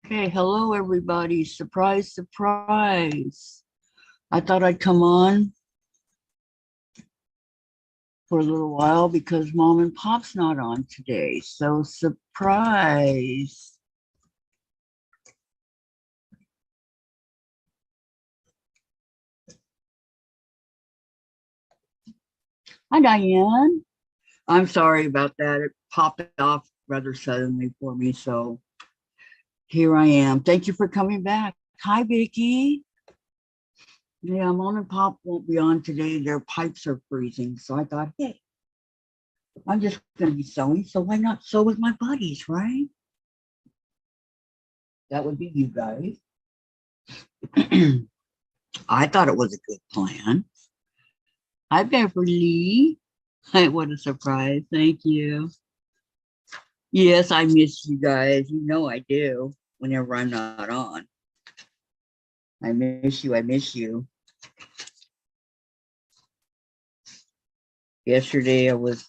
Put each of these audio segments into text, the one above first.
Okay, hello everybody. Surprise, surprise. I thought I'd come on for a little while because Mom and Pop's not on today. So surprise. Hi, Diane. I'm sorry about that. It popped off rather suddenly for me. So here I am. Thank you for coming back. Hi, Vicky. Yeah, Mom and Pop won't be on today. Their pipes are freezing. So I thought, hey, I'm just going to be sewing. So why not sew with my buddies, right? That would be you guys. I thought it was a good plan. Hi, Beverly. What a surprise. Thank you. Yes, I miss you guys. You know I do whenever I'm not on. I miss you. I miss you. Yesterday I was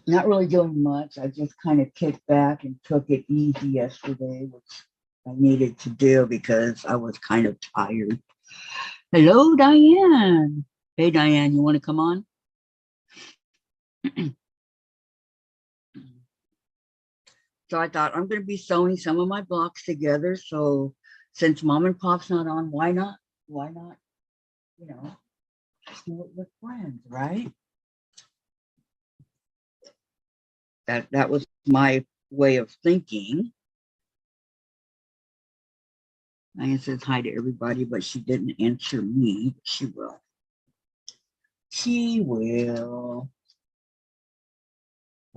not really doing much. I just kind of kicked back and took it easy yesterday, which I needed to do because I was kind of tired. Hello, Diane. Hey, Diane, you want to come on? So I thought I'm going to be sewing some of my blocks together. So since Mom and Pop's not on, why not? Why not? You know, do it with friends, right? That was my way of thinking. Diane says hi to everybody, but she didn't answer me. She will. She will.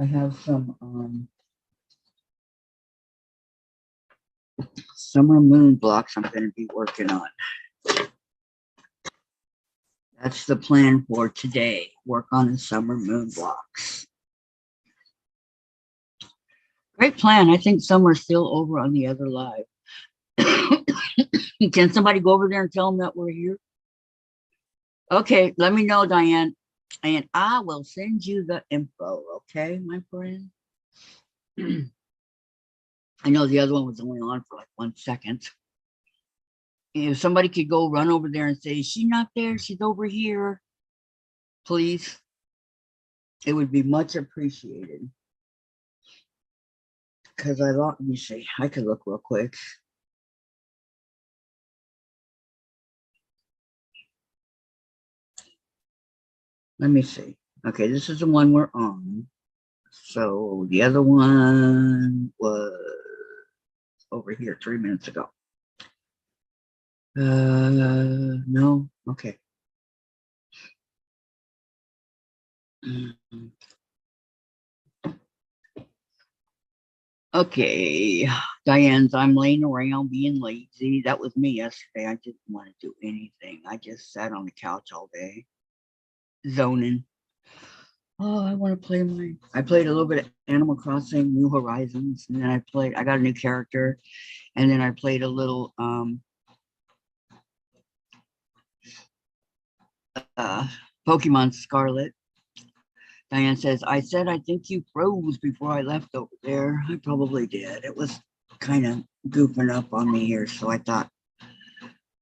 I have some summer moon blocks I'm going to be working on. That's the plan for today. Work on the summer moon blocks. Great plan. I think some are still over on the other live. Can somebody go over there and tell them that we're here? Okay, let me know, Diane, and I will send you the info. Okay, my friend. I know the other one was only on for like 1 second. If somebody could go run over there and say, she's not there, she's over here, please, it would be much appreciated. Because let me see, I could look real quick. Let me see. Okay, this is the one we're on. So the other one was over here 3 minutes ago. No, okay. Okay, Diane's, I'm laying around being lazy. That was me yesterday. I didn't want to do anything. I just sat on the couch all day, zoning. Oh, I want to play I played a little bit of Animal Crossing, New Horizons, and then I got a new character, and then I played a little, Pokemon Scarlet. Diane says, I said, I think you froze before I left over there. I probably did. It was kind of goofing up on me here. So I thought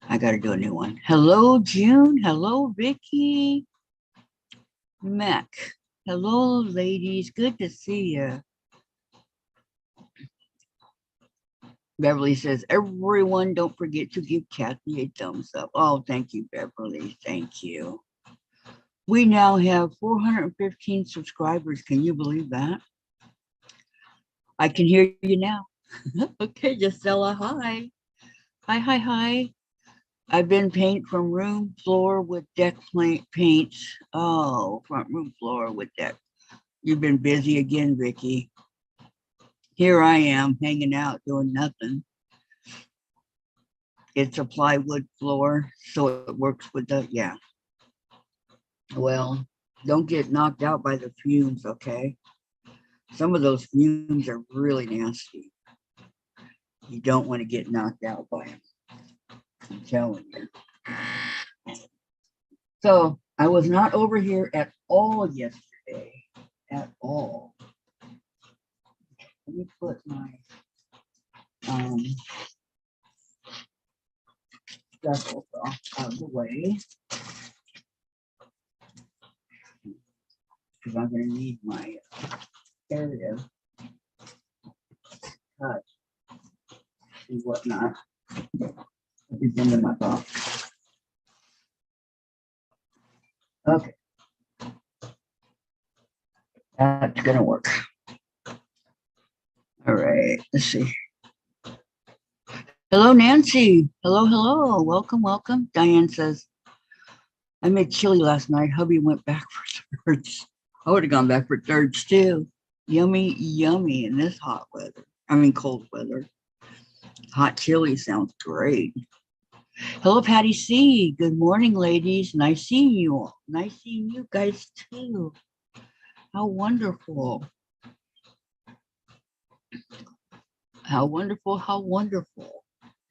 I got to do a new one. Hello, June. Hello, Vicky. Mac. Hello, ladies. Good to see you. Beverly says, everyone, don't forget to give Kathy a thumbs up. Oh, thank you, Beverly. Thank you. We now have 415 subscribers. Can you believe that? I can hear you now. Okay, Gisela, hi. Hi, hi, hi. I've been paint from room floor with deck paint. Oh, front room floor with deck. You've been busy again, Vicky. Here I am hanging out doing nothing. It's a plywood floor, so it works with the, yeah. Well, don't get knocked out by the fumes, okay? Some of those fumes are really nasty. You don't want to get knocked out by them. I'm telling you. So I was not over here at all yesterday, at all. let me put my stuff out of the way. Because I'm going to need my area cut and whatnot. I'll be in my box. Okay. That's going to work. All right, let's see. Hello, Nancy. Hello, hello. Welcome, welcome. Diane says, I made chili last night. Hubby went back for thirds. I would have gone back for thirds too. Yummy, yummy in this hot weather. I mean, cold weather. Hot chili sounds great. Hello, Patty C. Good morning, ladies. Nice seeing you all. Nice seeing you guys too. How wonderful. How wonderful, how wonderful.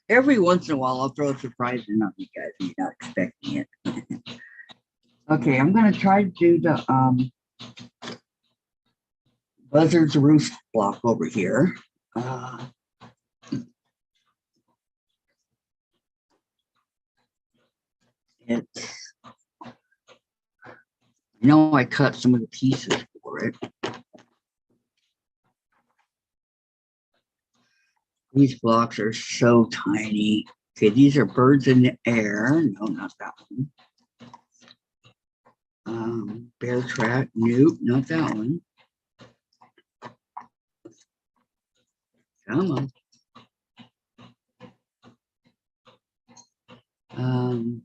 Every once in a while, I'll throw a surprise in on you guys and you're not expecting it. Okay, I'm going to try to do the Buzzard's Roost block over here. It's, you know, I cut some of the pieces for it. These blocks are so tiny. Okay, these are birds in the air. No, not that one. Bear track. Nope, not that one. Come on.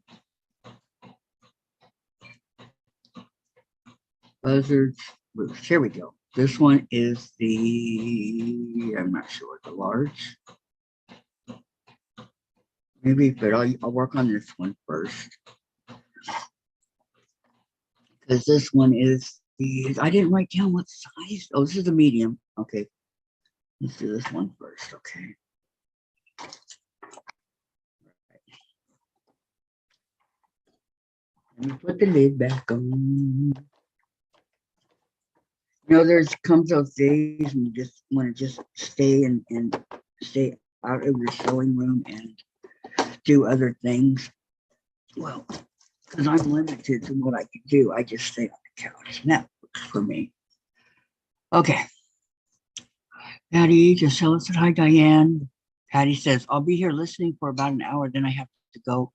Buzzards. Here we go. This one is the, I'm not sure, the large. Maybe, but I'll work on this one first. Because this one is the, I didn't write down what size. Oh, this is a medium. Okay. Let's do this one first. Okay. Let me put the lid back on. You know, there's comes those days when you just want to just stay and stay out of your sewing room and do other things. Well, because I'm limited to what I can do, I just stay on the couch. And that works for me. Okay. Patty, just tell us hi, Diane. Patty says, I'll be here listening for about an hour, then I have to go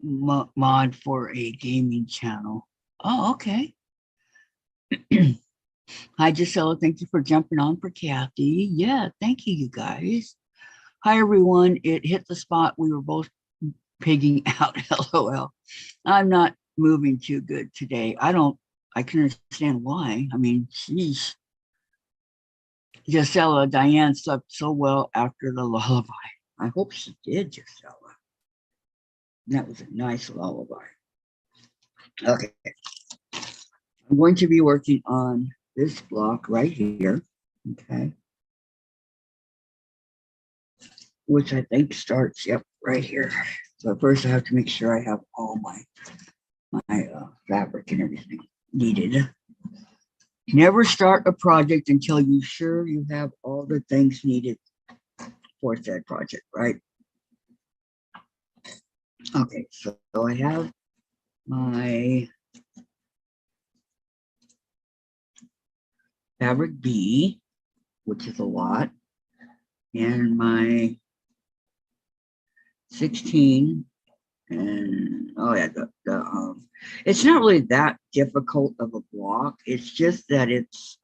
mod for a gaming channel. Oh, okay. Hi, Gisela. Thank you for jumping on for Kathy. Yeah, thank you, you guys. Hi, everyone. It hit the spot. We were both pigging out. LOL. I'm not moving too good today. I can understand why. I mean, geez. Gisela, Diane slept so well after the lullaby. I hope she did, Gisela. That was a nice lullaby. Okay. I'm going to be working on this block right here. Okay. Which I think starts, yep, right here. So first I have to make sure I have all my fabric and everything needed. Never start a project until you're sure you have all the things needed for said project, right? Okay, so I have my fabric B, which is a lot, and my 16, and oh yeah, it's not really that difficult of a block. It's just that it's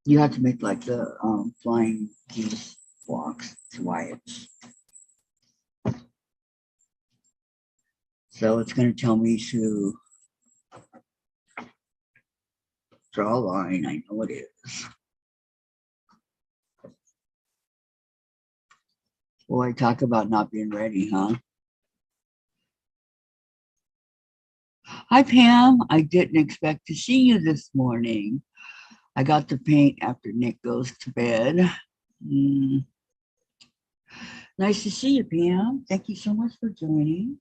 you have to make like the flying geese blocks. That's why it's so it's going to tell me to draw a line. I know it is. Boy, talk about not being ready, huh? Hi, Pam. I didn't expect to see you this morning. I got to paint after Nick goes to bed. Nice to see you, Pam. Thank you so much for joining.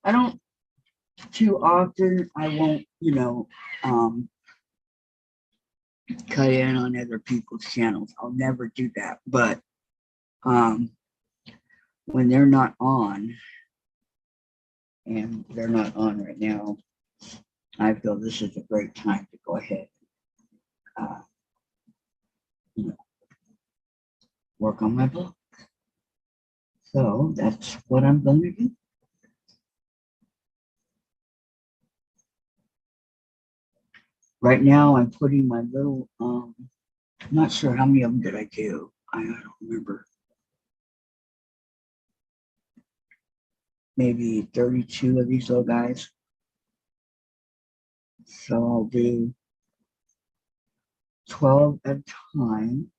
I don't too often. I won't, cut in on other people's channels. I'll never do that. But um, when they're not on, and they're not on right now, I feel this is a great time to go ahead and work on my blog. So that's what I'm going to do. Right now, I'm putting my little, I'm not sure how many of them did I do. I don't remember. Maybe 32 of these little guys. So I'll do 12 at a time.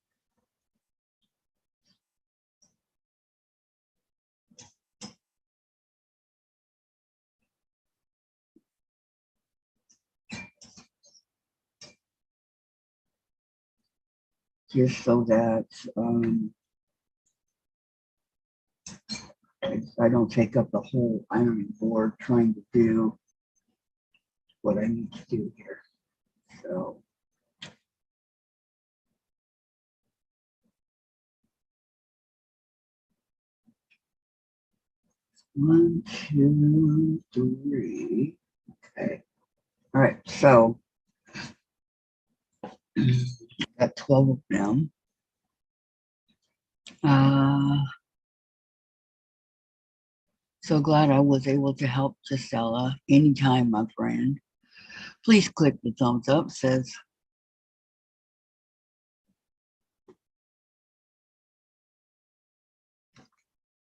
Just so that I don't take up the whole ironing board trying to do what I need to do here. So one, two, three. Okay. All right. So got 12 of them. So glad I was able to help Gisela anytime, my friend. Please click the thumbs up, says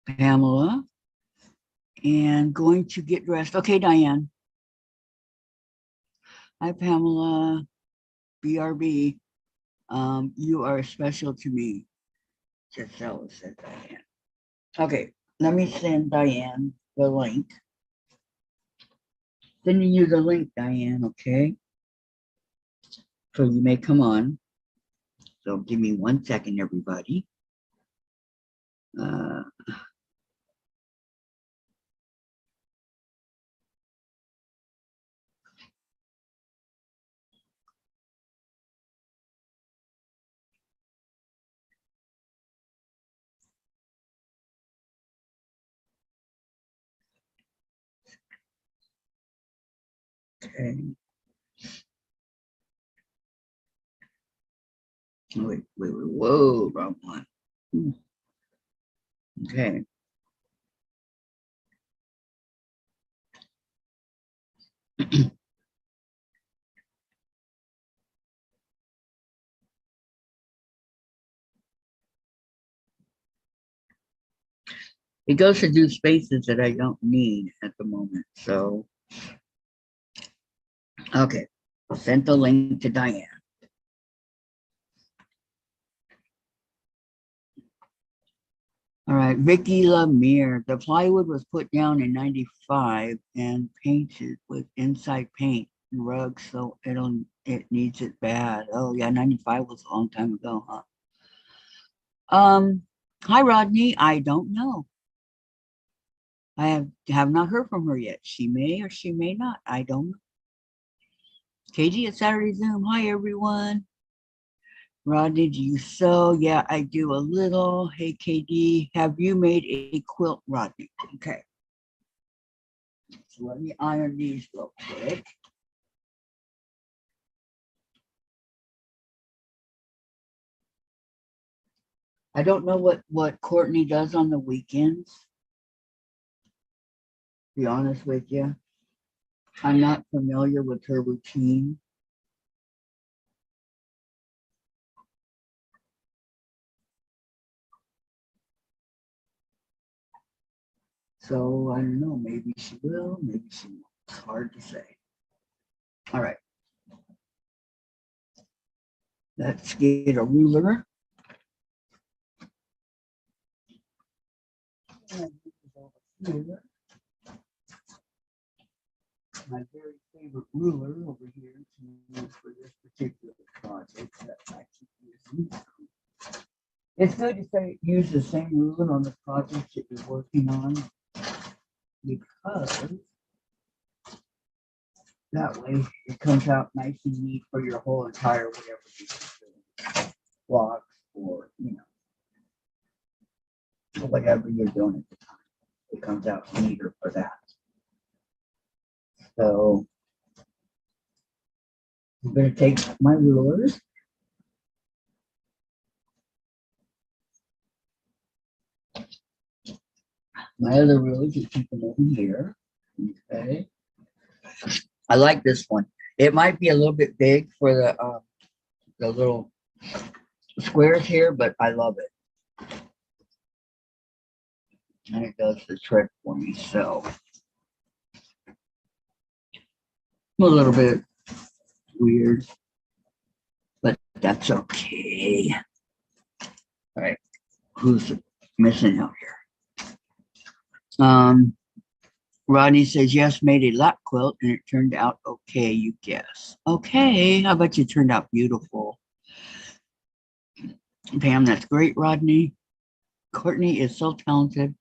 Pamela. And going to get dressed. Okay, Diane. Hi, Pamela. BRB. You are special to me. Gisela said Diane. Okay, let me send Diane the link. Sending you the link, Diane, okay? So you may come on. So give me 1 second, everybody. Okay. Wait, whoa, wrong one. Okay. It goes to do spaces that I don't need at the moment. So, okay. I sent the link to Diane. All right, Vicky Lemire. The plywood was put down in 95 and painted with inside paint and rugs, so it needs it bad. Oh yeah, 95 was a long time ago, huh? Hi Rodney. I don't know. I have not heard from her yet. She may or she may not. I don't know. KG at Saturday Zoom. Hi everyone. Rodney, do you sew? Yeah, I do a little. Hey KD, have you made a quilt, Rodney? Okay. So let me iron these real quick. I don't know what Courtney does on the weekends. To be honest with you, I'm not familiar with her routine. So I don't know. Maybe she will. Maybe she won't. It's hard to say. All right. Let's get a ruler. My very favorite ruler over here to use for this particular project that I keep using. It's good to say use the same ruler on the project that you're working on. because that way it comes out nice and neat for your whole entire whatever you're doing. Blocks or, whatever you're doing at the time. It comes out neater for that. So I'm going to take my rulers. My other rulers, you keep them over here. Okay. I like this one. It might be a little bit big for the little squares here, but I love it. And it does the trick for me. So I'm a little bit weird, but that's okay. All right. Who's missing out here? Rodney says, yes, made a lap quilt and it turned out okay, you guess. Okay, I bet you it turned out beautiful. Pam, that's great, Rodney. Courtney is so talented.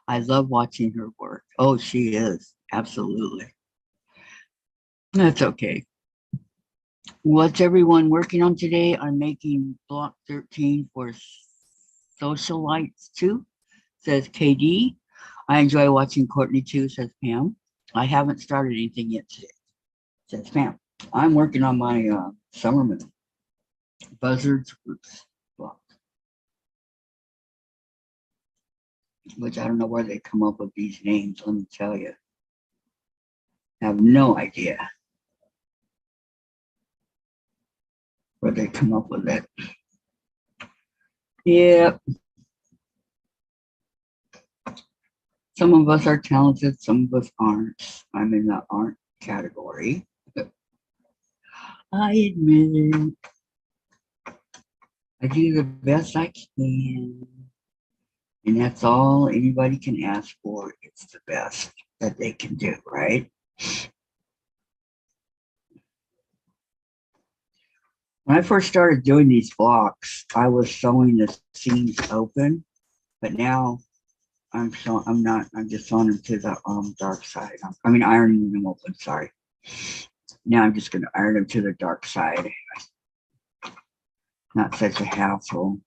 I love watching her work. Oh, she is. Absolutely. That's okay. What's everyone working on today? I'm making block 13 for socialites too, says KD. I enjoy watching Courtney too, says Pam. I haven't started anything yet today, says Pam. I'm working on my summer moon, Buzzard's Roost block, which I don't know where they come up with these names, let me tell you. I have no idea where they come up with it. Yeah. Some of us are talented, some of us aren't. I'm in the aren't category. I admit it. I do the best I can. And that's all anybody can ask for. It's the best that they can do, right? When I first started doing these blocks, I was sewing the seams open, but now I'm just sewing them to the dark side. Ironing them open, sorry. Now I'm just going to iron them to the dark side. Not such a hassle.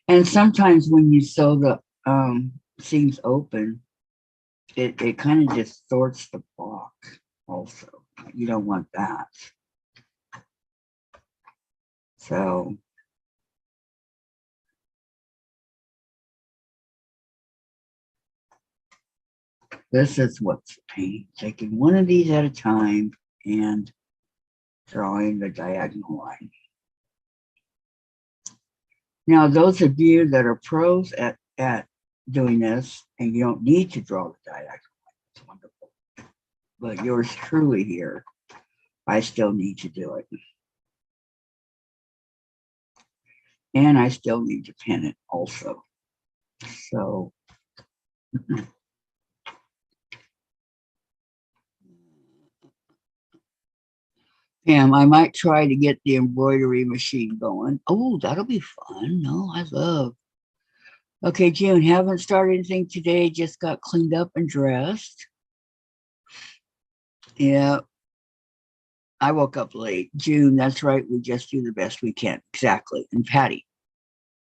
And sometimes when you sew the seams open, it kind of distorts the block also. You don't want that. So this is what's the pain. Taking one of these at a time and drawing the diagonal line. Now, those of you that are pros at doing this and you don't need to draw the diagonal line, it's wonderful. But yours truly here, I still need to do it. And I still need to pin it also. So Pam, I might try to get the embroidery machine going. Oh, that'll be fun. No, I love. Okay, June, haven't started anything today. Just got cleaned up and dressed. Yeah, I woke up late. June, that's right. We just do the best we can. Exactly. And Patty,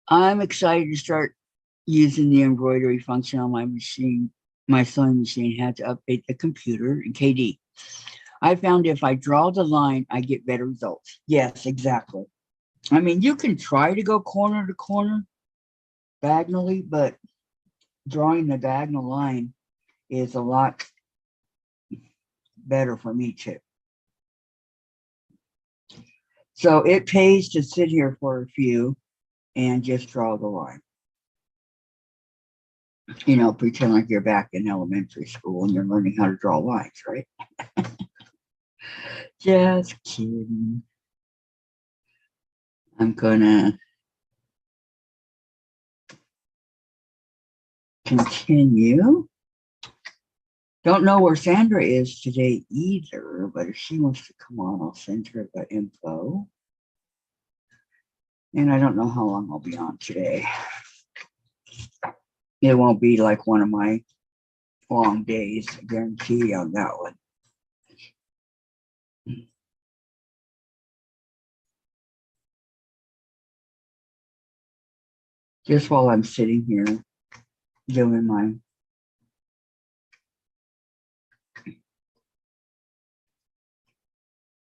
I'm excited to start using the embroidery function on my machine. My sewing machine had to update the computer. And KD, I found if I draw the line, I get better results. Yes, exactly. I mean, you can try to go corner to corner diagonally, but drawing the diagonal line is a lot better for me too. So it pays to sit here for a few and just draw the line. You know, pretend like you're back in elementary school and you're learning how to draw lines, right? Just kidding. I'm gonna continue. Don't know where Sandra is today either, but if she wants to come on, I'll send her the info. And I don't know how long I'll be on today. It won't be like one of my long days, I guarantee you on that one. Just while I'm sitting here doing my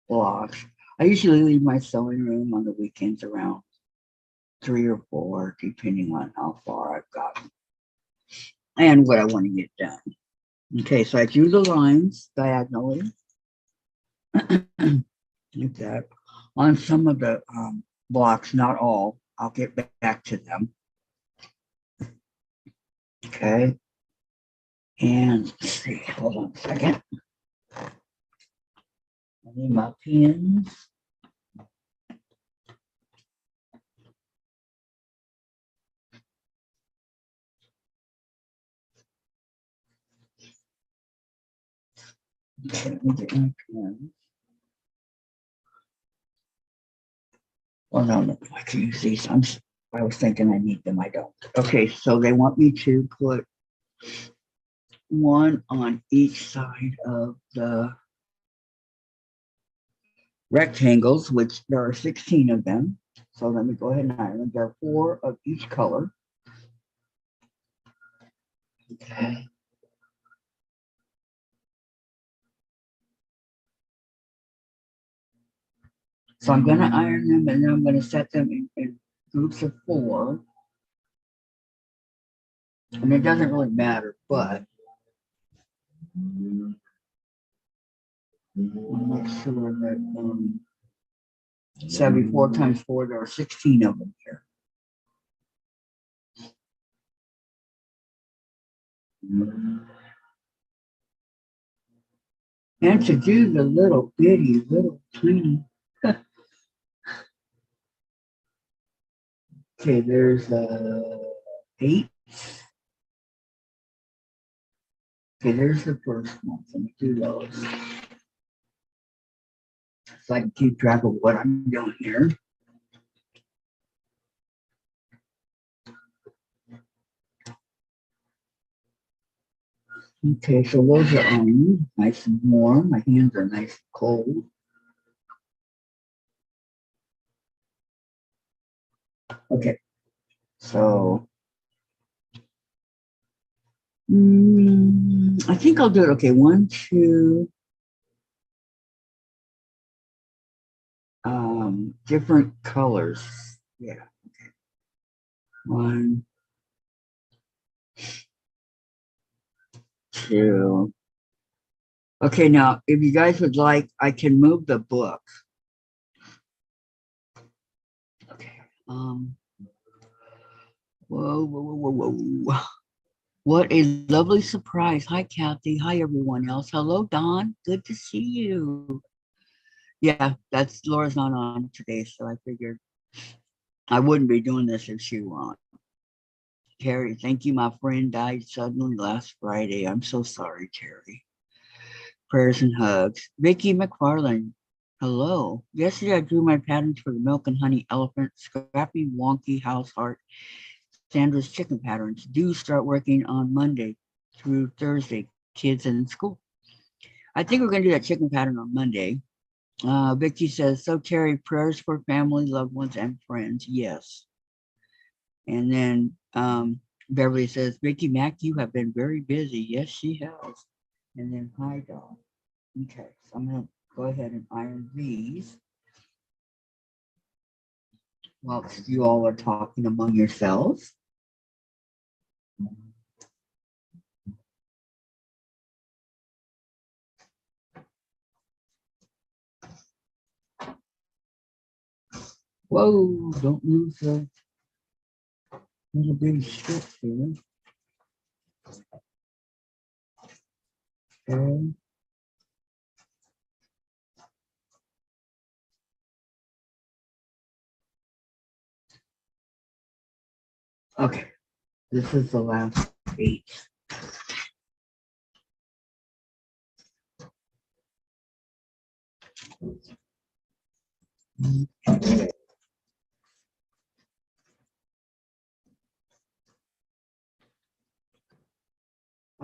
blocks. I usually leave my sewing room on the weekends around 3 or 4, depending on how far I've gotten and what I want to get done. Okay, so I drew the lines diagonally like that on some of the blocks, not all. I'll get back to them. Okay, and let's see, hold on a second. I need my pins. Okay, let me get my pins. Well, no, I can use these. I was thinking I need them. I don't. Okay, so they want me to put one on each side of the rectangles, which there are 16 of them. So let me go ahead and iron them. There are 4 of each color. Okay. So I'm going to iron them, and then I'm going to set them in groups of 4. And it doesn't really matter, but I'll make sure that 74 times 4, there are 16 of them here. And to do the little bitty, little tiny. Okay, there's 8. Okay, there's the first one. Let me do those so I can keep track of what I'm doing here. Okay, so those are on nice and warm. My hands are nice and cold. Okay, so I think I'll do it. Okay, 1, 2, different colors. Yeah, okay. 1, 2. Okay, now if you guys would like, I can move the book. Okay. Whoa, whoa, whoa, whoa, whoa. What a lovely surprise. Hi, Kathy. Hi, everyone else. Hello, Don. Good to see you. Yeah, that's Laura's not on today, so I figured I wouldn't be doing this if she were on. Terry, thank you. My friend died suddenly last Friday. I'm so sorry, Terry. Prayers and hugs. Vicky McFarland. Hello. Yesterday I drew my patterns for the milk and honey elephant, scrappy, wonky house heart, Sandra's chicken patterns. Do start working on Monday through Thursday. Kids in school. I think we're going to do that chicken pattern on Monday. Vicky says, so Terry, prayers for family, loved ones, and friends. Yes. And then Beverly says, Vicky Mac, you have been very busy. Yes, she has. And then hi, dog. Okay, so I'm going to go ahead and iron these while you all are talking among yourselves. Whoa, don't lose the little bitty strips here. Okay. Okay, this is the last 8. Okay.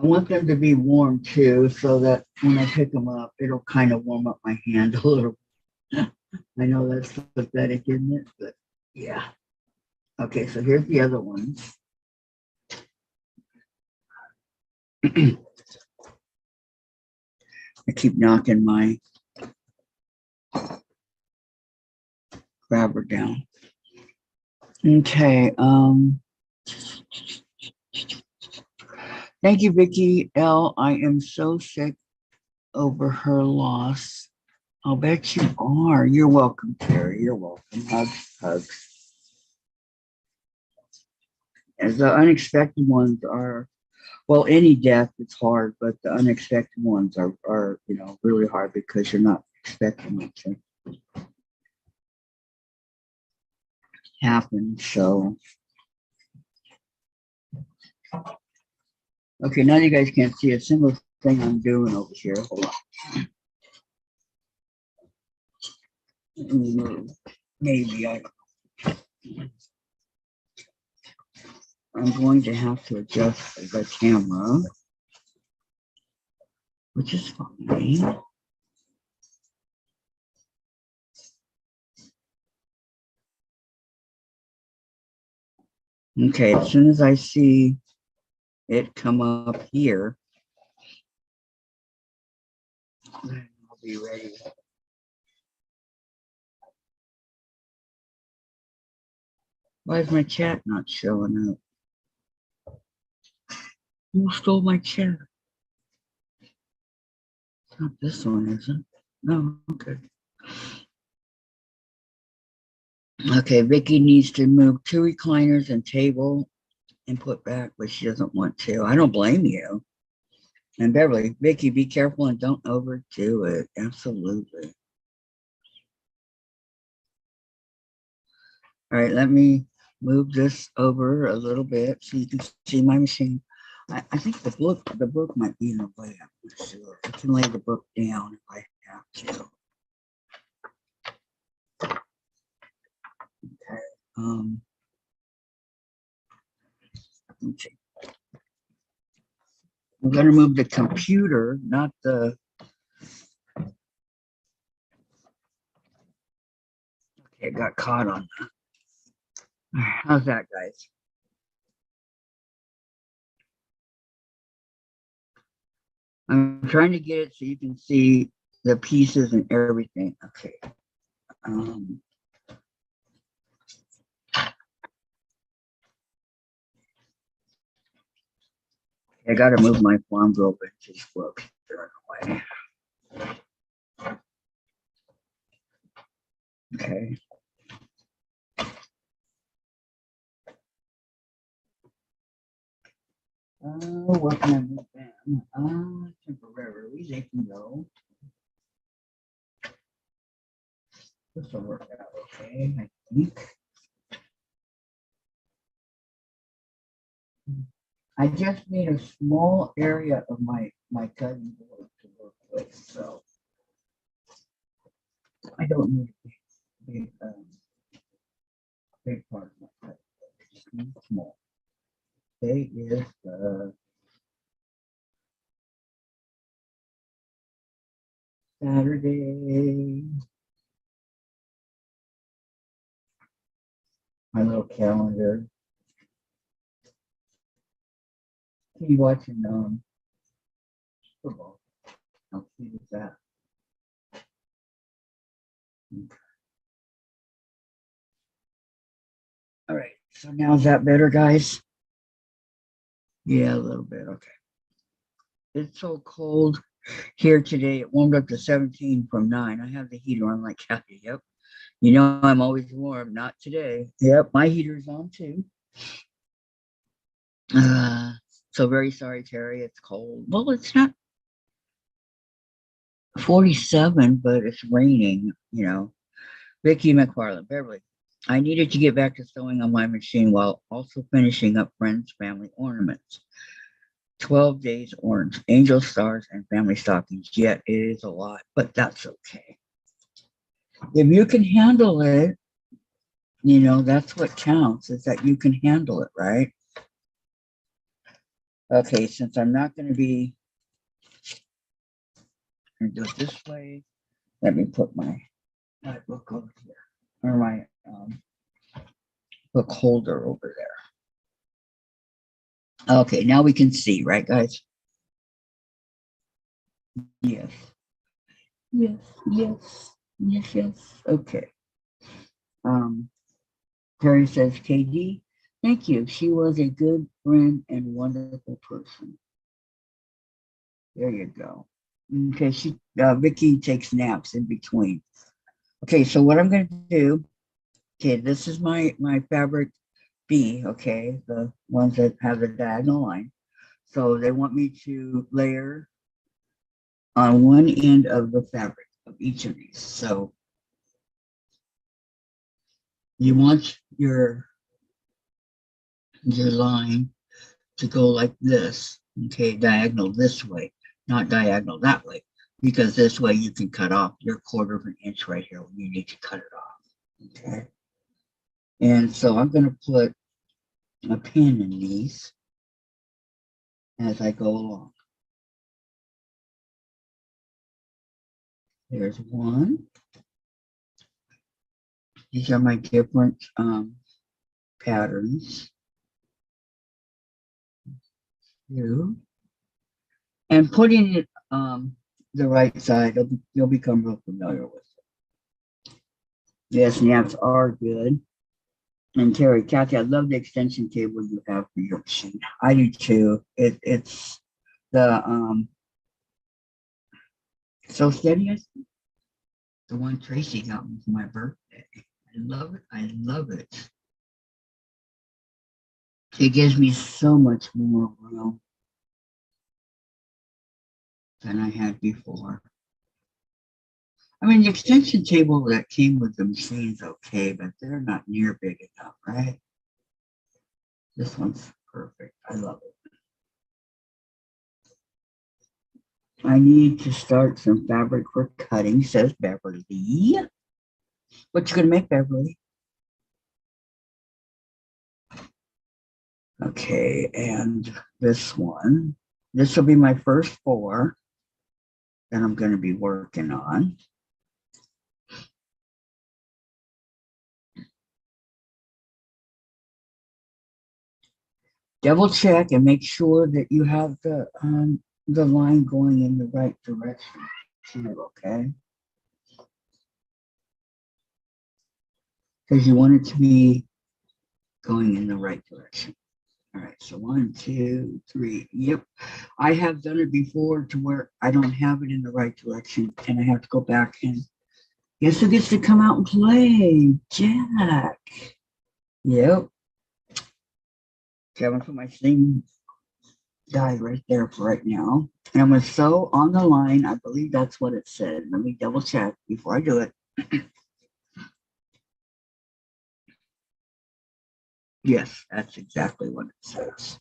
want them to be warm too, so that when I pick them up, it'll kind of warm up my hand a little. I know that's pathetic, isn't it? But yeah. Okay, so here's the other ones. I keep knocking my grabber down. Okay. Thank you, Vicky L. I am so sick over her loss. I'll bet you are. You're welcome, Terry. You're welcome. Hugs, hugs. As the unexpected ones are, well, any death is hard, but the unexpected ones are really hard because you're not expecting it to happen. So, okay, now you guys can't see a single thing I'm doing over here. Hold on. Maybe I'm going to have to adjust the camera, which is fine. Okay, as soon as I see it come up here, then I'll be ready. Why is my chat not showing up? Who stole my chat? It's not this one, is it? No, okay. Okay, Vicky needs to move 2 recliners and table and put back, but she doesn't want to. I don't blame you. And Beverly, Vicky, be careful and don't overdo it. Absolutely. All right, let me move this over a little bit so you can see my machine. I think the book might be in the way. I'm not sure. I can lay the book down if I have to. Okay. Okay. I'm going to move the computer, not the. Okay, it got caught on that. How's that, guys? I'm trying to get it so you can see the pieces and everything. Okay. I got to move my farm girl vintage book here in a way. Okay. What can I move them? Temporarily, they can go. This will work out okay, I think. I just need a small area of my cutting board to work with, so I don't need a big part of my cutting board. Just need small. Today is Saturday. My little calendar. Keep watching football. I'll see with that. All right. So now is that better, guys? Yeah, a little bit. Okay. It's so cold here today. It warmed up to 17 from 9. I have the heater on like Kathy. Yep. You know I'm always warm. Not today. Yep. My heater's on too. So very sorry, Terry. It's cold. Well, it's not 47, but it's raining, Vicky McFarland, Beverly. I needed to get back to sewing on my machine while also finishing up friends' family ornaments. 12 days orange, angel stars, and family stockings. Yet it is a lot, but that's okay. If you can handle it, that's what counts, is that you can handle it, right? Okay, since I'm not going to be going to do it this way, let me put my book over here, or my book holder over there. Okay, now we can see, right, guys? Yes. Yes, yes, yes, yes. Okay. Terry says, KD, thank you. She was a good friend and wonderful person. There you go. Okay, Vicky takes naps in between. Okay, so what I'm going to do, okay, this is my fabric B, okay, the ones that have the diagonal line. So they want me to layer on one end of the fabric of each of these. So you want your line to go like this, okay, diagonal this way, not diagonal that way, because this way you can cut off your 1/4 inch right here when you need to cut it off, okay? And so I'm going to put a pin in these as I go along. There's one. These are my different patterns. Two. And putting it the right side, you'll become real familiar with it. Yes, naps are good. And Terry, Kathy, I love the extension cable you have for your machine. I do too. It's the So Steady, the one Tracy got me for my birthday. I love it. I love it. It gives me so much more room than I had before. I mean, the extension table that came with the machine is okay, but they're not near big enough, right? This one's perfect. I love it. I need to start some fabric for cutting, says Beverly. What you gonna make, Beverly? Okay, and this one. This will be my first 4 that I'm going to be working on. Double check and make sure that you have the line going in the right direction too, okay? Because you want it to be going in the right direction. All right, so 1, 2, 3. Yep, I have done it before to where I don't have it in the right direction, and I have to go back and guess who gets to come out and play? Jack. Yep. Okay, I'm gonna put my thing die right there for right now, and I'm gonna sew on the line. I believe that's what it said. Let me double check before I do it. Yes, that's exactly what it says.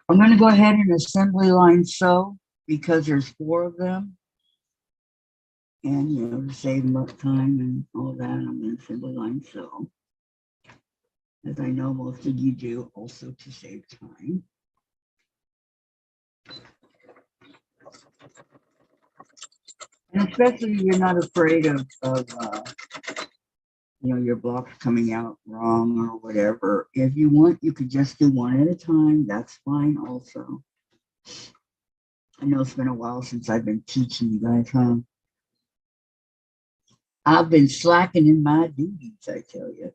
I'm going to go ahead and assembly line sew because there's 4 of them. And, you know, to save time and all that, I'm going to assembly line sew. As I know most of you do, also to save time. And especially if you're not afraid of you know, your blocks coming out wrong or whatever. If you want, you could just do one at a time. That's fine also. I know it's been a while since I've been teaching you guys, huh? I've been slacking in my duties, I tell you.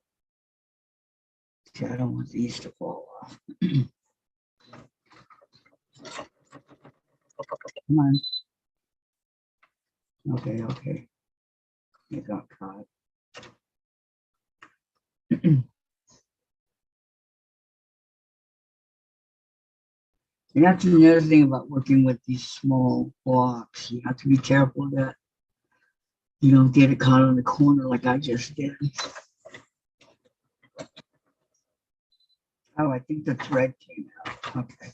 I don't want these to fall off. Come on. Okay, okay. It got caught. And that's another thing about working with these small blocks. You have to be careful that you don't get it caught on the corner like I just did. Oh, I think the thread came out. Okay.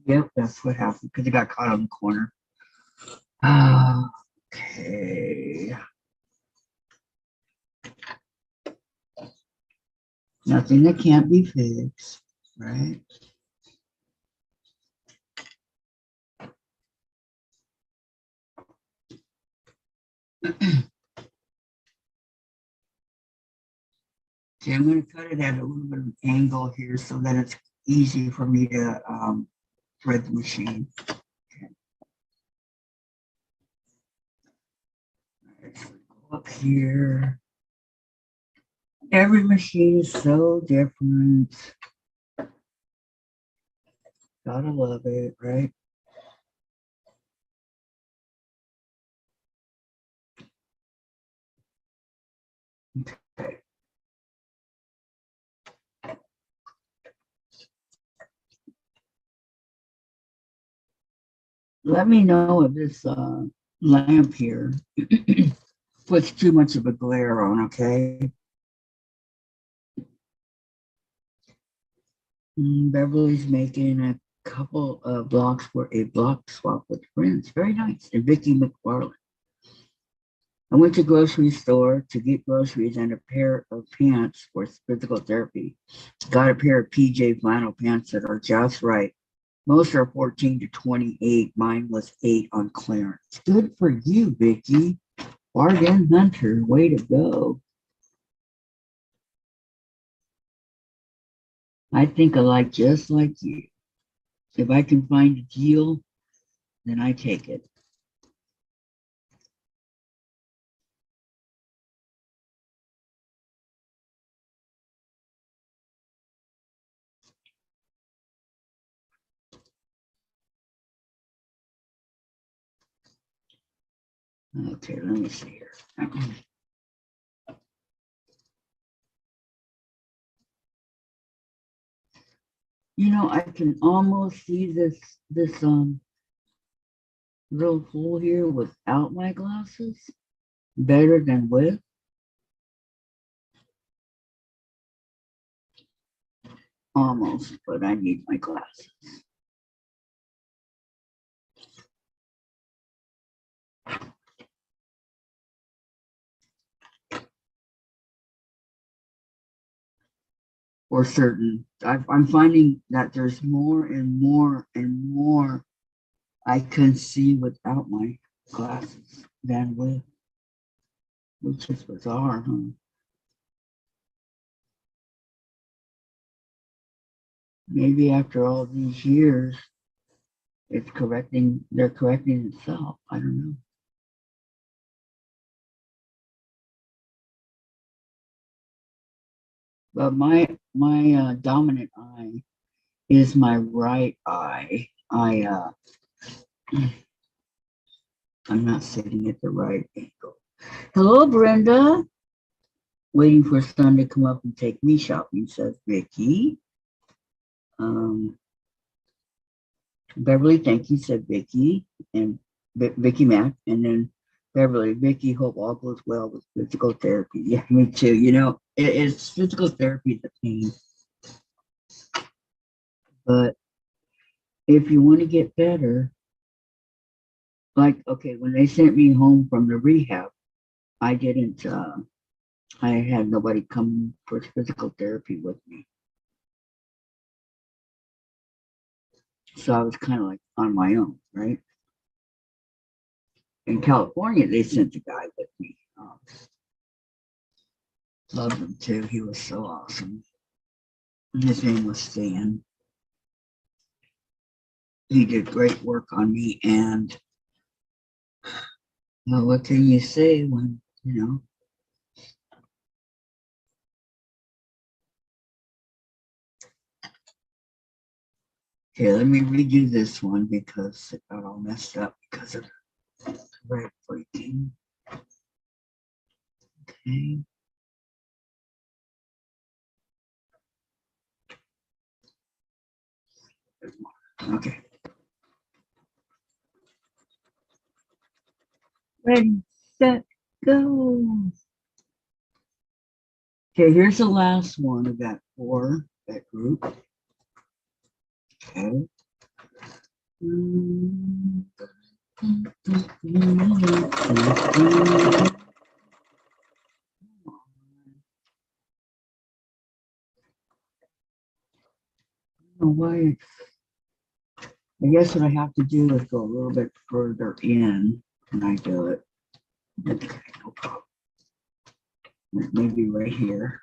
Yep, that's what happened because it got caught on the corner. Okay. Nothing that can't be fixed, right? Okay, I'm going to cut it at a little bit of an angle here so that it's easy for me to thread the machine. Okay. All right, so go up here. Every machine is so different. Gotta love it, right? Okay. Let me know if this lamp here puts too much of a glare on, okay? Beverly's making a couple of blocks for a block swap with friends. Very nice. And Vicky McFarland. I went to grocery store to get groceries and a pair of pants for physical therapy. Got a pair of PJ flannel pants that are just right. Most are 14 to 28. Mine was 8 on clearance. Good for you, Vicky. Bargain hunter. Way to go. I think alike just like you. If I can find a deal, then I take it. Okay, let me see here. You know, I can almost see this little hole here without my glasses. Better than with. Almost, but I need my glasses. For certain. I'm finding that there's more and more and more I can see without my glasses than with, which is bizarre, huh? Maybe after all these years, they're correcting itself. I don't know. But my dominant eye is my right eye. I'm not sitting at the right angle. Hello, Brenda. Waiting for son to come up and take me shopping, says Vicky. Beverly, thank you, said Vicky, and Vicky Mac, and then Beverly, Vicky, hope all goes well with physical therapy. Yeah, me too. You know, it's physical therapy, the pain. But if you want to get better, like, okay, when they sent me home from the rehab, I didn't, I had nobody come for physical therapy with me. So I was kind of like on my own, right? In California, they sent a guy with me. Loved him too. He was so awesome. His name was Stan. He did great work on me. And well, what can you say when, you know? Okay, let me redo this one because it got all messed up because of red freaking. Okay. Okay. Ready, set, go. Okay, here's the last one of that group. Okay. Why? I guess what I have to do is go a little bit further in when I do it. Okay, no problem. Maybe right here.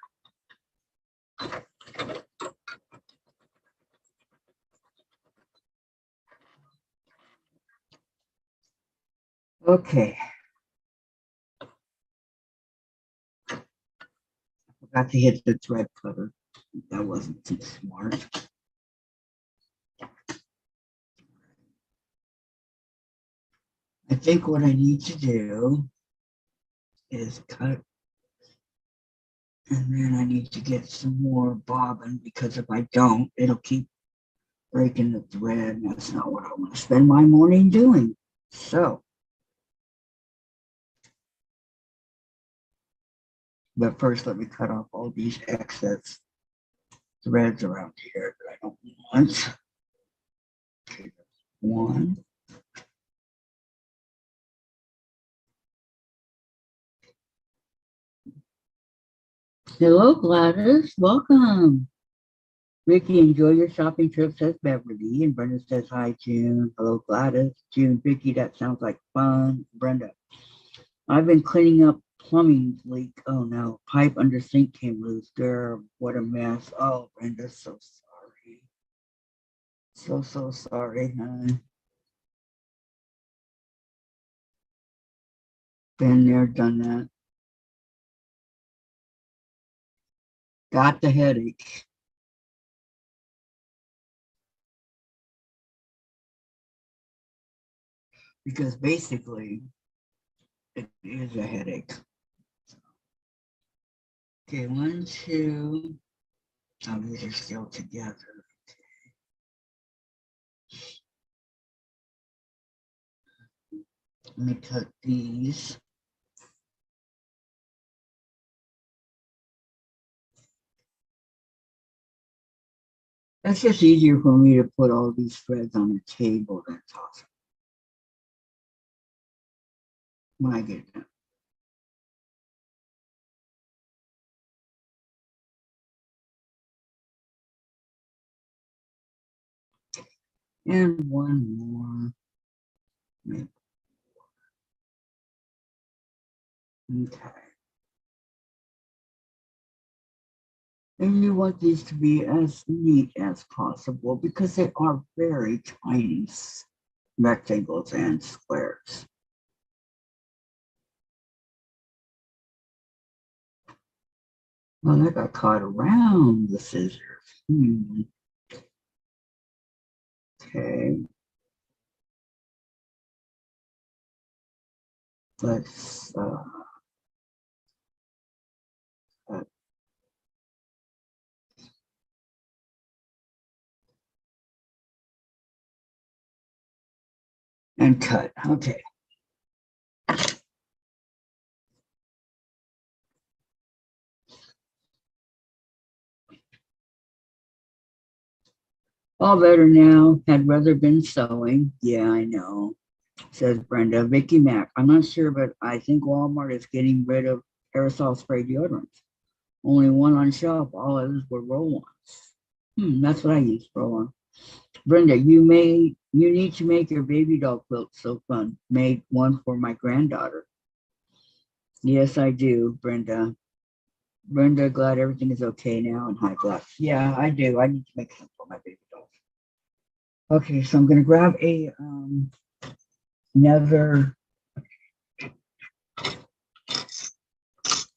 Okay. Forgot to hit the thread cutter. That wasn't too smart. I think what I need to do is cut, and then I need to get some more bobbin, because if I don't, it'll keep breaking the thread, and that's not what I want to spend my morning doing. So, but first let me cut off all these excess threads around here that I don't want. Okay, one. Hello, Gladys. Welcome. Ricky, enjoy your shopping trip, says Beverly. And Brenda says, hi, June. Hello, Gladys. June, Vicky, that sounds like fun. Brenda, I've been cleaning up plumbing leak. Oh, no. Pipe under sink came loose. Girl, what a mess. Oh, Brenda, so sorry. So sorry, huh? Been there, done that. Got the headache. Because basically, it is a headache. Okay, 1, 2. Oh, these are still together. Let me cut these. That's just easier for me to put all these threads on the table than toss when I get done. And one more. Okay. And you want these to be as neat as possible because they are very tiny rectangles and squares. Well, that got caught around the scissors. Okay. Let's and cut. Okay. All better now. Had rather been sewing. Yeah, I know, says Brenda. Vicky Mac. I'm not sure, but I think Walmart is getting rid of aerosol spray deodorants. Only one on shelf. All others were roll-ons. That's what I use, roll-on. Brenda, you need to make your baby doll quilt so fun. Made one for my granddaughter. Yes, I do, Brenda. Brenda, glad everything is okay now and high glass. Yeah, I do. I need to make some for my baby dolls. Okay, so I'm gonna grab another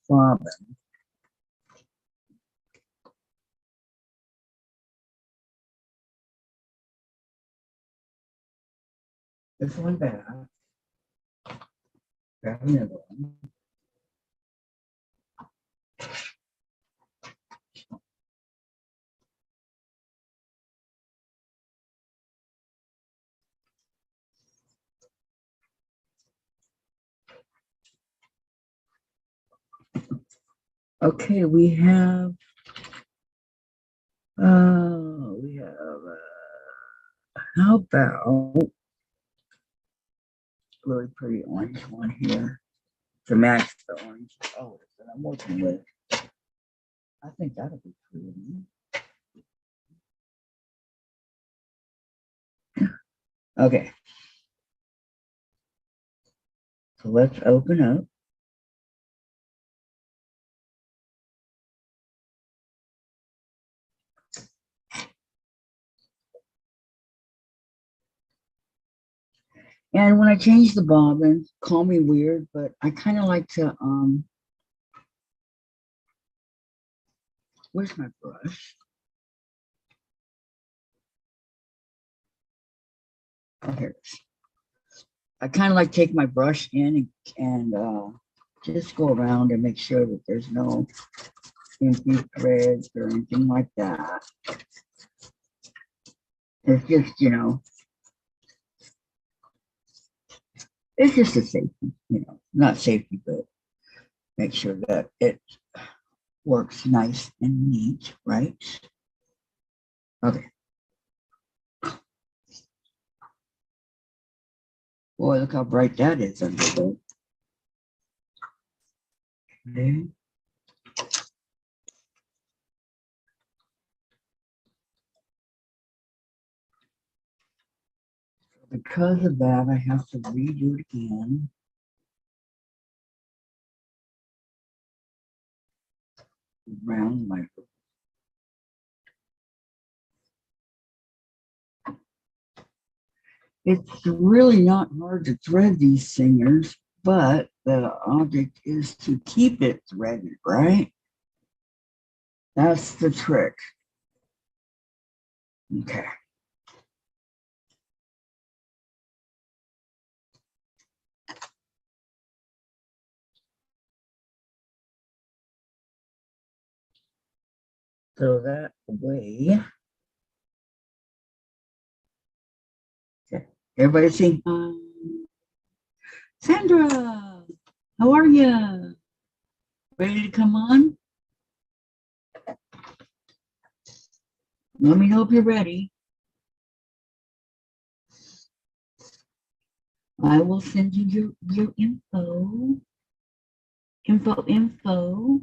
bobbin. This one back. Grab another one. Okay, we have How about a really pretty orange one here to match the orange colors that I'm working with? I think that'll be pretty. Okay. So let's open up. And when I change the bobbin, call me weird, but I kind of like to, where's my brush? Oh, here it is. I kind of like take my brush in and just go around and make sure that there's no empty threads or anything like that. It's just, you know, it's just a safety, you know, not safety, but make sure that it works nice and neat, right? Okay. Boy, look how bright that is under there. Okay. Because of that, I have to redo it again. Around my It's really not hard to thread these singers, but the object is to keep it threaded, right? That's the trick. Okay. So that way. Okay. Everybody sing. Sandra, how are you? Ready to come on? Let me know if you're ready. I will send you your info. Info.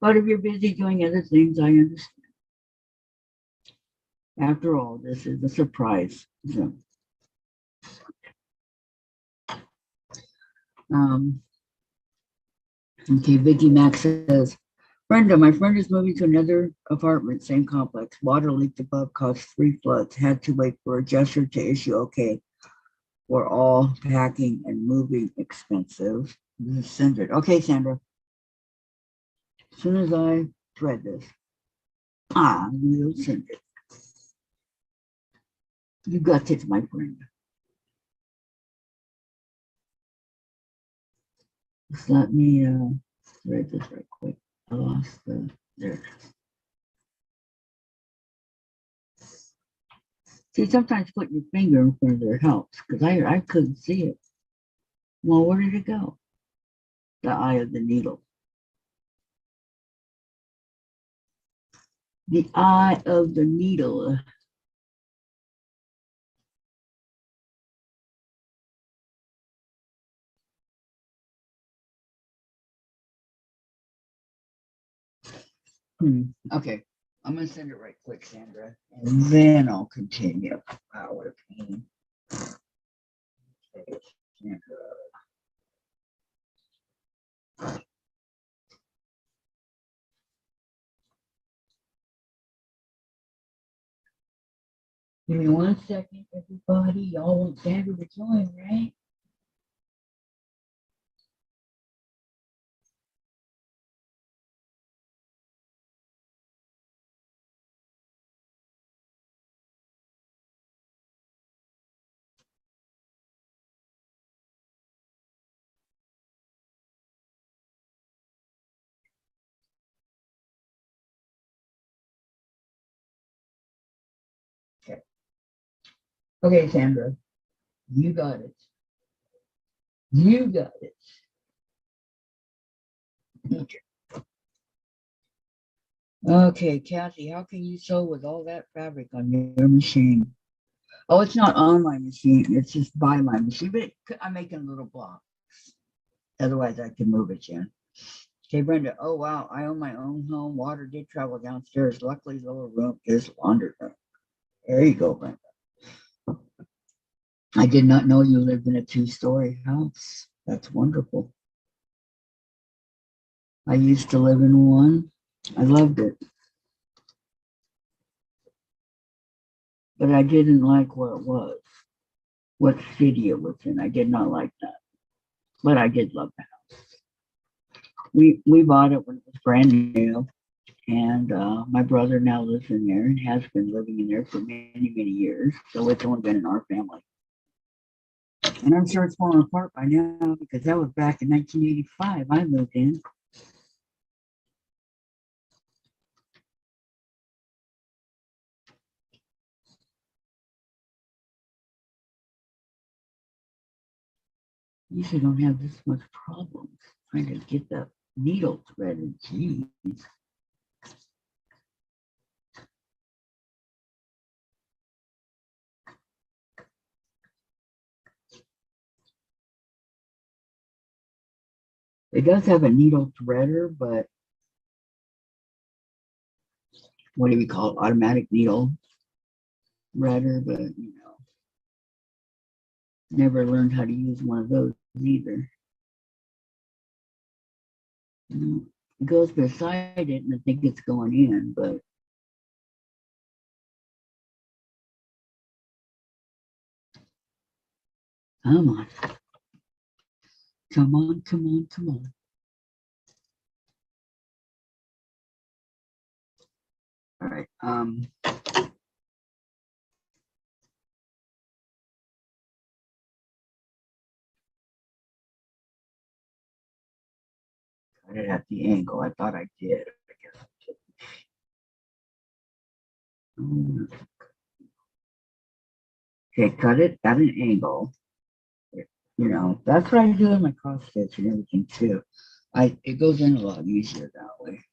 But if you're busy doing other things, I understand. After all, this is a surprise. So, okay, Vicky Max says, Brenda, my friend is moving to another apartment, same complex. Water leaked above, caused 3 floods. Had to wait for adjuster to issue okay. We're all packing and moving expensive. Send it. Okay, Sandra. As soon as I thread this, I will send it. You got it, my friend. Just let me thread this right quick. I lost the there. See, sometimes putting your finger in front of there helps because I couldn't see it. Well, where did it go? The eye of the needle. The eye of the needle. Okay, I'm gonna send it right quick, Sandra, and then I'll continue. Wow, what a pain. Okay, Sandra. Give me 1 second, everybody. Y'all want Sandra to join, right? Okay. Okay, Sandra. You got it. You got it. Okay. Okay, Kathy, how can you sew with all that fabric on your machine? Oh, it's not on my machine. It's just by my machine, but I'm making little blocks. Otherwise, I can move it, Jen. Okay, Brenda. Oh, wow. I own my own home. Water did travel downstairs. Luckily, the lower room is laundry room. There you go, Brenda. I did not know you lived in a two-story house. That's wonderful. I used to live in one. I loved it, but I didn't like where it was, what city it was in. I did not like that, but I did love that. We bought it when it was brand new, and my brother now lives in there and has been living in there for many years. So it's only been in our family, and I'm sure it's falling apart by now because that was back in 1985. I moved in. Usually don't have this much problems trying to get the needle threaded. Jeez. It does have a needle threader, but what do we call it? Automatic needle threader, but never learned how to use one of those either. It goes beside it and I think it's going in, but come on. Come on, come on, come on. All right. Cut it at the angle. I thought I did. I guess I did. Okay, cut it at an angle. That's what I do in my cross stitch and everything too. It goes in a lot easier that way.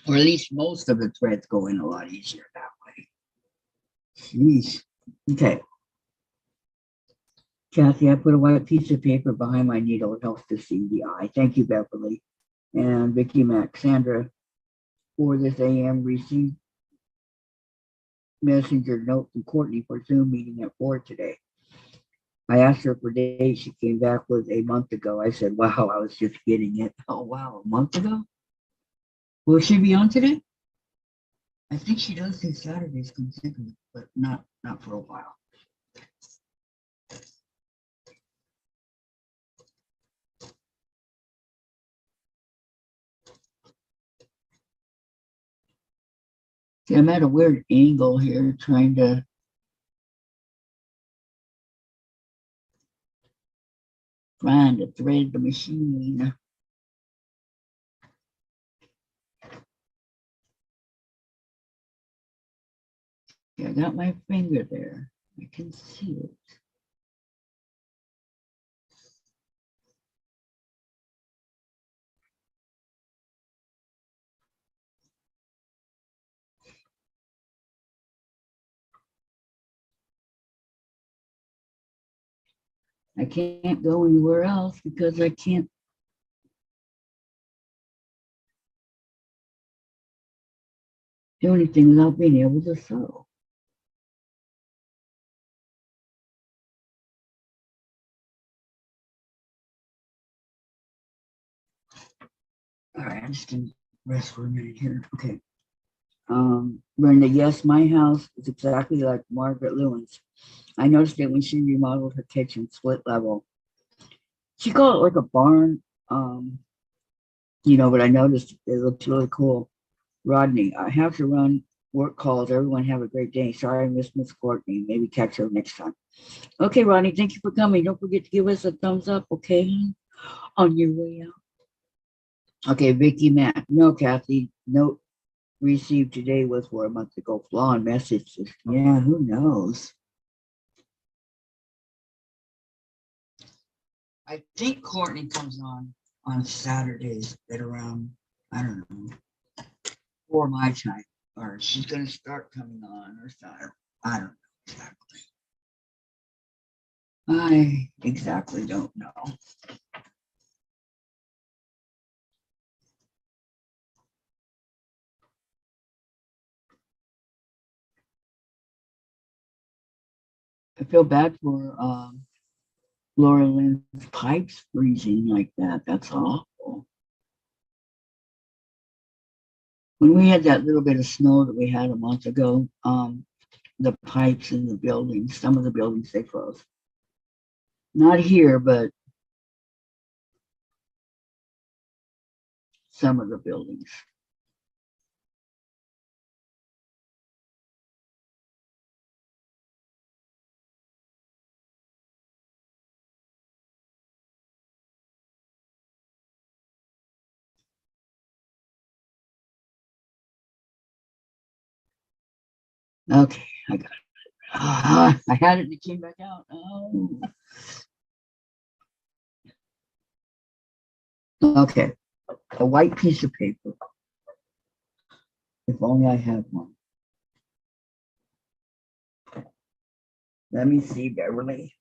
Or at least most of the threads go in a lot easier that way. Jeez. Okay. Kathy, I put a white piece of paper behind my needle. It helps to see the eye. Thank you, Beverly. And Vicky Mac. Sandra, for this AM, received messenger note from Courtney for Zoom meeting at 4 today. I asked her for dates. She came back with a month ago. I said, wow, I was just getting it. Oh, wow, a month ago? Will she be on today? I think she does do Saturdays consecutive, but not for a while. See, I'm at a weird angle here trying to thread the machine. Yeah, I got my finger there. I can see it. I can't go anywhere else because I can't do anything without being able to sew. All right, I'm just gonna rest for a minute here. Okay. Brenda, yes, my house is exactly like Margaret Lewin's. I noticed it when she remodeled her kitchen, split level. She called it like a barn, but I noticed it looks really cool. Rodney, I have to run work calls. Everyone have a great day. Sorry I missed Miss Courtney. Maybe catch her next time. Okay, Rodney, thank you for coming. Don't forget to give us a thumbs up, okay? On your way out. Okay, Vicky Matt. No, Kathy. Note received today was for a month ago. Flawed messages. Yeah, who knows? I think Courtney comes on Saturdays at around, I don't know, 4 my time, or she's going to start coming on or something. I don't know exactly. I exactly don't know. I feel bad for Laura Lynn's pipes freezing like that. That's awful. When we had that little bit of snow that we had a month ago, the pipes in the buildings, some of the buildings, they froze. Not here, but some of the buildings. Okay, I got it. I had it and it came back out. Oh. Okay, a white piece of paper. If only I had one. Let me see, Beverly.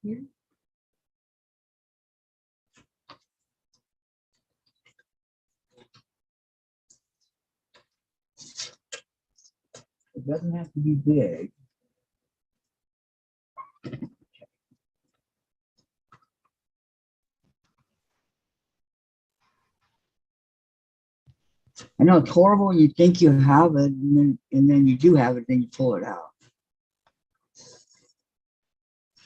Here. It doesn't have to be big. I know it's horrible. You think you have it, and then you do have it, then you pull it out.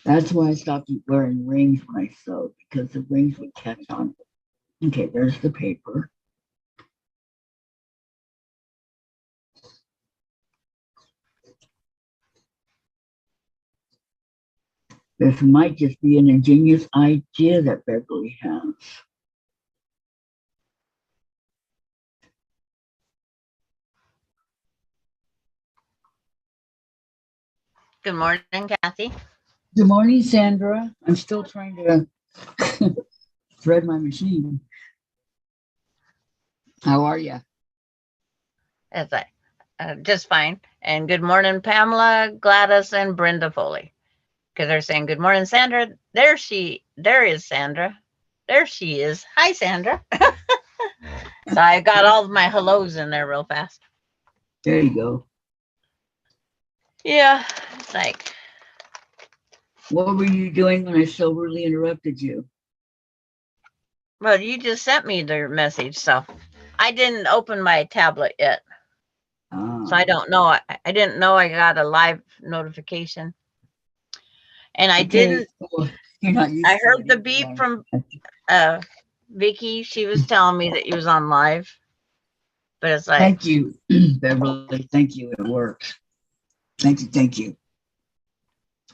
That's why I stopped wearing rings when I sewed, because the rings would catch on. Okay, there's the paper. This might just be an ingenious idea that Beverly has. Good morning, Kathy. Good morning, Sandra. I'm still trying to thread my machine. How are you? That's just fine. And good morning, Pamela, Gladys, and Brenda Foley. Because they're saying, good morning, Sandra. There is Sandra. There she is. Hi, Sandra. So I got all of my hellos in there real fast. There you go. Yeah, it's like. What were you doing when I so rudely interrupted you? Well, you just sent me the message, so I didn't open my tablet yet. So I don't know. I didn't know I got a live notification. And I didn't. Well, you're not used I heard the beep from Vicky. She was telling me that you was on live. But it's like. Thank you, Beverly. Thank you. It works. Thank you. Thank you.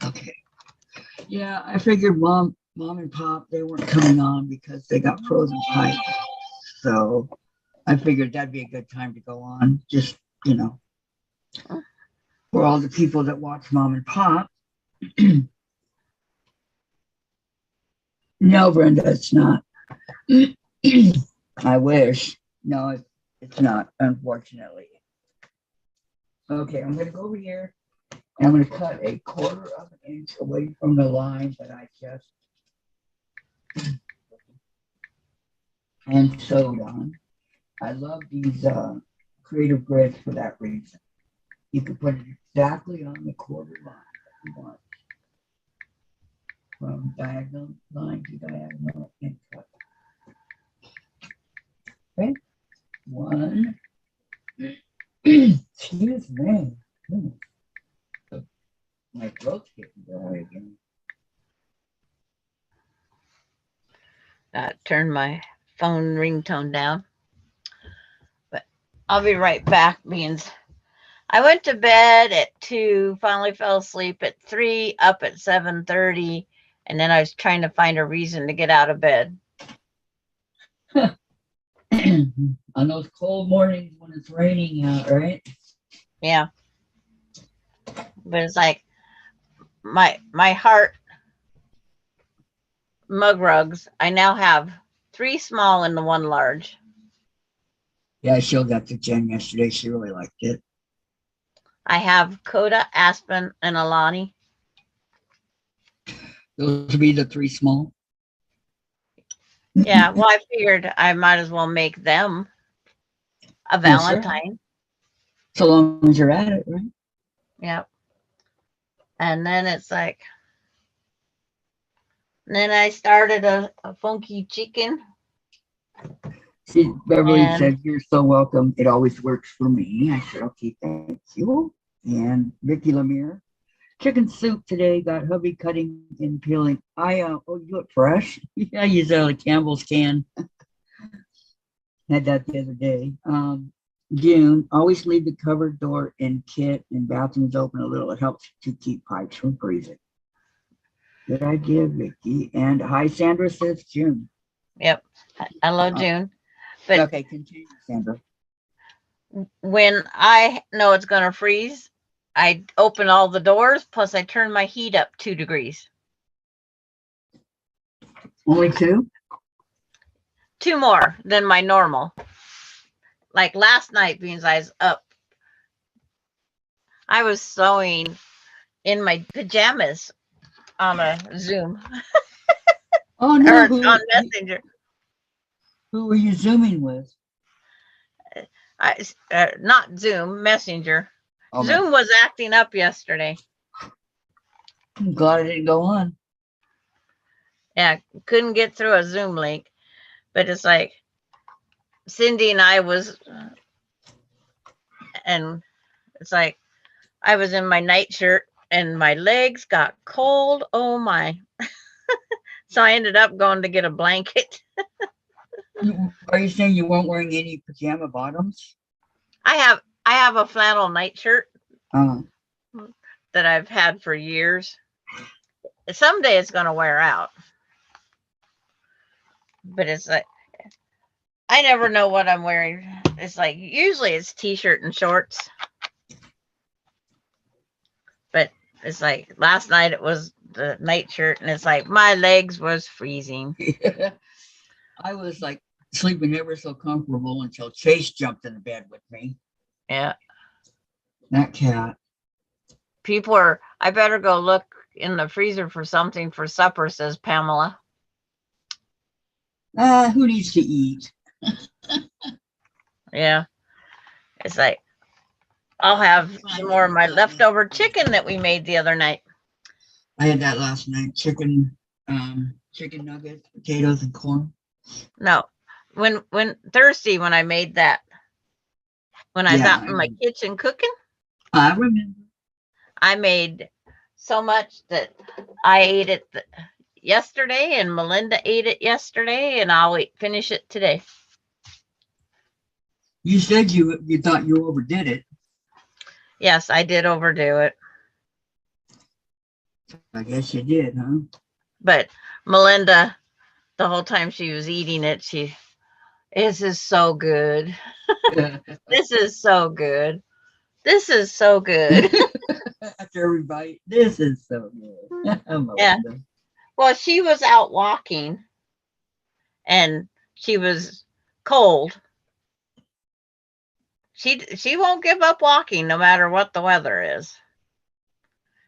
Okay. Yeah, I figured mom and pop, they weren't coming on because they got frozen pipes. So I figured that'd be a good time to go on. Just, for all the people that watch mom and pop. No, Brenda, it's not. I wish. No, it's not, unfortunately. Okay, I'm going to go over here and I'm going to cut a 1/4 of an inch away from the line that I just hand sewed on. I love these creative grids for that reason. You can put it exactly on the 1/4 line that you want. From diagonal line to diagonal and cut. Okay, 1. Excuse me. My throat's getting dry again. Turn my phone ringtone down. But I'll be right back, beans. I went to bed at 2, finally fell asleep at 3, up at 7:30, and then I was trying to find a reason to get out of bed. On those cold mornings when it's raining out, right? Yeah. But it's like my heart mug rugs. I now have 3 small and the 1 large. Yeah, I showed that to Jen yesterday. She really liked it. I have Coda, Aspen, and Alani. Those would be the 3 small. Yeah, well, I figured I might as well make them a Yes, sir. Valentine. So long as you're at it, right? Yep. And then it's like, then I started a funky chicken. See, Beverly And said, "You're so welcome. It always works for me." I said, "Okay, thank you." And Vicky Lemire, chicken soup today. Got hubby cutting and peeling. Oh, you do it fresh? Yeah, I use out of Campbell's can. Had that the other day. June, always leave the cupboard door and kit and bathrooms open a little. It helps to keep pipes from freezing. Good idea, Vicky. And hi, Sandra says June. yep, hello, June. But Okay, continue, Sandra. when I know it's going to freeze, I open all the doors, plus I turn my heat up 2 degrees. Only 2? 2 more than my normal. Like last night, being I was up, I was sewing in my pajamas on a Zoom Oh or no, on Messenger. who were you zooming with? Not Zoom, Messenger. Oh, Zoom was acting up yesterday. I'm glad I didn't go on. Yeah, couldn't get through a Zoom link, but it's like Cindy and I was, and it's like I was in my nightshirt and my legs got cold. Oh my. So I ended up going to get a blanket. Are you saying you weren't wearing any pajama bottoms? I have a flannel nightshirt Uh, that I've had for years. Someday it's going to wear out. But it's like I never know what I'm wearing. It's like usually it's t-shirt and shorts. But it's like last night it was the nightshirt and it's like my legs was freezing. I was like sleeping ever so comfortable until Chase jumped in the bed with me. Yeah. That cat. People are, I better go look in the freezer for something for supper, says Pamela. Who needs to eat? Yeah. It's like, I'll have some more of my leftover chicken that we made the other night. I had that last night. Chicken nuggets, potatoes, and corn. No, when Thursday, when I made that, when I was Yeah, out in my kitchen cooking, I remember. I made so much that I ate it yesterday and Melinda ate it yesterday and I'll finish it today. You said you thought you overdid it. Yes, I did overdo it. I guess you did, huh? But Melinda, the whole time she was eating it, this is so good. This is so good. This is so good. After every bite, this is so good. Yeah. Well, she was out walking and she was cold. She won't give up walking no matter what the weather is.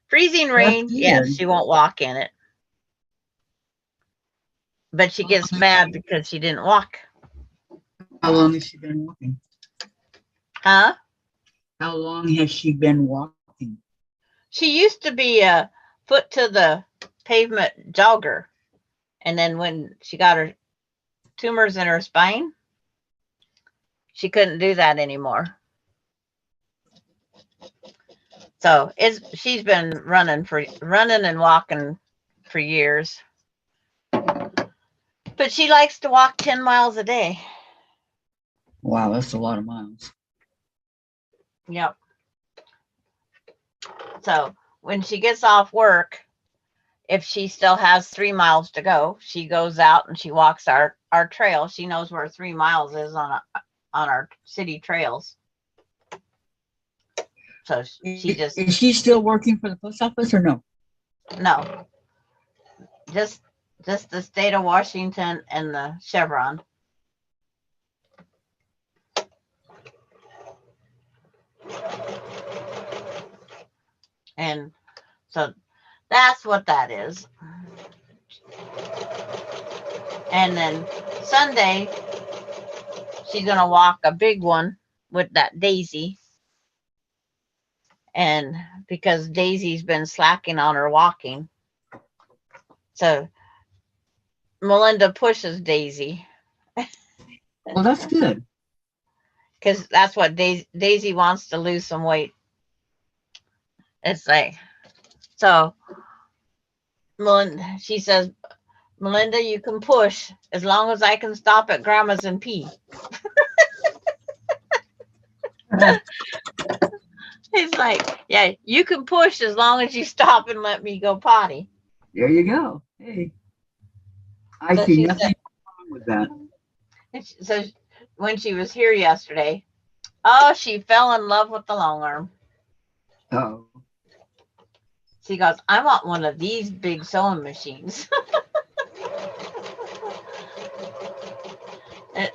Freezing rain, yes, she won't walk in it. But she gets mad because she didn't walk. How long has she been walking? Huh? How long has she been walking? She used to be a foot to the pavement jogger. And then when she got her tumors in her spine, she couldn't do that anymore. So she's been running and walking for years. But she likes to walk 10 miles a day. Wow, that's a lot of miles. Yep. So when she gets off work, if she still has 3 miles to go, she goes out and she walks our trail. She knows where 3 miles is on our city trails. So she just... Is she still working for the post office or no? No. Just Just the state of Washington and the Chevron. And so that's what that is. And then Sunday, she's going to walk a big one with that Daisy. And because Daisy's been slacking on her walking. So Melinda pushes Daisy. Well, that's good. Because that's what Daisy wants, to lose some weight. It's like, so Melinda, she says, Melinda, you can push as long as I can stop at Grandma's and pee. It's like, yeah, you can push as long as you stop and let me go potty. There you go. Hey, I So see she nothing said, wrong with that. so when she was here yesterday, oh, she fell in love with the long arm. Oh, She goes, I want one of these big sewing machines. and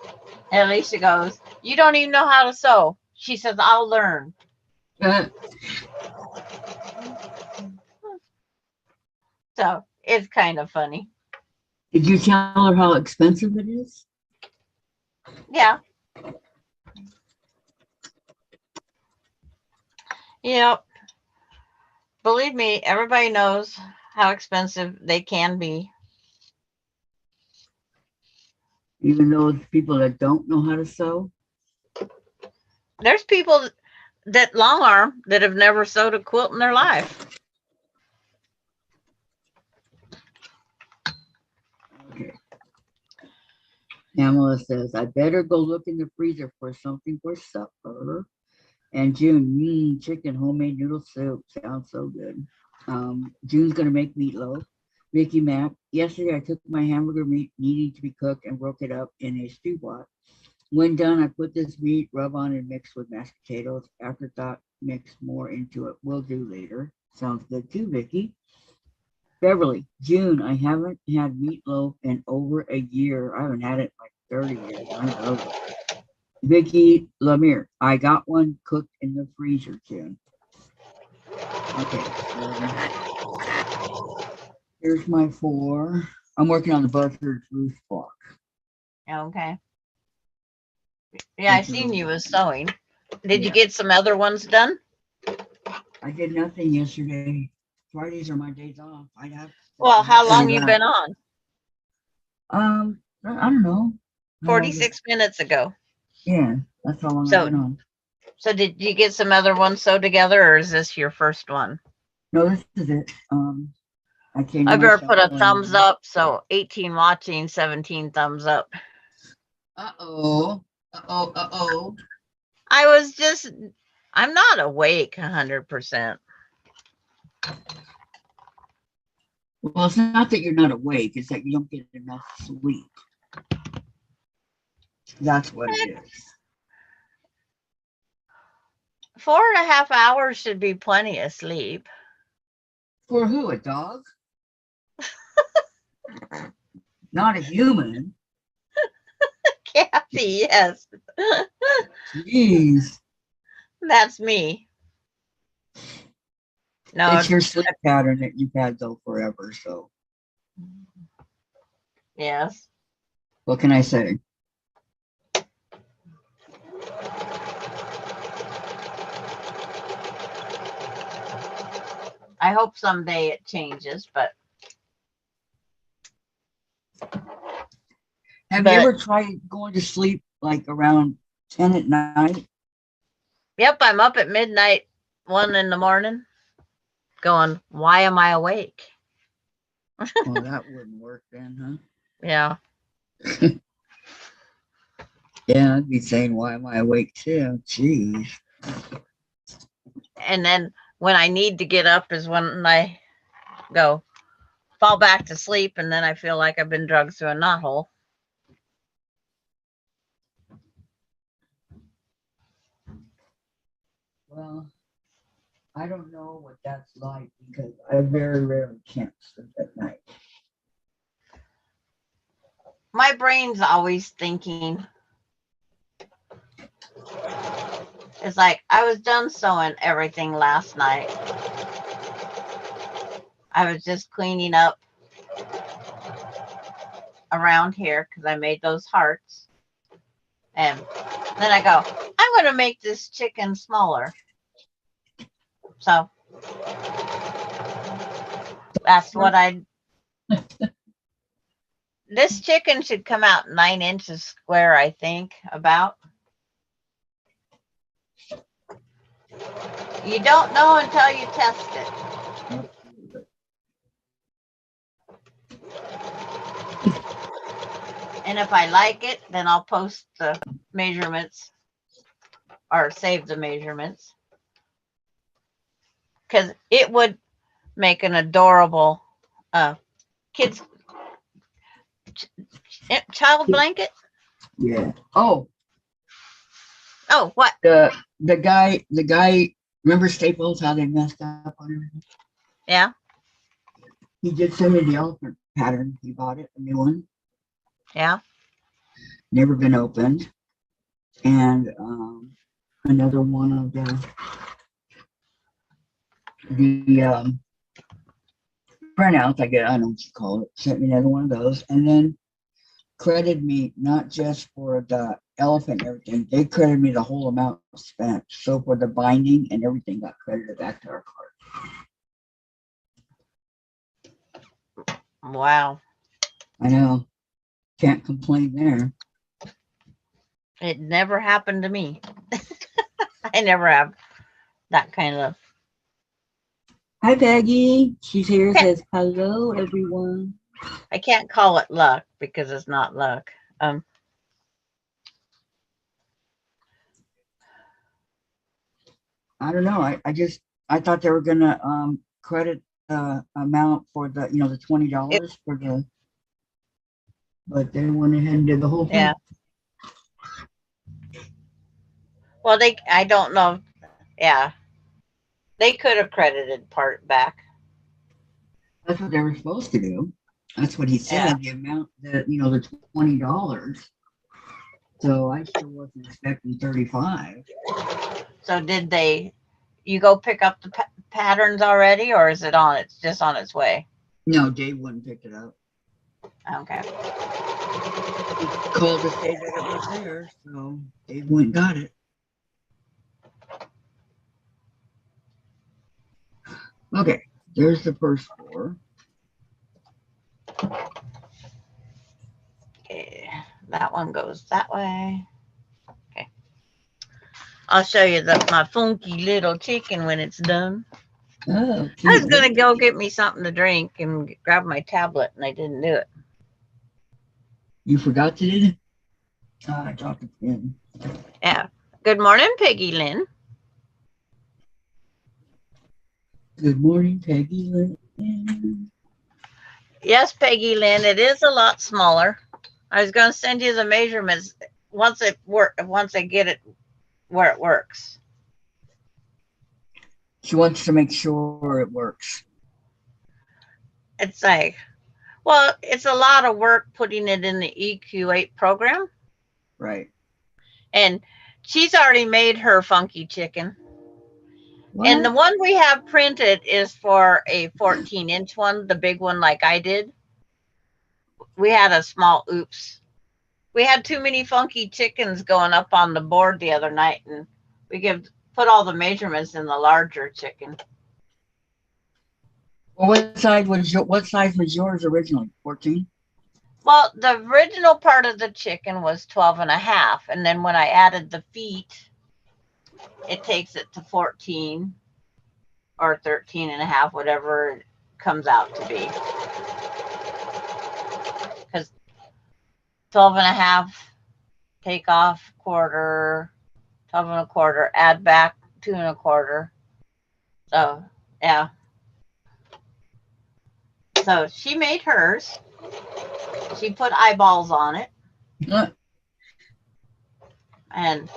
Alicia goes, you don't even know how to sew. She says, I'll learn. So it's kind of funny. Did you tell her how expensive it is? Yeah. Yep. Believe me, everybody knows how expensive they can be. Even those people that don't know how to sew? There's people that long arm that have never sewed a quilt in their life. Okay. Pamela says, I better go look in the freezer for something for supper. And June, chicken homemade noodle soup. Sounds so good. June's going to make meatloaf. Vicky Mac, yesterday I took my hamburger meat needing to be cooked and broke it up in a stew pot. When done, I put this meat, rub on, and mix with mashed potatoes. Afterthought, mix more into it. Will do later. Sounds good too, Vicky. Beverly, June, I haven't had meatloaf in over a year. I haven't had it in like 30 years. I love it. Vicky Lemire, I got one cooked in the freezer, June. Okay, so here's my 4. I'm working on the Buzzard Roost block. Okay. Yeah, I seen you was sewing. Did you Yeah. get some other ones done? I did nothing yesterday. Fridays are my days off. I'd have. Well, how long do you that. been on? I don't know. 46 minutes ago. Yeah, that's how long I've So, been on. so did you get some other ones sewed together, or is this your first one? No, this is it. I came to I better myself put a one thumbs morning. up. So 18 watching, 17 thumbs up. Uh-oh. Uh-oh. Uh-oh. I'm not awake 100%. Well, it's not that you're not awake. It's that you don't get enough sleep. That's what it is. 4.5 hours should be plenty of sleep. For who? A dog? Not a human. Kathy, yes. Jeez. That's me. No, It's your sleep pattern that you've had though forever. So yes. what can I say? I hope someday it changes, but Have you ever tried going to sleep like around 10 at night? Yep, I'm up at midnight, 1 in the morning, going, why am I awake? Well, that wouldn't work then, Yeah. huh? Yeah, I'd be saying, why am I awake too? Jeez. And then when I need to get up is when I go fall back to sleep, and then I feel like I've been drugged through a knothole. Well, I don't know what that's like because I very rarely can't sleep at night. my brain's always thinking. It's like I was done sewing everything last night. I was just cleaning up around here because I made those hearts. And then I go, I'm going to make this chicken smaller. So that's what I. This chicken should come out 9 inches square, I think, about. You don't know until you test it. And if I like it, then I'll post the measurements or save the measurements. Because it would make an adorable kids child blanket. Yeah. Oh, what? the guy, remember Staples, how they messed up on everything? Yeah. He did send me the elephant pattern. He bought it, a new one. Yeah. Never been opened. And another one of the printouts, I don't know what you call it, sent me another one of those. And then credited me not just for the elephant and everything, they credited me the whole amount spent. So for the binding and everything got credited back to our card. Wow. I know. Can't complain there. It never happened to me. I never have that kind of. Hi, Peggy. She's here. Says hello, everyone. I can't call it luck because it's not luck. I don't know. I thought they were gonna credit the amount for the the $20 for the, but they went ahead and did the whole thing. Yeah. Well, I don't know. Yeah. They could have credited part back. That's what they were supposed to do. That's what he said. Yeah. The amount that the $20. So I still wasn't expecting 35. So did you go pick up the patterns already, or is it on? It's just on its way. No, Dave wouldn't pick it up. Okay. He called to say that it was there, so Dave went and got it. Okay, there's the first 4. Okay, that one goes that way. Okay. I'll show you my funky little chicken when it's done. Oh, I was going to go get me something to drink and grab my tablet, and I didn't do it. You forgot to do it? I dropped it in. Yeah. Good morning, Peggy Lynn. Good morning, Peggy Lynn. Yes, Peggy Lynn, it is a lot smaller. I was going to send you the measurements once I get it where it works. She wants to make sure it works. It's like, well, it's a lot of work putting it in the EQ8 program. Right. And she's already made her funky chicken. What? And the one we have printed is for a 14-inch one, the big one like I did. We had a small oops. We had too many funky chickens going up on the board the other night, and we put all the measurements in the larger chicken. Well, what size was yours originally? 14? Well, the original part of the chicken was 12.5, and then when I added the feet, it takes it to 14 or 13.5, whatever it comes out to be. Because 12.5, take off quarter, 12.25, add back 2.25. So, yeah. So she made hers. She put eyeballs on it. And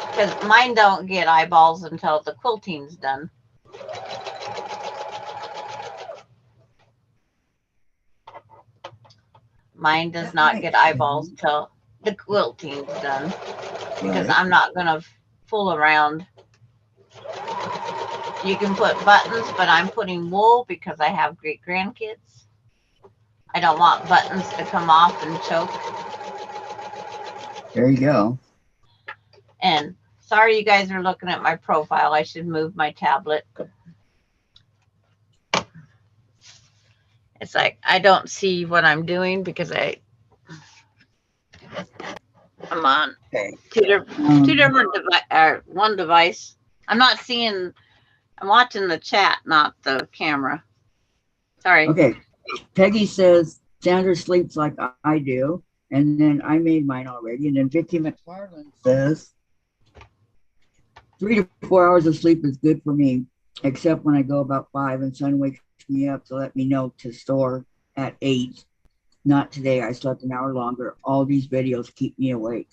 because mine don't get eyeballs until the quilting's done. Mine does That not might get eyeballs till the quilting's done because right. I'm not going to fool around. You can put buttons, but I'm putting wool because I have great grandkids. I don't want buttons to come off and choke. There you go. And sorry, you guys are looking at my profile. I should move my tablet. It's like I don't see what I'm doing because I'm on Okay. two different one device. I'm not seeing. I'm watching the chat, not the camera. Sorry. Okay. Peggy says Sandra sleeps like I do, and then I made mine already. And then Vicky McFarland says 3 to 4 hours of sleep is good for me, except when I go about 5 and Son wakes me up to let me know to store at 8. Not today. I slept an hour longer. All these videos keep me awake.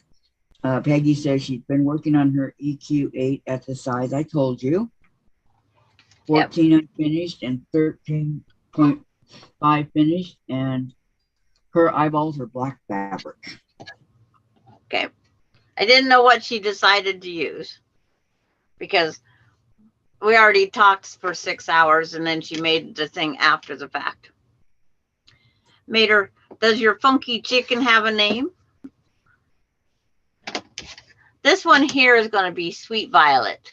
Peggy says she's been working on her EQ8 at the size I told you. 14 unfinished and 13.5 finished, and her eyeballs are black fabric. Okay. I didn't know what she decided to use because we already talked for 6 hours and then she made the thing after the fact. Made her, does your funky chicken have a name? This one here is going to be Sweet Violet.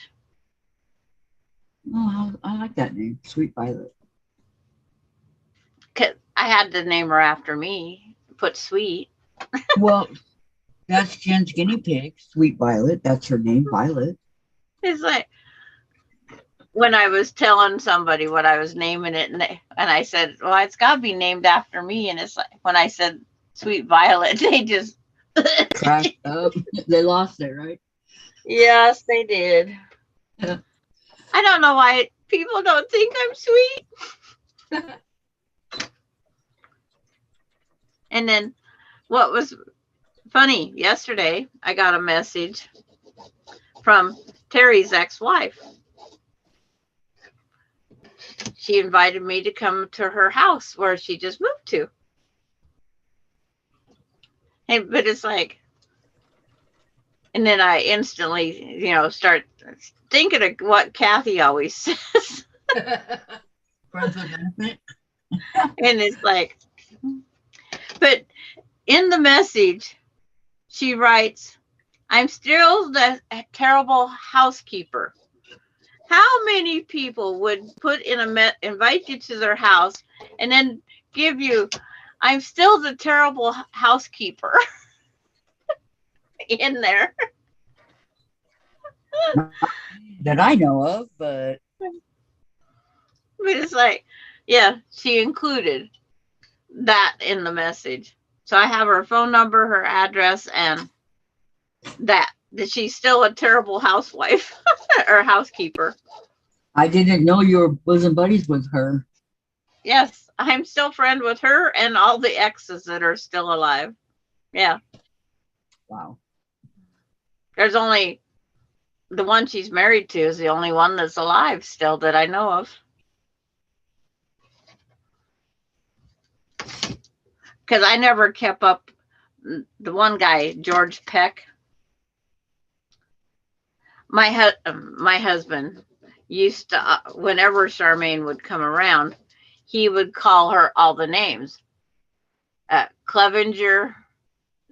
Oh, I like that name, Sweet Violet. Cause I had to name her after me. Put sweet. Well, that's Jen's guinea pig, Sweet Violet. That's her name, Violet. It's like when I was telling somebody what I was naming it, and I said, "Well, it's got to be named after me." And it's like when I said Sweet Violet, they just cracked up. They lost it, right? Yes, they did. Yeah. I don't know why people don't think I'm sweet. And then what was funny, yesterday I got a message from Terry's ex-wife. She invited me to come to her house where she just moved to. But it's like, and then I instantly, start thinking of what Kathy always says. Friends with benefit. And it's like, but in the message, she writes, I'm still the terrible housekeeper. How many people would put in invite you to their house and then give you, I'm still the terrible housekeeper in there? That I know of, but it's like, yeah, she included that in the message. So I have her phone number, her address, and that she's still a terrible housewife or housekeeper. I didn't know you were bosom buddies with her. Yes, I'm still friend with her and all the exes that are still alive. Yeah. Wow. There's only the one she's married to is the only one that's alive still that I know of. Because I never kept up. The one guy, George Peck, my husband used to, whenever Charmaine would come around, he would call her all the names. Clevenger,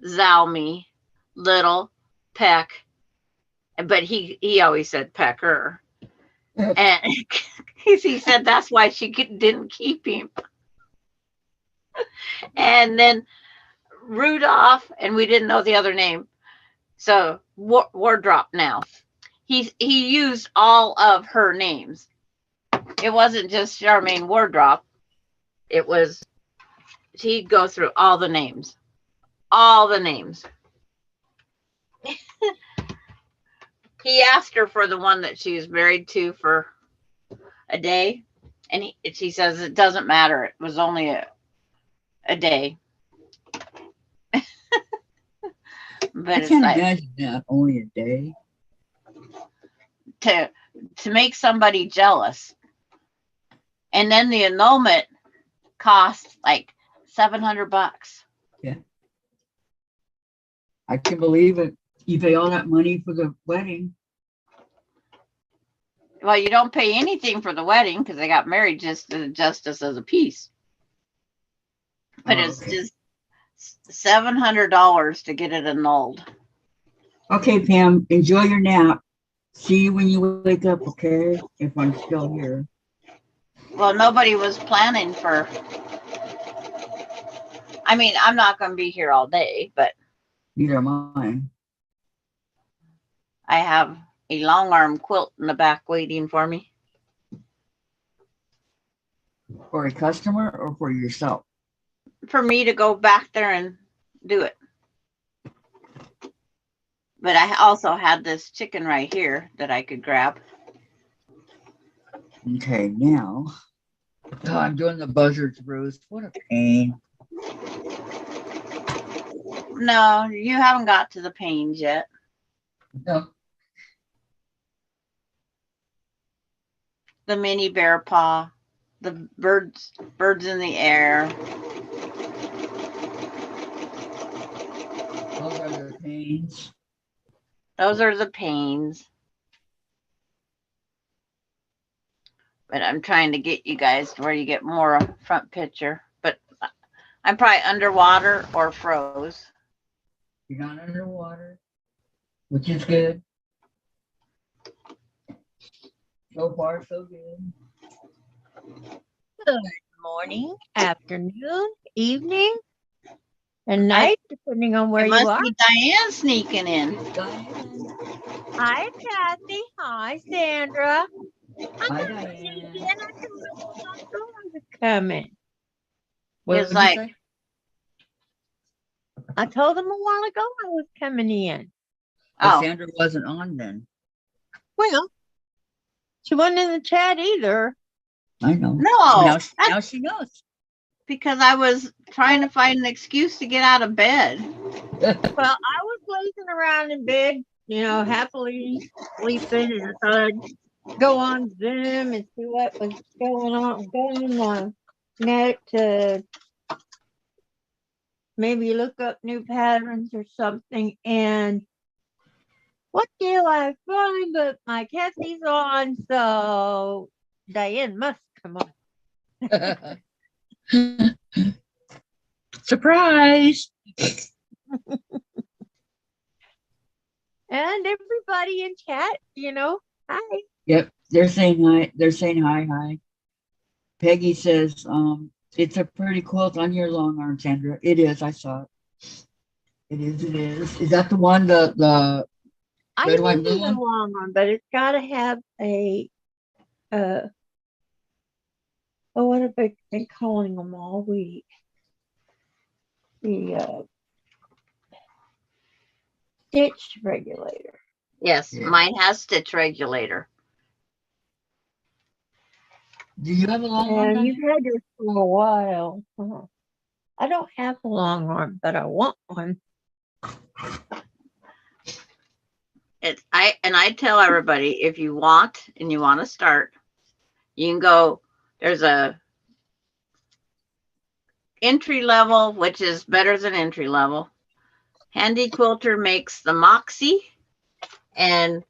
Zalmy, Little, Peck. But he always said Pecker. And he said that's why she didn't keep him. And then Rudolph, and we didn't know the other name. So Wardrop now. He used all of her names. It wasn't just Charmaine Wardrop. It was, he'd go through all the names. All the names. He asked her for the one that she was married to for a day. And she says it doesn't matter. It was only a day. But I can't imagine that, only a day. To make somebody jealous. And then the annulment cost like $700. I can believe it. You pay all that money for the wedding. Well, you don't pay anything for the wedding because they got married just as a piece. But Oh, it's okay. just $700 to get it annulled. Okay, Pam, enjoy your nap. See you when you wake up, okay? If I'm still here. Well, nobody was planning for. I mean, I'm not going to be here all day, but Neither am I. I have a long arm quilt in the back waiting for me. For a customer or for yourself? For me to go back there and do it. But I also had this chicken right here that I could grab. Okay, now. Oh, I'm doing the Buzzard's Roost. What a pain. No, you haven't got to the pains yet. No. The mini bear paw, the birds in the air. Those are the pains. Those are the pains. But I'm trying to get you guys to where you get more front picture. But I'm probably underwater or froze. You're not underwater, which is good. So far, so good. Good morning, afternoon, evening, and night, depending on where It you must are. be Diane sneaking in. Diane. Hi, Kathy. Hi, Sandra. Hi, I'm Diane. coming. What It's did like- you say? I told them a while ago I was coming in. But Oh, Sandra wasn't on then. Well, she wasn't in the chat either. I know. no, Now, that's now she knows. because I was trying to find an excuse to get out of bed. Well, I was lazing around in bed, happily sleeping, and I thought I'd go on Zoom and see what was going on net to maybe look up new patterns or something. And what do I find but my Kathy's on, so Diane must come on. Surprise. And everybody in chat, hi. Yep, they're saying hi. They're saying hi. Peggy says, it's a pretty quilt on your long arm, Sandra. It is. I saw it. It is. Is that the one? The I red, white, need blue a one? long one, but it's got to have a, what have I been calling them all week? The stitch regulator. Yes, Yeah. mine has stitch regulator. Do you have a long arm? And Diane? you've had yours for a while. I don't have a long arm, but I want one. I tell everybody, if you want and you want to start, you can go. There's a entry level, which is better than entry level. Handy Quilter makes the Moxie, and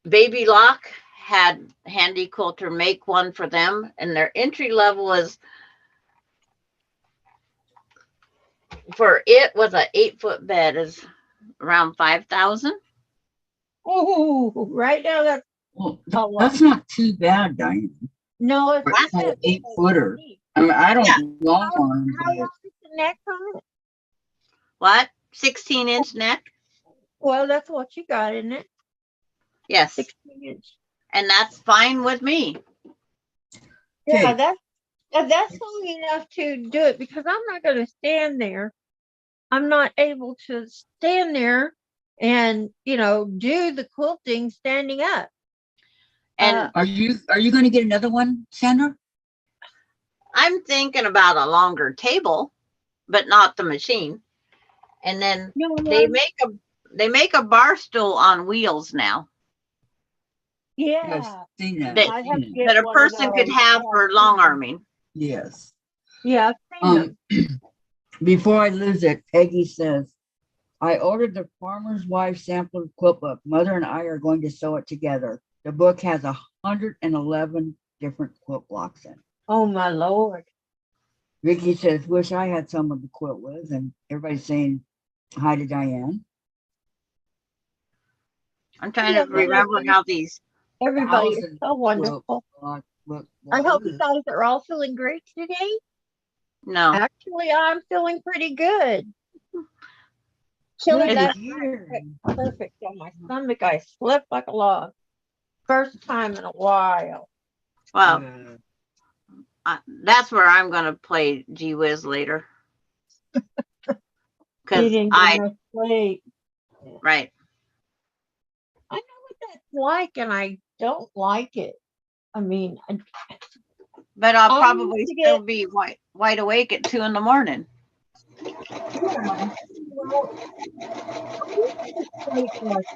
Baby Lock had Handy Quilter make one for them, and their entry level is for it with an 8-foot bed is around 5,000. Oh, right now that's Well, a lot. that's not too bad, Diane. No, it's For not an 8-footer. I mean, I don't long arm, How but long is the neck on it? What? 16-inch neck? Well, that's what you got, isn't it? Yes, 16 inch. and that's fine with me. Yeah, Okay. that's long enough to do it because I'm not going to stand there. I'm not able to stand there and do the quilting standing up. And are you going to get another one, Sandra? I'm thinking about a longer table, but not the machine. And then No, they make a bar stool on wheels now yeah. I've seen that. that, I'd have to get that a one of person could those. have for long arming. Yes. Yeah, I've seen them. Before I lose it, Peggy says, I ordered the Farmer's Wife sampler quilt book. Mother and I are going to sew it together. The book has 111 different quilt blocks in it. Oh my Lord. Vicky says, wish I had some of the quilt with, and everybody's saying hi to Diane. I'm trying Yeah, to remember how these. everybody is Allison so wonderful. Look, I hope you guys are all feeling great today. No, Actually, I'm feeling pretty good. Chili Good last to night hear. was perfect on my stomach. I slept like a log. First time in a while. well, Uh, that's where I'm going to play Gee Whiz later. You Because didn't get enough sleep. right. I know what that's like, and I don't like it. I mean, But I'll I probably used to still get be wide awake at 2 a.m. yeah, well, I used to sleep like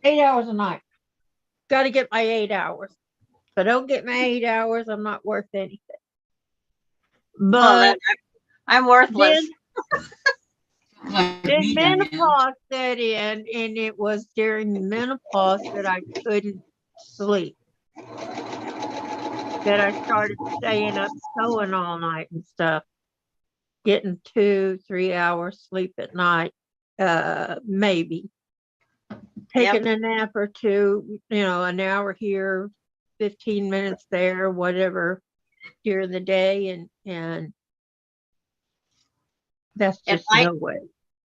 8 hours a night. Got to get my 8 hours. If I don't get my 8 hours, I'm not worth anything. Well, But I'm worthless. like then me, Diane. menopause set in, and it was during the menopause that I couldn't sleep. That I started staying up sewing all night and stuff, getting 2-3 hours sleep at night, maybe. Taking a nap or two, an hour here, 15 minutes there, whatever, during the day, and that's just no way.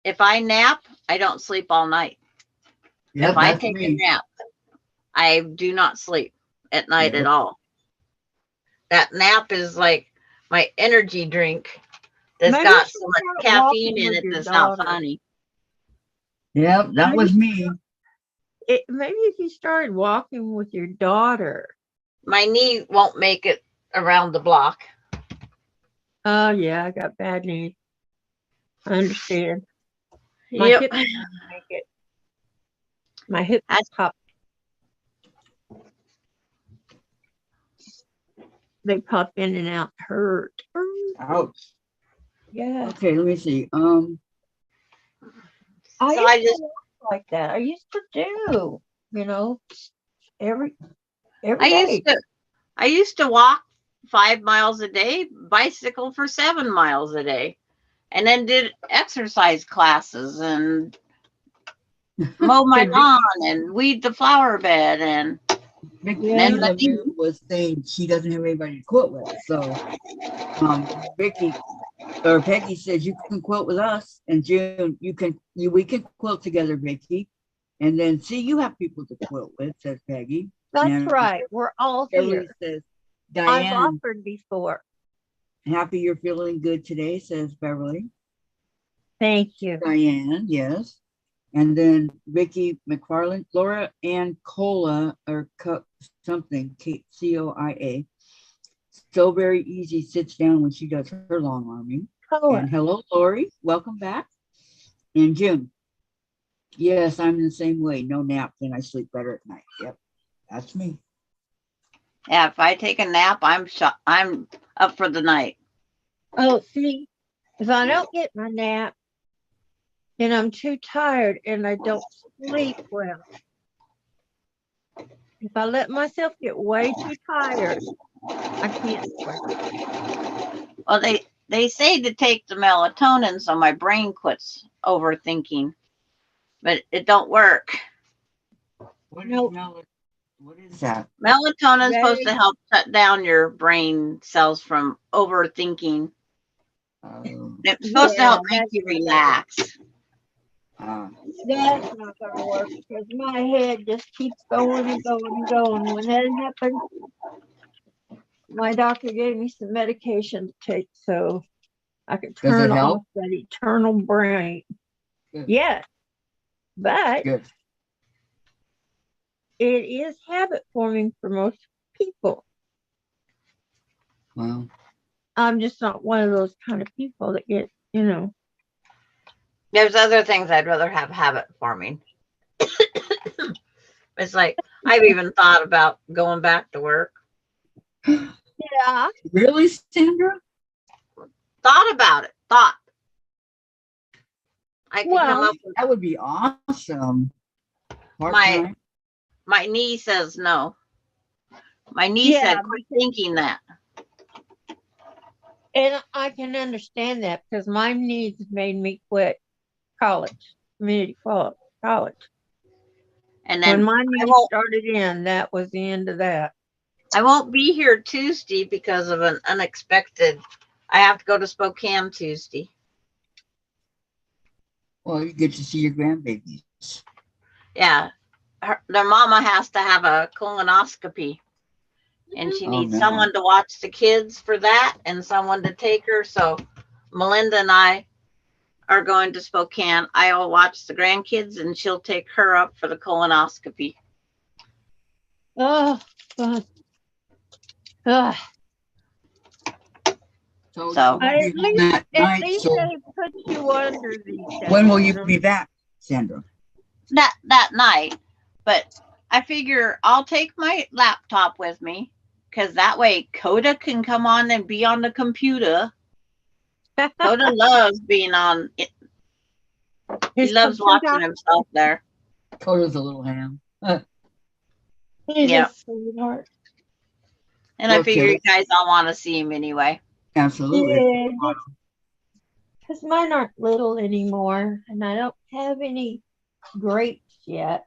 If I nap, I don't sleep all night. Yep, If I that's take me. a nap, I do not sleep at night Yep. at all. That nap is like my energy drink that's Maybe got you so much should start caffeine walking in with it your that's not daughter. funny. Yep, that was me. Maybe if you started walking with your daughter. My knee won't make it around the block. Oh yeah, I got bad knees. I understand. My Yep. hips don't make it. My hips pop. They pop in and out. Hurt. Ouch. Yeah. Okay, let me see. I used to walk like that. I used to do. Every day. I used to walk 5 miles a day, bicycle for 7 miles a day, and then did exercise classes and mow my lawn and weed the flower bed and Vicky then Lemieux was saying she doesn't have anybody to quilt with. So Peggy says you can quilt with us in June. We can quilt together, Vicky. And then see, you have people to quilt with, says Peggy. That's right. We're all Beverly here. says, I've Diane, offered before. happy you're feeling good today, says Beverly. Thank you. Diane, yes. And then Vicky McFarland, Laura Ann Cola, or something, Coia. So very easy, sits down when she does her long arming. And hello, Lori, welcome back. In June. Yes, I'm the same way. No nap, then I sleep better at night. Yep, that's me. Yeah, if I take a nap, I'm up for the night. Oh, see, if I don't get my nap, then I'm too tired and I don't sleep well. If I let myself get way too tired, I can't sleep. Well, they say to take the melatonin so my brain quits overthinking, but it don't work. What is that? Melatonin is supposed to help shut down your brain cells from overthinking. It's supposed to help make you relax. That's not going to work because my head just keeps going and going and going. When that happened, my doctor gave me some medication to take so I could turn off that eternal brain. Good. Yes, but Good. It is habit forming for most people. Well, I'm just not one of those kind of people that get, There's other things I'd rather have habit forming. It's like I've even thought about going back to work. Yeah. Really, Sandra? Thought about it. I could come Well, up with That would be awesome. my Part-time. my knee says no. My knee yeah, said, quit thinking that. and I can understand that because my needs made me quit college, community college. And When then my I niece won't started in, that was the end of that. I won't be here Tuesday because of an unexpected. I have to go to Spokane Tuesday. Well, you get to see your grandbabies. Yeah, their mama has to have a colonoscopy, and she Oh, needs no. someone to watch the kids for that and someone to take her. So Melinda and I are going to Spokane. I'll watch the grandkids and she'll take her up for the colonoscopy. Oh, God. Ugh. So So- you won't be home that At night. least So they put you under these days. when will you be back, Sandra? That night, but I figure I'll take my laptop with me because that way Coda can come on and be on the computer. Coda loves being on it. He His loves computer- watching himself there. Coda's a little ham. He's Yeah. a sweetheart. And I Okay. figure you guys all want to see him anyway. Absolutely. Yeah, because mine aren't little anymore, and I don't have any grapes yet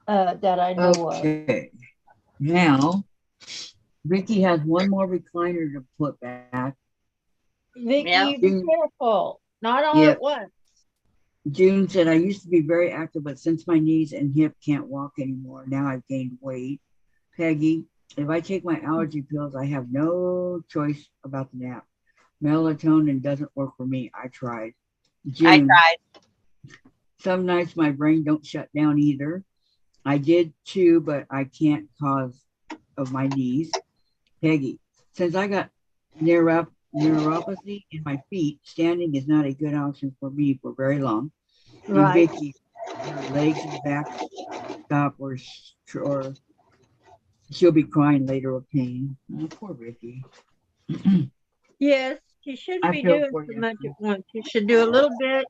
that I know of. Okay. Now, Vicky has one more recliner to put back. Vicky, Yeah. be careful. Not all Yeah. at once. June said, I used to be very active, but since my knees and hip can't walk anymore, now I've gained weight. Peggy, if I take my allergy pills, I have no choice about the nap. Melatonin doesn't work for me. I tried. June, I tried. some nights my brain don't shut down either. I did too, but I can't cause of my knees. Peggy, since I got neuropathy in my feet, standing is not a good option for me for very long. Right. And Vicky, her legs and back stop or she'll be crying later of pain. Oh, poor Vicky. Yes, you shouldn't I be feel doing for too you. much at once. You should do a little bit,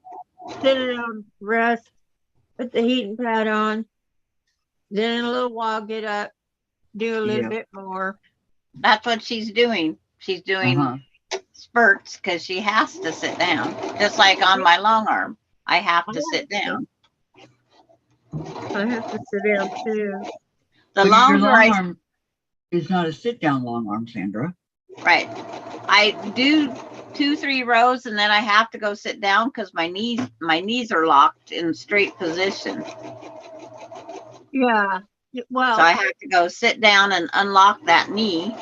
sit down, rest, put the heating pad on. Then in a little while, get up, do a little Yeah. bit more. That's what she's doing. She's doing Uh-huh. spurts because she has to sit down. Just like on my long arm, I have to sit down. I have to sit down too. The But your longer long arm is not a sit-down long arm, Sandra. right, I do 2-3 rows and then I have to go sit down because my knees are locked in straight position. Yeah. Well, So I have to go sit down and unlock that knee.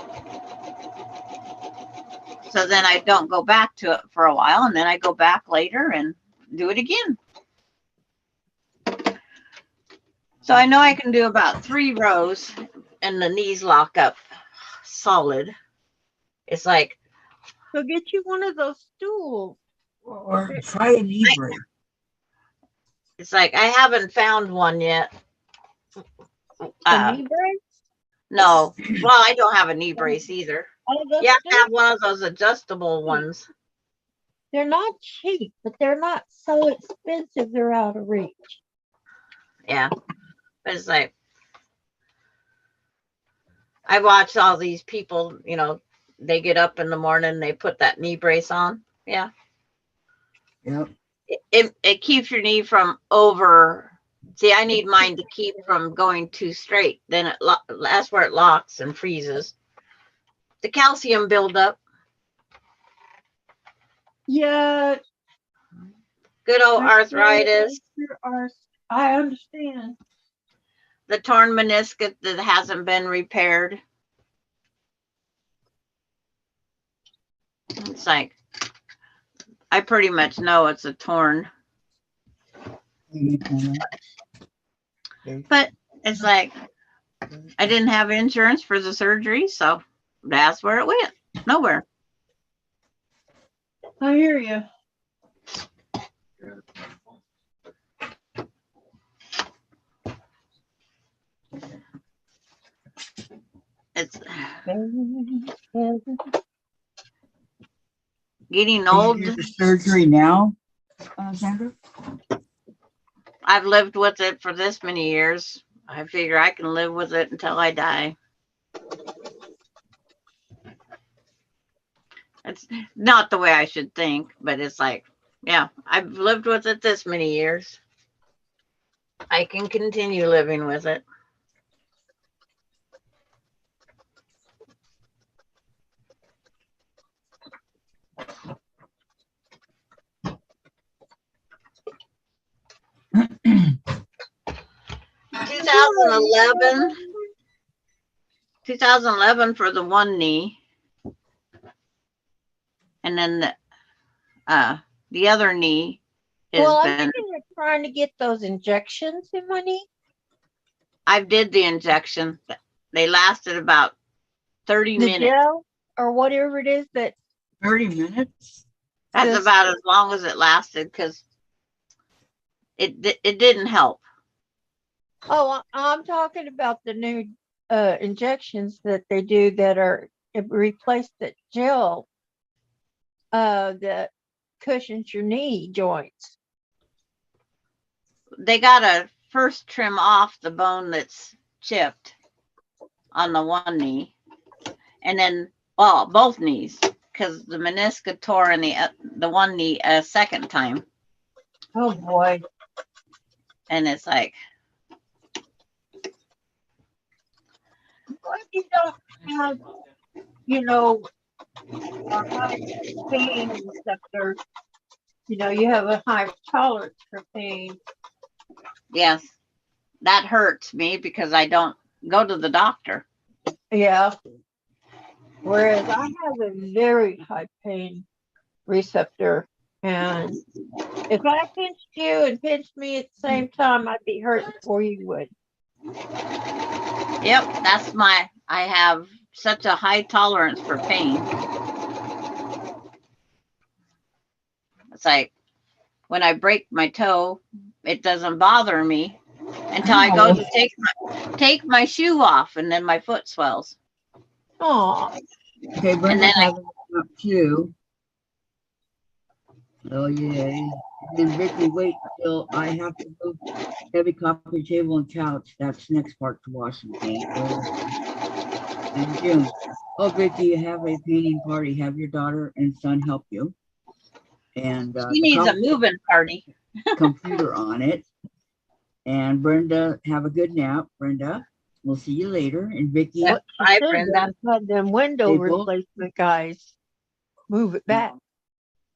So then I don't go back to it for a while and then I go back later and do it again. So I know I can do about 3 rows and the knees lock up solid. It's like, so get you one of those stools. Or try a knee brace. it's like I haven't found one yet. A knee brace? No, well, I don't have a knee brace either. Oh, those You have to stools? have one of those adjustable ones. They're not cheap, but they're not so expensive. They're out of reach. Yeah. But it's like, I watch all these people, you know, they get up in the morning, they put that knee brace on. Yeah. Yep. It keeps your knee from over. See, I need mine to keep from going too straight. Then that's where it locks and freezes. The calcium buildup. Yeah. Good old arthritis. I understand. The torn meniscus that hasn't been repaired. It's like, I pretty much know it's a torn, but it's like, I didn't have insurance for the surgery, so that's where it went. Nowhere. I hear you. It's getting Do you old. do the surgery now, Sandra? I've lived with it for this many years. I figure I can live with it until I die. It's not the way I should think, but it's like, yeah, I've lived with it this many years. I can continue living with it. (2011) 2011 for the one knee, and then the other knee has Well, I'm been. thinking of trying to get those injections in my knee. I did the injection. They lasted about 30 The minutes. gel or whatever it is that 30 minutes? That's Just- about as long as it lasted because it didn't help. Oh, I'm talking about the new injections that they do that are replace the gel that cushions your knee joints. They gotta first trim off the bone that's chipped on the one knee, and then, well, both knees, because the meniscus tore in the one knee a second time, Oh boy. and it's like, What if you don't have, you know, a high pain receptor? You know, you have a high tolerance for pain. yes, that hurts me because I don't go to the doctor. Yeah. Whereas I have a very high pain receptor. And if I pinched you and pinched me at the same time, I'd be hurt before you would. Yep, I have such a high tolerance for pain. It's like when I break my toe, it doesn't bother me until I go to take my shoe off, and then my foot swells. Oh, Okay, And Brenda's then having it up too. Oh, yeah. And then Vicky, wait till I have to move heavy coffee table and couch. That's next part to wash and paint. In June. Oh, Vicky, you have a painting party. Have your daughter and son help you. And She needs a moving party. computer on it. And Brenda, have a good nap, Brenda. We'll see you later. And Vicky, Yeah. what she Hi, said Brenda. was had them window They both- replacement guys move it back.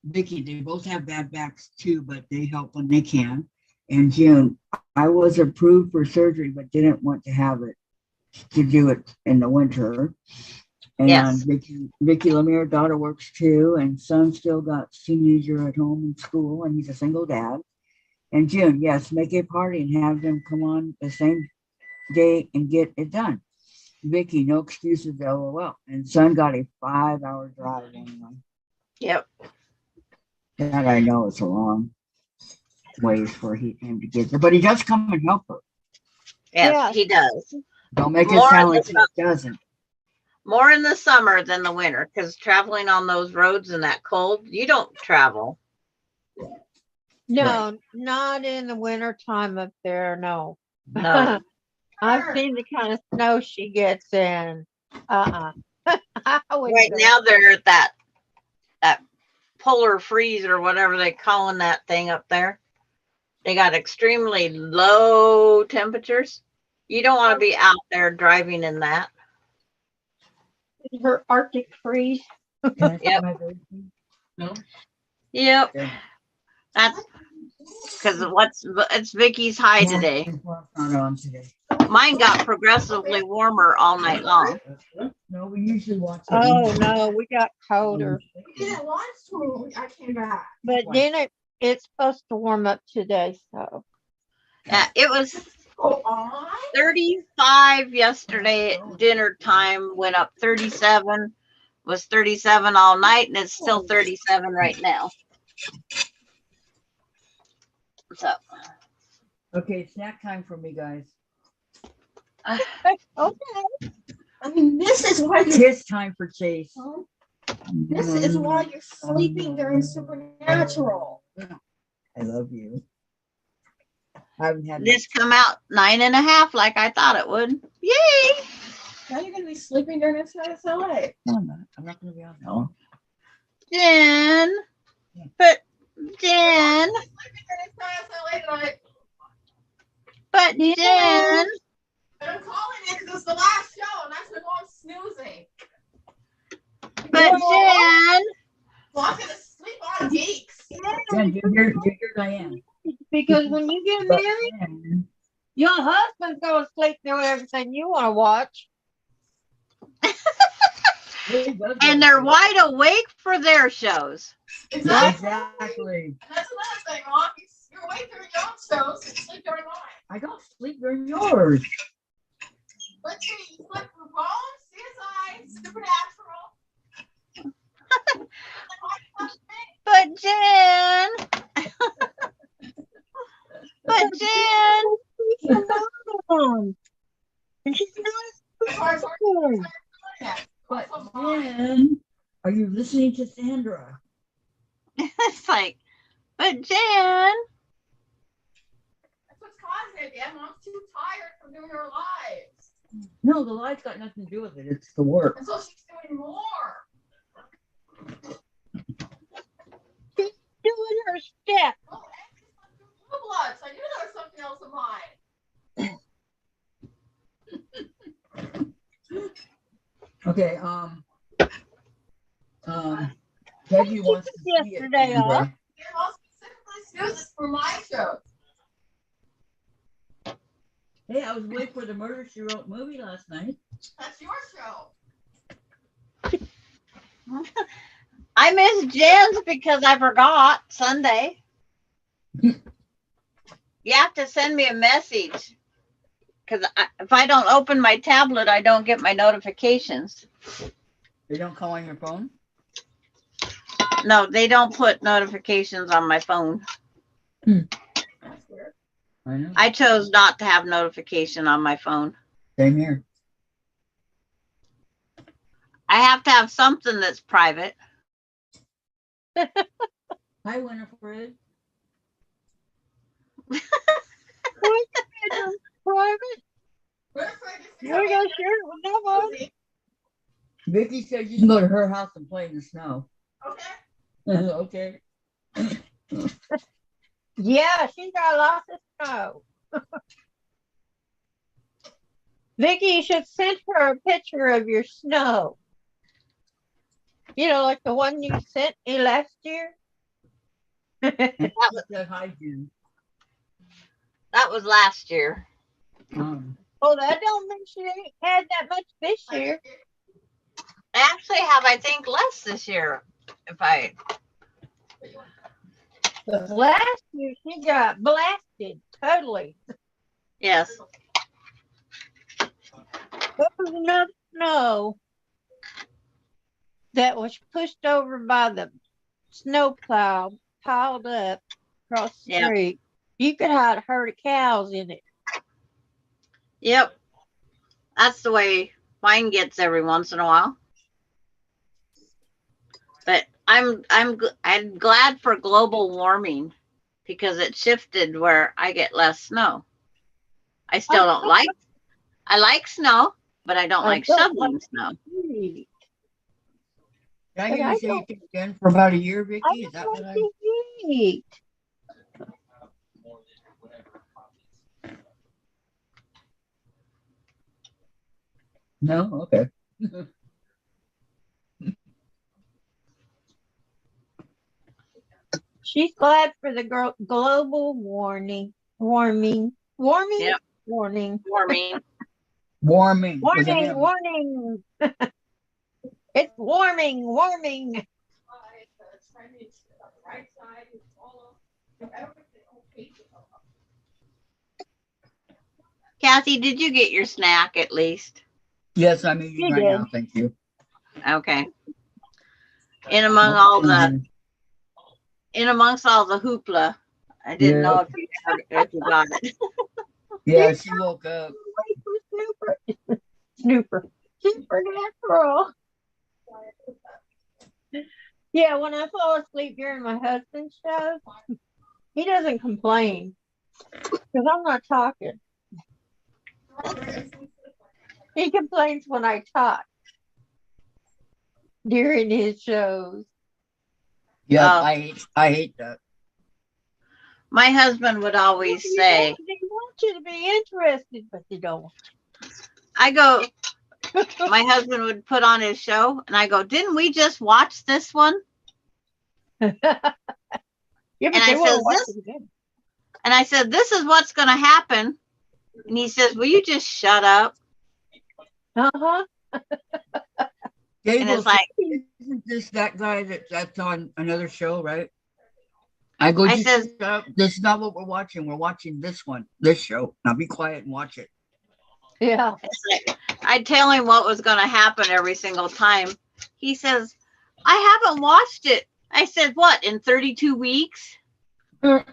Vicky, they both have bad backs too, but they help when they can. And June, I was approved for surgery, but didn't want to have it to do it in the winter. And Yes. Vicky Lemire, daughter works too, and son still got teenager at home in school, and he's a single dad. And June, yes, make a party and have them come on the same day and get it done. Vicky, no excuses, LOL. And son got a 5-hour drive anyway. Yep. That I know it's a long ways for him to get there, but he does come and help her. Yes, Yeah. he does. Don't make it More sound in like the he doesn't. More in the summer than the winter, because traveling on those roads in that cold, you don't travel. No, not in the winter time up there. No. No. I've seen the kind of snow she gets in. I wouldn't Right go. now they're at that polar freeze or whatever they calling that thing up there. They got extremely low temperatures. You don't want to be out there driving in that. Her Arctic freeze. Yep. No? Yep. Okay. That's because it's Vicky's high today. Not on today. Mine got progressively warmer all night long. No, we usually watch. Oh no, we got colder. didn't want to. I came back. But then it's supposed to warm up today, so It was Go on. 35 yesterday at dinner time, went up 37, was 37 all night, and it's still 37 right now. So, Okay, snack time for me, guys. okay. I mean, this is why you. Kiss time for Chase. This is why you're sleeping during Supernatural. I love you. I haven't had This come out 9.5 like I thought it would. Yay! Now you're gonna be sleeping during SLA. No, I'm not going to be on that one. Jen. But Jen. But Jen. But I'm calling it because it's the last show and that's when I'm snoozing. But Jen. Well, I'm gonna sleep on geeks. Jen, you're Diane. Because when you get married, your husband's gonna sleep through everything you want to watch. And they're wide awake for their shows. Exactly. Exactly. And that's another thing, Mom. You're awake during your own shows and sleep during mine. I don't sleep during yours. Let's see, you sleep through Bones, CSI, Supernatural. But Jen. But Jen. And she's not. But Jen, are you listening to Sandra? It's like, but Jen. That's what's causing it, yeah. Mom's too tired from doing her lives. No, the lights got nothing to do with it. It's the work. And so she's doing more. She's doing her step. Oh, and she's not doing blue bloods. I knew there was something else in mine. Okay, Peggy wants to see it. Yesterday, Sandra. Yeah, Mom specifically snoozes for my show. Hey, I was waiting for the Murder She Wrote movie last night. That's your show. I missed Jen's because I forgot Sunday. You have to send me a message because if I don't open my tablet, I don't get my notifications. They don't call on your phone? No, they don't put notifications on my phone. That's weird. I know. I chose not to have notification on my phone. Same here. I have to have something that's private. Hi, Winifred. Private. Winifred used to You come ain't gonna in share it with no one. and Vicky says you can go to her house and play in the snow. Okay. Okay. Yeah, she's got lots of snow. Vicky, you should send her a picture of your snow. You know, like the one you sent me last year. Said hi, Jim. That was last year. Oh, that don't mean she ain't had that much this year. I actually have, I think, less this year. If I, Last year she got blasted totally. yes. There was enough snow that was pushed over by the snowplow piled up across the Yep. street. You could hide a herd of cows in it. Yep. That's the way mine gets every once in a while. But I'm glad for global warming because it shifted where I get less snow. I still don't like. I like snow, but I don't I like don't shoveling snow. Can I But hear I you say you don't- took Jen for about a year, Vicky? I Is that don't what like I? to eat. No? Okay. She's glad for the global warming. Warming. Yep. Warning. Warming. Warming. Was it Warning. him? Warning. It's warming. Kathy, did you get your snack at least? Yes, I'm eating You right did. now. Thank you. Okay. In amongst all the hoopla, I didn't know if you got it. Yeah, she woke up. Snooper. Supernatural. Yeah, when I fall asleep during my husband's show, he doesn't complain because I'm not talking. He complains when I talk during his shows. Yeah, Oh. I hate that. My husband would always say, They want you to be interested, but they don't. I go, my husband would put on his show and I go, didn't we just watch this one? Yeah, but And they I want to says, watch this, it again. and I said, this is what's going to happen. And he says, will you just shut up? Uh-huh. Dave And will it's say, like, isn't this that guy that's on another show, right? I go, I just says, shut up. This is not what we're watching. We're watching this one, this show. Now be quiet and watch it. Yeah. it's like, I'd tell him what was going to happen every single time. He says, I haven't watched it. I said, what, in 32 weeks? Because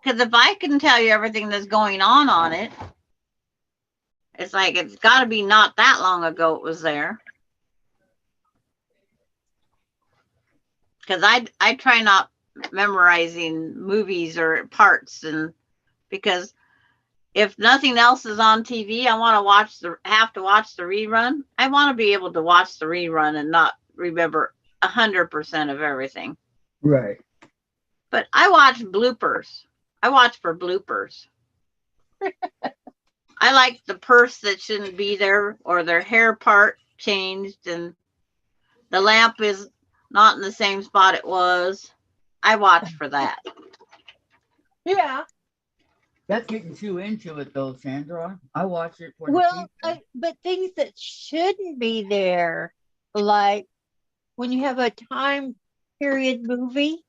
if I can tell you everything that's going on it, it's like, it's got to be not that long ago it was there. Because I try not memorizing movies or parts, and because if nothing else is on TV, I want to have to watch the rerun. I want to be able to watch the rerun and not remember 100% of everything. Right. But I watch bloopers. I watch for bloopers. I like the purse that shouldn't be there, or their hair part changed and the lamp is not in the same spot it was. I watch for that. Yeah. That's getting too into it, though, Sandra. I watch it for the Well, people. but things that shouldn't be there, like when you have a time period movie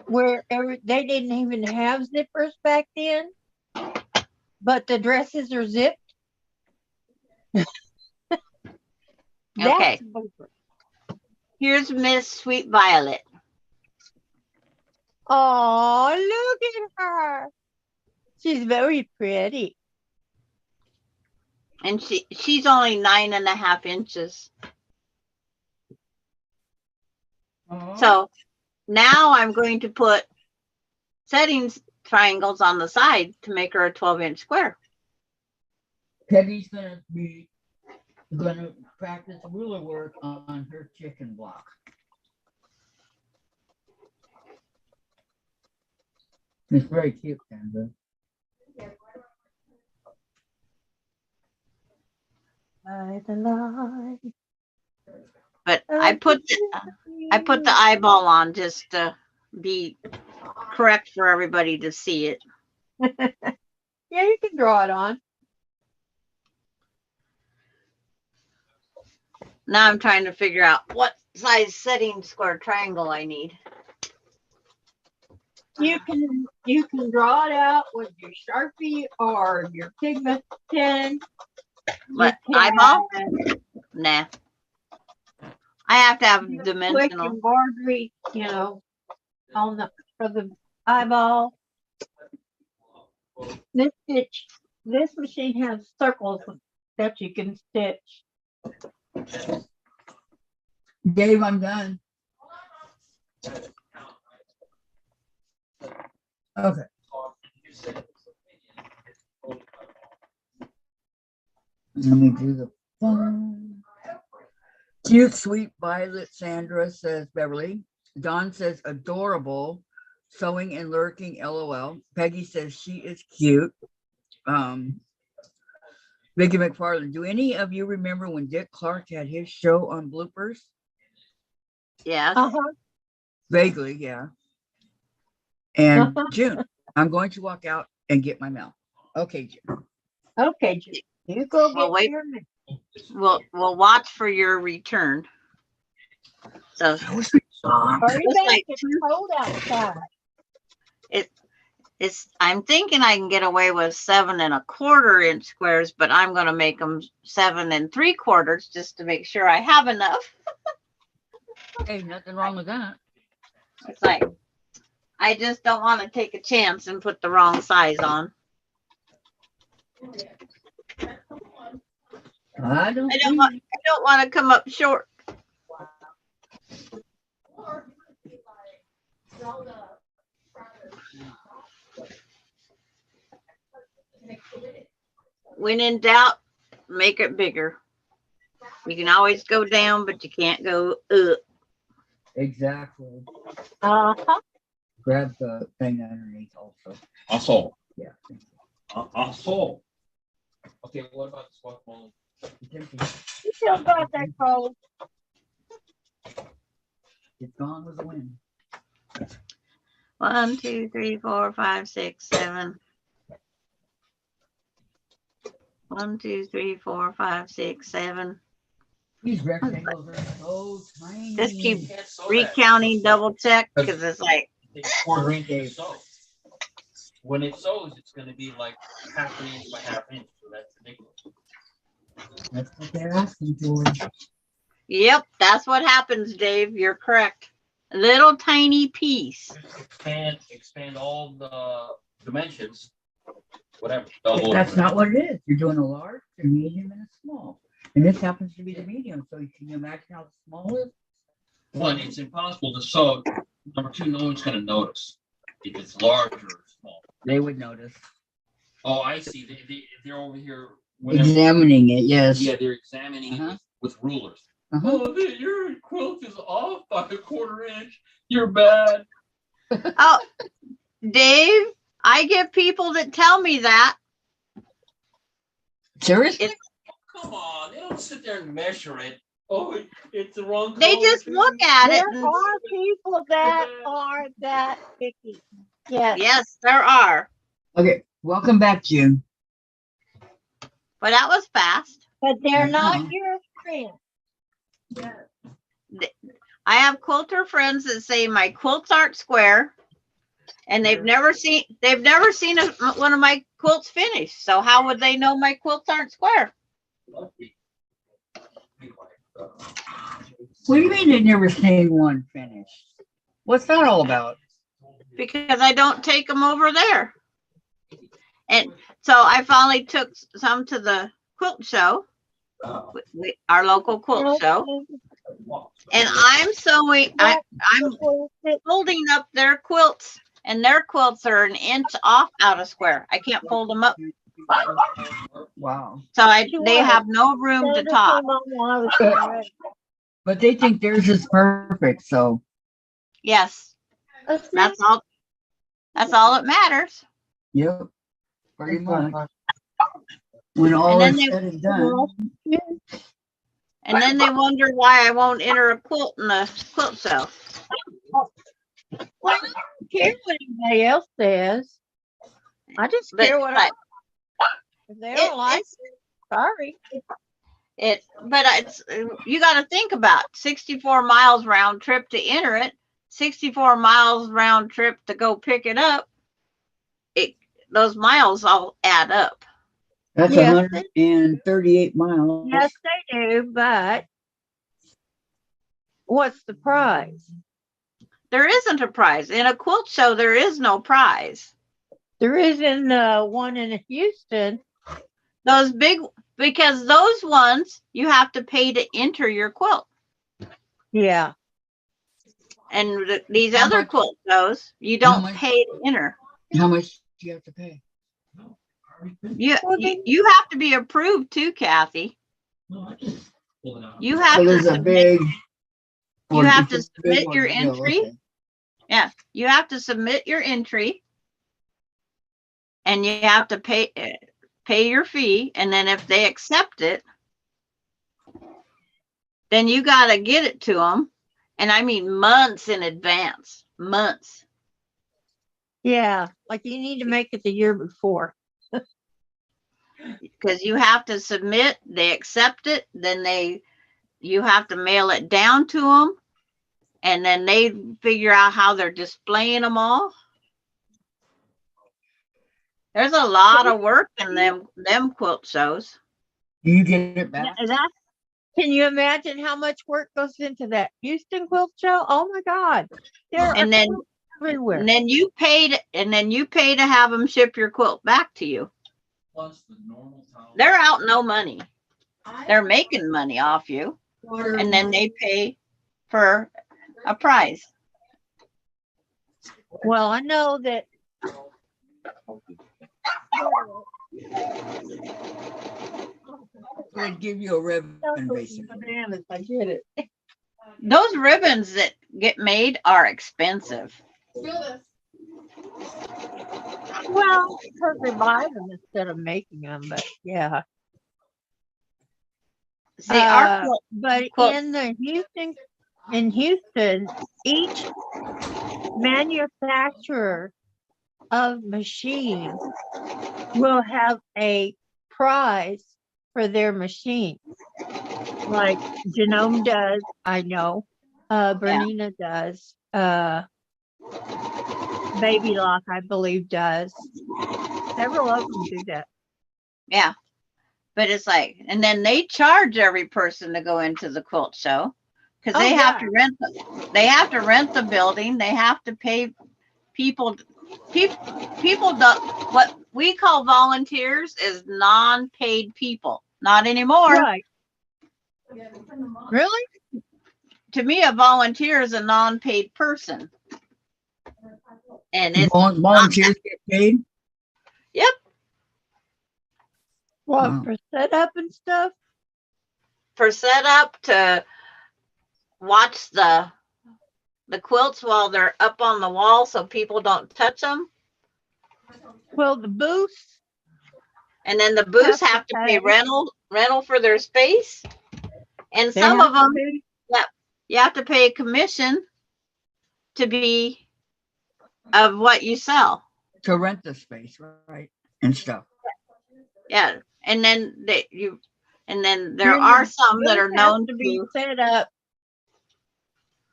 where they didn't even have zippers back then, but the dresses are zipped. Okay. That's Here's Miss Sweet Violet. oh, look at her. She's very pretty. And she's only 9.5 inches. So now I'm going to put settings triangles on the side to make her a 12-inch square. Peggy's gonna practice ruler work on her chicken block. It's very cute, Sandra. By the light. But I put the eyeball on just to be correct for everybody to see it. Yeah, you can draw it on. Now I'm trying to figure out what size setting square triangle I need. You can draw it out with your Sharpie or your pigment pen. What, You eyeball? can Nah. I have to have quick dimensional. embroidery, on for the eyeball. This machine has circles that you can stitch. Dave, I'm done. Okay. Let me do the phone. Cute, sweet Violet, Sandra, says Beverly. Dawn says adorable. Sewing and lurking, LOL. Peggy says she is cute. Vicky McFarland, do any of you remember when Dick Clark had his show on bloopers? Yes. Vaguely, yeah. And June, I'm going to walk out and get my mail. Okay, June. Okay, June. You go Well, get wait. your mail. We'll watch for your return. So Hurry Looks back, like it's cold outside. I'm thinking I can get away with 7 1/4 inch squares, but I'm going to make them 7 3/4 just to make sure I have enough. Hey, nothing wrong with that. It's like, I just don't want to take a chance and put the wrong size on. I don't I don't want to come up short. Or you could like sell the product. When in doubt, make it bigger. You can always go down, but you can't go up. Exactly. Uh-huh. Grab the thing underneath also. Also, Yeah. also. Okay, what about the guacamole? It's empty. You still got that cold. It's gone with the wind. 1, 2, 3, 4, 5, 6, 7. 1, 2, 3, 4, 5, 6, 7. These rectangles are so tiny. Just keep Can't sew that. recounting, double check, because it's like, It's 1/4 inch to sew. When it sews, it's gonna be like 1/2 inch by 1/2 inch, so that's ridiculous. That's what they're asking for. yep, that's what happens, Dave. You're correct. A little tiny piece. Just expand all the dimensions, whatever. Double. That's not what it is. You're doing a large, a medium, and a small. And this happens to be the medium. So can you imagine how small it is? One, it's impossible to sew. Number two, no one's gonna notice if it's large or small. They would notice. Oh, I see. They're over here. Whenever, Examining it, yes. yeah, they're examining it Uh-huh. with rulers. Uh-huh. Oh, your quilt is off by 1/4 inch. You're bad. Oh, Dave, I get people that tell me that. Seriously? Come on, they don't sit there and measure it. Oh, it's the wrong color. They just look at it. There And, are people that are that picky. Yes. yes, there are. Okay. Welcome back, June. But that was fast. But they're not Uh-huh. your friends. I have quilter friends that say my quilts aren't square, and they've never seen one of my quilts finished. So how would they know my quilts aren't square? What do you mean they've never seen one finished? What's that all about? Because I don't take them over there. And so I finally took some to the quilt show, our local quilt show, and I'm sewing. I'm folding up their quilts, and their quilts are an inch off out of square. I can't fold them up, Wow. so they have no room to top. But they think theirs is perfect, so Yes, that's all. That's all that matters. yep. Pretty much. When all then is they- said and done. And then they wonder why I won't enter a quilt in the quilt show. Well, I don't care what anybody else says. I just But care what I. If they don't like it's it, sorry. but it's you got to think about 64 miles round trip to enter it, 64 miles round trip to go pick it up. Those miles all add up. That's Yes. 138 miles. Yes, they do, but what's the prize? There isn't a prize in a quilt show. There is no prize. There isn't one in Houston. Those big, because those ones you have to pay to enter your quilt, Yeah. and these How other much- quilt shows you how don't much- pay to enter. How much do you have to pay? You have to be approved too, Kathy. You have So to there's a submit, big. you have to it's a big submit your ordeal, entry. okay. Yeah, you have to submit your entry, and you have to pay your fee, and then if they accept it, then you got to get it to them, and I mean months in advance, months. Yeah. Like you need to make it the year before. Because you have to submit, they accept it, then you have to mail it down to them, and then they figure out how they're displaying them all. There's a lot of work in them quilt shows. Do you get it back? Can you imagine how much work goes into that Houston quilt show? Oh my God. There And are then quilts everywhere. and then you pay to have them ship your quilt back to you. Plus the normal towel. They're out no money. They're making money off you, and then they pay for a prize. Well, I know that. They'd give you a ribbon, basically. Bananas, I get it. Those ribbons that get made are expensive. Feel this. Well, because they buy them instead of making them, but yeah. See, our But quilt- in Houston, each manufacturer of machines will have a prize for their machine. Like Genome does, I know. Bernina does. Baby Lock, I believe, does. Several of them do that. yeah, but it's like, and then they charge every person to go into the quilt show because they have to rent. They have to rent the building. They have to pay people. People don't. What we call volunteers is non-paid people. Not anymore. Right. Yeah, they put them on. Really? To me, a volunteer is a non-paid person, and it's Volunteers get paid? What, Wow. for setup and stuff? for setup to watch the quilts while they're up on the wall so people don't touch them. Well, the booths. And then the booths Have to have to pay pay. rental for their space. And they some have of them, to be- you have to pay a commission to be of what you sell. To rent the space, right? And stuff. Yeah. And then there And are the some that are booth has known to be to, set up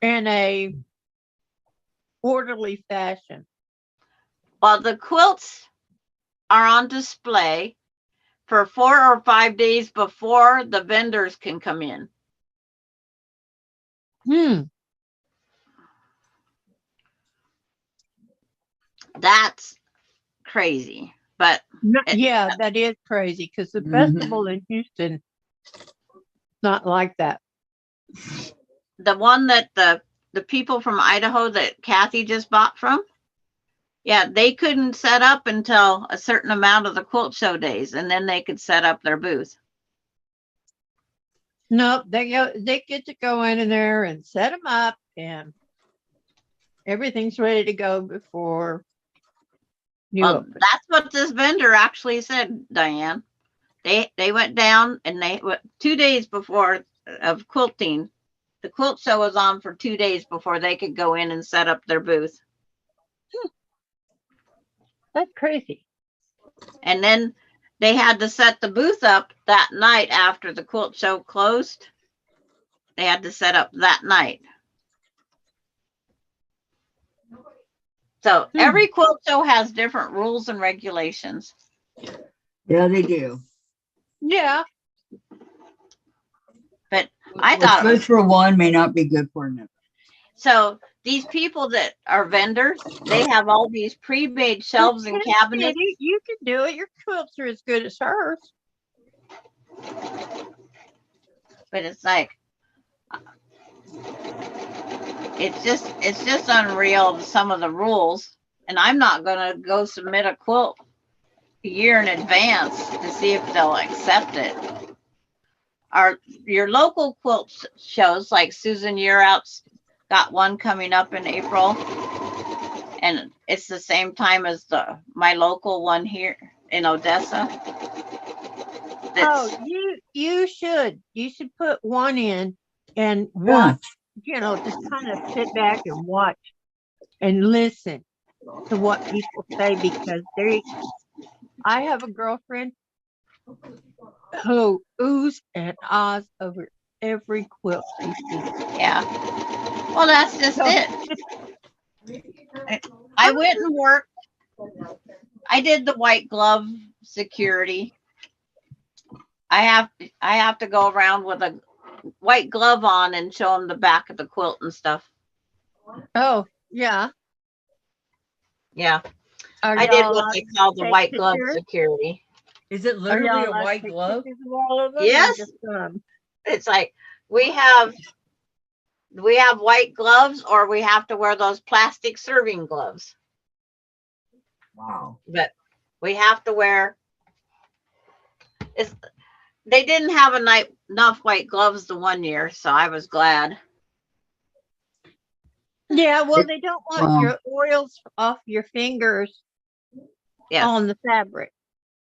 in a orderly fashion. while the quilts are on display for 4 or 5 days before the vendors can come in. That's crazy. But Yeah, that is crazy because the Mhm. festival in Houston, not like that. the one that the people from Idaho that Kathy just bought from, yeah, they couldn't set up until a certain amount of the quilt show days, and then they could set up their booth. Nope, they get to go in there and set them up, and everything's ready to go before you Well, open. that's what this vendor actually said, Diane. They went down and 2 days before of quilting. The quilt show was on for 2 days before they could go in and set up their booth. That's crazy. And then they had to set the booth up that night after the quilt show closed. They had to set up that night. So every quilt show has different rules and regulations. Yeah, they do. Yeah. But I What's thought, good for one may not be good for another. so these people that are vendors, they have all these pre-made shelves and cabinets. You can do it. Your quilts are as good as hers. But it's like, it's just unreal, some of the rules. And I'm not gonna go submit a quilt a year in advance to see if they'll accept it. Your local quilt shows, like Susan Yearout's got one coming up in April, and it's the same time as my local one here in Odessa. Oh, you should put one in and Yeah. watch, just kind of sit back and watch and listen to what people say, because I have a girlfriend who oohs and ahs over every quilt she sees. Yeah. Well, that's just it. I went and worked. I did the white glove security. I have to go around with a white glove on and show them the back of the quilt and stuff. Oh, yeah. Yeah. Are I did y'all what allowed they to call the take white glove pictures? Is security. it Are literally y'all a allowed to white take glove? pictures of all of them, or Yes. just some? It's like we have we have white gloves or we have to wear those plastic serving gloves. Wow. But we have to wear, they didn't have enough white gloves the one year, so I was glad. Yeah, well, they don't want Wow. your oils off your fingers Yes. on the fabric.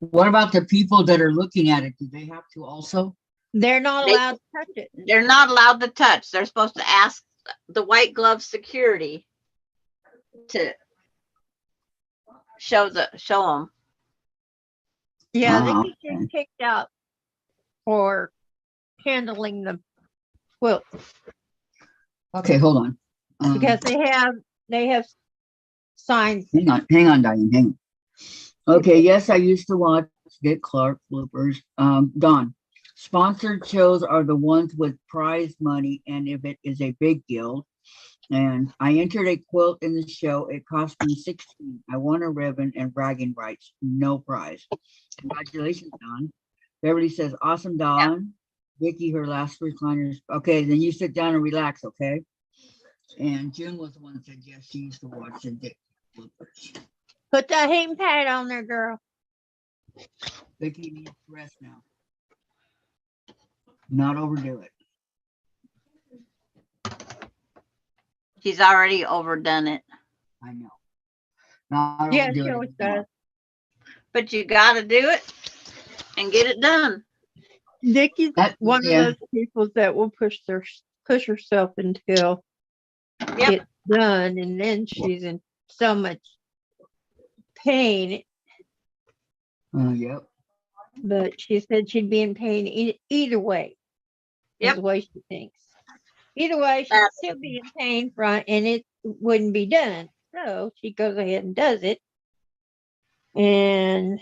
What about the people that are looking at it? Do they have to also? They're not They- allowed to touch it. They're not allowed to touch. They're supposed to ask the white glove security to show them. Yeah, Wow, they get you kicked out for handling the quilt Okay, hold on. because they have signs. Hang on, Diane, hang on. Okay, yes, I used to watch Dick Clark bloopers. Don, sponsored shows are the ones with prize money, and if it is a big guild. And I entered a quilt in the show. It cost me 16. I won a ribbon and bragging rights. No prize. Congratulations, Don. Beverly says, awesome, Don. Vicky, her last recliners. Okay, then you sit down and relax, okay? And June was the one that said, yes, she used to watch the Dick bloopers. Put that hang pad on there, girl. Vicky needs rest now. Not overdo it. She's already overdone it. I know. Not Yeah, overdo she it always anymore. does. But you got to do it and get it done. Nikki's one yeah. of those people that will push herself until Yep. it's done, and then she's in so much pain. Yep. But she said she'd be in pain either way. Is Yep. the way she thinks. Either way, she'd That's- still be in pain and it wouldn't be done. So she goes ahead and does it. And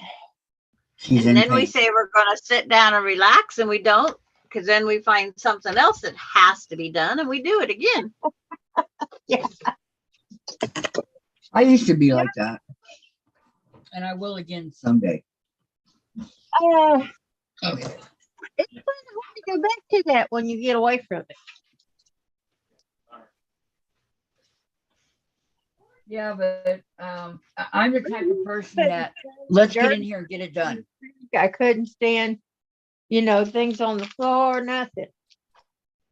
She's And in then we pain. say we're going to sit down and relax, and we don't, because then we find something else that has to be done, and we do it again. I used to be like that. And I will again someday. oh, Okay. it's kind of hard to go back to that when you get away from it. Yeah, but I'm the type of person that let's get in here and get it done. I couldn't stand, things on the floor, nothing.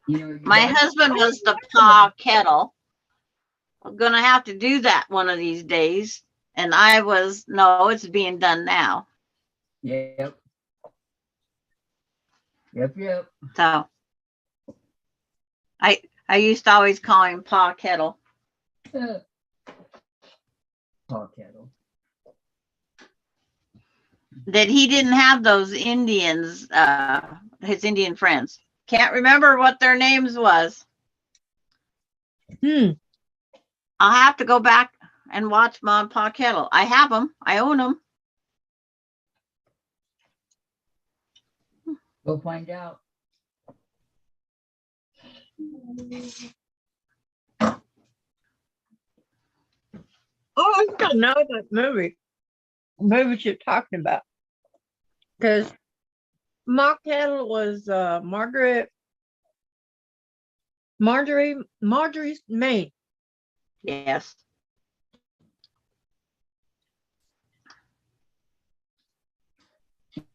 You know, My husband was the paw kettle. I'm going to have to do that one of these days. And I was, no, it's being done now. Yep. So I used to always call him paw kettle. Paw kettle. That he didn't have those Indians, his Indian friends. Can't remember what their names was. I'll have to go back and watch Mom Paw Kettle. I have them. I own them. Go find out. Oh, I don't know that movie. Movies you're talking about. Because Ma Kettle was Marjorie's maid. Yes.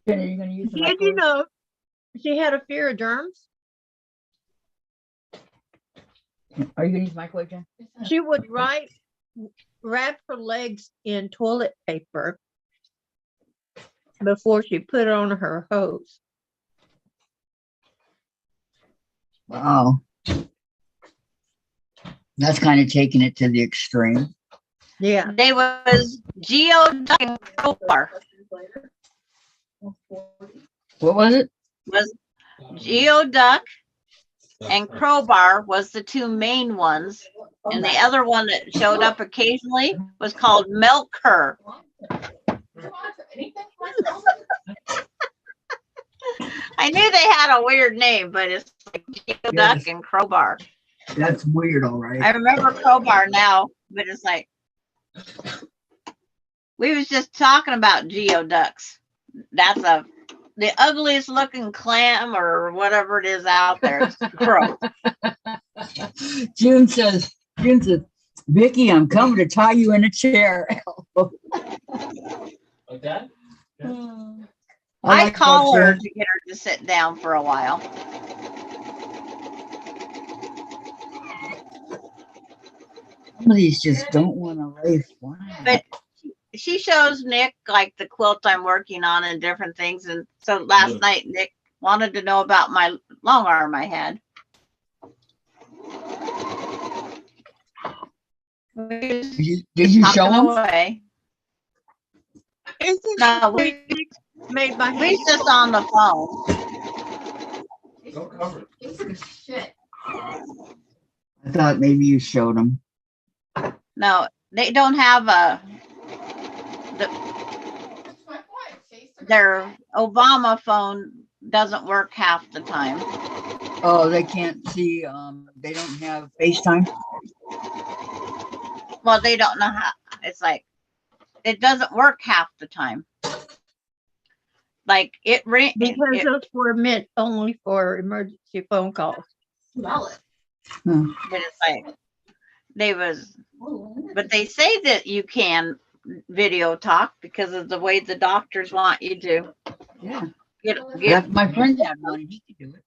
Are you going to use the Did you microwave? know she had a fear of germs? Are you going to use the microwave, Jen? She would wrap her legs in toilet paper before she put on her hose. Wow. That's kind of taking it to the extreme. Yeah. They was Geoduck and Crowbar. What was it? Was Geoduck and Crowbar was the two main ones. And the other one that showed up occasionally was called Milker. I knew they had a weird name, but it's like Geoduck Yes. and Crowbar. That's weird, all right. I remember Crowbar now, but it's like we was just talking about geoducks. That's a the ugliest looking clam or whatever it is out there. It's gross. June says, Vicky, I'm coming to tie you in a chair. Like that? I like call that, her Jen. to get her to sit down for a while. Some of these just don't want to lay flat. But she shows Nick like the quilt I'm working on and different things. And so last Yeah. night Nick wanted to know about my long arm I had. Did you show Talking them? away. Isn't No, it made by we hand? just on the phone. Don't cover it. These are shit. I thought maybe you showed them. No, they don't have a That's my point. Chase, they're their Obama phone doesn't work half the time. Oh, they can't see. They don't have FaceTime. Well, they don't know how. It's like it doesn't work half the time. Like it ring. Because those were meant only for emergency phone calls. smell it. Hmm. But it's like they was, but they say that you can video talk because of the way the doctors want you to Yeah, get. yeah. My friend had one. And he could do it.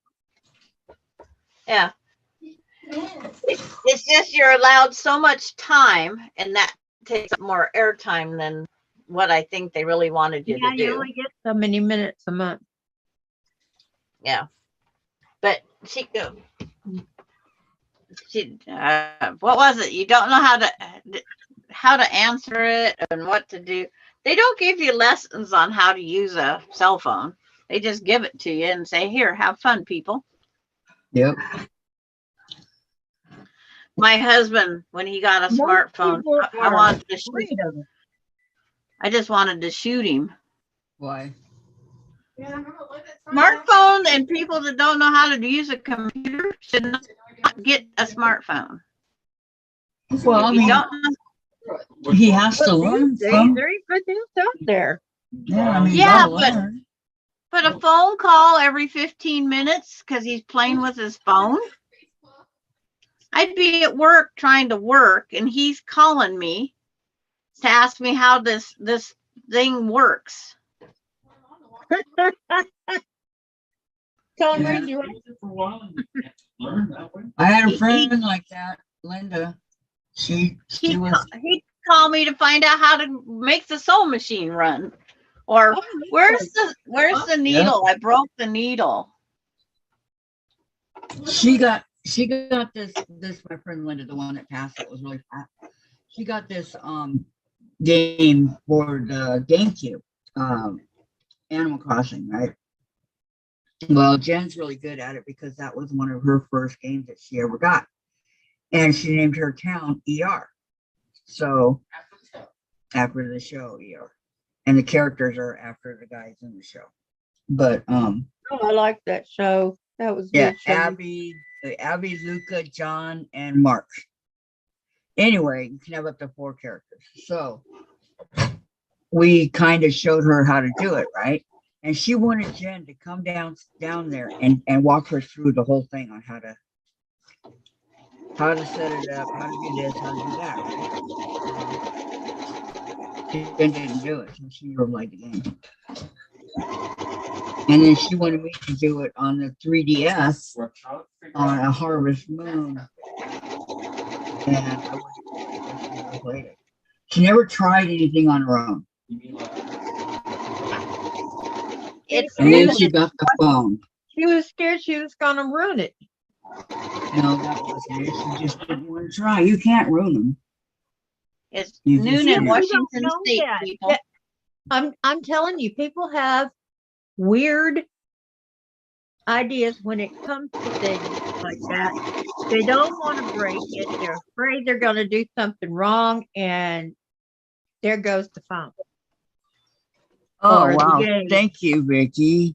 Yeah, Yes. it's just you're allowed so much time, and that takes up more airtime than what I think they really wanted you Yeah, to you do. only get so many minutes a month. Yeah, but she what was it? You don't know how to answer it and what to do. They don't give you lessons on how to use a cell phone. They just give it to you and say, "Here, have fun, people." Yep. My husband, when he got a Most smartphone, people I are wanted to shoot. afraid of it. I just wanted to shoot him. Why? Yeah, I remember when it started. Smartphone and people that don't know how to use a computer should not get a smartphone. Well, I If you mean, don't know, he has to But learn these days, from. there ain't good news out there. Yeah, I mean, you Yeah, gotta but- learn. but a phone call every 15 minutes because he's playing with his phone. I'd be at work trying to work, and he's calling me to ask me how this thing works. Tom, Yeah. read you Use it for a while and learn that way. I had a He- friend like that, Linda. She was. He'd call me to find out how to make the sewing machine run, or where's the needle? I broke the needle. She got this my friend Linda, the one that passed, that was really fat. She got this game for the GameCube, Animal Crossing, right? Well, Jen's really good at it because that was one of her first games that she ever got, and she named her town ER. So after the show, ER, and the characters are after the guys in the show. But Oh, I like that show. That was a yeah, good show. Abby, Luca, John, and Mark. Anyway, you can have up to 4 characters. So we kind of showed her how to do it, right? And she wanted Jen to come down there and walk her through the whole thing on how to set it up, how to do this, how to do that, right? Jen didn't do it, so she never liked the game. And then she wanted me to do it on the 3DS on a Harvest Moon. And I wasn't played it. She never tried anything on her own. It's And then new. she got the phone. She was scared she was gonna ruin it. No, that wasn't it. She just didn't want to try. You can't ruin them. It's You noon just in can't. Washington You don't know State, that. people. Yeah. I'm telling you, people have weird ideas when it comes to things like that. They don't want to break it. They're afraid they're going to do something wrong, and there goes the phone. Oh, Or the wow. game. Thank you, Vicky.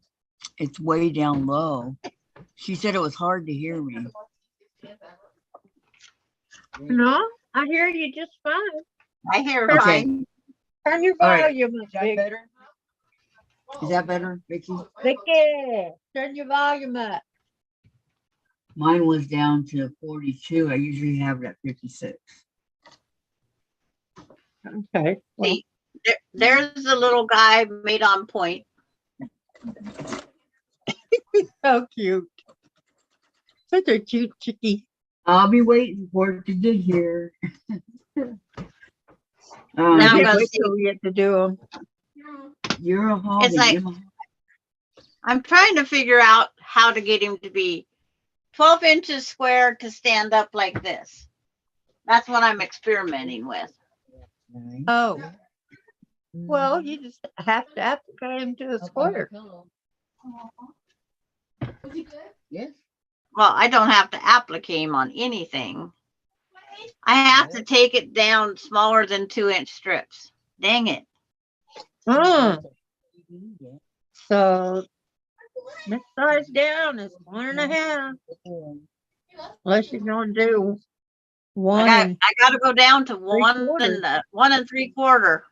It's way down low. She said it was hard to hear me. No, I hear you just fine. I hear Okay. fine. Turn your All right. volume up, Is that big. better? Is that better, Vicky? Vicky, turn your volume up. Mine was down to 42. I usually have it at 56. Okay. Well, See, there's the little guy made on point. so cute. Such a cute chickie. I'll be waiting for it to get here. Now I I'm can't gonna wait see. till we get to do them. You're a hobby. It's like- You're a- I'm trying to figure out how to get him to be 12 inches square to stand up like this. That's what I'm experimenting with. Oh, well, you just have to apply him to a square. Was he good? Yes. Well, I don't have to applicate him on anything. I have to take it down smaller than 2-inch strips. Dang it. Mm. So next size down is 1.5. Unless you're gonna do one and I got to go down to 1 3/4. and 1 3/4.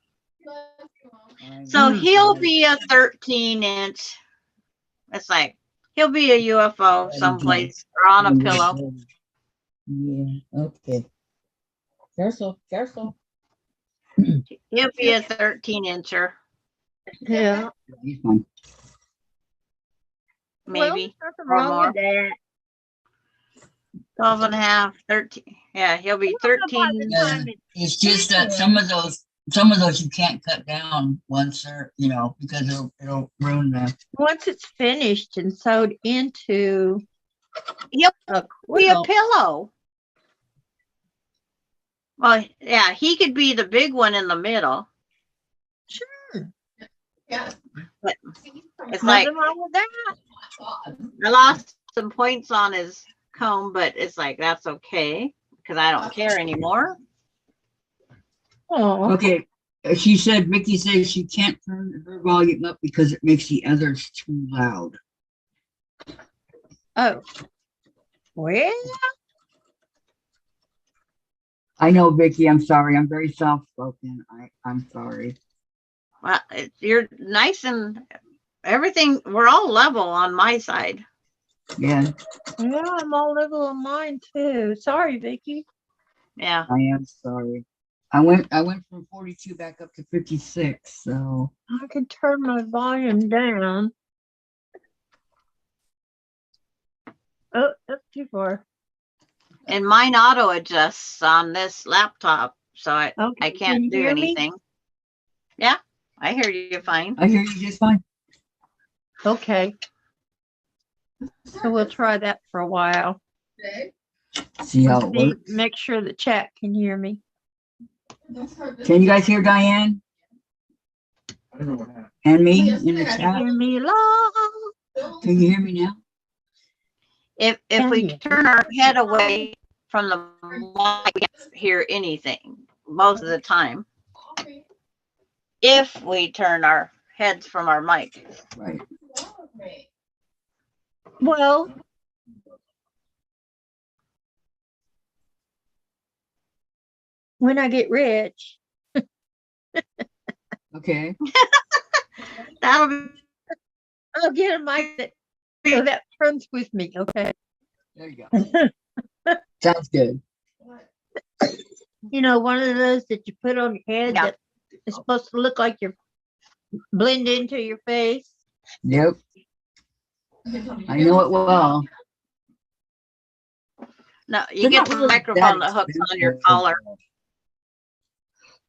So Mm. he'll be a 13-inch. It's like he'll be a UFO someplace or on a pillow. Yeah. Okay. Careful. Careful. He'll be a 13-incher, yeah. He's fine. Well, maybe. there's nothing or wrong more. with that. 12 and a half, 13. Yeah, he'll be 13. Yeah. It's just that some of those you can't cut down once they're, because it'll ruin them. Once it's finished and sewed into He'll a be a quilt, pillow. Well, yeah, he could be the big one in the middle. Yeah. But it's like nothing wrong with that. I lost some points on his comb, but it's like that's okay because I don't care anymore. Oh, Okay. She said, Mickey says she can't turn her volume up because it makes the others too loud. oh. Well, I know, Vicky. I'm sorry. I'm very soft-spoken. I'm sorry. Well, you're nice and everything. We're all level on my side. Yeah, yeah, I'm all level on mine too. Sorry, Vicky. Yeah. I am sorry. I went from 42 back up to 56. So I can turn my volume down. Oh, that's too far. And mine auto adjusts on this laptop, so I Okay, can can't you do hear me? anything. Yeah, I hear you fine. I hear you just fine. Okay. So we'll try that for a while. See how it See, works. make sure the chat can hear me. Can you guys hear Diane I don't know what happened. and me Yes, in the sir. chat? Hear me long. Can you hear me now? If Can we you? turn our head away from the mic, we can't hear anything most of the time. If we turn our heads from our mic. Right. Well, when I get rich, Okay. That'll be I'll get a mic that turns with me. Okay. There you go. Sounds good. You know, one of those that you put on your head Yeah. that is supposed to look like you're blend into your face. Yep. I know it well. no. You They're get not the really microphone that that hooks on your expensive. collar.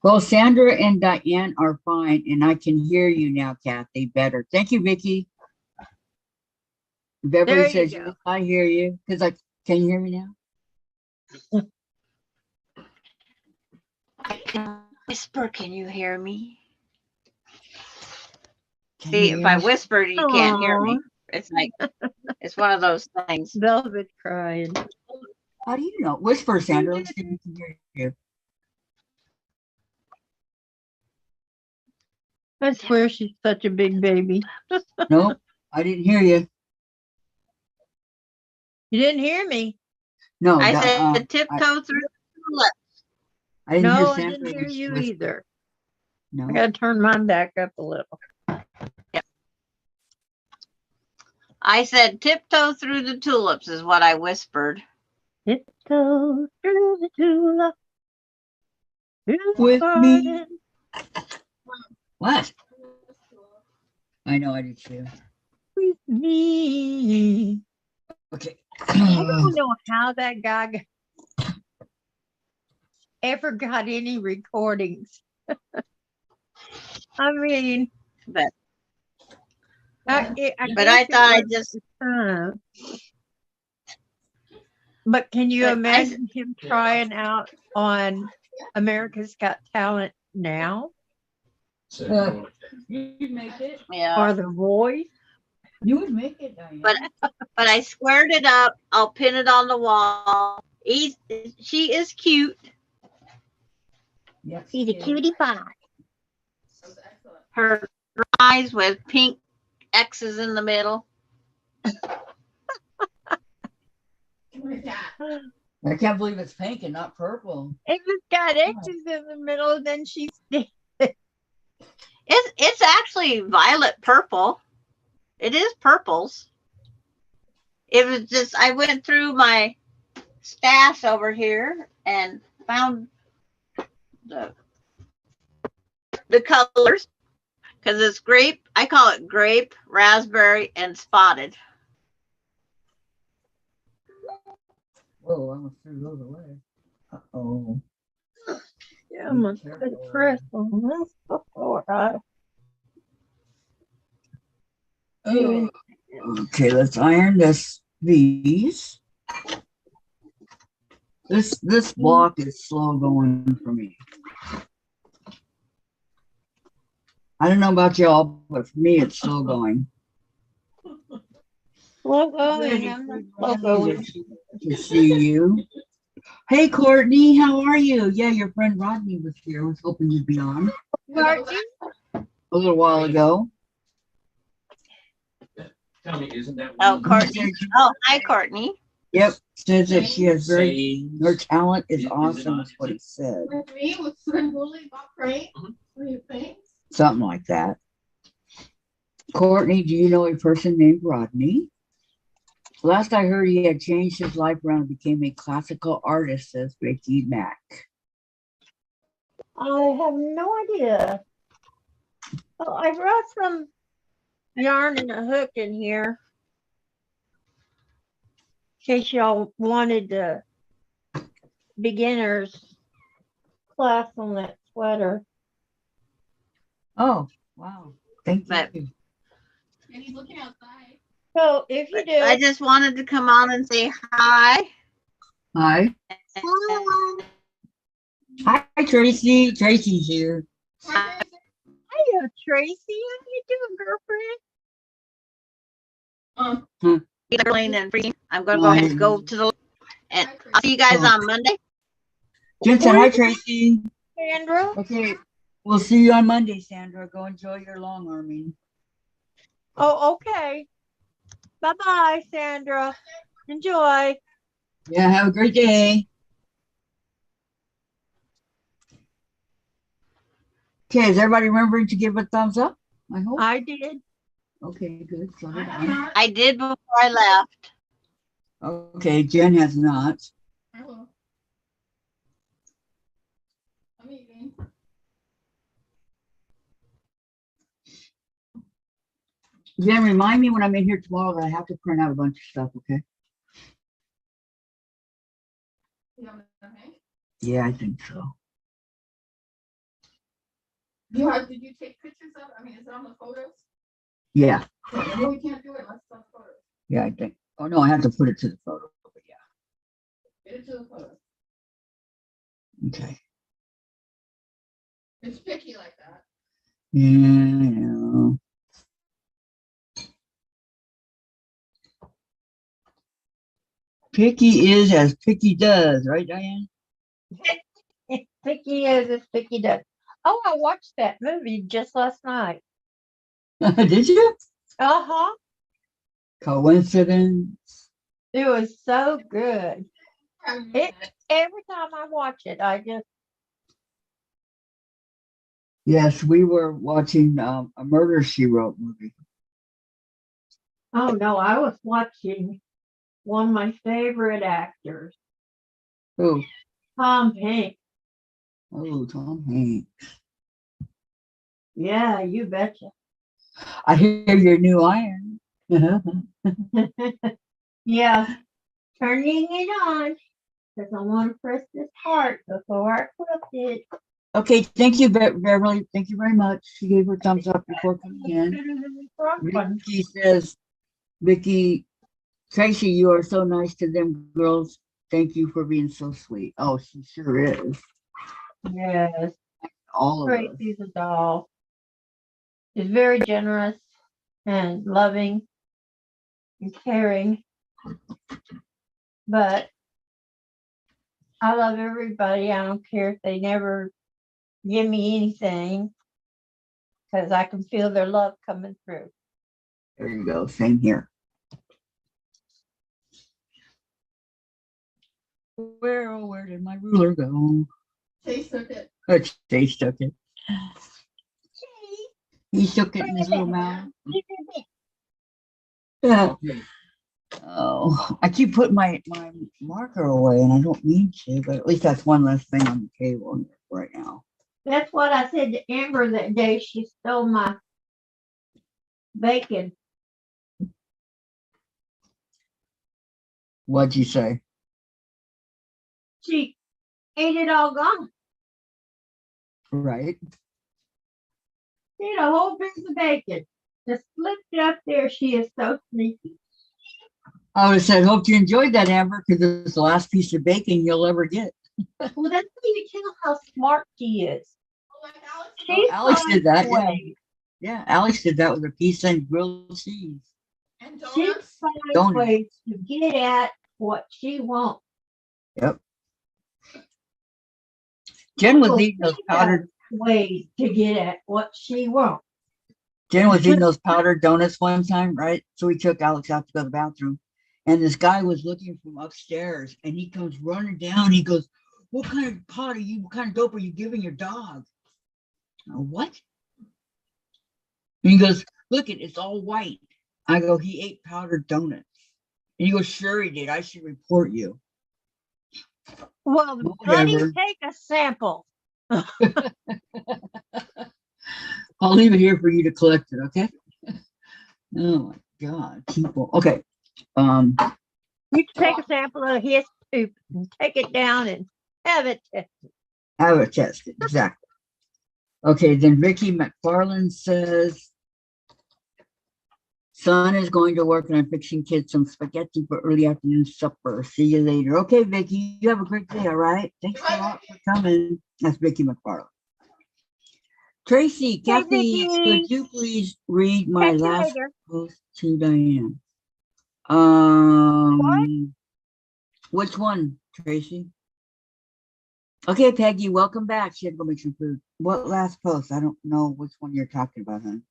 Well, Sandra and Diane are fine, and I can hear you now, Kathy, better. Thank you, Vicky. There Beverly you says, go. yes, I hear you. Can you hear me now? I can whisper. Can you hear me? Can See, you if hear I me? whispered, you can't hear me. Aw. It's like it's one of those things. Velvet crying. How do you know? Whisper, Sandra. Let's see if we can hear you. I swear she's such a big baby. Nope, I didn't hear you. You didn't hear me. No, I I said tiptoe through the lips. didn't No, hear I Sandra. didn't hear you whisper. either. No. I gotta turn mine back up a little. I said tiptoe through the tulips is what I whispered. Tiptoe through the tulip. Through the With me. garden. What? I know I did too. With me. Okay. I don't know how that guy ever got any recordings. I mean, But I But I guess it thought I was just- the time. But can you But I- imagine him trying out on America's Got Talent now You'd make it. yeah. or The Voice? You would make it, Diane. But I squared it up. I'll pin it on the wall. She is cute. Yes, He's a she is. cutie pie. That's excellent. Her eyes with pink X's in the middle. Like that. I can't believe it's pink and not purple. If it's got X's in the middle, then she's It's actually violet purple. It is purples. It was just I went through my stash over here and found the colors because it's grape. I call it grape, raspberry, and spotted. Whoa, I almost threw those away. Uh-oh. Yeah, I'm gonna put a press on this before I do it. Okay, let's iron these. This block is slow going for me. I don't know about y'all, but for me it's slow going. Slow going. I'm not slow going. To see you. Hey Courtney, how are you? Yeah, your friend Rodney was here. I was hoping you'd be on Margie? a little while ago. Tell me, isn't that? Oh, Courtney. Oh, hi, Courtney. Yep, says that she has Say- her talent is Is it awesome, not? is what he said. With me, with Swin Bully, Bob Crane. Mhm. What do you think? Something like that. Courtney, do you know a person named Rodney? Last I heard, he had changed his life around and became a classical artist, says Vicky Mack. I have no idea. Well, I brought some yarn and a hook in here. In case y'all wanted the beginner's class on that sweater. Oh, wow. Thank But- you. And he's looking outside. So if you do, I just wanted to come on and say hi. Hi. Hi, Tracy. Tracy's here. Hi, Tracy. hiya, Tracy. How you doing, girlfriend? It's early and freezing. I'm going to go ahead and go to the and Hi, Tracy. I'll see you guys on Monday. Jen said, hi, Tracy. Sandra? Okay, we'll see you on Monday, Sandra. Go enjoy your long arming. Oh, okay. Bye-bye, Sandra. Enjoy. Yeah, have a great day. Okay, is everybody remembering to give a thumbs up? I hope. I did. Okay, good. So did I I. not. I did before I left. Okay, Jen has not. I will. I'm eating. Jen, remind me when I'm in here tomorrow that I have to print out a bunch of stuff, okay? You have nothing? Yeah, I think so. Did you take pictures of, I mean, is it on the photos? Yeah, No, we can't do it unless it's on photos. yeah, I think. Oh, no, I have to put it to the photo, but yeah. Get it to the photos. Okay. It's picky like that. Yeah, I know. Picky is as picky does, right, Diane? Picky as picky does. Oh, I watched that movie just last night. Did you? Uh-huh. Coincidence? It was so good. It, Every time I watch it, I just, Yes, we were watching a Murder, She Wrote movie. Oh no, I was watching one of my favorite actors, Who? Tom Hanks. Oh, Tom Hanks. Yeah, you betcha. I hear your new iron. Yeah, turning it on because I want to press this part before I flip it. Okay, thank you, Beverly. Thank you very much. She gave her thumbs up before coming in. Better than the front one. Vicky says, Vicky, Tracy, you are so nice to them girls. Thank you for being so sweet. Oh, she sure is. Yes, All of us. Tracy's a doll. She's very generous and loving and caring. But I love everybody. I don't care if they never give me anything because I can feel their love coming through. There you go. Same here. Where did my ruler go? Chase took it. Chase took it. He took it in his little mouth. Yeah. Oh, I keep putting my marker away and I don't mean to, but at least that's one less thing on the table right now. That's what I said to Amber that day. She stole my bacon. What'd you say? She ate it all gone. Right. She ate a whole piece of bacon. Just flipped it up there. She is so sneaky. I would have said, hope you enjoyed that, Amber, because it's the last piece of bacon you'll ever get. Well, that's how you tell how smart she is. Oh, like Alex. She Alex finds did that, yeah. ways. Yeah, Alex did that with a piece of grilled cheese. And She donuts. finds Donuts. ways to get at what she wants. Yep. Jen was Well, eating those she powdered. has ways to get at what she wants. Jen was eating those powdered donuts one time, right? So we took Alex out to go to the bathroom, and this guy was looking from upstairs, and he comes running down. He goes, "What kind of pot are you? What kind of dope are you giving your dog?" What? And he goes, "Look, it's all white." I go, "He ate powdered donuts." And he goes, "Sure he did. I should report you." Well, Whatever. buddy, take a sample. I'll leave it here for you to collect it, okay? Oh my God, people. Okay. You can take a sample of his poop and take it down and have it tested. Have it tested, exactly. Okay, then Vicky McFarland says, son is going to work and I'm fixing kids some spaghetti for early afternoon supper. See you later. Okay, Vicky, you have a great day, all right? Thanks a lot for coming. That's Vicky McFarland. Tracy, Kathy, Vicky. could you please read my Catch you last later. post to Diane? Which one, Tracy? Okay, Peggy, welcome back. She had to go make some food. What last post? I don't know which one you're talking about, hon.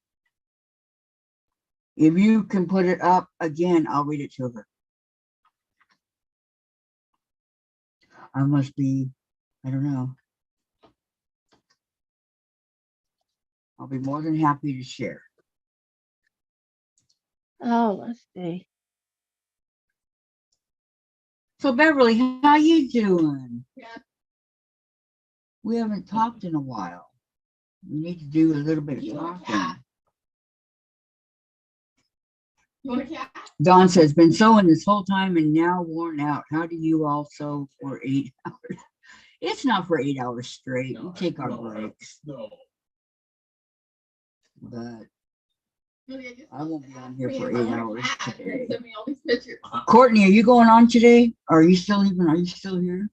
If you can put it up again, I'll read it to her. I must be, I don't know. I'll be more than happy to share. Oh, let's see. So Beverly, how you doing? Yeah. We haven't talked in a while. We need to do a little bit of talking. You want a cat? Dawn says, been sewing this whole time and now worn out. How do you all sew for 8 hours? It's not for 8 hours straight. We take our breaks. No. But Really, I won't be on here for 8 hours today. Send me all these pictures. Courtney, are you going on today? Are you still even? Are you still here?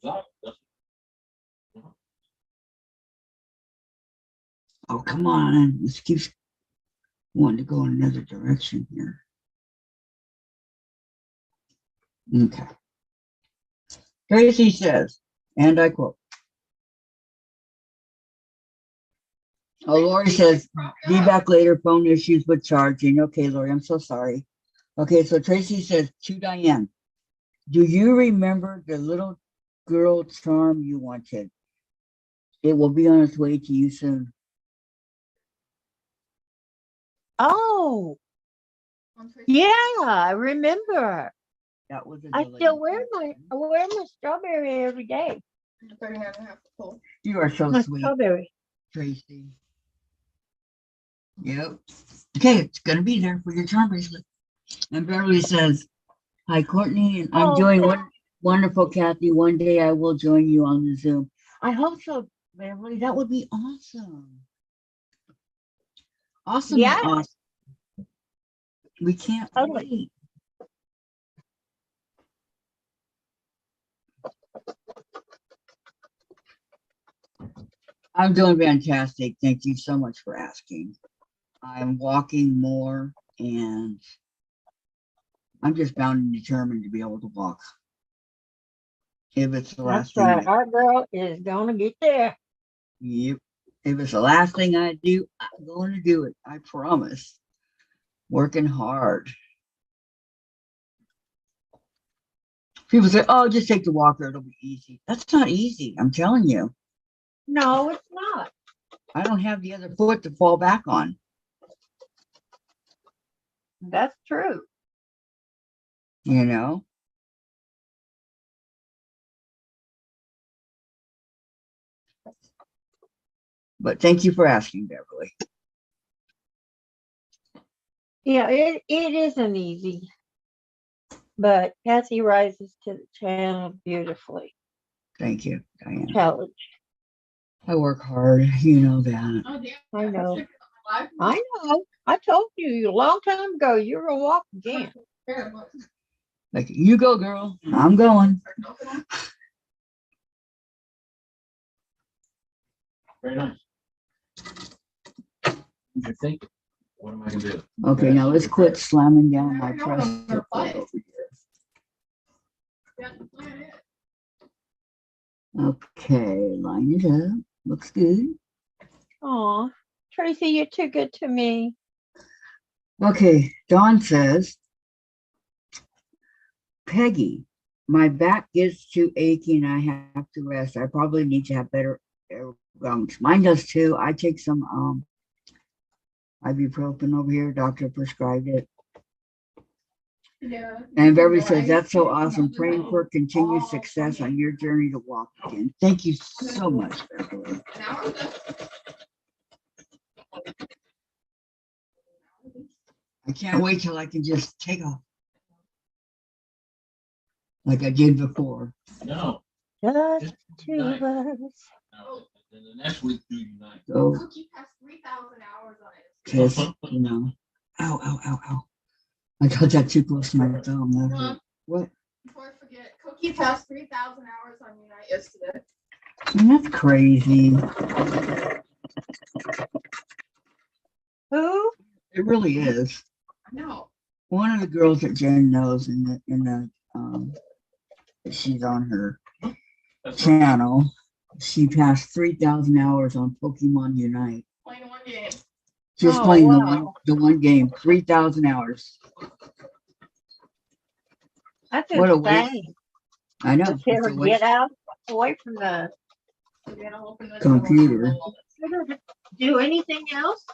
Oh, come on. This keeps wanting to go in another direction here. Okay. Tracy says, and I quote, oh, Lori says, be back later, phone issues with charging. Okay, Lori, I'm so sorry. Okay, so Tracy says to Diane, do you remember the little girl charm you wanted? It will be on its way to you soon. Oh, On Tracy. Yeah, I remember. That was a I delayed still wear my question. I wear my strawberry every day. 39.5 full. You are so My sweet, strawberry. Tracy. Yep. Okay, it's gonna be there for your charm bracelet. And Beverly says, "Hi, Courtney, and I'm Oh, doing wonderful, Kathy. One day I will join you on the Zoom." I hope so, Beverly. That would be awesome. Awesome. Yeah. Awesome. We can't Totally. wait. I'm doing fantastic. Thank you so much for asking. I'm walking more and I'm just bound and determined to be able to walk. If it's the last That's thing right. I Our girl is gonna get there. Yep. If it's the last thing I do, I'm going to do it. I promise. Working hard. People say, "Oh, just take the walker. It'll be easy." That's not easy. I'm telling you. No, it's not. I don't have the other foot to fall back on. That's true. You know? But thank you for asking, Beverly. Yeah, it isn't easy. But Kathy rises to the channel beautifully. Thank you, Diane. Challenge. I work hard. You know that. Oh, damn. I know. Check my life. I know. I told you a long time ago you're gonna walk again. Here, look. Like, you go, girl. I'm going. Very nice. You think, what am I gonna do? Okay, now let's quit slamming down my press over here. That's the plan is. Okay, line it up. Looks good. Aw, Tracy, you're too good to me. Okay, Dawn says, "Peggy, my back gets too achy and I have to rest. I probably need to have better ergonomics." Mine does too. I take some ibuprofen over here. Doctor prescribed it. Yeah. And Beverly says, "That's so awesome. Praying for continued success on your journey to walk again." Thank you so much, Beverly. Now we're done. I can't wait till I can just take off like I did before. No, Just two Nice. of us. no, then the next week do unite. So Cookie has 3,000 hours on it. just, you know, ow, ow, ow, ow. I got that too close to my thumb. That hurt. What? Before I forget, Cookie passed 3,000 hours on Unite yesterday. And that's crazy. Who? It really is. I know. One of the girls that Jen knows in the she's on her That's channel. She passed 3,000 hours on Pokemon Unite. Playing one game. Just Oh, playing wow. the one game, 3,000 hours. That's What a waste. insane. I know. Did you It's ever a waste. get out away from the So we gotta open this Computer. do anything else?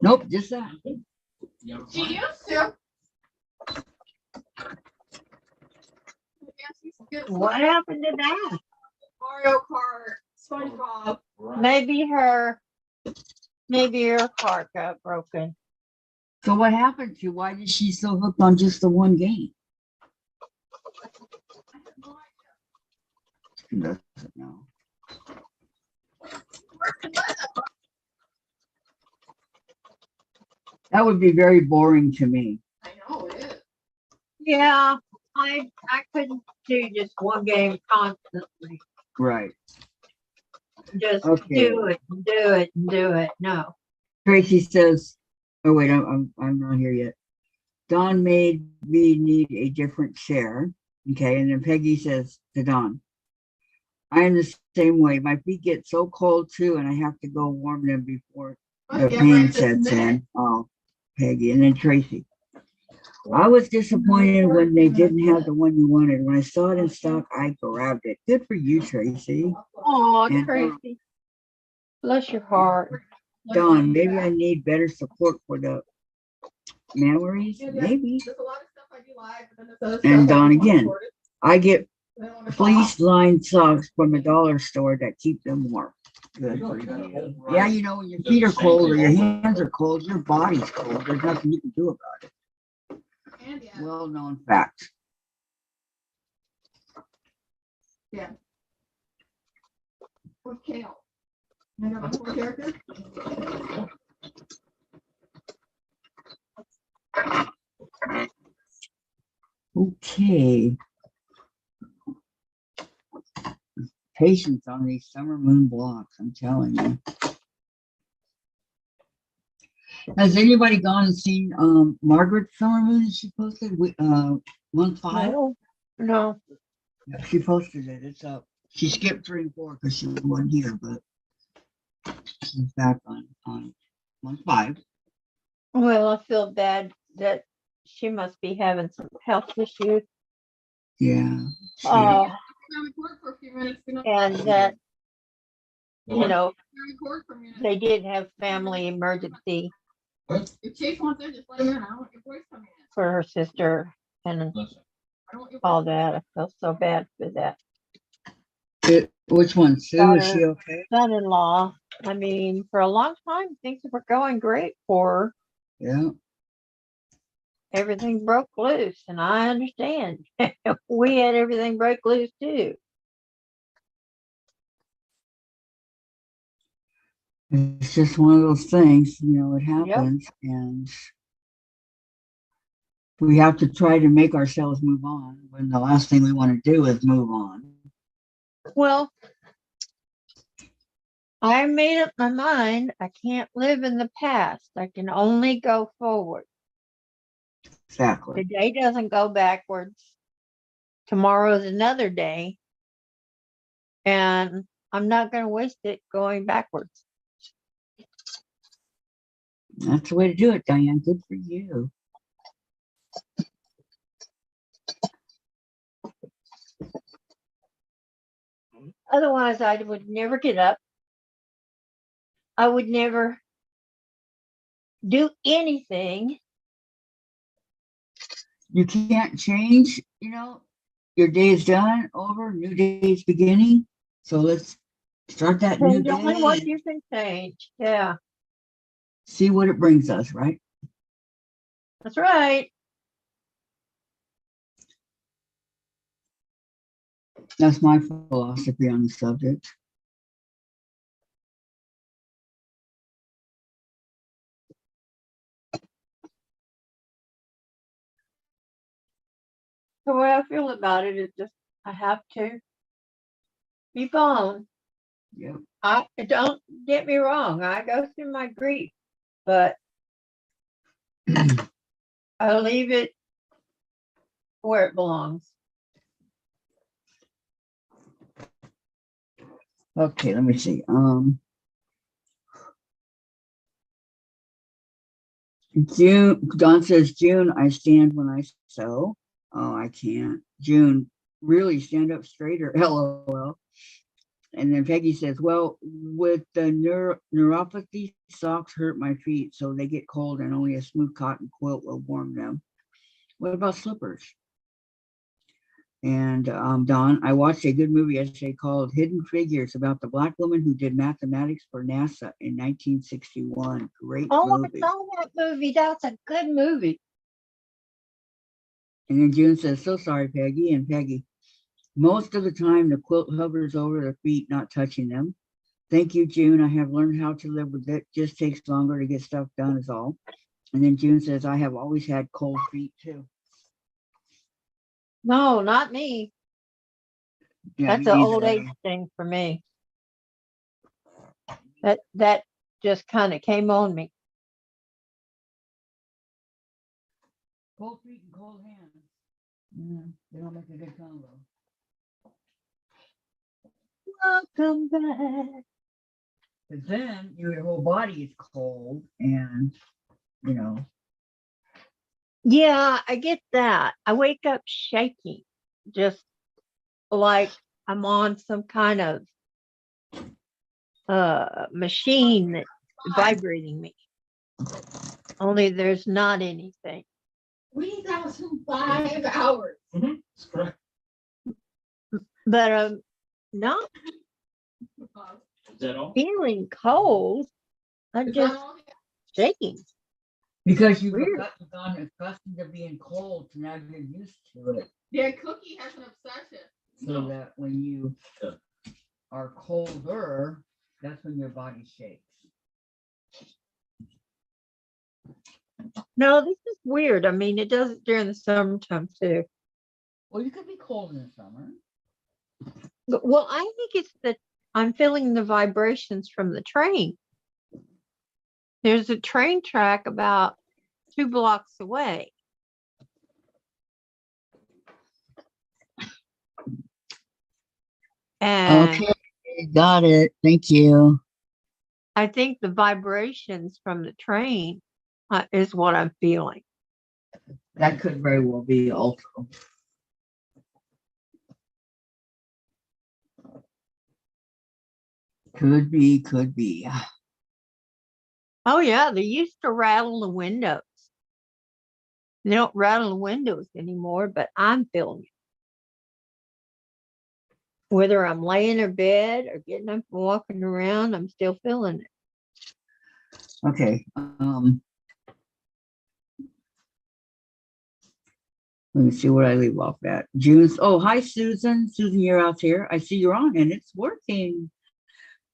Nope, just that. You have a She plan? used to. Yeah, she's good. What happened to that? Mario Kart, SpongeBob. Right. Maybe her heart got broken. So what happened to? Why is she so hooked on just the one game? She doesn't know. That would be very boring to me. I know it is. Yeah, I couldn't do just one game constantly. Right. Just Okay. do it, and do it, and do it. No. Tracy says, "Oh wait, I'm not here yet." Dawn made me need a different chair. Okay, and then Peggy says to Dawn, "I am the same way. My feet get so cold too, and I have to go warm them before the Yeah, pain right this sets minute. in." Oh, Peggy, and then Tracy. "I was disappointed when they didn't have the one you wanted. When I saw it in stock, I grabbed it." Good for you, Tracy. Oh, And, Tracy. Bless your heart. Dawn, maybe I need better support for the memories, Yeah, maybe. There's a lot of stuff I do live, but then there's other And stuff I Don just wanna again. record it, I get and I wanna fleece talk. lined socks from the dollar store that keep them warm. Good for you. Yeah, you know, when your feet are cold or your hands are cold, your body's cold. There's nothing you can do about it. And yeah, Well-known fact. with kale. I got a whole character. Okay. Patience on these summer moon blocks, I'm telling you. Has anybody gone and seen Margaret's summer moon that she posted? Month 5? No. Yeah, she posted it. It's up. She skipped 3 and 4 because she wasn't here, but she's back on month 5. Well, I feel bad that she must be having some health issues. Yeah. she- Uh, Can I record for a few minutes? and that, you know, Can I record for a minute? they did have family emergency If Chase wants in, just let him in. I don't want your voice coming in. for her sister and I don't want your all voice. that. I feel so bad for that. Which one? Sue, is she okay? Son-in-law. I mean, for a long time, things were going great for her. Yeah. Everything broke loose, and I understand. We had everything break loose too. It's just one of those things, you know, it happens, and we have to try to make ourselves move on when the last thing we want to do is move on. Well, I made up my mind. I can't live in the past. I can only go forward. Exactly. The day doesn't go backwards. Tomorrow's another day. And I'm not going to waste it going backwards. That's the way to do it, Diane. Good for you. Otherwise, I would never get up. I would never do anything. You can't change, you know, your day is done, over, new day is beginning. So let's start that new Change only day what and you can change. Yeah, see what it brings us, right? that's right. That's my philosophy on the subject. The way I feel about it is just I have to keep on. Yep. I don't get me wrong. I go through my grief, but I leave it where it belongs. Okay, let me see. June, Don says, June, I stand when I sew. Oh, I can't. June, really stand up straighter. LOL. And then Peggy says, well, with the neuropathy, socks hurt my feet, so they get cold and only a smooth cotton quilt will warm them. What about slippers? And Don, I watched a good movie yesterday called Hidden Figures about the Black woman who did mathematics for NASA in 1961. Great Oh, movie. I saw that movie. That's a good movie. And then June says, so sorry, Peggy. And Peggy, most of the time the quilt hovers over the feet, not touching them. Thank you, June. I have learned how to live with it. Just takes longer to get stuff done is all. And then June says, I have always had cold feet too. No, not me. Yeah, That's me an neither. old age thing for me. That just kind of came on me. Cold feet and cold hands. They don't make a good combo. Welcome back. Because then your whole body is cold and, you know. Yeah, I get that. I wake up shaking, just like I'm on some kind of machine that's vibrating me. only there's not anything. 3,005 hours. That's correct. But I'm not Is that all? feeling cold. I'm just shaking. Because you've Weird. gone accustomed to being cold, so now you're used to it. Yeah, Cookie has an obsession. So that when you Yeah. are colder, that's when your body shakes. No, this is weird. I mean, it does it during the summertime too. Well, you could be cold in the summer. Well, I think it's that I'm feeling the vibrations from the train. There's a train track about 2 blocks away. And Okay, got it. Thank you. I think the vibrations from the train is what I'm feeling. That could very well be also. Could be, could be. Oh, yeah, they used to rattle the windows. They don't rattle the windows anymore, but I'm feeling it. Whether I'm laying in bed or getting up and walking around, I'm still feeling it. Okay. Let me see where I leave off at. June's. Oh, hi, Susan. Susan, you're out here. I see you're on and it's working.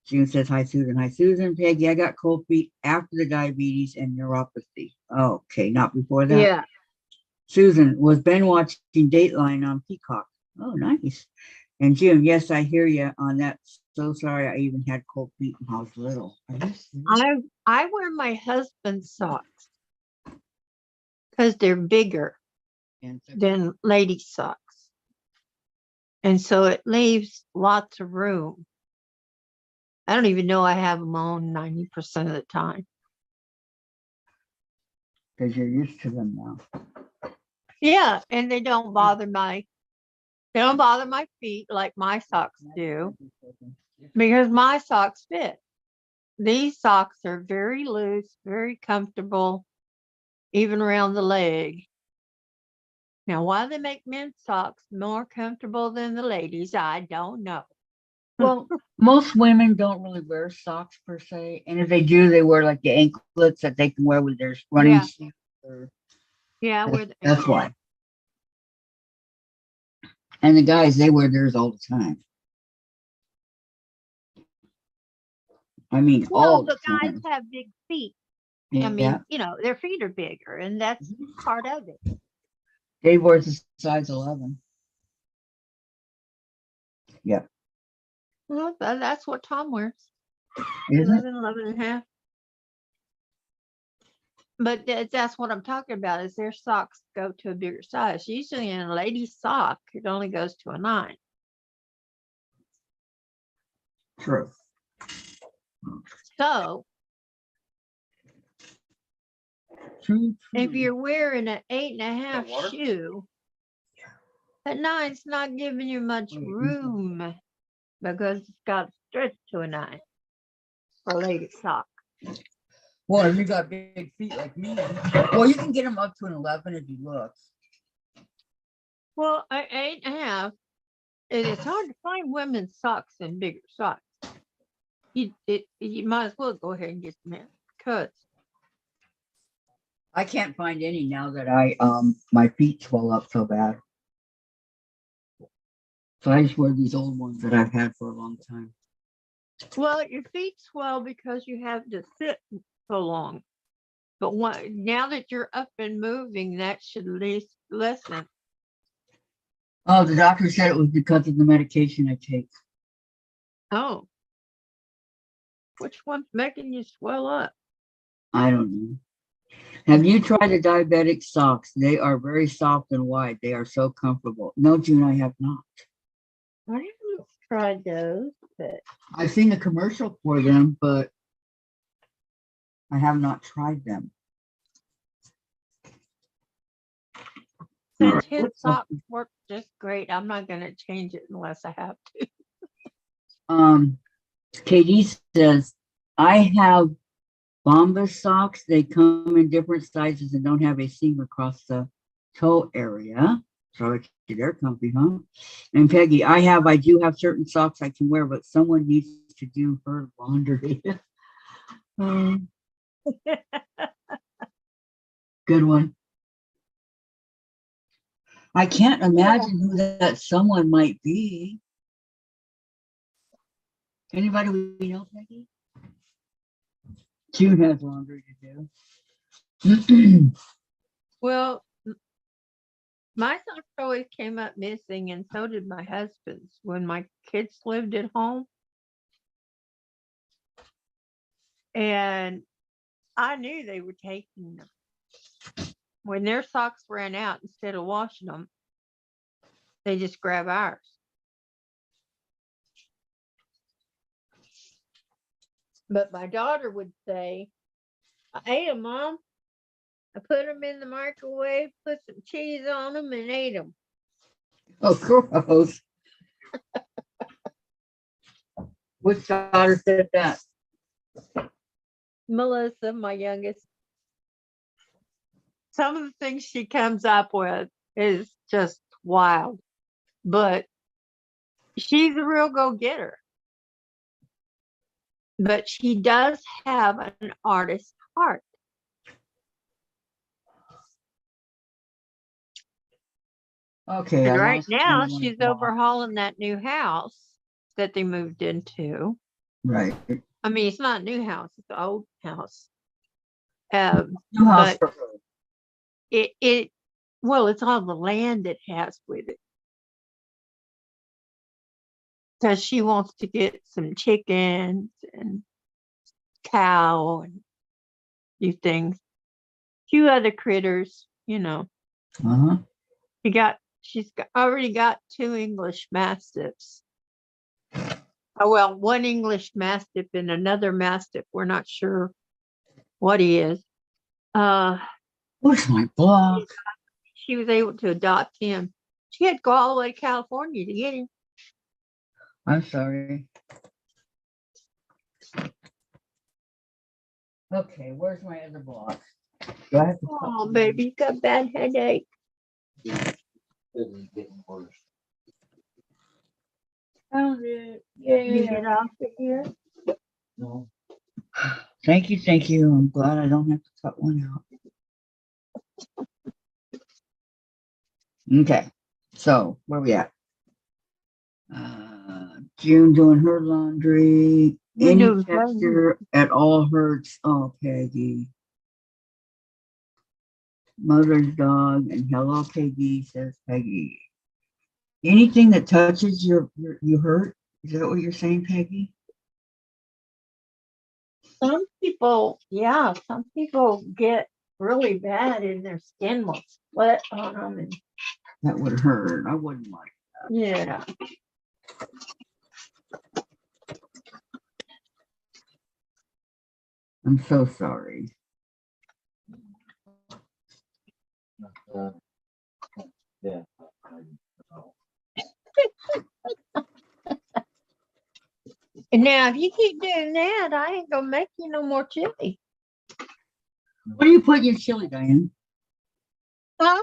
June says, hi, Susan. Hi, Susan. Peggy, I got cold feet after the diabetes and neuropathy. Okay, not before that. Yeah. Susan, was Ben watching Dateline on Peacock? Oh, nice. And June, yes, I hear you on that. So sorry, I even had cold feet when I was little. Are you serious? I wear my husband's socks because they're bigger than lady socks. And so it leaves lots of room. I don't even know I have them on 90% of the time. Because you're used to them now. Yeah, and they don't bother my feet like my socks do because my socks fit. These socks are very loose, very comfortable, even around the leg. Now, why they make men's socks more comfortable than the ladies, I don't know. Well, most women don't really wear socks per se. And if they do, they wear like the anklets that they can wear with their running Yeah. shoes. Yeah, I wear the That's why. And the guys, they wear theirs all the time. I mean, all the the guys time. have big feet. Yeah. I mean, their feet are bigger, and that's part of it. Dave wears a size 11. Yep. Well, that's what Tom wears. Isn't it? 11 and a half. But that's what I'm talking about is their socks go to a bigger size. Usually in a lady's sock, it only goes to a 9. True. So True. if you're wearing an 8.5 water? shoe, that 9's not giving you much room because it's got to stretch to a 9 for a lady's sock. Well, if you got big feet like me, well, you can get them up to an 11 if you look. Well, an 8.5, it's hard to find women's socks in bigger socks. You might as well go ahead and get them in because I can't find any now that my feet swell up so bad. So I just wear these old ones that I've had for a long time. well, your feet swell because you have to sit so long. But now that you're up and moving, that should at least lessen. Oh, the doctor said it was because of the medication I take. Oh, which one's making you swell up? I don't know. Have you tried the diabetic socks? They are very soft and wide. They are so comfortable. No, June, I have not. I haven't tried those, but I've seen the commercial for them, but I have not tried them. since his socks work just great, I'm not going to change it unless I have to. Katie says, I have Bombas socks, they come in different sizes and don't have a seam across the toe area. So they're comfy, huh? And Peggy, I do have certain socks I can wear, but someone needs to do her laundry. Um, good one. I can't imagine who that someone might be. Anybody we know, Peggy? June has laundry to do. Well, my socks always came up missing, and so did my husband's when my kids lived at home. And I knew they were taking them. When their socks ran out, instead of washing them, they just grab ours. But my daughter would say, I ate them, Mom. I put them in the microwave, put some cheese on them, and ate them. Oh, gross. Which daughter said that? Melissa, my youngest. Some of the things she comes up with is just wild. But she's a real go-getter. But she does have an artist's heart. Okay. And I right lost now, one of my she's blocks. overhauling that new house that they moved into. Right. I mean, it's not a new house; it's an old house. New house But for her. well, it's all the land it has with it. Because she wants to get some chickens and cow and a few things, few other critters, you know. Uh-huh. She's already got 2 English Mastiffs. Oh, well, 1 English Mastiff and another Mastiff. We're not sure what he is. Where's my block? She was able to adopt him. She had to go all the way to California to get him. I'm sorry. Okay, where's my other block? Do I have to Oh, baby, you got a bad headache. This is getting worse. Found it. You get off of here. No. Thank you, thank you. I'm glad I don't have to cut one out. Okay, so where we at? June doing her laundry. You Any do, texture at all hurts. Oh, Peggy. Mother's dog and hello, Peggy, says Peggy. Anything that touches you hurt? Is that what you're saying, Peggy? Some people get really bad and their skin will split on them. And That would hurt. I wouldn't like. yeah. I'm so sorry. Yeah. And now, if you keep doing that, I ain't gonna make you no more chili. What do you put in your chili, Diane? Huh?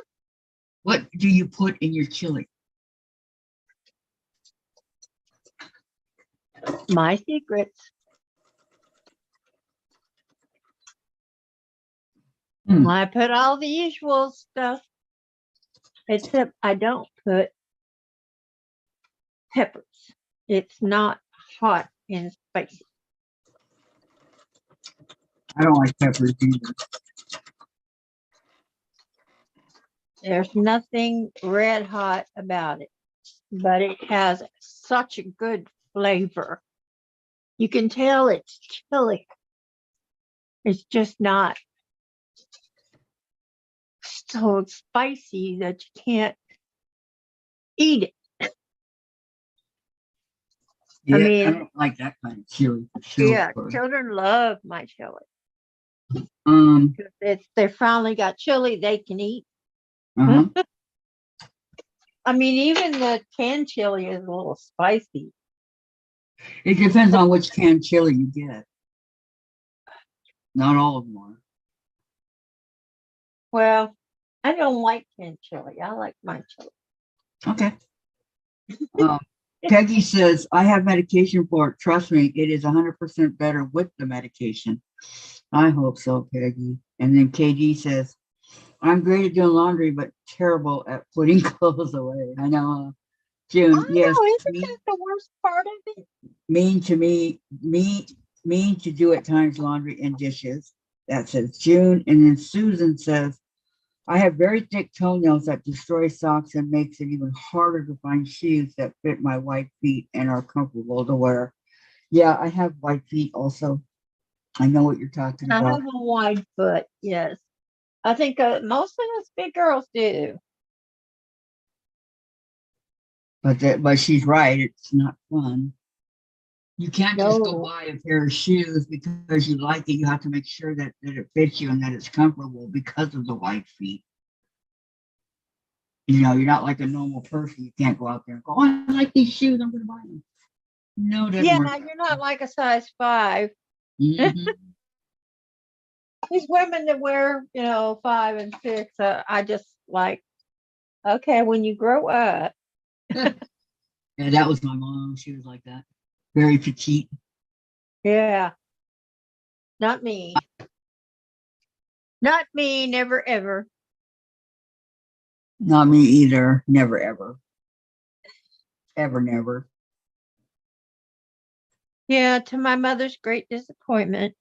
What do you put in your chili? My secrets. I put all the usual stuff, except I don't put peppers. It's not hot and spicy. I don't like peppers either. There's nothing red hot about it, but it has such a good flavor. You can tell it's chili. It's just not so spicy that you can't eat it. Yeah, I mean- don't like that kind of chili. For sure. Yeah, children love my chili. They finally got chili they can eat. Uh-huh. I mean, even the canned chili is a little spicy. It depends on which canned chili you get. Not all of them are. Well, I don't like canned chili. I like my chili. Okay. Peggy says, I have medication for it. Trust me, it is 100% better with the medication. I hope so, Peggy. And then KD says, I'm great at doing laundry, but terrible at putting clothes away. I know. June, yes, know, isn't me, that the worst part of it? mean to me, mean to do at times laundry and dishes. That says June. And then Susan says, I have very thick toenails that destroy socks and makes it even harder to find shoes that fit my white feet and are comfortable to wear. Yeah, I have white feet also. I know what you're talking I about. have a wide foot, yes. I think most of us big girls do. But she's right. It's not fun. You can't just go No. buy a pair of shoes because you like it. You have to make sure that it fits you and that it's comfortable because of the white feet. You know, you're not like a normal person. You can't go out there and go, oh, I like these shoes. I'm going to buy them. No, it doesn't Yeah, work. you're not like a size 5. Mhm. These women that wear, 5 and 6, I just like, okay, when you grow up, Yeah, that was my mom. She was like that. Very petite. yeah, not me. Not me, never ever. Not me either. Never, ever. Ever, never. Yeah, to my mother's great disappointment.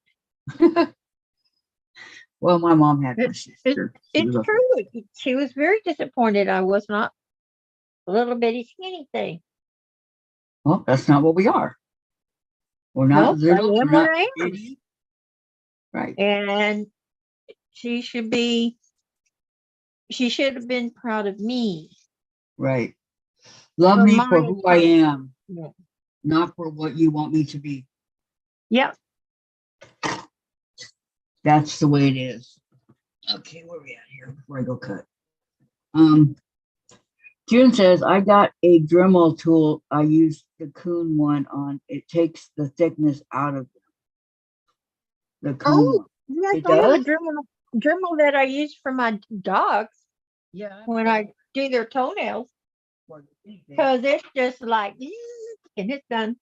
Well, my mom had my It- sister. She It's was a- true. She was very disappointed I was not a little bitty skinny thing. Well, that's not what we are. We're not Nope, I little. am We're not what I am. bitty. Right. And she should have been proud of me. Right. Love For me my for who I am, Yeah. not for what you want me to be. Yep. That's the way it is. Okay, where are we at here before I go cut? June says, I got a Dremel tool. I use the Coon one on. It takes the thickness out of the Coon Oh, one. yes, It I have a does? Dremel that I use for my dogs Yeah. when I do their toenails, because it's just like, and it's done.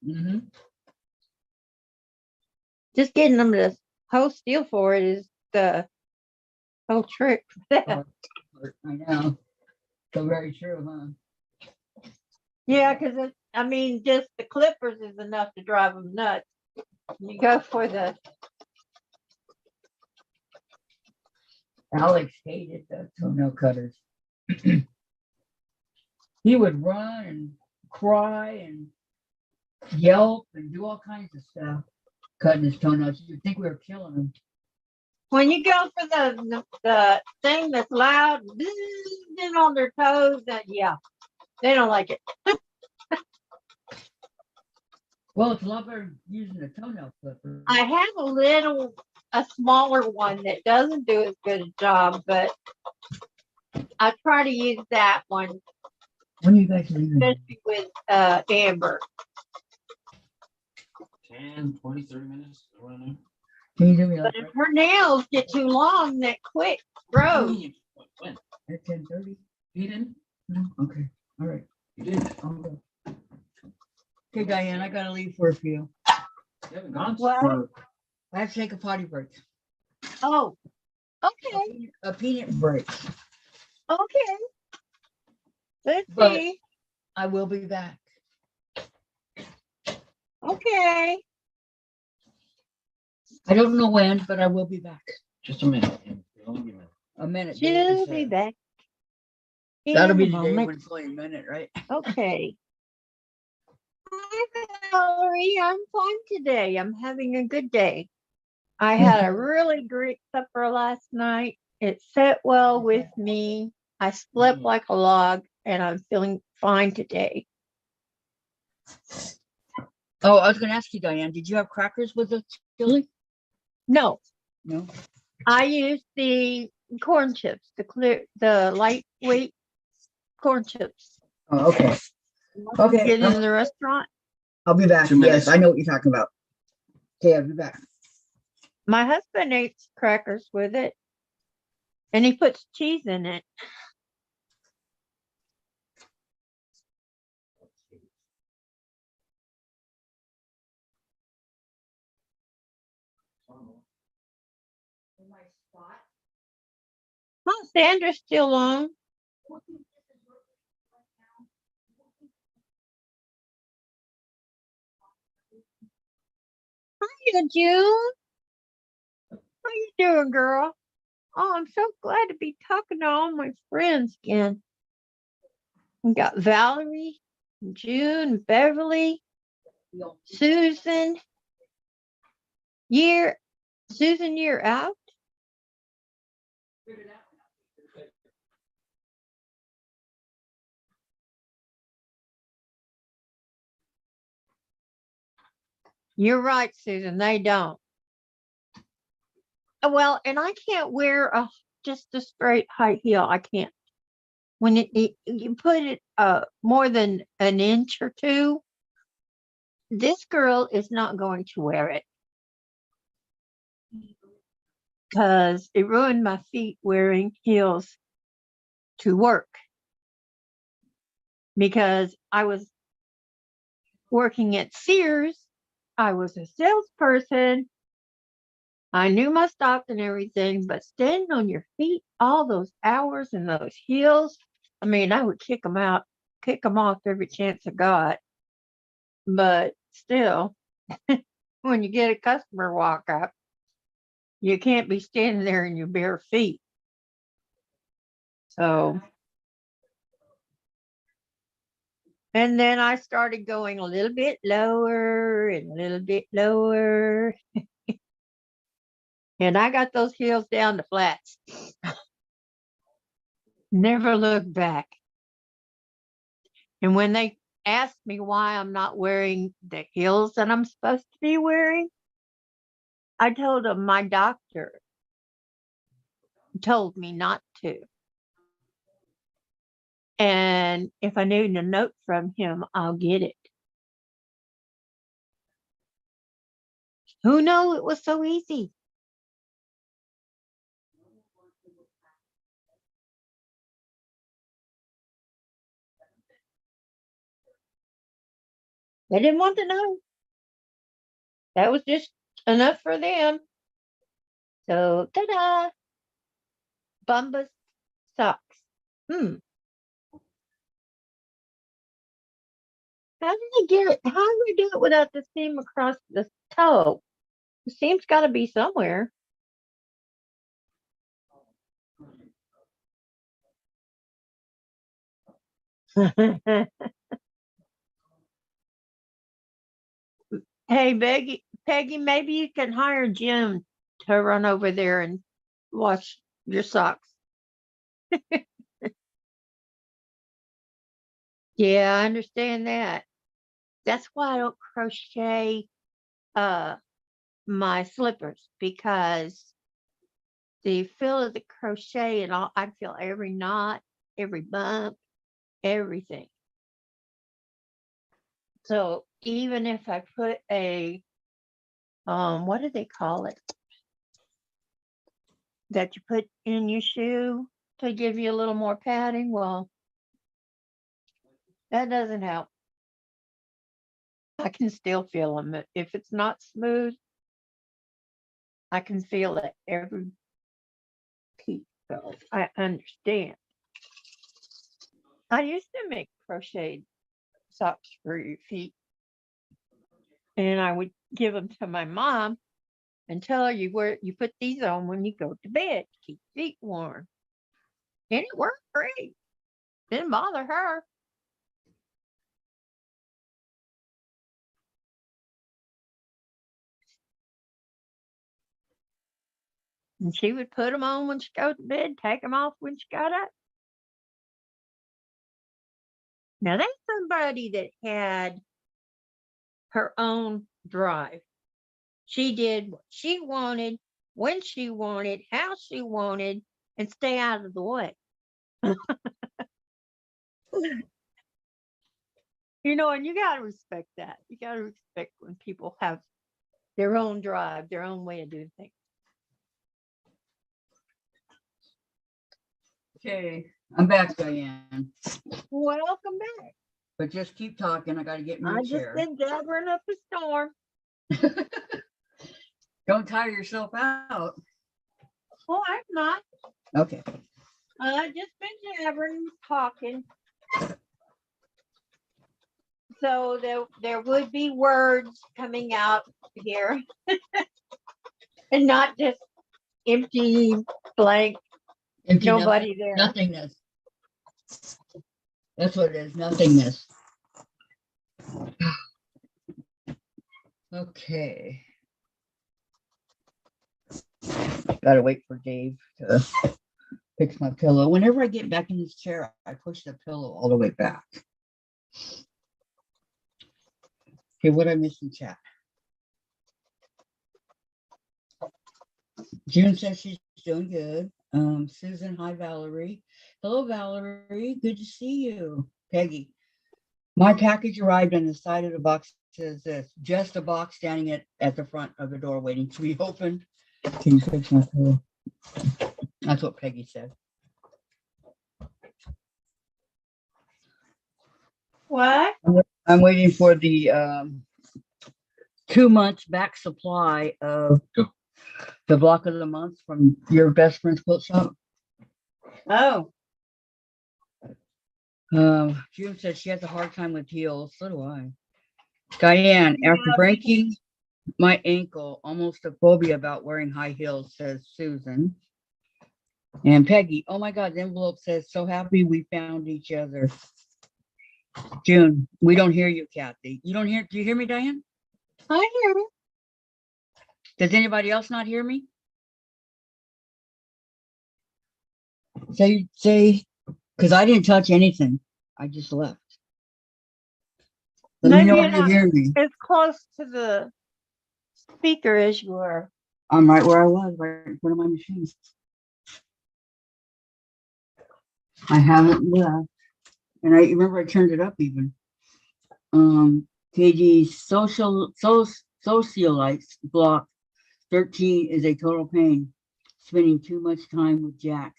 Mm-hmm. Just getting them to hold still for it is the whole trick. I know. So very true, huh? Yeah, because just the clippers is enough to drive them nuts. You go for the Alex hated the toenail cutters. He would run and cry and yelp and do all kinds of stuff, cutting his toenails. You'd think we were killing him. when you go for the thing that's loud, then on their toes, yeah, they don't like it. Well, it's a lot better using a toenail clipper. I have a smaller one that doesn't do as good a job, but I try to use that one, When are you guys leaving? especially with Amber. 10, 20, 30 minutes around there. Can you do me But like if her nails get too long, that quick grows. When? at 10:30? You didn't? No? Okay. All right. You did? I'll go. Okay, Diane, I gotta leave for a few. You haven't gone What? for I have to take a potty break. Oh, okay, A peanut break. okay. Let's But- see. I will be back. Okay. I don't know when, but I will be back. just a minute. It'll only be a minute. A minute. She'll be back. That'll in be a the day moment. when it's only a minute, right? Okay. Hi, Valerie. I'm fine today. I'm having a good day. I had a really great supper last night. It set well with me. I slept like a log, and I'm feeling fine today. Oh, I was gonna ask you, Diane, did you have crackers with the chili? No, No. I used the corn chips, the lightweight corn chips. Oh, okay. Okay, Get in the restaurant. I'll be back. 2 minutes. Yes, I know what you're talking about. Okay, I'll be back. My husband eats crackers with it, and he puts cheese in it. Oh, Sandra's still on. Hiya, June. How you doing, girl? Oh, I'm so glad to be talking to all my friends again. We got Valerie, June, Beverly, Susan. Susan, you're out. You're right, Susan. They don't. Well, and I can't wear just a straight high heel. I can't. When you put it more than an inch or two, this girl is not going to wear it because it ruined my feet wearing heels to work. Because I was working at Sears, I was a salesperson. I knew my stock and everything, but standing on your feet all those hours in those heels, I mean, I would kick them off every chance I got. But still, when you get a customer walk up, you can't be standing there in your bare feet. So, and then I started going a little bit lower and a little bit lower. And I got those heels down to flats. Never looked back. And when they asked me why I'm not wearing the heels that I'm supposed to be wearing, I told them my doctor told me not to. And if I need a note from him, I'll get it. Who knew it was so easy? They didn't want to know. That was just enough for them. So, ta-da! Bombas socks. How did they get it? How do we do it without the seam across the toe? The seam's got to be somewhere. Hey, Peggy, maybe you can hire Jim to run over there and wash your socks. Yeah, I understand that. That's why I don't crochet my slippers, because the feel of the crochet and all, I feel every knot, every bump, everything. So even if I put a what do they call it? That you put in your shoe to give you a little more padding, well, that doesn't help. I can still feel them. If it's not smooth, I can feel it every piece. So I understand. I used to make crocheted socks for your feet, and I would give them to my mom and tell her you put these on when you go to bed to keep your feet warm. And it worked great. Didn't bother her. And she would put them on when she go to bed, take them off when she got up. Now that's somebody that had her own drive. She did what she wanted, when she wanted, how she wanted, and stay out of the way. And you got to respect that. You got to respect when people have their own drive, their own way of doing things. Okay, I'm back, Diane. Welcome back. But just keep talking. I gotta get in my I just chair. been gathering up a storm. Don't tire yourself out. Oh, I'm not. Okay. I just been gathering, talking. So there would be words coming out here, and not just empty, blank, Empty nobody there. Nothingness. That's what it is. Nothingness. Okay. Gotta wait for Dave to fix my pillow. Whenever I get back in this chair, I push the pillow all the way back. Okay, what I missed in chat? June says she's doing good. Susan, hi Valerie. Hello Valerie, good to see you. Peggy, my package arrived on the side of the box. Says this, just a box standing at the front of the door waiting to be opened. Can you fix my pillow? That's what Peggy said. What? I'm waiting for the 2 months back supply of the block of the month from your best friend's quilt shop. Oh, June says she has a hard time with heels. So do I. Diane, after Yeah. breaking my ankle, almost a phobia about wearing high heels, says Susan. And Peggy, oh my God, the envelope says, so happy we found each other. June, we don't hear you, Kathy. You don't hear, do you hear me, Diane? I hear you. Does anybody else not hear me? Say, because I didn't touch anything. I just left. Let me Maybe know you're if you not hear me. as close to the speaker as you were. I'm right where I was, right in front of my machine. I haven't left. And I remember I turned it up even. KG socialites block 13 is a total pain. Spending too much time with Jack.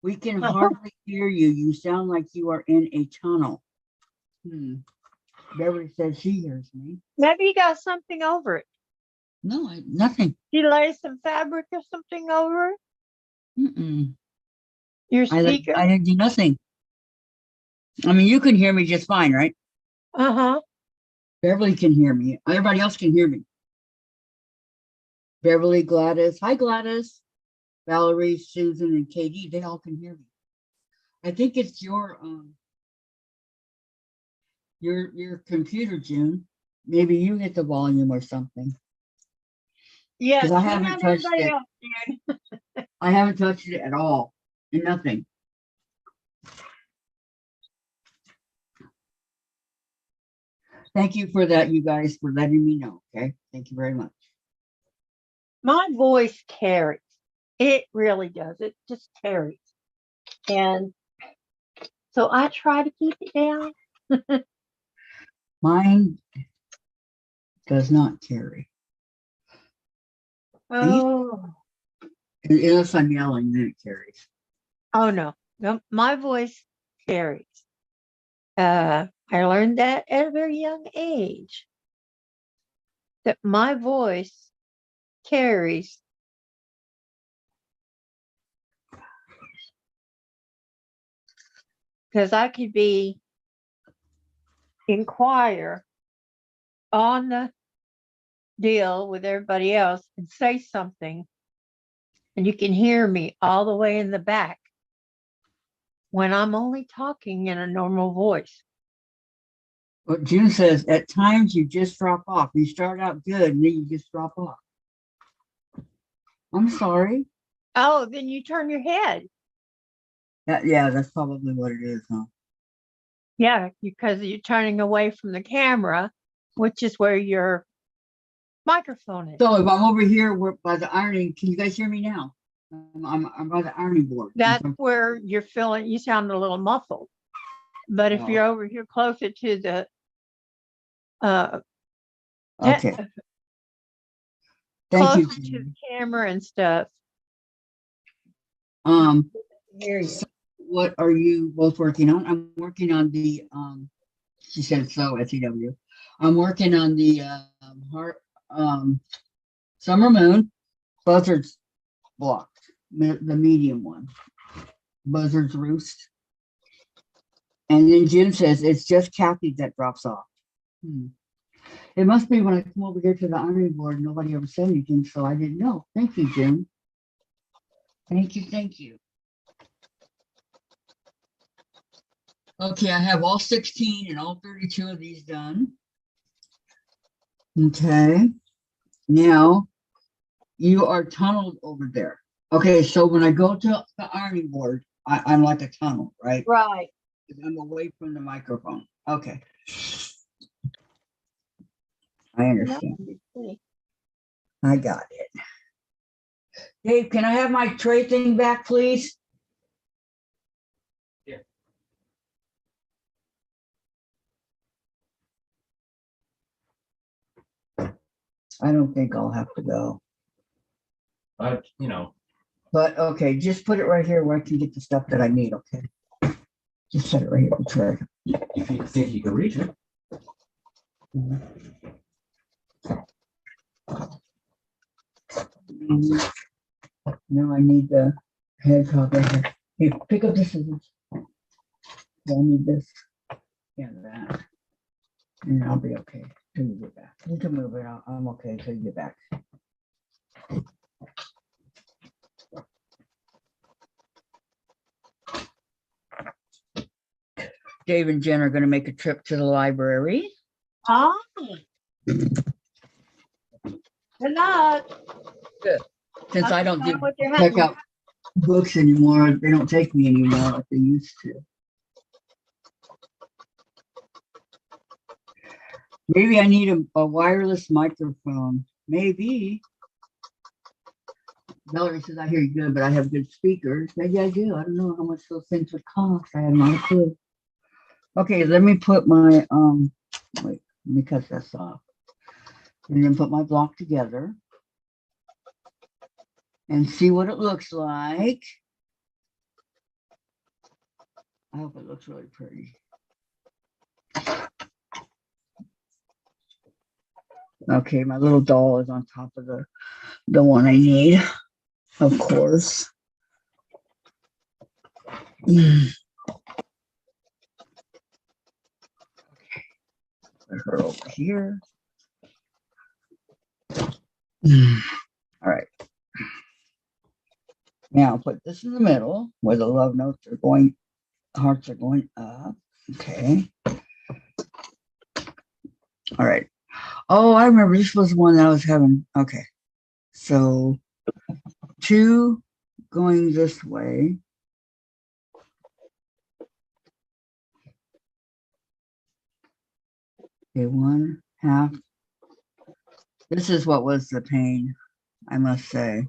We can hardly hear you. You sound like you are in a tunnel. Beverly says she hears me. Maybe you got something over it. No, nothing. You lay some fabric or something over it? Mm-mm. Your I speaker? didn't do nothing. I mean, you can hear me just fine, right? Uh-huh. Beverly can hear me. Everybody else can hear me. Beverly, Gladys. Hi, Gladys. Valerie, Susan, and Katie. They all can hear me. I think it's your computer, June. Maybe you hit the volume or something. Yeah, Because I she haven't and touched everybody it. else did. I haven't touched it at all. And nothing. Thank you for that, you guys, for letting me know. Okay. Thank you very much. My voice carries. It really does. It just carries. And so I try to keep it down. Mine does not carry. Oh. Unless I'm yelling, then it carries. Oh no. No, my voice carries. I learned that at a very young age. That my voice carries. Because I could be in choir on the deal with everybody else and say something, and you can hear me all the way in the back when I'm only talking in a normal voice. But June says, at times you just drop off. You start out good and then you just drop off. I'm sorry. Oh, then you turn your head. Yeah, that's probably what it is, huh? Yeah, because you're turning away from the camera, which is where your microphone is. So if I'm over here by the ironing, can you guys hear me now? I'm by the ironing board. That's where you're feeling, you sound a little muffled. But if you're over here closer to the Okay. Thank closer you. to the camera and stuff. hear you. What are you both working on? I'm working on the, she said so, SEW. I'm working on the heart, Summer Moon, Buzzard's blocked, the medium one, Buzzard's Roost. And then Jim says it's just Kathy that drops off. It must be when I come over here to the ironing board, nobody ever said anything, so I didn't know. Thank you, Jim. Thank you, thank you. Okay, I have all 16 and all 32 of these done. Okay, now you are tunneled over there. Okay, so when I go to the ironing board, I'm like a tunnel, right? Right. I'm away from the microphone. Okay. I understand. I got it. Dave, can I have my tray thing back, please? Yeah. I don't think I'll have to go. You know, But okay, just put it right here where I can get the stuff that I need, okay? Just set it right here on the tray. if you think you can reach it. Now I need the hedgehog right here. Hey, pick up the scissors. I need this and that. And I'll be okay till you get back. You can move it. I'm okay till you get back. Dave and Jen are going to make a trip to the library. Ah. Good luck. Since I don't do What you're check hunting. out books anymore, they don't take me anymore like they used to. Maybe I need a wireless microphone. Maybe. Valerie says, I hear you good, but I have good speakers. Maybe I do. I don't know how much those things would cost. I have not a clue. Okay, let me put my, wait, let me cut this off. And then put my block together. And see what it looks like. I hope it looks really pretty. Okay, my little doll is on top of the one I need, of course. Okay. Put her over here. All right. Now I'll put this in the middle where the love notes are going, hearts are going up. Okay. All right. Oh, I remember this was one that I was having. Okay. So 2 going this way. Okay, 1/2. This is what was the pain, I must say.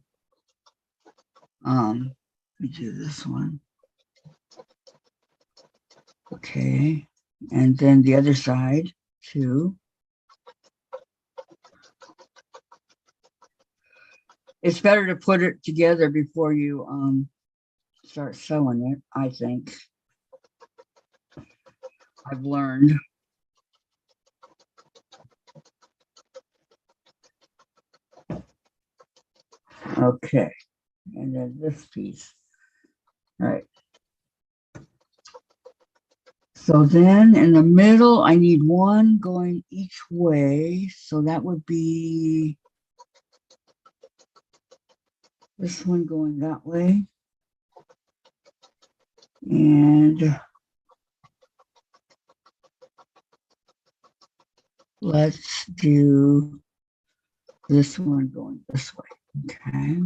Let me do this one. Okay. And then the other side, 2. It's better to put it together before you start sewing it, I think. I've learned. Okay. And then this piece. All right. So then in the middle, I need 1 going each way. So that would be this one going that way. And let's do this one going this way. Okay.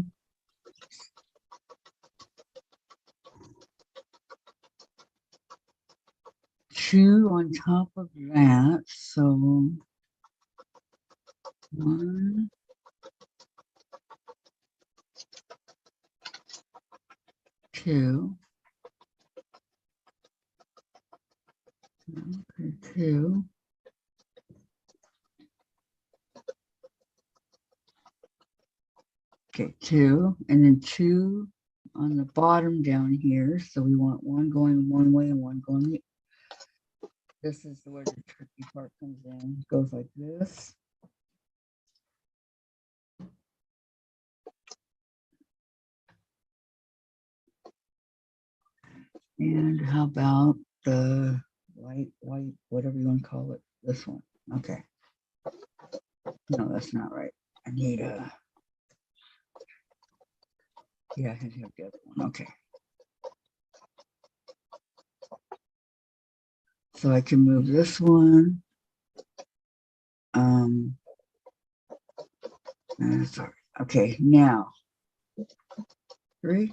Two on top of that. So 1, 2. Okay, 2. Okay, 2, and then 2 on the bottom down here. So we want one going one way and one going the. This is where the tricky part comes in. It goes like this. And how about the white, whatever you want to call it, this one? Okay. No, that's not right. I need a. Yeah, I can have the other one. Okay. So I can move this one. Sorry. Okay, now 3.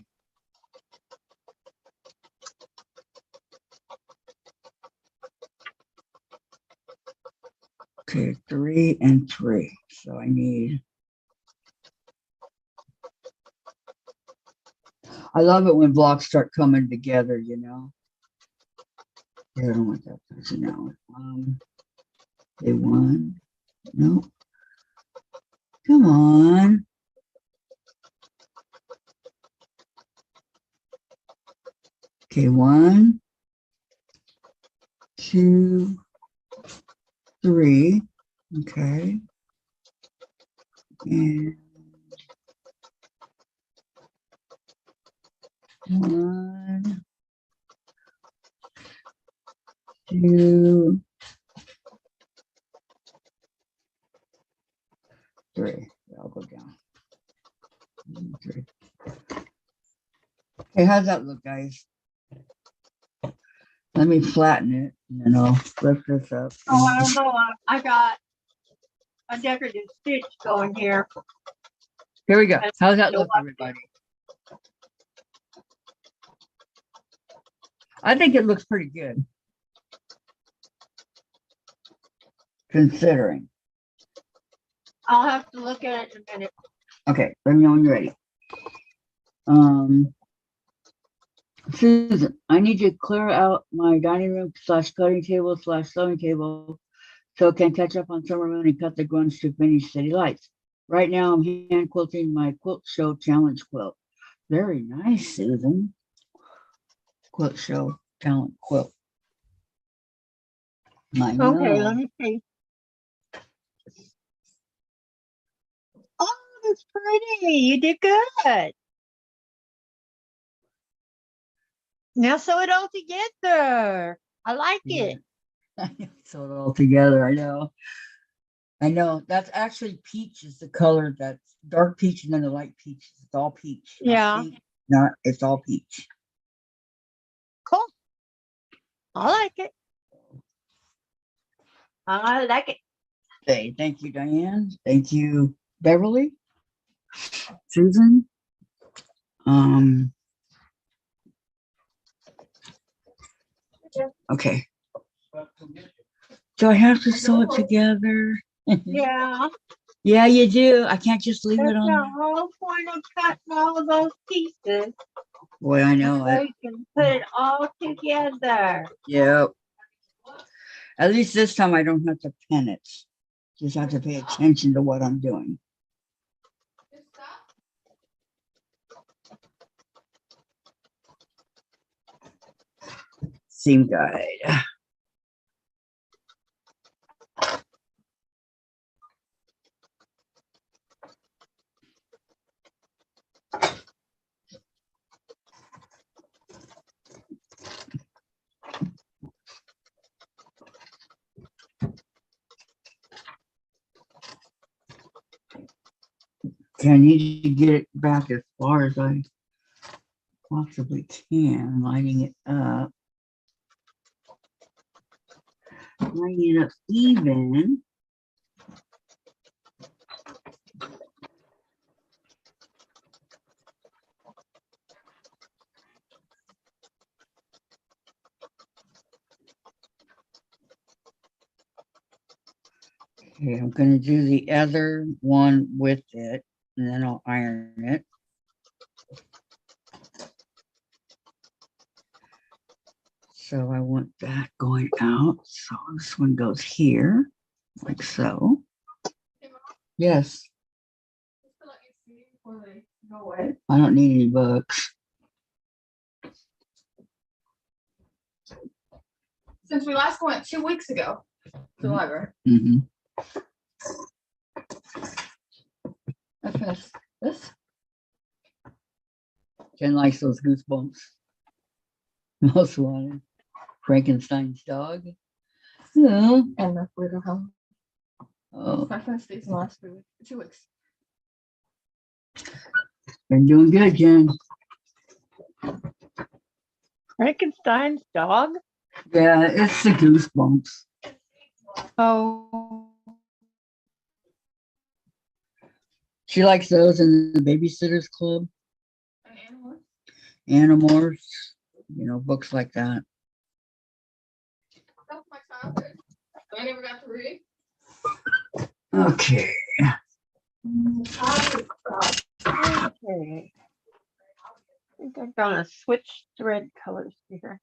Okay, 3 and 3. So I need. I love it when blocks start coming together, you know. Yeah, I don't want that person now. Okay, 1. No. Come on. Okay, 1, 2, 3. Okay. And 1, 2, 3. I'll go down. 3. Hey, how's that look, guys? Let me flatten it, and then I'll lift this up. Oh, I don't know. I got a decorative stitch going here. Here we go. How's that look, everybody? I think it looks pretty good, considering. I'll have to look at it in a minute. Okay, let me know when you're ready. Susan, I need to clear out my dining room / cutting table / sewing table so I can catch up on summer moon and cut the grunge to finish City Lights. Right now, I'm hand quilting my quilt show challenge quilt. Very nice, Susan. Quilt show talent quilt. I know. Okay, let me see. Oh, that's pretty. You did good. Now sew it all together. I like it. Sew it all together. I know. I know. That's actually peach is the color that's dark peach and then the light peach. It's all peach. not Yeah. pink, Not it's all peach. Cool. I like it. I like it. Okay, thank you, Diane. Thank you, Beverly. Susan. Okay. So I have to sew it together. Yeah. Yeah, you do. I can't just leave That's it on. the whole point of cutting all of those pieces. Boy, I know So it. you can put it all together. Yep. At least this time I don't have to pin it. Just have to pay attention to what I'm doing. Seam guide. Okay, I need to get it back as far as I possibly can, lining it up. Lining it up even. Okay, I'm going to do the other one with it, and then I'll iron it. So I want that going out. So this one goes here, like so. Yes. I don't need any books. Since we last went 2 weeks ago to the library. Mm-hmm. I finished this. Jen likes those goosebumps. Most wanted. Frankenstein's dog. Oh, And the Widow Home. oh, I finished these in the last 2 weeks. been doing good, Jen. Frankenstein's dog. Yeah, it's the goosebumps. Oh, She likes those in the Babysitters Club, And animals. Animorphs, books like that. That's my childhood. But I never got to read. Okay. okay. I think I'm gonna switch thread colors here.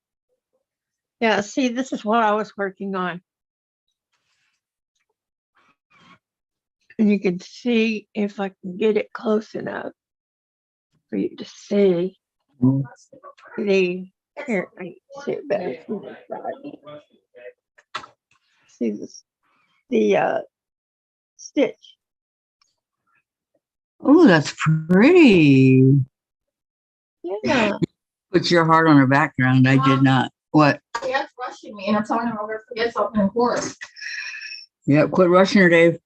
Yeah, see, this is what I was working on. And you can see if I can get it close enough for you to see Mm. the, here, I see it better from this side. See this, the stitch. Oh, that's pretty. Yeah, Put your heart on her background. I did not. What? Dad's rushing me and I'm telling him I'm gonna forget something important. Yeah, quit rushing her, Dave.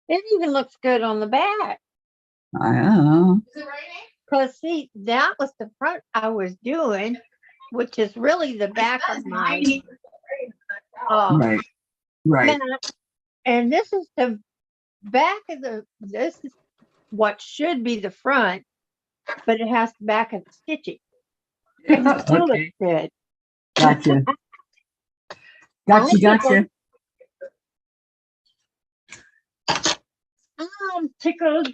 it even looks good on the back. I know. Is it raining? Cause see, that was the front I was doing, which is really the back of my Right. Right. mat. And this is the back of this is what should be the front, but it has the back of the stitching. It still looks Okay. good. Gotcha. Gotcha. I'm tickled.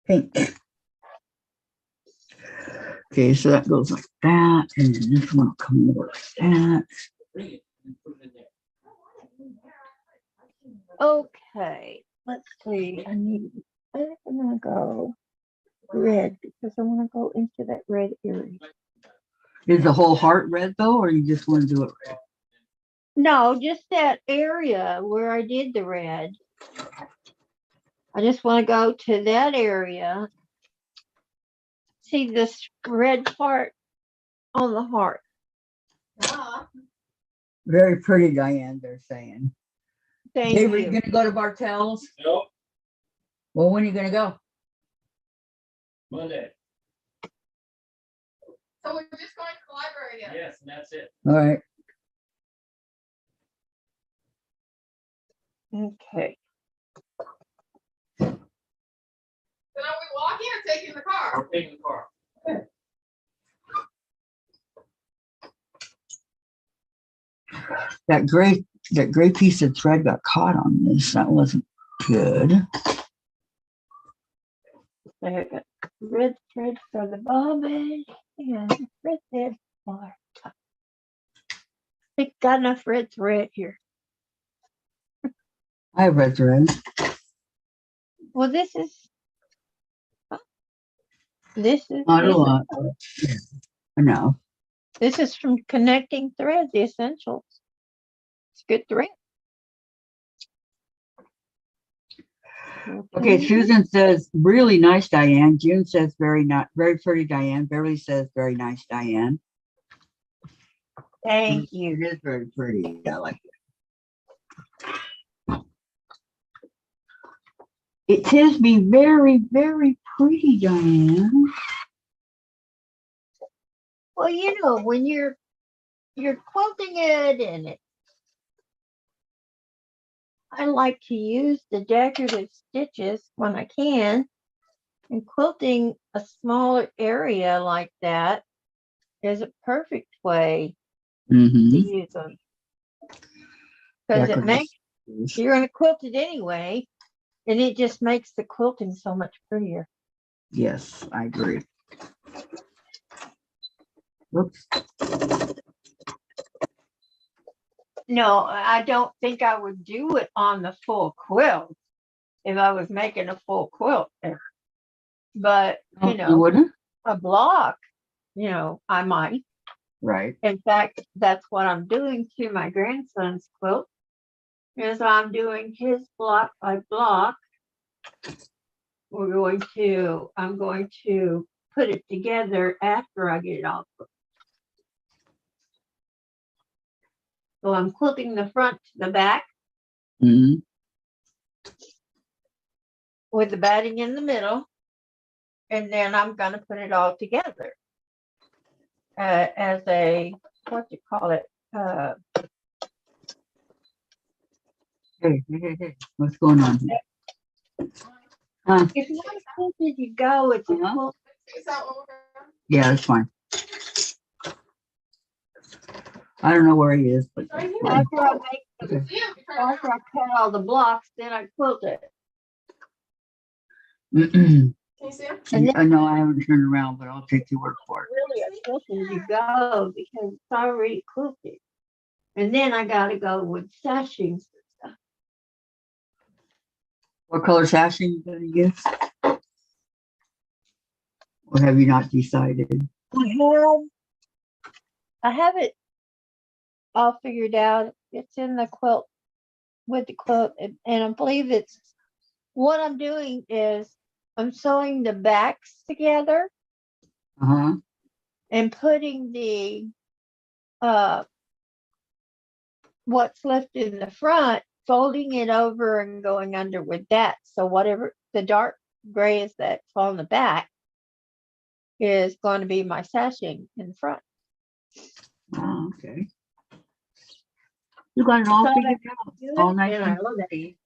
Pink. Okay, so that goes like that, and then this one will come over like that. Bring it and put it in there. Okay, let's see. I'm gonna go red because I want to go into that red area. Is the whole heart red though, or you just want to do it red? No, just that area where I did the red. I just want to go to that area. See this red part on the heart. Very pretty, Diane, they're saying. Thank Dave, are you you. gonna go to Bartell's? Nope, Well, when are you gonna go? Monday. So we're just going to the library again. Yes, and that's it. All right. Okay. Then are we walking or taking the car? We're taking the car. That gray piece of thread got caught on this. That wasn't good. I got red thread for the bobbin and red thread for. I think got enough red thread here. I have red thread. Well, this is Not a lot. Enough. This is from Connecting Thread, the essentials. It's good thread. Okay, Susan says, really nice, Diane. June says, very pretty, Diane. Beverly says, very nice, Diane. Thank you. It is very pretty. I like it. It tis be very, very pretty, Diane. Well, you know, when you're quilting it and I like to use the decorative stitches when I can. And quilting a smaller area like that is a perfect way to use them. Because it makes, you're going to quilt it anyway, and it just makes the quilting so much prettier. Yes, I agree. Oops. No, I don't think I would do it on the full quilt if I was making a full quilt there. But, you You know, wouldn't? a block, I might. Right. In fact, that's what I'm doing to my grandson's quilt. Is I'm doing his block by block. I'm going to put it together after I get it all put. So I'm quilting the front to the back Hmm. with the batting in the middle. And then I'm going to put it all together as a, what do you call it? Hey. What's going on here? It's not as quick as you go. It's a quilt. Is that what we're Yeah, that's fine. I don't know where he is, but Right here. After I okay. after I cut all the blocks, then I quilt it. Can you see him? And then- I know I haven't turned around, but I'll take your word for it. Really as quick as you go because it's already quilted. And then I got to go with sashings. What color sashing you gonna use? Or have you not decided? I have it all figured out. It's in the quilt with the quilt, and I believe it's what I'm doing is I'm sewing the backs together Uh-huh. and putting the what's left in the front, folding it over and going under with that. So whatever the dark gray is that's on the back is going to be my sashing in front. Oh, okay. You got it all So figured out. All nice and I and love it. pretty.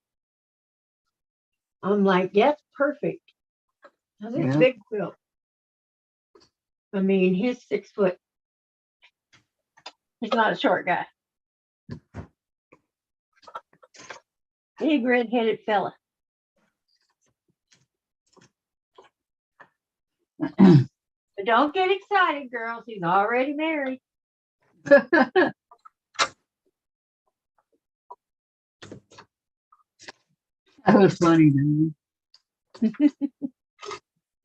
I'm like, yes, perfect. Now this Yeah. big quilt. I mean, he's 6 foot. He's not a short guy. Big red-headed fella. But don't get excited, girls. He's already married. That was funny, didn't it?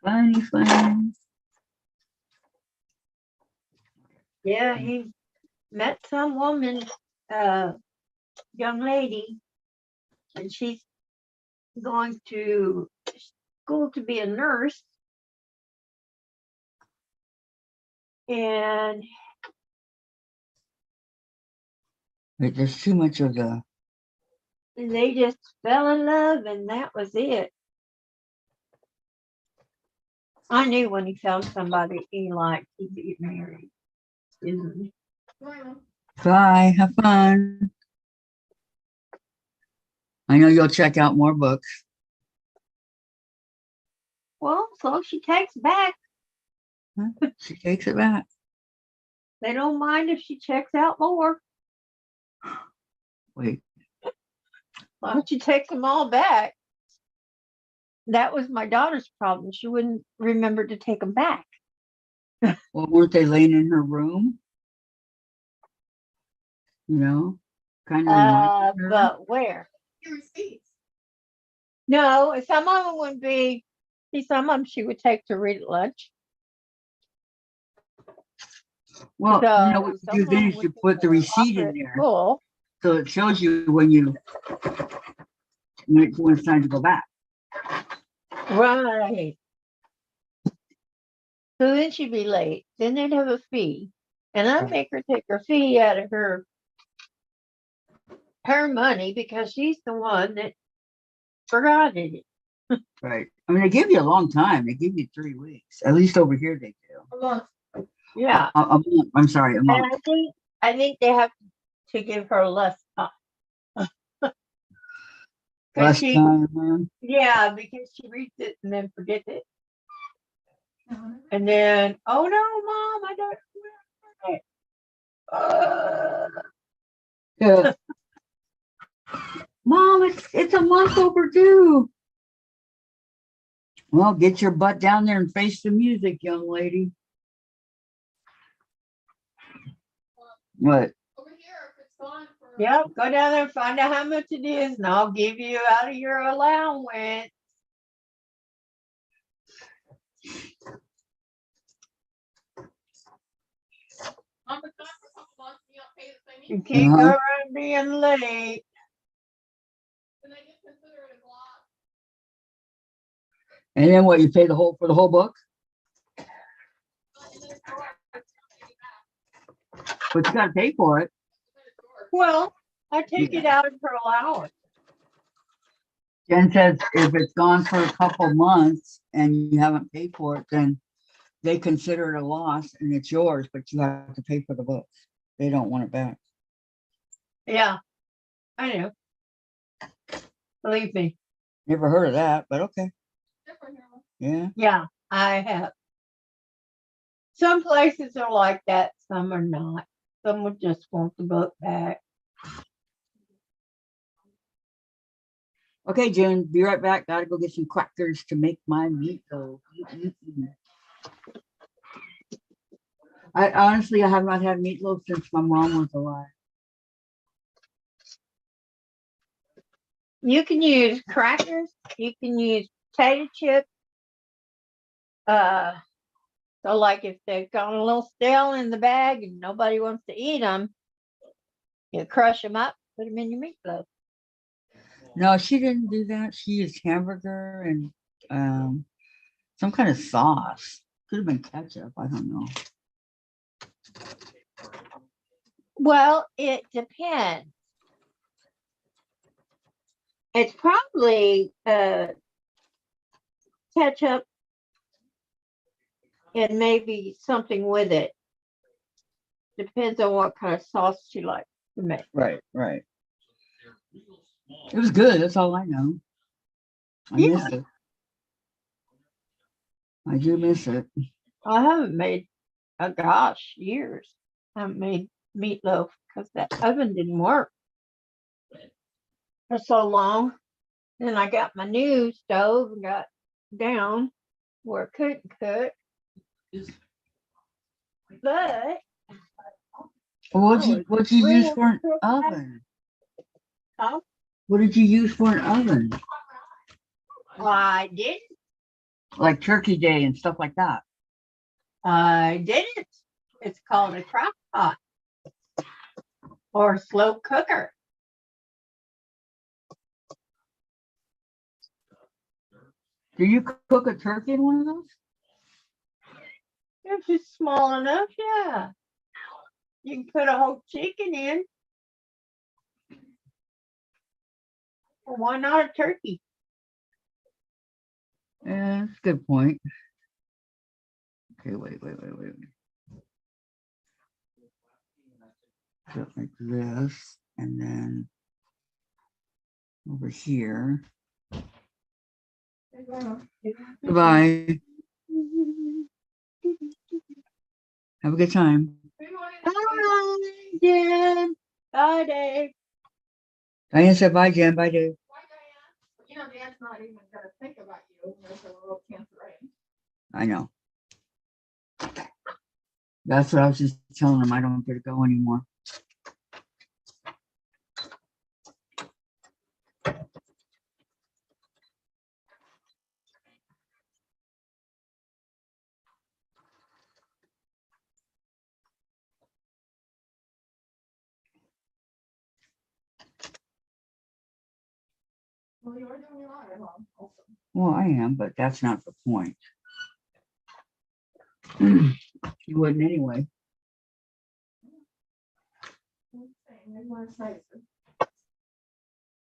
Funny. Yeah, he met some woman, young lady, and she's going to school to be a nurse. And There's too much of the. they just fell in love, and that was it. I knew when he found somebody he liked, he'd get married. Isn't he? Bye. Have fun. I know you'll check out more books. Well, so she takes back. She takes it back. They don't mind if she checks out more. Wait. Well, she takes them all back. That was my daughter's problem. She wouldn't remember to take them back. Well, weren't they laying in her room? You know, kind of reminded her. But where? Your receipts. No, some of them would be. See, some of them she would take to read at lunch. Well, So you know what some you of do them is would you be put the receipt offered in at there, school. so it shows you when it's time to go back. Right. So then she'd be late. Then they'd have a fee. And I'd make her take her fee out of her money because she's the one that forgot it. Right. I mean, they give you a long time. They give you 3 weeks. At least over here they do. A month. Yeah. A month. I'm sorry, a And month. I think they have to give her less time. 'Cause Last she, time, man. yeah, because she reads it and then forgets it. And then, oh no, Mom, I don't remember it. Yeah. Mom, it's a month overdue. Well, get your butt down there and face the music, young lady. What? Over here, if it's gone for. Yep, go down there and find out how much it is, and I'll give you out of your allowance. You can't go around being late. Can I just consider it a block? And then what, you pay for the whole book? But you gotta pay for it. Well, I take it out per allowance. Jen says if it's gone for a couple months and you haven't paid for it, then they consider it a loss and it's yours, but you have to pay for the book. They don't want it back. Yeah, I know. Believe me. Never heard of that, but okay. Different here. Yeah. Yeah, I have. Some places are like that, some are not. Some would just want the book back. Okay, June, be right back. Gotta go get some crackers to make my meatloaf. I honestly, I have not had meatloaf since my mom was alive. You can use crackers, you can use potato chips. So like if they've gone a little stale in the bag and nobody wants to eat them, you crush them up, put them in your meatloaf. No, she didn't do that. She used hamburger and some kind of sauce. Could have been ketchup. I don't know. Well, it depends. It's probably ketchup and maybe something with it. Depends on what kind of sauce you like to make. Right. It was good. That's all I know. I Yeah. miss it. I do miss it. I haven't made, oh gosh, years. I haven't made meatloaf because that oven didn't work for so long. Then I got my new stove and got down where it couldn't cook. But What'd you use for an real oven? Huh? What did you use for an oven? I didn't. Like Turkey Day and stuff like that. I didn't. It's called a crock pot or a slow cooker. Do you cook a turkey in one of those? If it's small enough, yeah. You can put a whole chicken in. Or why not a turkey? Yeah, that's a good point. Okay, wait. So like this, and then over here. Goodbye. Have a good time. Bye, Jen. Bye, Dave. Diane said bye, Jen. Bye, Dave. Why, Diane? You know, Dan's not even gonna think about you. There's a little chance of rain. I know. That's what I was just telling him. I don't get to go anymore. Well, you are doing a lot at home also. Well, I am, but that's not the point. You wouldn't anyway. Maybe when it's nicer.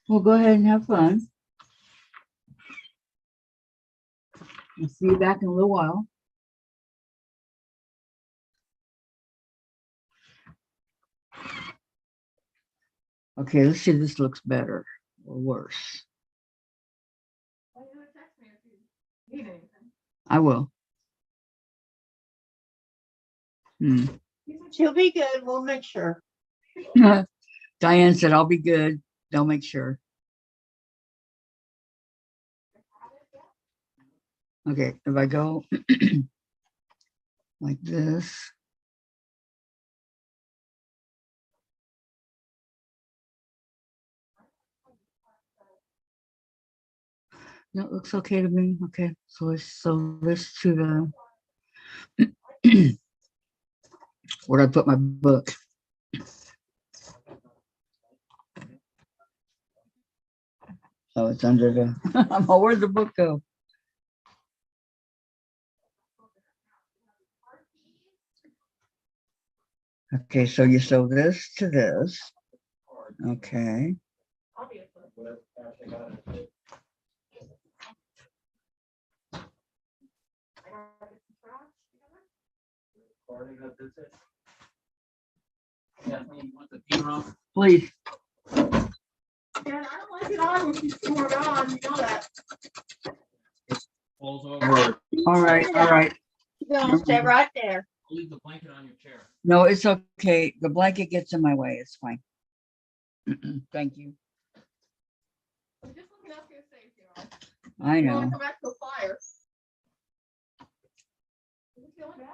Well, go ahead and have fun. I'll see you back in a little while. Okay, let's see if this looks better or worse. Well, you gotta text me if you need anything. I will. She'll be good. We'll make sure. Diane said, I'll be good. They'll make sure. Okay, if I go like this. No, it looks okay to me. Okay, so this to the where'd I put my book? Oh, it's under the, oh, where'd the book go? Okay, so you sew this to this. Okay. Kathleen, you want the beer off? Please. Yeah, I don't like it on when you pour it on, you know that. Falls over. All right, all right. You're gonna stay right there. Leave the blanket on your chair. No, it's okay. The blanket gets in my way. It's fine. Thank you. I'm just looking up here safe, you know. I You don't wanna know. come back to a fire. Is it feeling bad?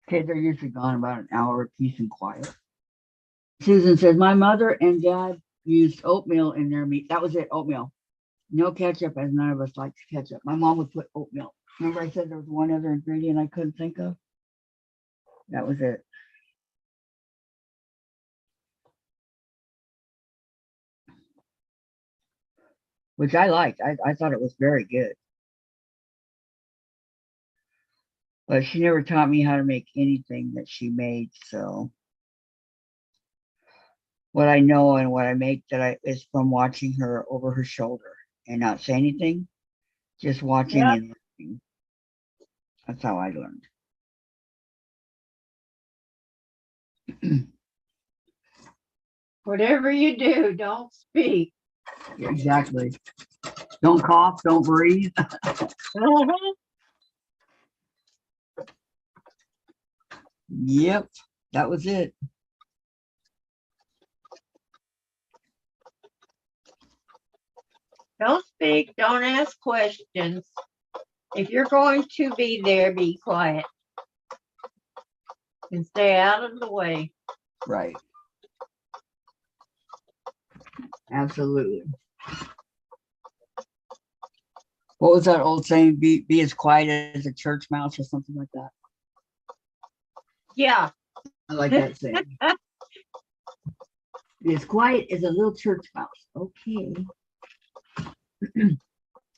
Okay, they're usually gone about an hour of peace and quiet. Susan says, my mother and dad used oatmeal in their meat. That was it, oatmeal. No ketchup, as none of us likes ketchup. My mom would put oatmeal. Remember I said there was one other ingredient I couldn't think of? That was it. Which I liked. I thought it was very good. But she never taught me how to make anything that she made, so what I know and what I make is from watching her over her shoulder and not say anything, just watching Yep. and listening. That's how I learned. Whatever you do, don't speak. Exactly. Don't cough, don't breathe. Yep, that was it. Don't speak, don't ask questions. If you're going to be there, be quiet. And stay out of the way. Right. Absolutely. What was that old saying? Be as quiet as a church mouse or something like that. Yeah. I like that saying. Be as quiet as a little church mouse. Okay.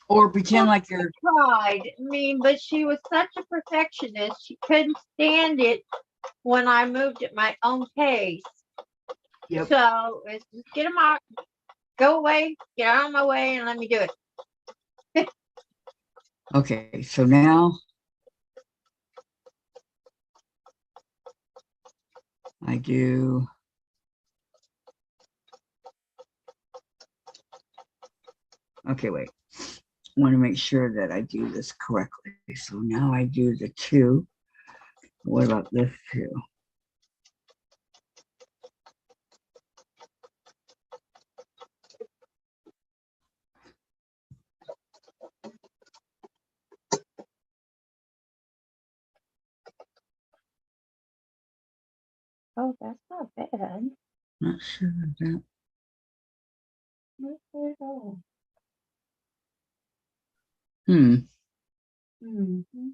Or pretend like you're Tried. I mean, but she was such a perfectionist. She couldn't stand it when I moved at my own pace. Yep. So it's just get them out, go away, get out of my way, and let me do it. Okay, so now I do. Okay, wait. I want to make sure that I do this correctly. So now I do the 2. What about this 2? Oh, that's not bad. Not sure of that. Not bad at all. Mhm. Mm-hmm.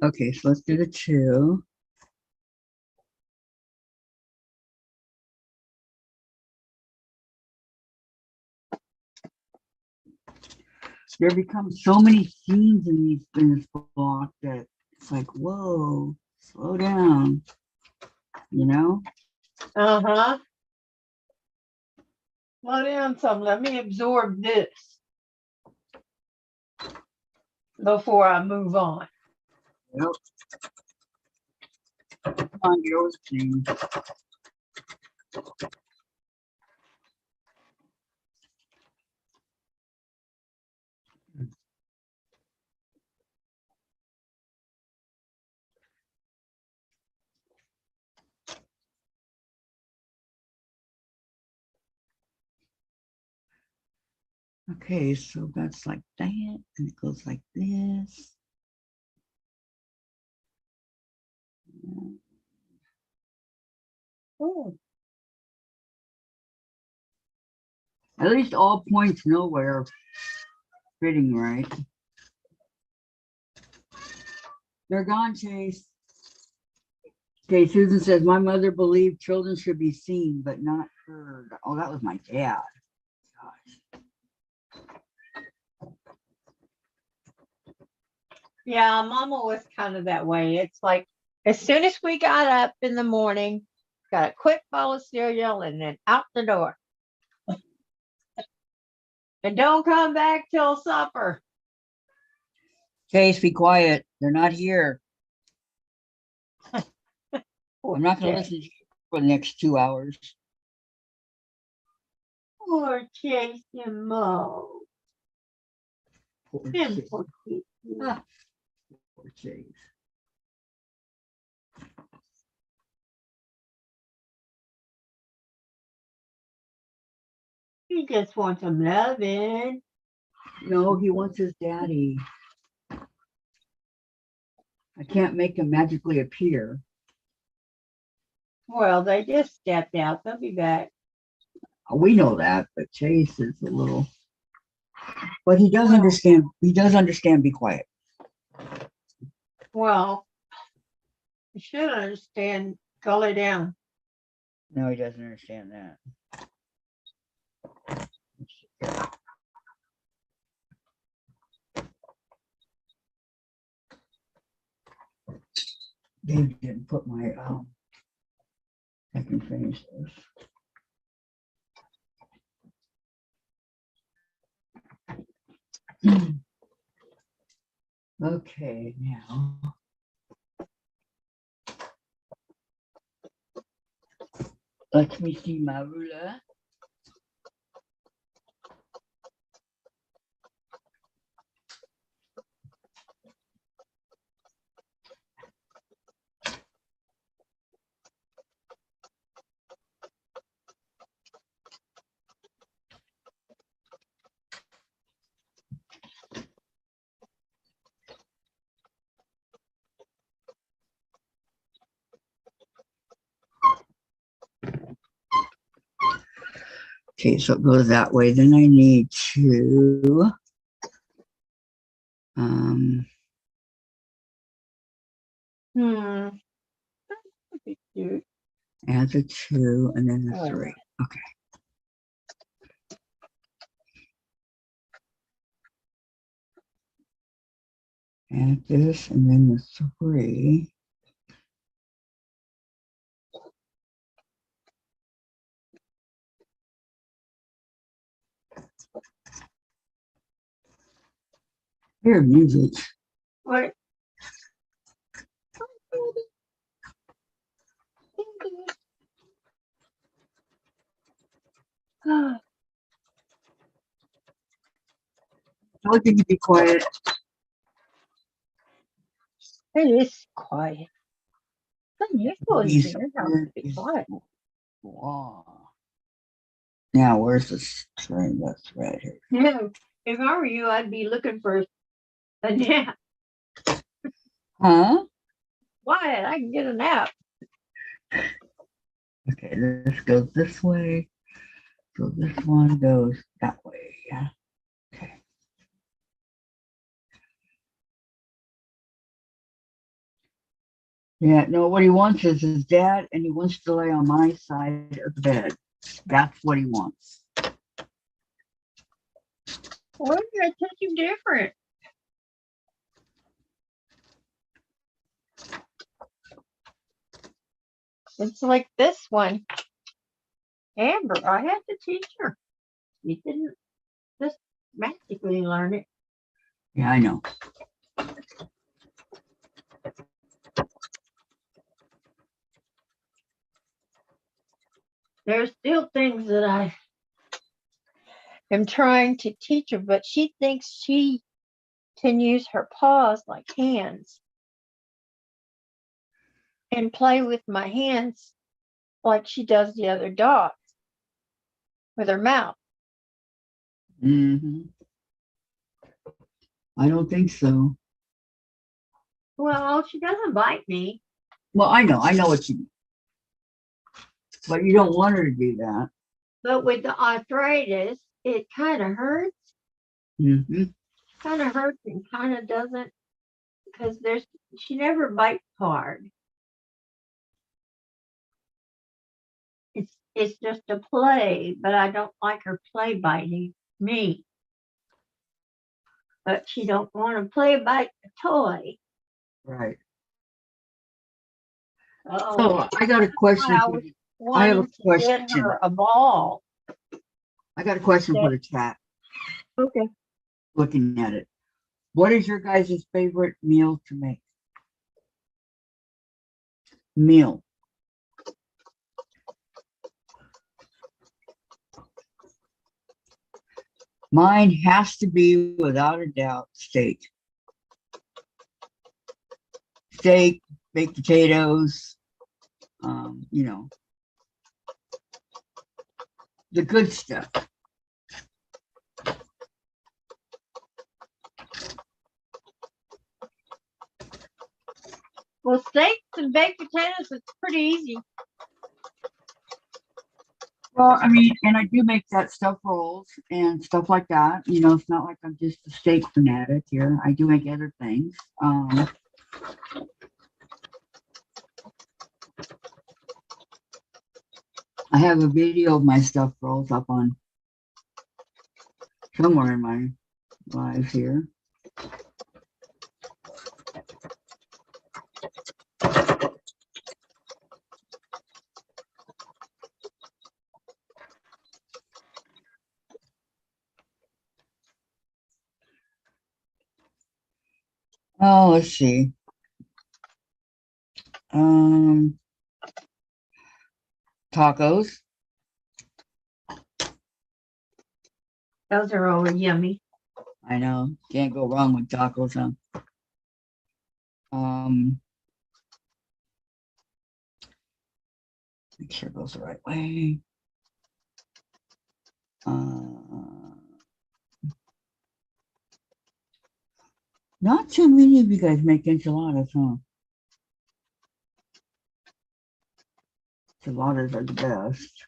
Okay, so let's do the 2. There become so many scenes in this block that it's like, whoa, slow down, you know? Uh-huh. Slow down some. Let me absorb this before I move on. Yep. Come on, get over the scene. Okay, so that's like that, and it goes like this. Oh, At least all points nowhere fitting right. They're gone, Chase. Okay, Susan says, my mother believed children should be seen, but not heard. Oh, that was my dad. Gosh. Yeah, Mama was kind of that way. It's like as soon as we got up in the morning, got a quick bowl of cereal and then out the door. And don't come back till supper. Chase, be quiet. They're not here. I'm not going to listen to you for the next 2 hours. Poor Chase and Mo. Poor Them Chase. poor kids. Ah, poor Chase. He just wants some loving. No, he wants his daddy. I can't make him magically appear. Well, they just stepped out. They'll be back. We know that, but Chase is a little. But he does understand. He does understand. Be quiet. Well, you should understand. Go lay down. No, he doesn't understand that. Dave didn't put my. I can finish this. Okay, now. Let me see my ruler. Okay, so it goes that way. Then I need to Hmm. That would be cute. add the 2 and then the Oh. 3. Okay. Add this and then the 3. Hear music. What? How can you be quiet? It is quiet. It's unusual in These your house to be is- quiet. Wow. Now, where's the string? That's right here. No, if I were you, I'd be looking for a nap. Huh? Quiet, I can get a nap. Okay, this goes this way. So this one goes that way. Yeah. Okay. Yeah, no, what he wants is his dad, and he wants to lay on my side of the bed. That's what he wants. Why did I touch him different? It's like this one. Amber, I had to teach her. You didn't just magically learn it. Yeah, I know. There's still things that I am trying to teach her, but she thinks she can use her paws like hands and play with my hands like she does the other dogs with her mouth. Hmm. I don't think so. Well, she doesn't bite me. Well, I know what you mean. But you don't want her to do that. But with the arthritis, it kind of hurts. Hmm. Kind of hurts and kind of doesn't, because she never bites hard. it's just a play, but I don't like her play biting me. But she don't want to play bite the toy. Right. So So I got a question. I For was you. I have a wanting to get question. her a ball. I got a question for the chat. Okay. Looking at it, what is your guys' favorite meal to make? Meal. Mine has to be, without a doubt, steak. Steak, baked potatoes, you know, the good stuff. Well, steaks and baked potatoes is pretty easy. Well, I mean, and I do make that stuff rolls and stuff like that. You know, it's not like I'm just a steak fanatic here. I do make other things. I have a video of my stuff rolls up on somewhere in my lives here. Oh, let's see. Tacos. Those are always yummy. I know. Can't go wrong with tacos, huh? Make sure it goes the right way. Not too many of you guys make enchiladas, huh? Enchiladas are the best.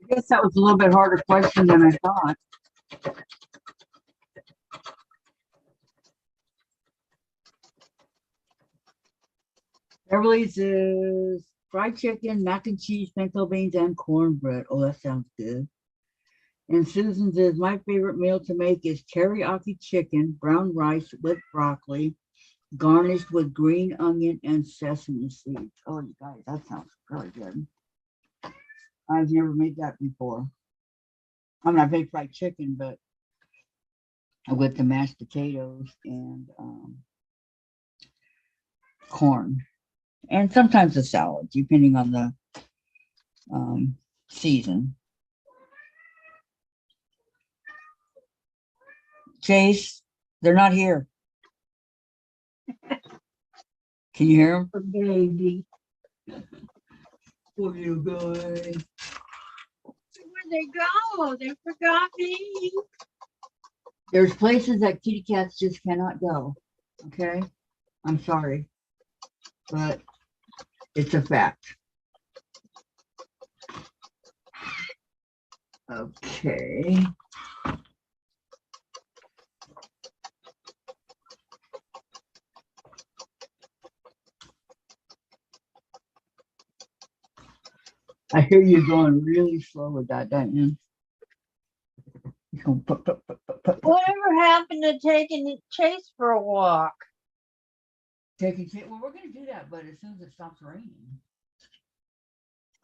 I guess that was a little bit harder question than I thought. Beverly's is fried chicken, mac and cheese, pinto beans, and cornbread. Oh, that sounds good. And Susan's is my favorite meal to make is teriyaki chicken, brown rice with broccoli, garnished with green onion and sesame seeds. Oh, you guys, that sounds really good. I've never made that before. I mean, I've made fried chicken, but with the mashed potatoes and corn, and sometimes a salad, depending on the season. Chase, they're not here. Can you hear them? Baby. What are you going? Where'd they go? They forgot me. There's places that kitty cats just cannot go. Okay, I'm sorry, but it's a fact. Okay. I hear you going really slow with that, don't you? You're going put. Whatever happened to taking Chase for a walk? Well, we're going to do that, but as soon as it stops raining.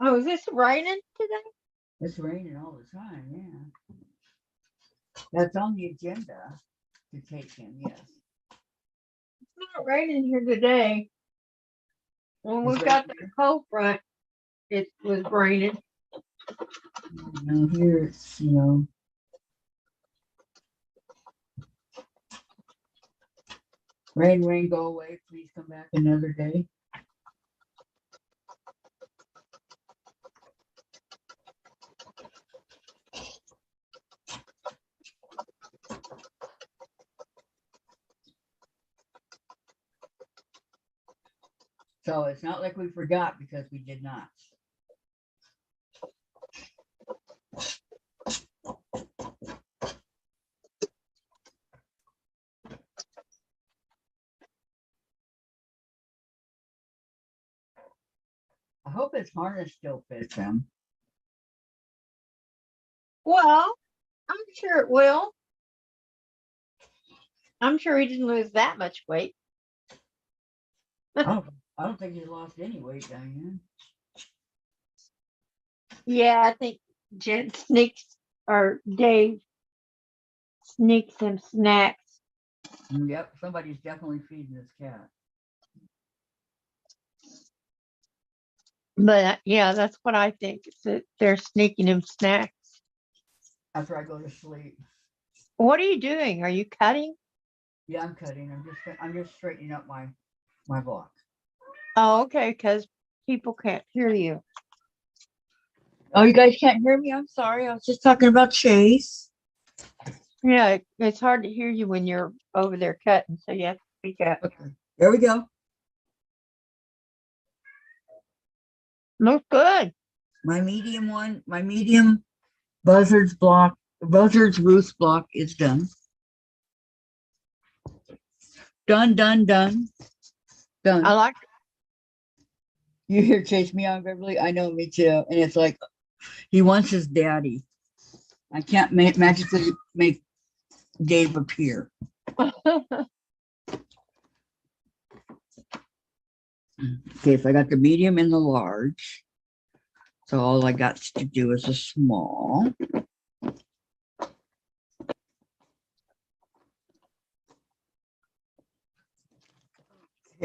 Oh, is this raining today? It's raining all the time, yeah. That's on the agenda to take him, yes. It's not raining here today. When we It's got raining the cold front, it was raining. Now here it's, you know. Rain, rain, go away. Please come back another day. So it's not like we forgot, because we did not. hope his harness still fits him. Well, I'm sure it will. I'm sure he didn't lose that much weight. I don't think he's lost any weight, Diane. Yeah, I think Jen sneaks or Dave sneaks him snacks. Yep, somebody's definitely feeding this cat. But yeah, that's what I think. Is that they're sneaking him snacks. After I go to sleep. What are you doing? Are you cutting? Yeah, I'm cutting. I'm just straightening up my block. Oh, okay, because people can't hear you. Oh, you guys can't hear me? I'm sorry. I was just talking about Chase. Yeah, it's hard to hear you when you're over there cutting, so you have to speak up. Okay, there we go. Look good. My medium Buzzard's Roost block is done. Done. I like You hear Chase meow, Beverly? I know, me too. And it's like he wants his daddy. I can't magically make Dave appear. Okay, so I got the medium and the large. So all I got to do is a small.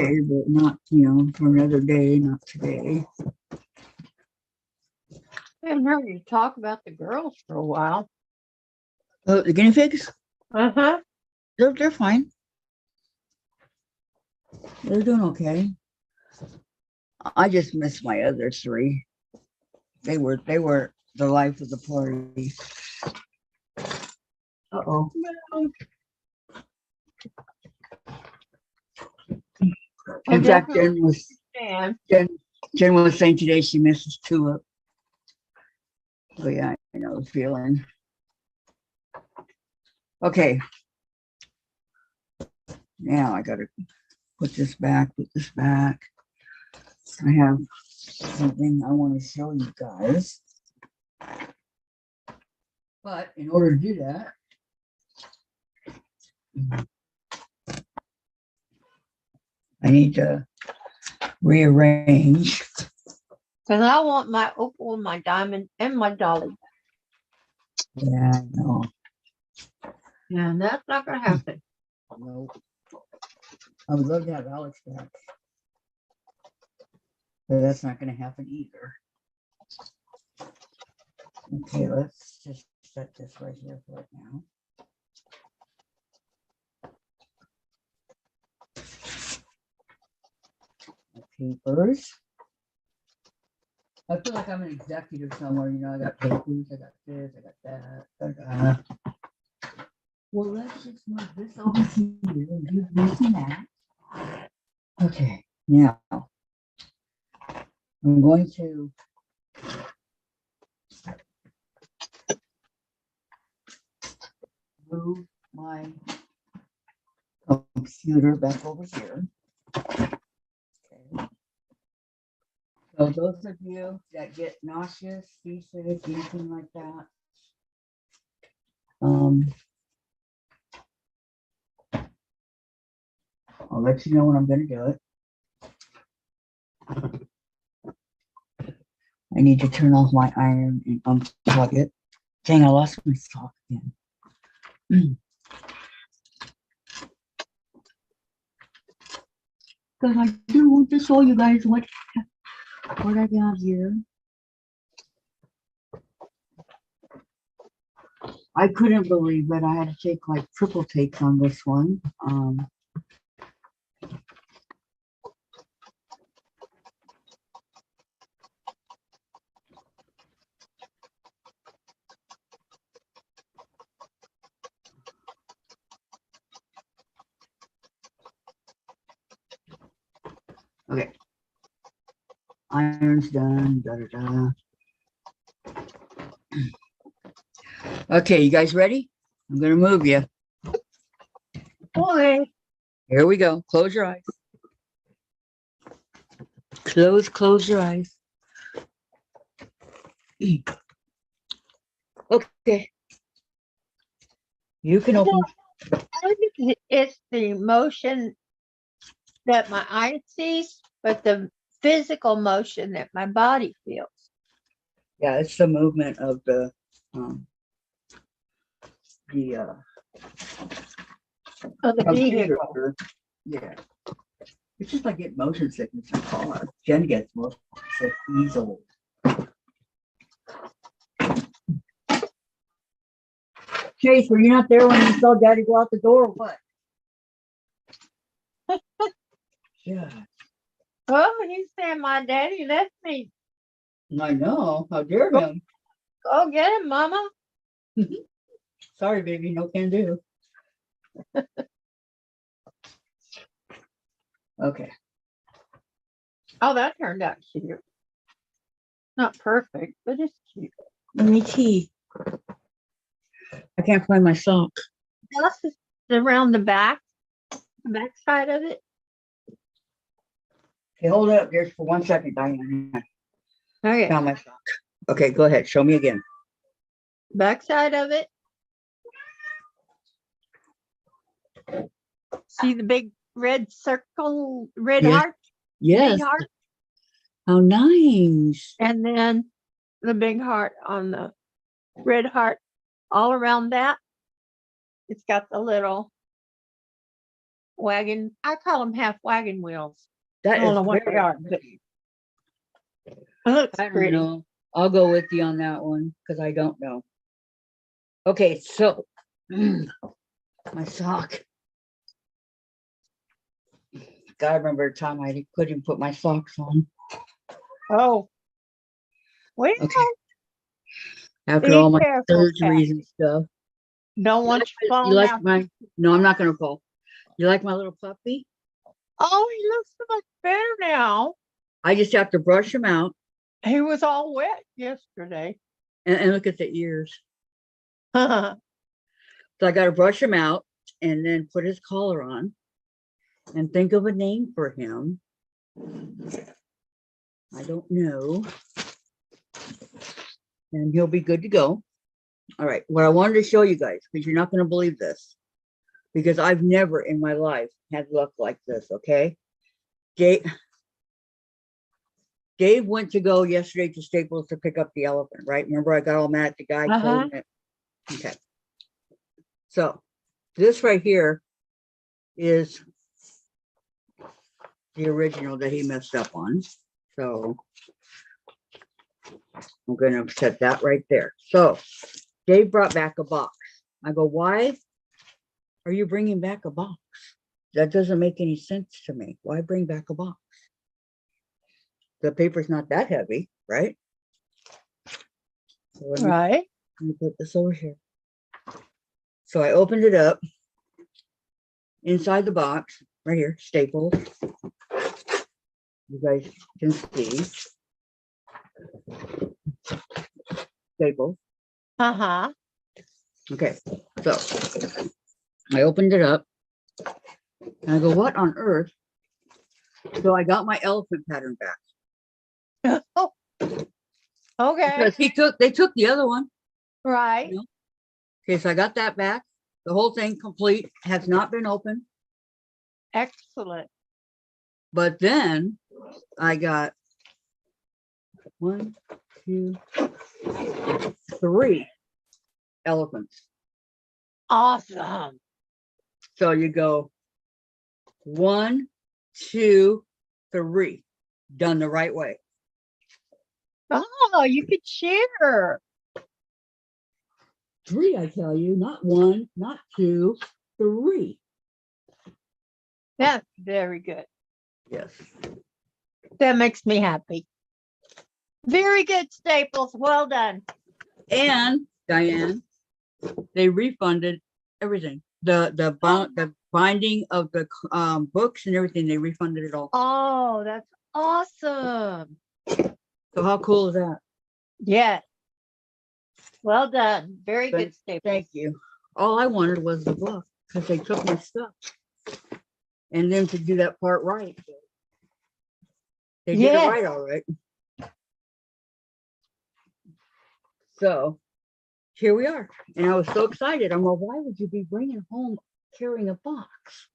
Okay, but not, for another day, not today. I haven't heard you talk about the girls for a while. Oh, the guinea pigs? Uh-huh. They're fine. They're doing okay. I just miss my other three. They were the life of the party. Uh-oh. In fact, Jen was saying today she misses Tulip. Oh yeah, I know the feeling. Okay. Now I gotta put this back. I have something I want to show you guys. But in order to do that, I need to rearrange. Because I want my opal, my diamond, and my dolly. Yeah, I know. And that's not going to happen. Nope. I would love to have Alex back. But that's not going to happen either. Okay, let's just set this right here for right now. My papers. I feel like I'm an executive somewhere, I got papers, I got this, I got that. Well, let's just move this over here and do this and that. Okay, now I'm going to move my computer back over here. Okay. So those of you that get nauseous, seasick, anything like that, I'll let you know when I'm going to do it. I need to turn off my iron and unplug it. Dang, I lost my sock again. Because I do want to show you guys what I got here. I couldn't believe that I had to take like triple takes on this one. Okay. Iron's done. Okay, you guys ready? I'm going to move you. Boy. Here we go. Close your eyes. Close your eyes. Okay. You can open. I think it's the motion that my eye sees, but the physical motion that my body feels. Yeah, it's the movement of the Of the vehicle. computer. Yeah. It's just like getting motion sickness in a car. Jen gets motion sick easily. Chase, were you not there when you saw Daddy go out the door or what? Yeah, Oh, he's saying my daddy left me. I know. How dare him? Go get him, Mama. Sorry, baby. No can do. Okay. Oh, that turned out cute. Not perfect, but it's cute. Let me see. I can't find my sock. That's just around the back side of it. Okay, hold it up there for 1 second, Diane. Okay, Found my sock. Okay, go ahead. Show me again. back side of it. See the big red circle, red Yes. heart, Yes. big heart, How nice. and then the big heart on the red heart all around that. It's got the little wagon. I call them half wagon wheels. I That don't is know what they very are, but pretty. it looks I don't pretty. know. I'll go with you on that one because I don't know. Okay, so my sock. Gotta remember a time I couldn't put my socks on. Oh, well, Okay. After be all my careful, surgeries and stuff. don't want you You falling like out. my? No, I'm not gonna fall. You like my little puppy? Oh, he looks so much better now. I just have to brush him out He was all wet yesterday. and look at the ears. Oh, So I gotta brush him out and then put his collar on and think of a name for him. I don't know. And he'll be good to go. All right, what I wanted to show you guys, because you're not going to believe this, because I've never in my life had luck like this, okay? Dave went to go yesterday to Staples to pick up the elephant, right? Remember I got all mad at the guy holding it? Okay. So this right here is the original that he messed up on. So I'm going to set that right there. So Dave brought back a box. I go, why are you bringing back a box? That doesn't make any sense to me. Why bring back a box? The paper's not that heavy, right? So let me put this over here. So I opened it up. Inside the box, right here, Staples. You guys can see. Staples. Uh-huh. Okay, so I opened it up and I go, what on earth? So I got my elephant pattern back. Okay. Because they took the other one. Right. Okay, so I got that back. The whole thing complete, has not been opened. Excellent. But then I got 1, 2, 3 elephants. Awesome. So you go 1, 2, 3, done the right way. Oh, you could share. 3, I tell you, not 1, not 2, 3. That's very good. Yes. That makes me happy. Very good, Staples. Well done. And Diane, they refunded everything. The binding of the books and everything, they refunded it all. Oh, that's awesome. So how cool is that? Yes. Well done. Very Thank- good, Staples. Thank you. All I wanted was the book because they took my stuff. And then to do that part right. They did it Yes. right, all right. So here we are. And I was so excited. I'm like, why would you be bringing home carrying a box?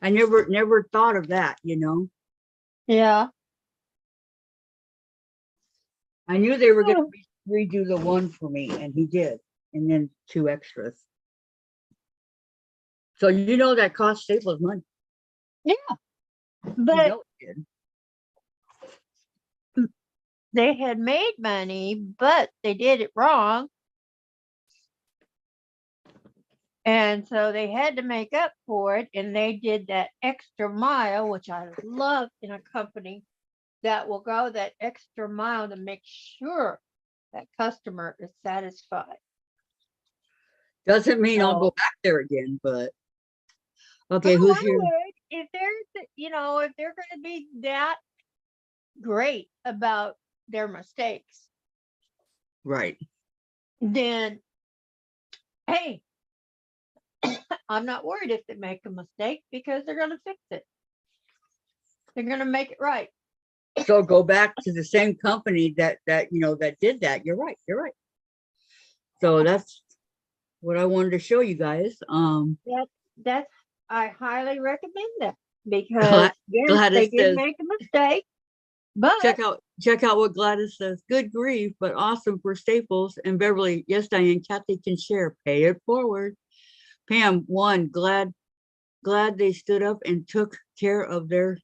I never thought of that, you know. Yeah. I knew they were going to redo the one for me, and he did. And then 2 extras. So you know that cost Staples money. Yeah. You But know it did. they had made money, but they did it wrong. And so they had to make up for it. And they did that extra mile, which I love in a company that will go that extra mile to make sure that customer is satisfied. Doesn't mean I'll So- go back there again, but Oh, okay, who's I here? would. If there's, if they're going to be that great about their mistakes, Right. then hey, I'm not worried if they make a mistake because they're going to fix it. They're going to make it right. So go back to the same company that did that. You're right. You're right. So that's what I wanted to show you guys. That's I highly recommend that because yes, Gladys they did says- make a mistake, but check out what Gladys says. Good grief, but awesome for Staples. And Beverly, yes, Diane, Kathy can share. Pay it forward. Pam, glad they stood up and took care of their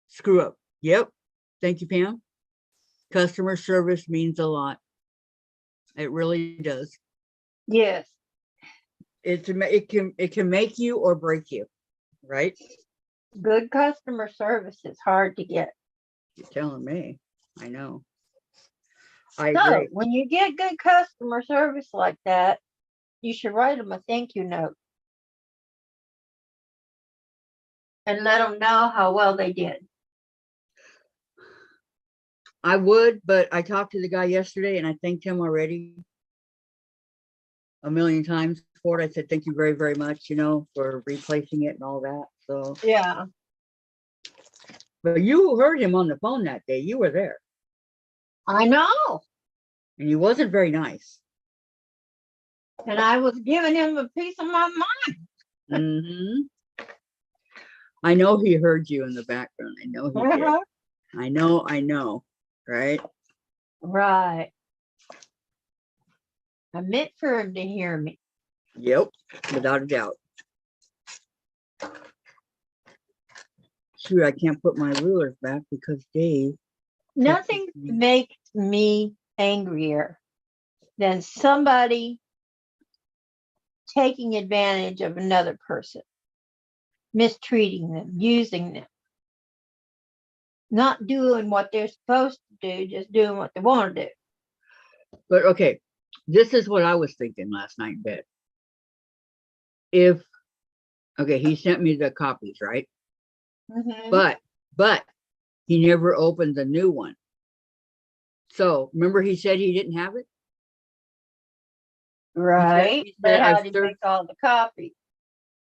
screw up. Yep. Thank you, Pam. Customer service means a lot. It really does. yes, It can make you or break you, right? good customer service is hard to get. You're telling me. I know. I So agree. when you get good customer service like that, you should write them a thank you note and let them know how well they did. I would, but I talked to the guy yesterday and I thanked him already a million times for it. I said, thank you very, very much, for replacing it and all that. So, Yeah, but you heard him on the phone that day. You were there I know. and he wasn't very nice. And I was giving him a piece of my mind. Hmm. I know he heard you in the background. I know he did. I know. Right? Right. I meant for him to hear me. Yep. Without a doubt. Shoot, I can't put my rulers back because Dave. Nothing makes me angrier than somebody taking advantage of another person, mistreating them, using them, not doing what they're supposed to do, just doing what they want to do. But okay, this is what I was thinking last night in bed. Okay, he sent me the copies, right? Mhm. But he never opened the new one. So remember he said he didn't have it? Right. he But said, how I've did you make all the copies?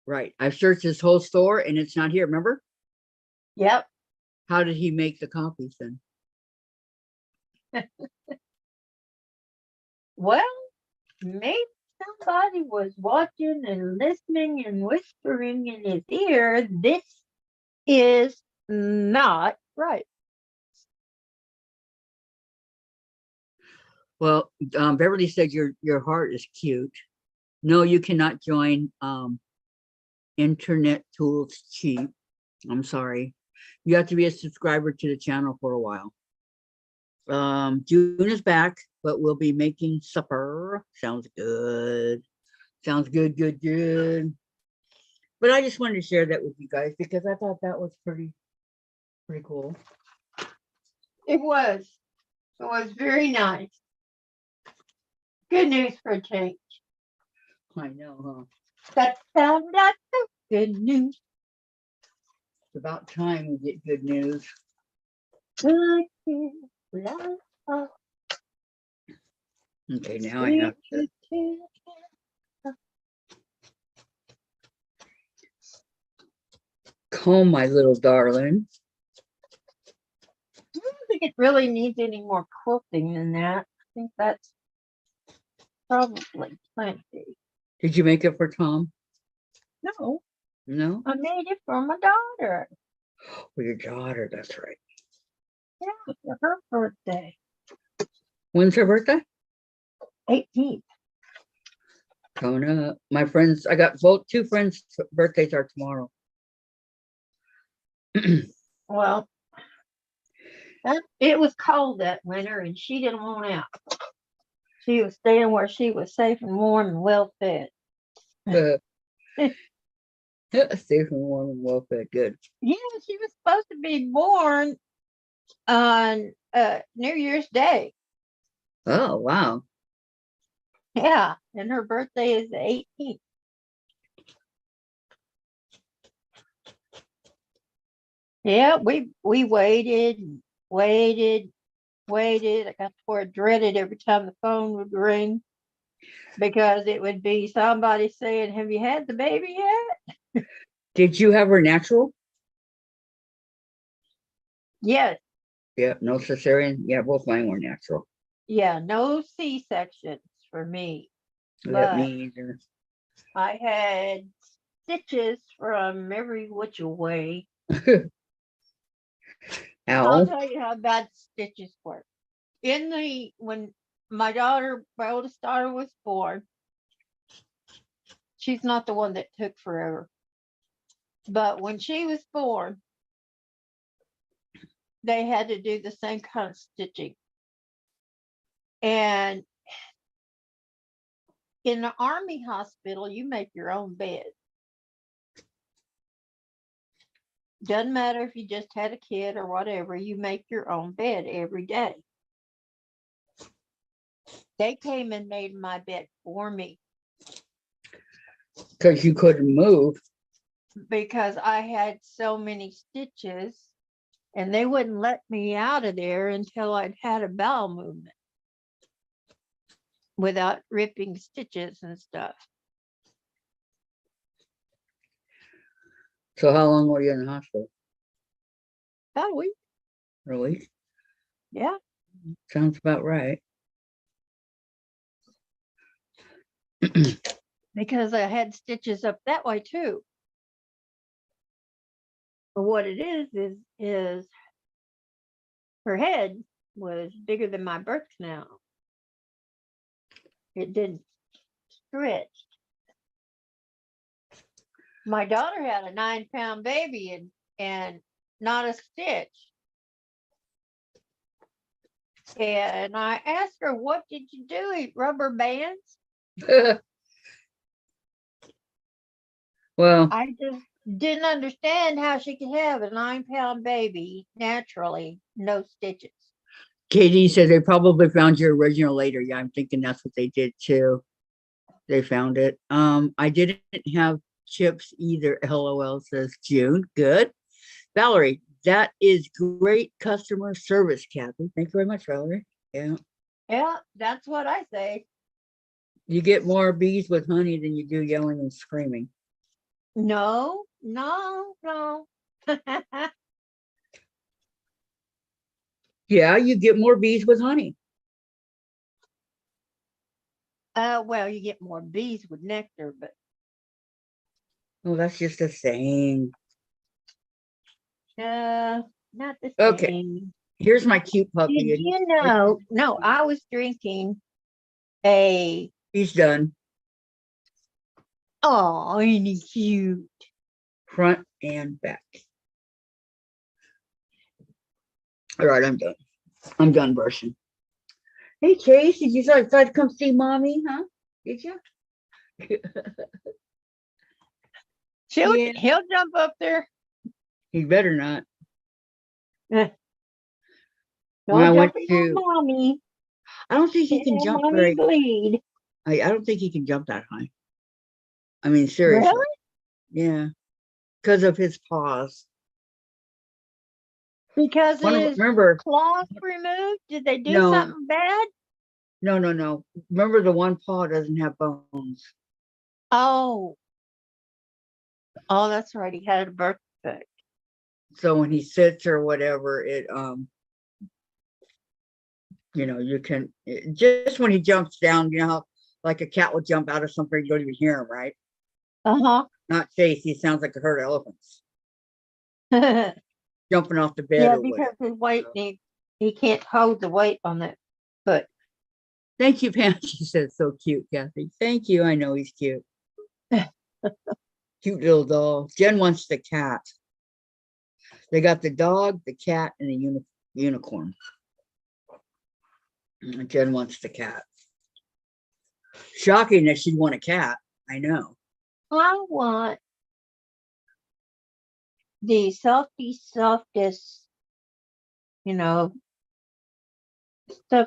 Right. I've searched this whole store and it's not here. Remember? Yep. How did he make the copies then? Well, maybe somebody was watching and listening and whispering in his ear, this is not right. Well, Beverly said your heart is cute. No, you cannot join internet tools cheap. I'm sorry. You have to be a subscriber to the channel for a while. June is back, but we'll be making supper. Sounds good. Sounds good, good, good. But I just wanted to share that with you guys because I thought that was pretty cool. It was. It was very nice. Good news for a change. I know, huh? That sounded like good news. It's about time we get good news. Good news. La, la, Okay, now I have to. Comb my little darling. think it really needs any more quilting than that. I think that's probably plenty. Did you make it for Tom? No, No? I made it for my daughter. For your daughter, that's right. Yeah, for her birthday, When's her birthday? 18th. Coming up. My friends, I got both two friends' birthdays are tomorrow. Well, it was cold that winter, and she didn't want out. She was staying where she was safe and warm and well fed. Safe and warm and well fed. Good. Yeah, she was supposed to be born on New Year's Day. Oh, wow. Yeah, and her birthday is the 18th. Yeah, we waited, waited. I got to where I dreaded every time the phone would ring because it would be somebody saying, "Have you had the baby yet?" Did you have her natural? Yes. Yeah, no cesarean. Yeah, both mine were natural. Yeah, no C-sections for me. Let But me either. I had stitches from every which way. I'll Ow. tell you how bad stitches were. When my oldest daughter was born, she's not the one that took forever. But when she was born, they had to do the same kind of stitching. And in the Army hospital, you make your own bed. Doesn't matter if you just had a kid or whatever, you make your own bed every day. They came and made my bed for me Because you couldn't move. because I had so many stitches and they wouldn't let me out of there until I'd had a bowel movement without ripping stitches and stuff. So how long were you in the hospital? About a week. Really? Yeah. Sounds about right. Because I had stitches up that way too. But what it is her head was bigger than my birth canal. It didn't stretch. My daughter had a 9-pound baby and not a stitch. And I asked her, "What did you do? Eat rubber bands?" Well, I just didn't understand how she could have a 9-pound baby naturally, no stitches. Katie said they probably found your original later. Yeah, I'm thinking that's what they did too. They found it. I didn't have chips either. LOL, says June. Good. Valerie, that is great customer service, Kathy. Thank you very much, Valerie. Yeah. Yeah, that's what I say. You get more bees with honey than you do yelling and screaming. No. Yeah, you get more bees with honey. Well, you get more bees with nectar, but Oh, that's just a saying. not the Okay. same. Here's my cute puppy. Did you know? No, I was drinking a. He's done. Oh, ain't he cute? Front and back. All right, I'm done. I'm done brushing. Hey, Chase, did you decide to come see mommy, huh? Did you? Yeah. He'll jump up there. He better not. Don't When I went jump on to, mommy. I don't think he can Tell jump mommy very. bleed. I don't think he can jump that high. I mean, seriously. Really? Yeah, because of his paws. Because his Remember? claws removed? Did they do No. something bad? No. Remember, the one paw doesn't have bones. Oh, that's right. He had a birth defect. So when he sits or whatever, You know, you can, just when he jumps down, you know how like a cat will jump out of something, you don't even hear him, right? Uh-huh. Not Chase, he sounds like a herd of elephants Yeah, jumping off the bed or because whatever. his weight, he can't hold the weight on that foot. Thank you, Pam. She said, so cute, Kathy. Thank you. I know he's cute. Cute little doll. Jen wants the cat. They got the dog, the cat, and the unicorn. And Jen wants the cat. Shocking that she'd want a cat. I know. I want the softest, stuff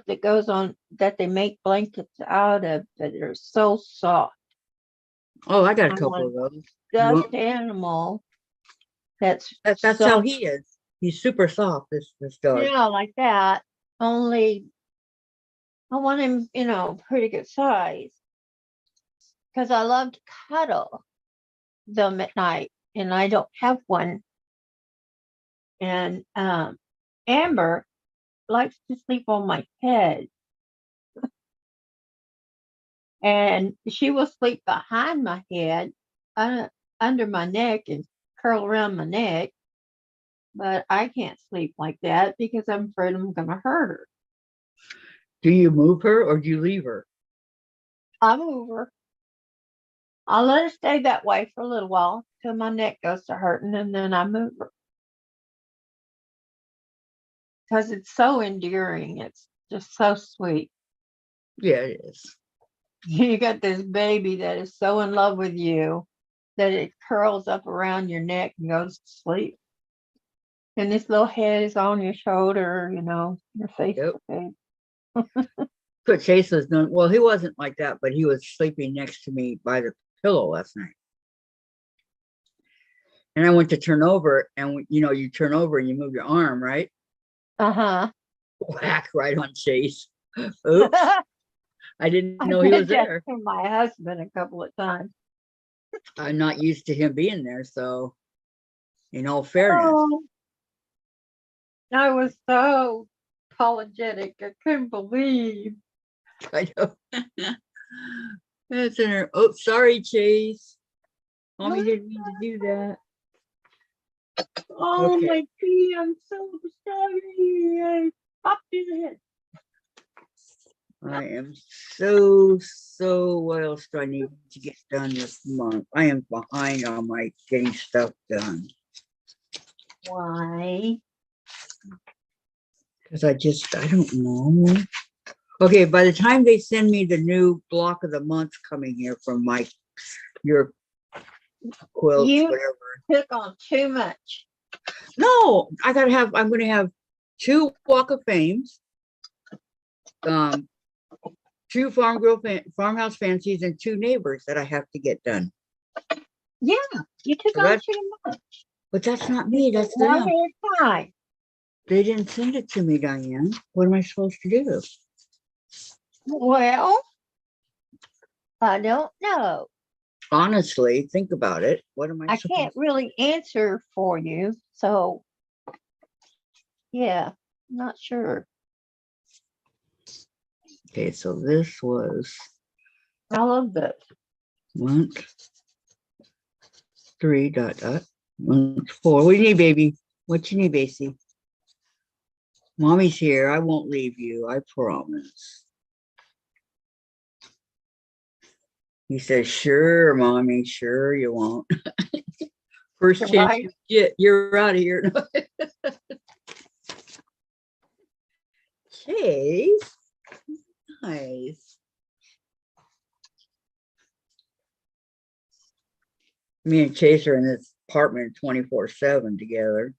that goes on that they make blankets out of that are so soft. Oh, I got a I couple want of those. Stuffed animal that's That's how soft, he is. He's super soft, this dog. like that. Only I want him, pretty good size. Because I love to cuddle them at night, and I don't have one. And Amber likes to sleep on my head, and she will sleep behind my head, under my neck, and curl around my neck. But I can't sleep like that because I'm afraid I'm going to hurt her. Do you move her or do you leave her? I move her. I'll let her stay that way for a little while till my neck goes to hurting, and then I move her. Because it's so endearing. It's just so sweet. Yeah, it is. You got this baby that is so in love with you that it curls up around your neck and goes to sleep. And this little head is on your shoulder, your face. Yep. Okay. But Chase was doing, well, he wasn't like that, but he was sleeping next to me by the pillow last night. And I went to turn over, and you turn over and you move your arm, right? Uh-huh. Whack right on Chase. Oops. I didn't know he was did that there. to my husband a couple of times. I'm not used to him being there, so in all fairness. Oh, I was so apologetic. I couldn't believe. I know. That's in her. Oh, sorry, Chase. Mommy didn't mean to do that. Oh Okay. my God, I'm so sorry. I popped in the head. I am so, what else do I need to get done this month? I am behind on my getting stuff done. Why? Because I don't know. Okay, by the time they send me the new block of the month coming here from your quilts, You whatever. took on too much. No, I'm going to have 2 Walk of Fames, 2 farmhouse fancies, and 2 neighbors that I have to get done. Yeah, you took So on too much. But that's not me, that's One them. at a time. They didn't send it to me, Diane. What am I supposed to do? Well, I don't know. Honestly, think about it. What am I I supposed can't really answer for you. So, yeah, not sure. Okay, so this was I love this. 1, 3, ... 1, 4. What do you need, baby? What you need, Basie? Mommy's here. I won't leave you. I promise. He says, sure, Mommy. Sure, you won't. First chance Right. you get, you're out of here. Chase. Nice. Me and Chase are in this apartment 24/7 together.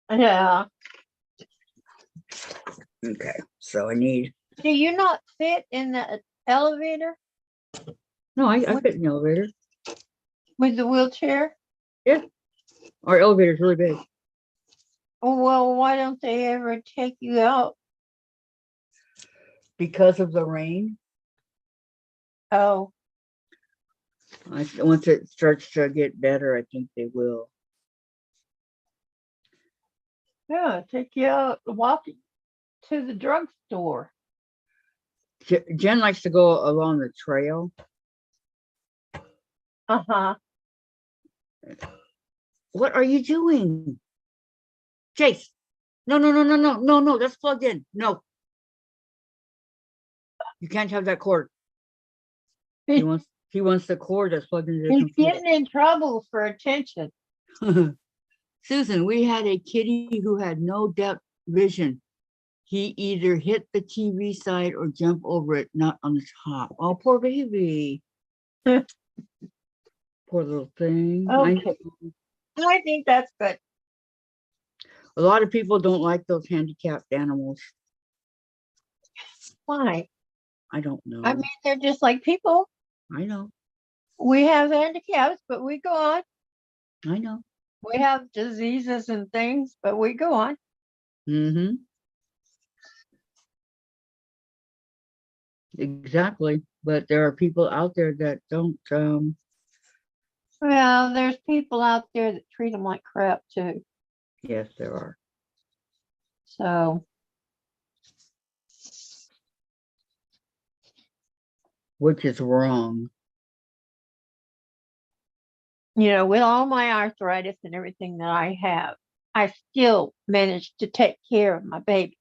Yeah. Okay, so I need. Do you not fit in the elevator No, I fit in the elevator. with the wheelchair? Yeah, our elevator's really big. Oh, well, why don't they ever take you out? Because of the rain. Oh, Once it starts to get better, I think they will. yeah, take you out walking to the drugstore. Jen likes to go along the trail. Uh-huh. What are you doing? Chase. No, no, no, no, no, no, no. That's plugged in. No. You can't have that cord. He wants the cord that's plugged into the He's computer. getting in trouble for attention. Susan, we had a kitty who had no depth vision. He either hit the TV side or jump over it, not on the top. Oh, poor baby. Poor little thing. Okay. I think that's good. A lot of people don't like those handicapped animals. Why? I don't know. I mean, they're just like people. I know. We have handicaps, but we go on. I know. We have diseases and things, but we go on. Mm-hmm. Exactly. But there are people out there that don't. Well, there's people out there that treat them like crap too. Yes, there are. So, Which is wrong. with all my arthritis and everything that I have, I still manage to take care of my babies.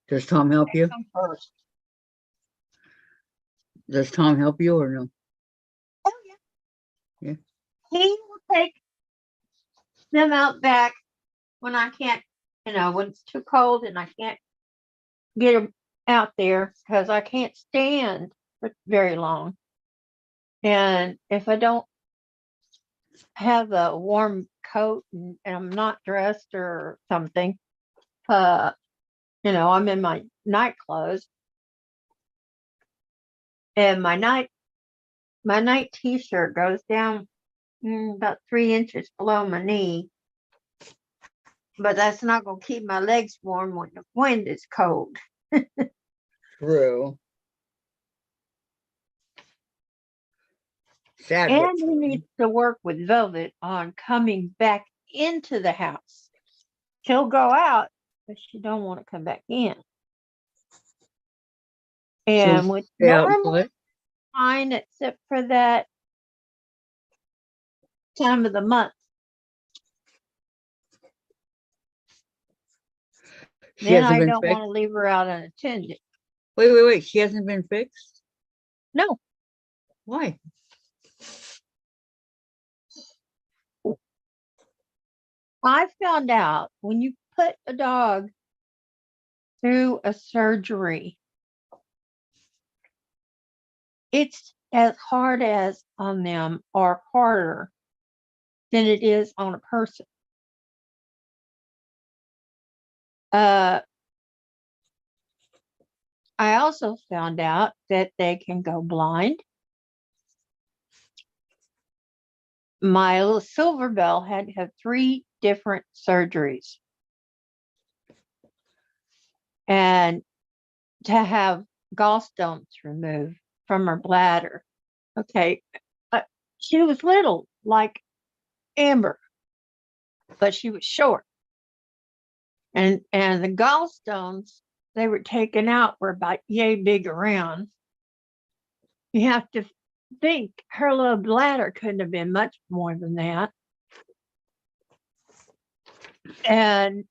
Does Tom help you? Come first. Does Tom help you or no? Oh, Yeah. He will take them out back when I can't, when it's too cold and I can't get them out there because I can't stand for very long. And if I don't have a warm coat and I'm not dressed or something, I'm in my night clothes. And my night t-shirt goes down about 3 inches below my knee. But that's not going to keep my legs warm when the wind is cold. True. Sad. And he needs to work with Velvet on coming back into the house. She'll go out, but she don't want to come back in. And with normally fine, except for that time of the month. Then I don't want to leave her out unattended. Wait. She hasn't been fixed? No. Why? I found out when you put a dog through a surgery, it's as hard as on them or harder than it is on a person. I also found out that they can go blind. My little Silver Bell had to have 3 different surgeries. And to have gallstones removed from her bladder. Okay. She was little, like Amber, but she was short. And the gallstones they were taken out were about yay big around. You have to think her little bladder couldn't have been much more than that. And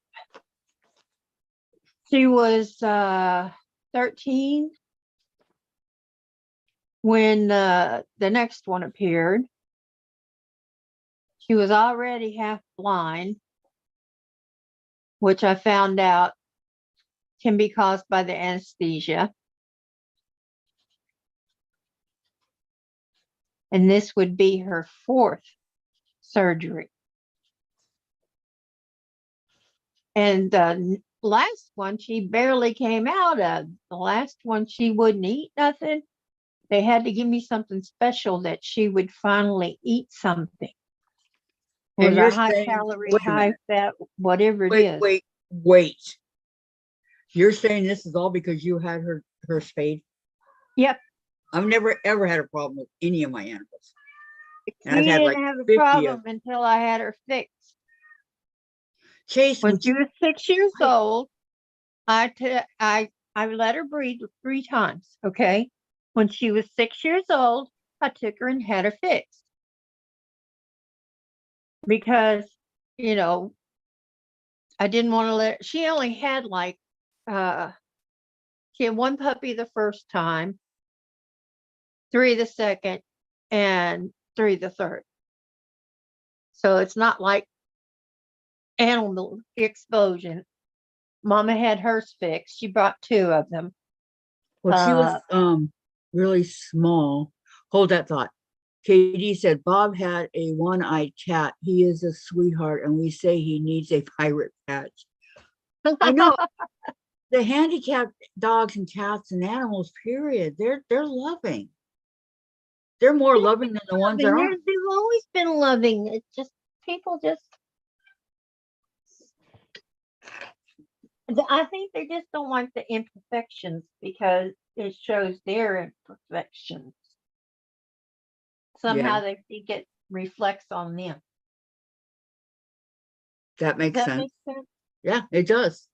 she was 13 when the next one appeared. She was already half blind, which I found out can be caused by the anesthesia. And this would be her 4th surgery. And the last one she barely came out of. The last one she wouldn't eat nothing. They had to give me something special that she would finally eat something. It was a high calorie, high fat, whatever it is. Wait. You're saying this is all because you had her spayed? Yep. I've never ever had a problem with any of my animals. And I didn't have a problem until I had her fixed. Chase, When would she you, was 6 years old, I let her breed 3 times. Okay. When she was 6 years old, I took her and had her fixed because, you know, I didn't want to she only had like, she had 1 puppy the first time, 3 the second, and 3 the third. So it's not like animal explosion. Mama had hers fixed. She brought 2 of them. well, she was really small. Hold that thought. Katie said Bob had a one-eyed cat. He is a sweetheart, and we say he needs a pirate patch. I know the handicapped dogs and cats and animals, period. They're loving. They're more loving than the ones that aren't. They've always been loving. It's just people just. I think they just don't like the imperfections because it shows their imperfections. Somehow they think it reflects on them. That makes Does that sense. make sense? Yeah, it does.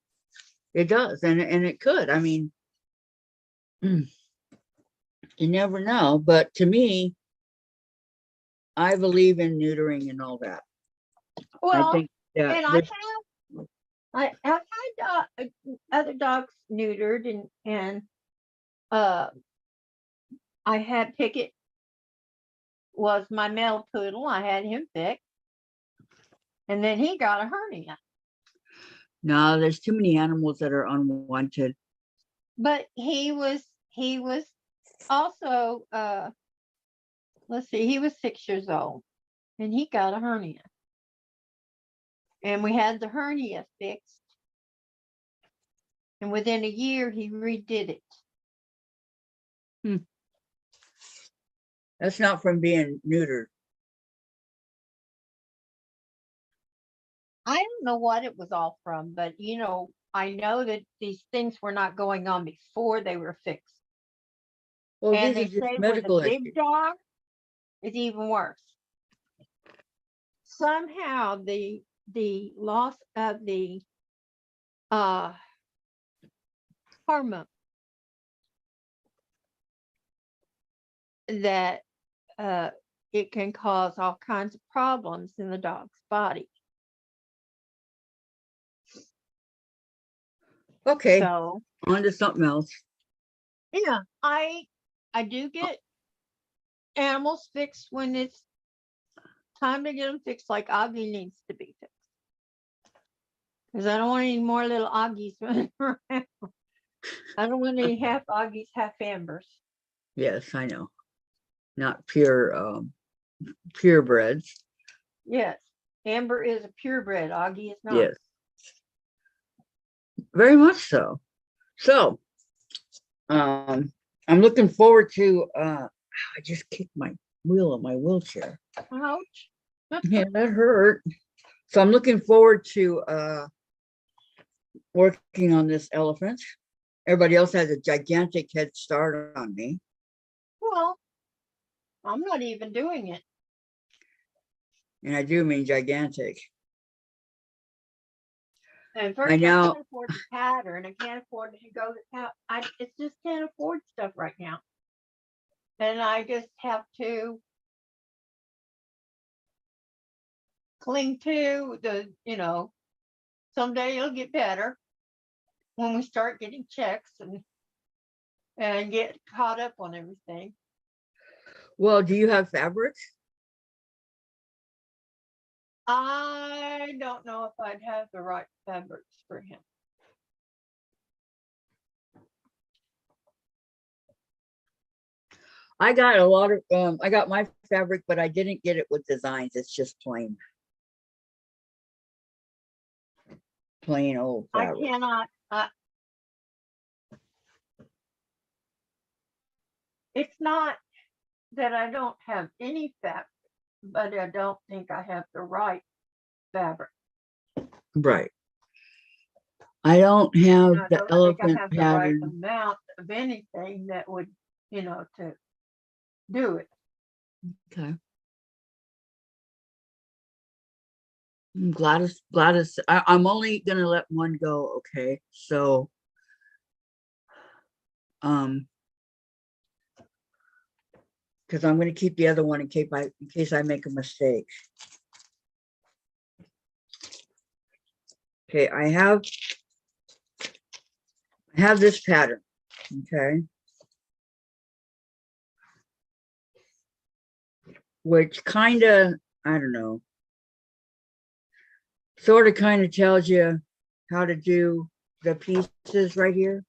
It does. And it could. I mean, you never know. But to me, I believe in neutering and all that. Well, I think that and I've had other dogs neutered, and I had Pickett was my male poodle. I had him fixed, and then he got a hernia. no, there's too many animals that are unwanted. But he was also let's see, he was 6 years old, and he got a hernia, and we had the hernia fixed, and within a year he redid it. That's not from being neutered. I don't know what it was all from, but I know that these things were not going on before they were fixed. Well, And these they are just say with medical a big issues. dog, it's even worse. Somehow the loss of the hormone that it can cause all kinds of problems in the dog's body. Okay, So on to something else. yeah, I do get animals fixed when it's time to get them fixed, like Augie needs to be fixed. Because I don't want any more little Augies running around. I don't want any half Augies, half Ambers. Yes, I know. Not purebreds. Yes, Amber is a purebred. Augie is not. Yes. Very much so. So, I'm looking forward to, I just kicked my wheel of my wheelchair. Ouch. Yeah, that hurt. So I'm looking forward to working on this elephant. Everybody else has a gigantic head start on me. Well, I'm not even doing it. And I do mean gigantic. And first, I can't afford the pattern. I can't afford to go out. I just can't afford stuff right now. And I just have to cling to someday it'll get better when we start getting checks and get caught up on everything. Well, do you have fabrics? I don't know if I'd have the right fabrics for him. I got a lot of, I got my fabric, but I didn't get it with designs. It's just plain old fabric. I cannot. It's not that I don't have any fabric, but I don't think I have the right fabric. Right. I don't have I the don't think I elephant have the right pattern. amount of anything that would, to do it. Okay. Gladys, I'm only gonna let one go, okay? So, because I'm gonna keep the other one in case I make a mistake. Okay, I have this pattern, okay? Which kind of, I don't know, sort of kind of tells you how to do the pieces right here,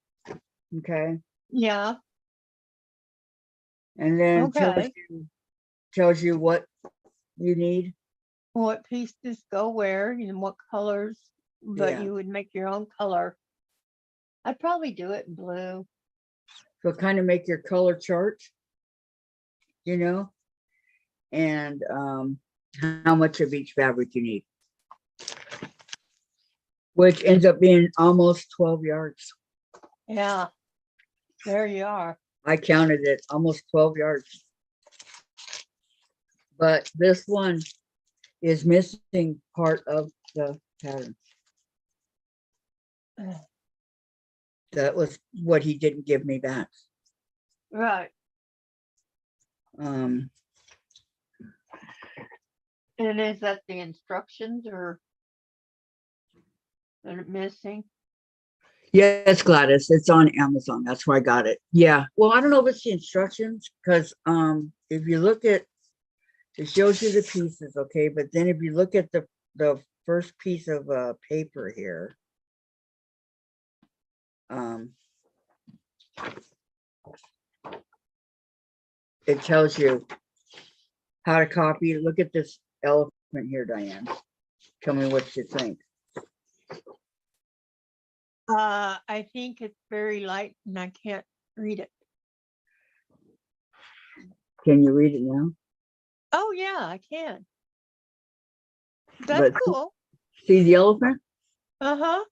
okay? Yeah. And then Okay. tells you what you need. What pieces go where and what colors, but Yeah. you would make your own color. I'd probably do it in blue. So kind of make your color chart, you know, and how much of each fabric you need, which ends up being almost 12 yards. Yeah. There you are. I counted it, almost 12 yards. But this one is missing part of the pattern. That was what he didn't give me back. Right. Um, And is that the instructions or are it missing? yes, Gladys, it's on Amazon. That's where I got it. Yeah. Well, I don't know if it's the instructions because if you look at, it shows you the pieces, okay, but then if you look at the first piece of paper here, it tells you how to copy it. Look at this elephant here, Diane. Tell me what you think. I think it's very light and I can't read it. Can you read it now? Oh yeah, I can. That's But cool. see the elephant? Uh-huh.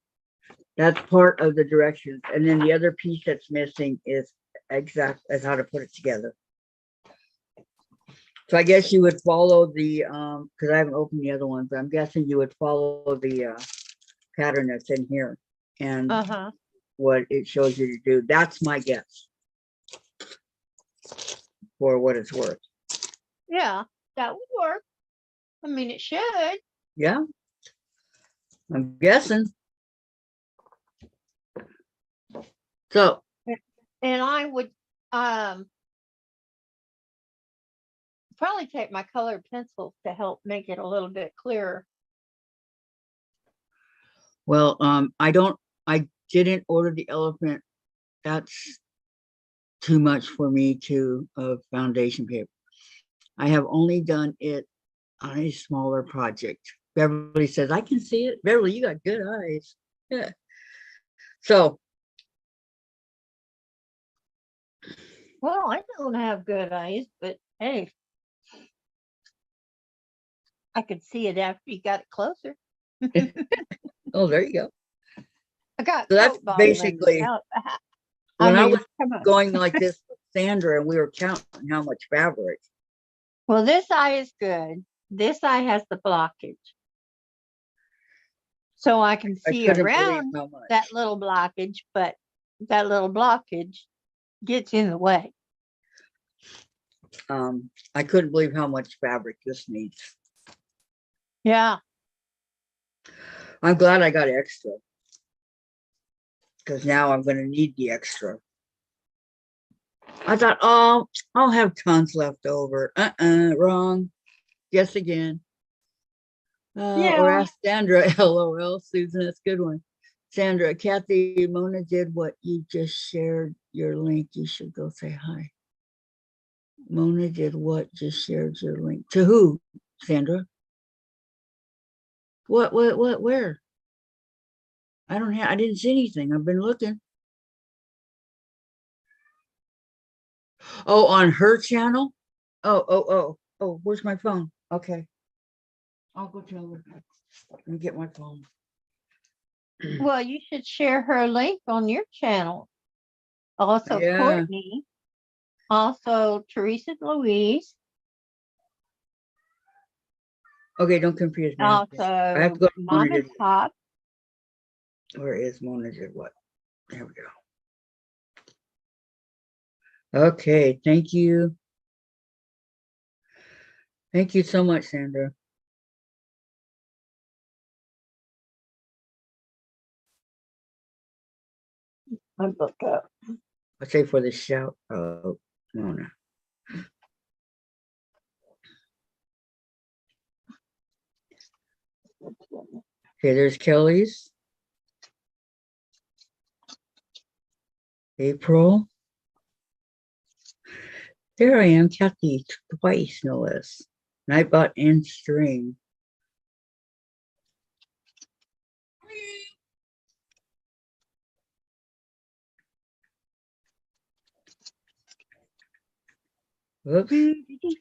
That's part of the directions. And then the other piece that's missing is exact as how to put it together. So I guess you would follow the because I haven't opened the other one, but I'm guessing you would follow the pattern that's in here and Uh-huh. what it shows you to do. That's my guess for what it's worth. Yeah, that would work. I mean, it should. Yeah, I'm guessing. So And I would probably take my colored pencils to help make it a little bit clearer. well, I didn't order the elephant. That's too much for me to foundation paper. I have only done it on a smaller project. Beverly says, I can see it. Beverly, you got good eyes. Yeah. So Well, I don't have good eyes, but hey, I could see it after you got it closer. oh, there you go. I got So that's coat bottom in the basically out. when I mean, was come on. going like this with Sandra and we were counting how much fabric. Well, this eye is good. This eye has the blockage. So I can I see couldn't believe around how much. that little blockage, but that little blockage gets in the way. I couldn't believe how much fabric this needs. Yeah. I'm glad I got extra because now I'm going to need the extra. I thought, oh, I'll have tons left over. Wrong. Guess again. Or Yeah. ask Sandra. LOL, Susan, that's a good one. Sandra, Kathy, Mona did what you just shared your link. You should go say hi. Mona did what? Just shared your link. To who, Sandra? What, where? I didn't see anything. I've been looking. Oh, on her channel? Oh, where's my phone? Okay. I'll go tell her. Let me get my phone. Well, you should share her link on your channel. Also, Yeah. Courtney. Also, Teresa and Louise. Okay, don't confuse me. I have to Also, go to Mom Mona and did Pop. where is Mona did what? There we go. Okay, thank you. Thank you so much, Sandra. I look up. I say for the shout out, Mona. Okay, there's Kelly's. April. There I am, Kathy, twice, no less. Nightbot and string. Whoops. It's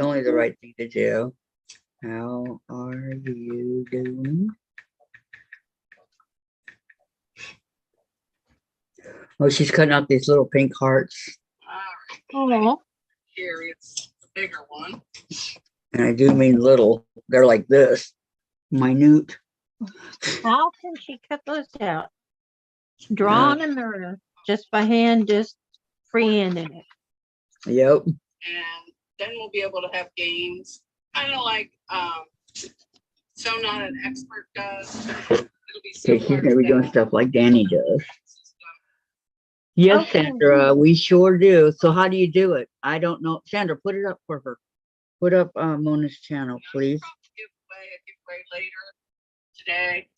only the right thing to do. How are you doing? Oh, she's cutting out these little pink hearts. Oh, Here, it's the bigger one. And I do mean little. They're like this. Minute. how can she cut those out? Drawn in there just by hand, just freehanding it. Yep. And then we'll be able to have games, kind of like So Not an Expert does. It'll be Okay, she's similar gonna to be doing that. stuff like Danny does. Yes, Okay. Sandra, we sure do. So how do you do it? I don't know. Sandra, put it up for her. Put up Mona's channel, please. Give away a giveaway later today.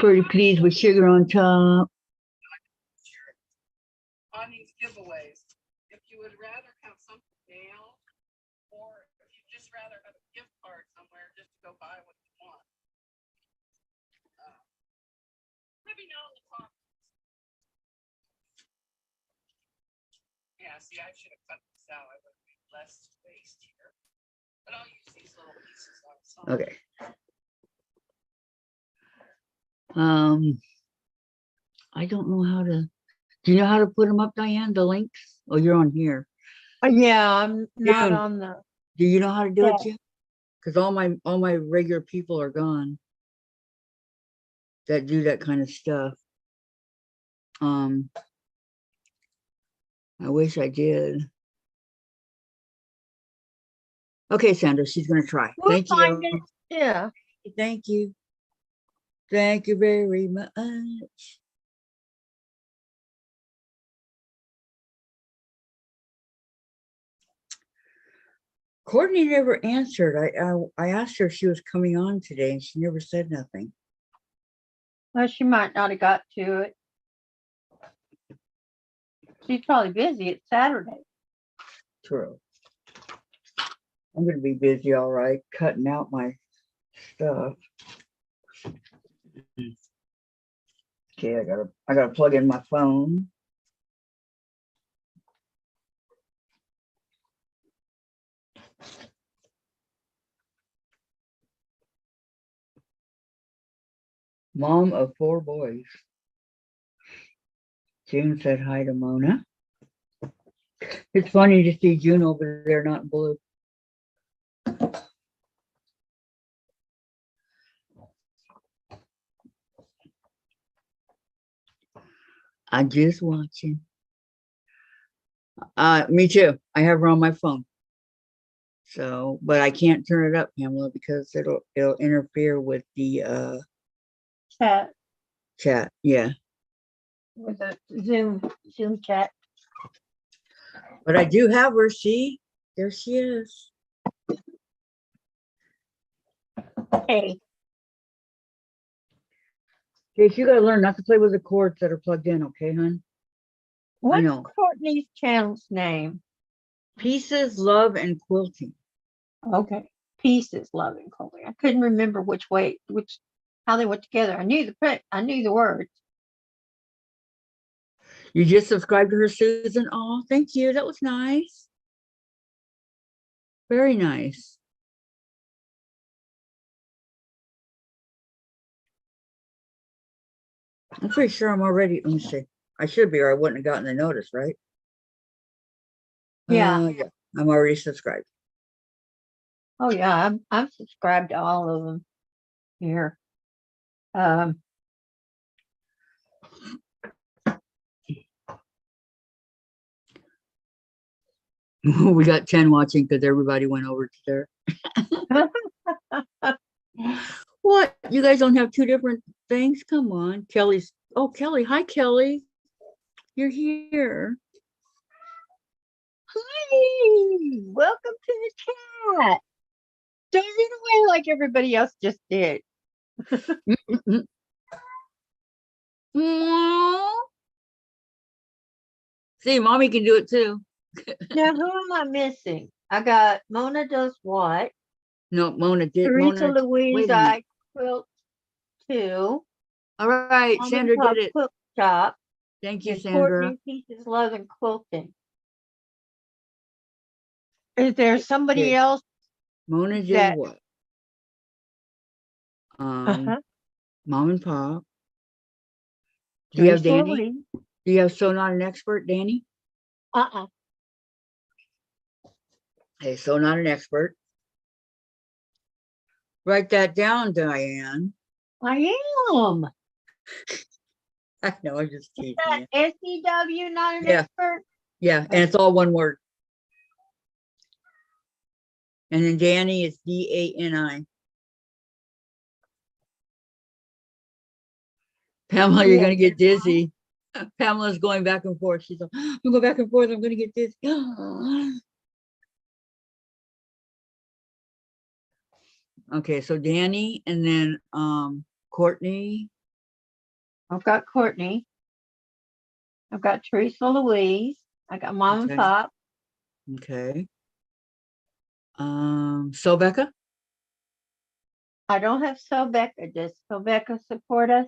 Pretty please with sugar on top. On these giveaways, if you would rather have something mailed, or if you'd just rather have a gift card somewhere just to go buy what you want, let me know in the comments. Yeah, see, I should have cut this out. I would have made less waste here. But I'll use these little pieces on some. Okay. I don't know how to. Do you know how to put them up, Diane? The links? Oh, you're on here. Yeah, I'm not June, on the. do you know how to do it Yeah. yet? Because all my regular people are gone that do that kind of stuff. I wish I did. Okay, Sandra, she's gonna try. We'll Thank find you. it. Yeah. Thank you. Thank you very much. Courtney never answered. I asked her if she was coming on today and she never said nothing. Well, she might not have got to it. She's probably busy. It's Saturday. True. I'm gonna be busy, all right, cutting out my stuff. Okay, I gotta plug in my phone. Mom of 4 boys. June said hi to Mona. It's funny to see June over there, not blue. I'm just watching. Me too. I have her on my phone. So, but I can't turn it up, Pamela, because it'll interfere with the Chat chat. Yeah. with a Zoom chat. But I do have her. See, there she is. Hey, Okay, you gotta learn not to play with the cords that are plugged in, okay, hon? what's know. Courtney's channel's name? Pieces, love, and quilting. Okay, Pieces, Love and Clothing. I couldn't remember how they went together. I knew the words. You just subscribed to her, Susan. Oh, thank you. That was nice. Very nice. I'm pretty sure I'm already. Let me see. I should be, or I wouldn't have gotten the notice, right? Yeah. Yeah. I'm already subscribed. Oh yeah, I'm subscribed to all of them here. Um, We got 10 watching because everybody went over to there. What? You guys don't have two different things? Come on. Kelly's. Oh, Kelly. Hi, Kelly. You're here. Hi, welcome to the chat. Don't run away like everybody else just did. Aw. See, mommy can do it too. Now, who am I missing? I got Mona Does What? No, Mona did. Teresa Mona. Louise, wait a minute. I Quilt Too. All right. Mom Sandra and Pop did it. Quilt Shop. Thank you, And Sandra. Courtney Peaches Love and Quilting. Is there somebody Okay. else Mona did that? what? Uh-huh. Mom and Pop. Do you have Teresa Danny? Louise. Do you have So Not an Expert, Danny? Uh-uh. Okay, So Not an Expert. Write that down, Diane. I am. I know, I'm just teasing That you. SEW, not an Yeah. expert. Yeah, and it's all one word. And then Danny is DANI. Pamela, you're Yeah. gonna get dizzy. Pamela's going back and forth. She's like, I'm gonna go back and forth. I'm gonna get dizzy. Okay, so Danny and then Courtney. I've got Courtney. I've got Teresa Louise. I got Mom and Okay. Pop. Okay. So Becca? I don't have So Becca. Does So Becca support us?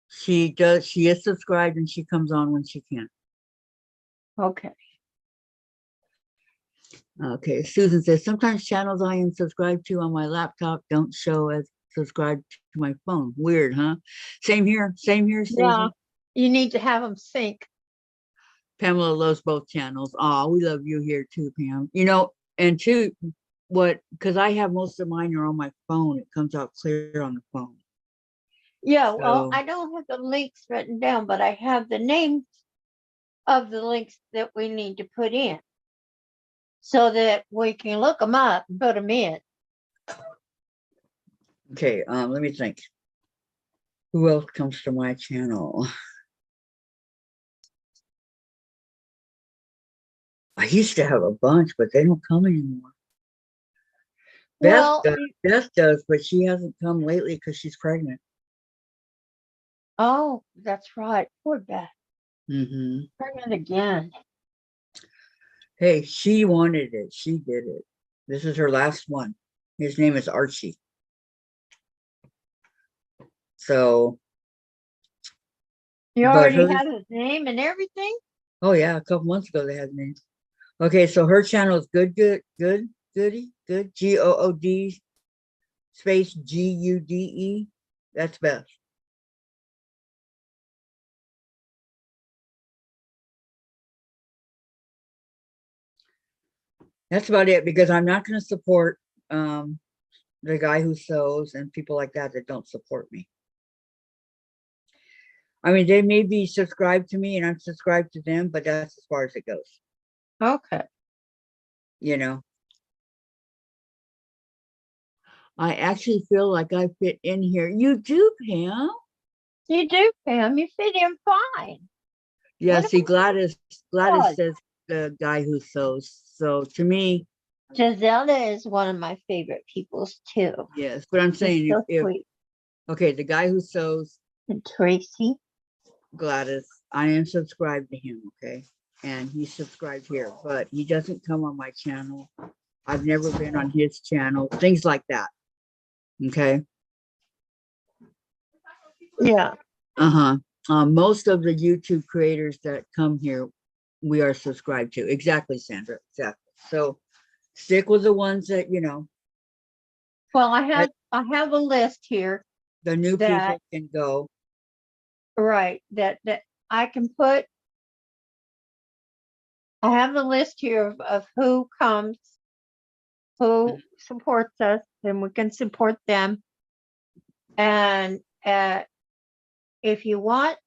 She does, she is subscribed and she comes on when she can. Okay. Okay, Susan says, sometimes channels I am subscribed to on my laptop don't show as subscribed to my phone. Weird, huh? Same here, Yeah. Susan. You need to have them sync. Pamela loves both channels. Oh, we love you here too, Pam. You know, and two, because I have most of mine are on my phone. It comes out clear on the phone. Yeah, well, So, I don't have the links written down, but I have the names of the links that we need to put in so that we can look them up and put them in. okay, let me think. Who else comes to my channel? I used to have a bunch, but they don't come anymore. Well, Beth does, but she hasn't come lately because she's pregnant. oh, that's right. Poor Beth. Mm-hmm. Pregnant again. Hey, she wanted it. She did it. This is her last one. His name is Archie. So, You but already hers, have his name and everything? oh yeah, a couple months ago they had names. Okay, so her channel is Goody, Good, space Gude. That's Beth. That's about it because I'm not going to support the guy who sews and people like that that don't support me. I mean, they may be subscribed to me and I'm subscribed to them, but that's as far as it goes. Okay. You know, I actually feel like I fit in here. You do, Pam. You do, Pam. You fit in fine. Yeah, What see, about Gladys Buzz? says the guy who sews. So to me, Gisela is one of my favorite peoples too. yes, but I'm She's saying so if sweet. okay, the guy who sews, And Tracy. Gladys, I am subscribed to him, okay? And he's subscribed here, but he doesn't come on my channel. I've never been on his channel, things like that. Okay. Yeah. Most of the YouTube creators that come here, we are subscribed to. Exactly, Sandra. Exactly. So stick with the ones that, you know, Well, I have a list here. the new That- people can go. Right. That I can put. I have the list here of who comes who supports us, and we can support them. And if you want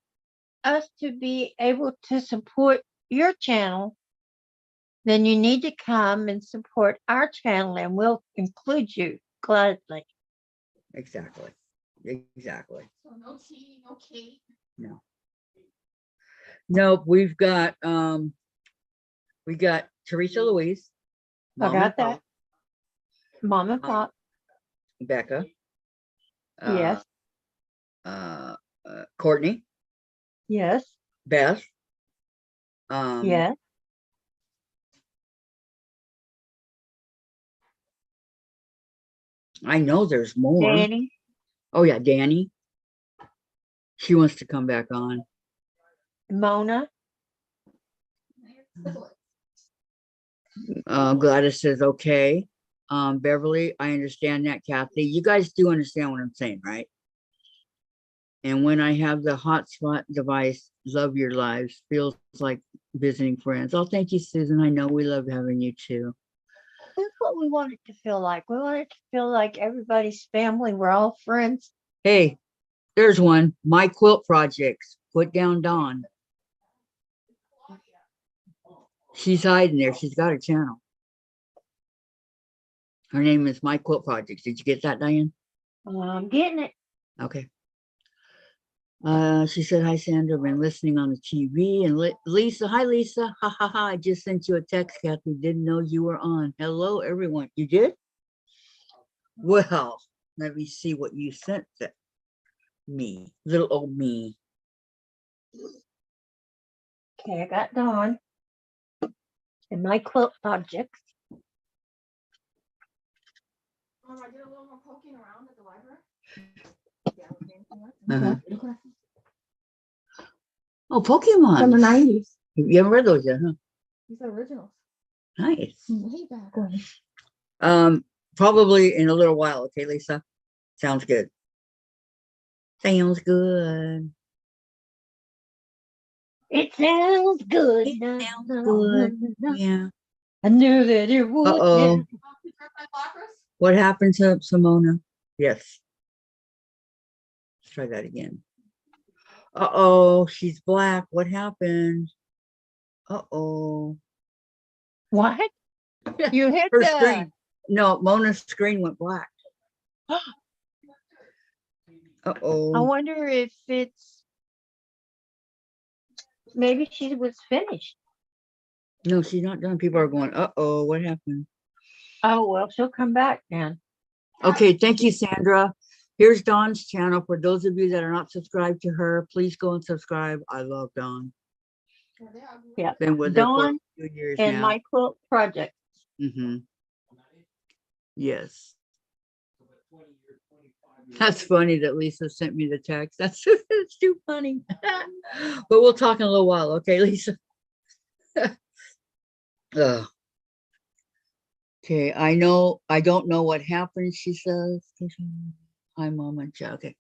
us to be able to support your channel, then you need to come and support our channel, and we'll include you gladly. Exactly. Exactly. So no tea, no cake. Nope, we got Teresa Louise. I Mom got and Pop, that. Mom and Pop. Becca. Yes. Courtney, Yes. Beth. Yes. I know there's more. Danny. Oh yeah, Danny. She wants to come back on. Mona. Gladys says okay. Beverly, I understand that. Kathy, you guys do understand what I'm saying, right? And when I have the hotspot device, love your lives. Feels like visiting friends. Oh, thank you, Susan. I know we love having you too. That's what we want it to feel like. We want it to feel like everybody's family. We're all friends. Hey, there's one. My Quilt Projects. Put down Dawn. She's hiding there. She's got a channel. Her name is My Quilt Projects. Did you get that, Diane? I'm getting it. Okay. She said, hi, Sandra. Been listening on the TV. And Lisa, hi, Lisa. Ha, ha, ha. I just sent you a text, Kathy. Didn't know you were on. Hello, everyone. You did? Well, let me see what you sent me. Little old me. Okay, I got Dawn. And My Quilt Projects. I did a little more poking around at the library. Uh-huh. Oh, Pokemon. From the 90s. You haven't read those yet, huh? These are originals. Nice. Way back when. Probably in a little while. Okay, Lisa. Sounds good. Sounds good. It sounds good. It Na, sounds na, good. na, na. Yeah. I knew that it would. Uh-oh. Yeah. What happened to Simona? Yes. Let's try that again. Uh-oh, she's black. What happened? Uh-oh. What? You hit Her the screen. No, Mona's screen went black. I Uh-oh. wonder if it's maybe she was finished. No, she's not done. People are going, uh-oh, what happened? Oh well, she'll come back then. Okay, thank you, Sandra. Here's Dawn's channel. For those of you that are not subscribed to her, please go and subscribe. I love Dawn. Yeah. Been with her for Dawn a few years and now. My Quilt Project. Mm-hmm. Yes. That's funny that Lisa sent me the text. That's it's too funny. But we'll talk in a little while, okay, Lisa? Okay, I don't know what happened, she says. Hi, Mom and Chuck. Okay.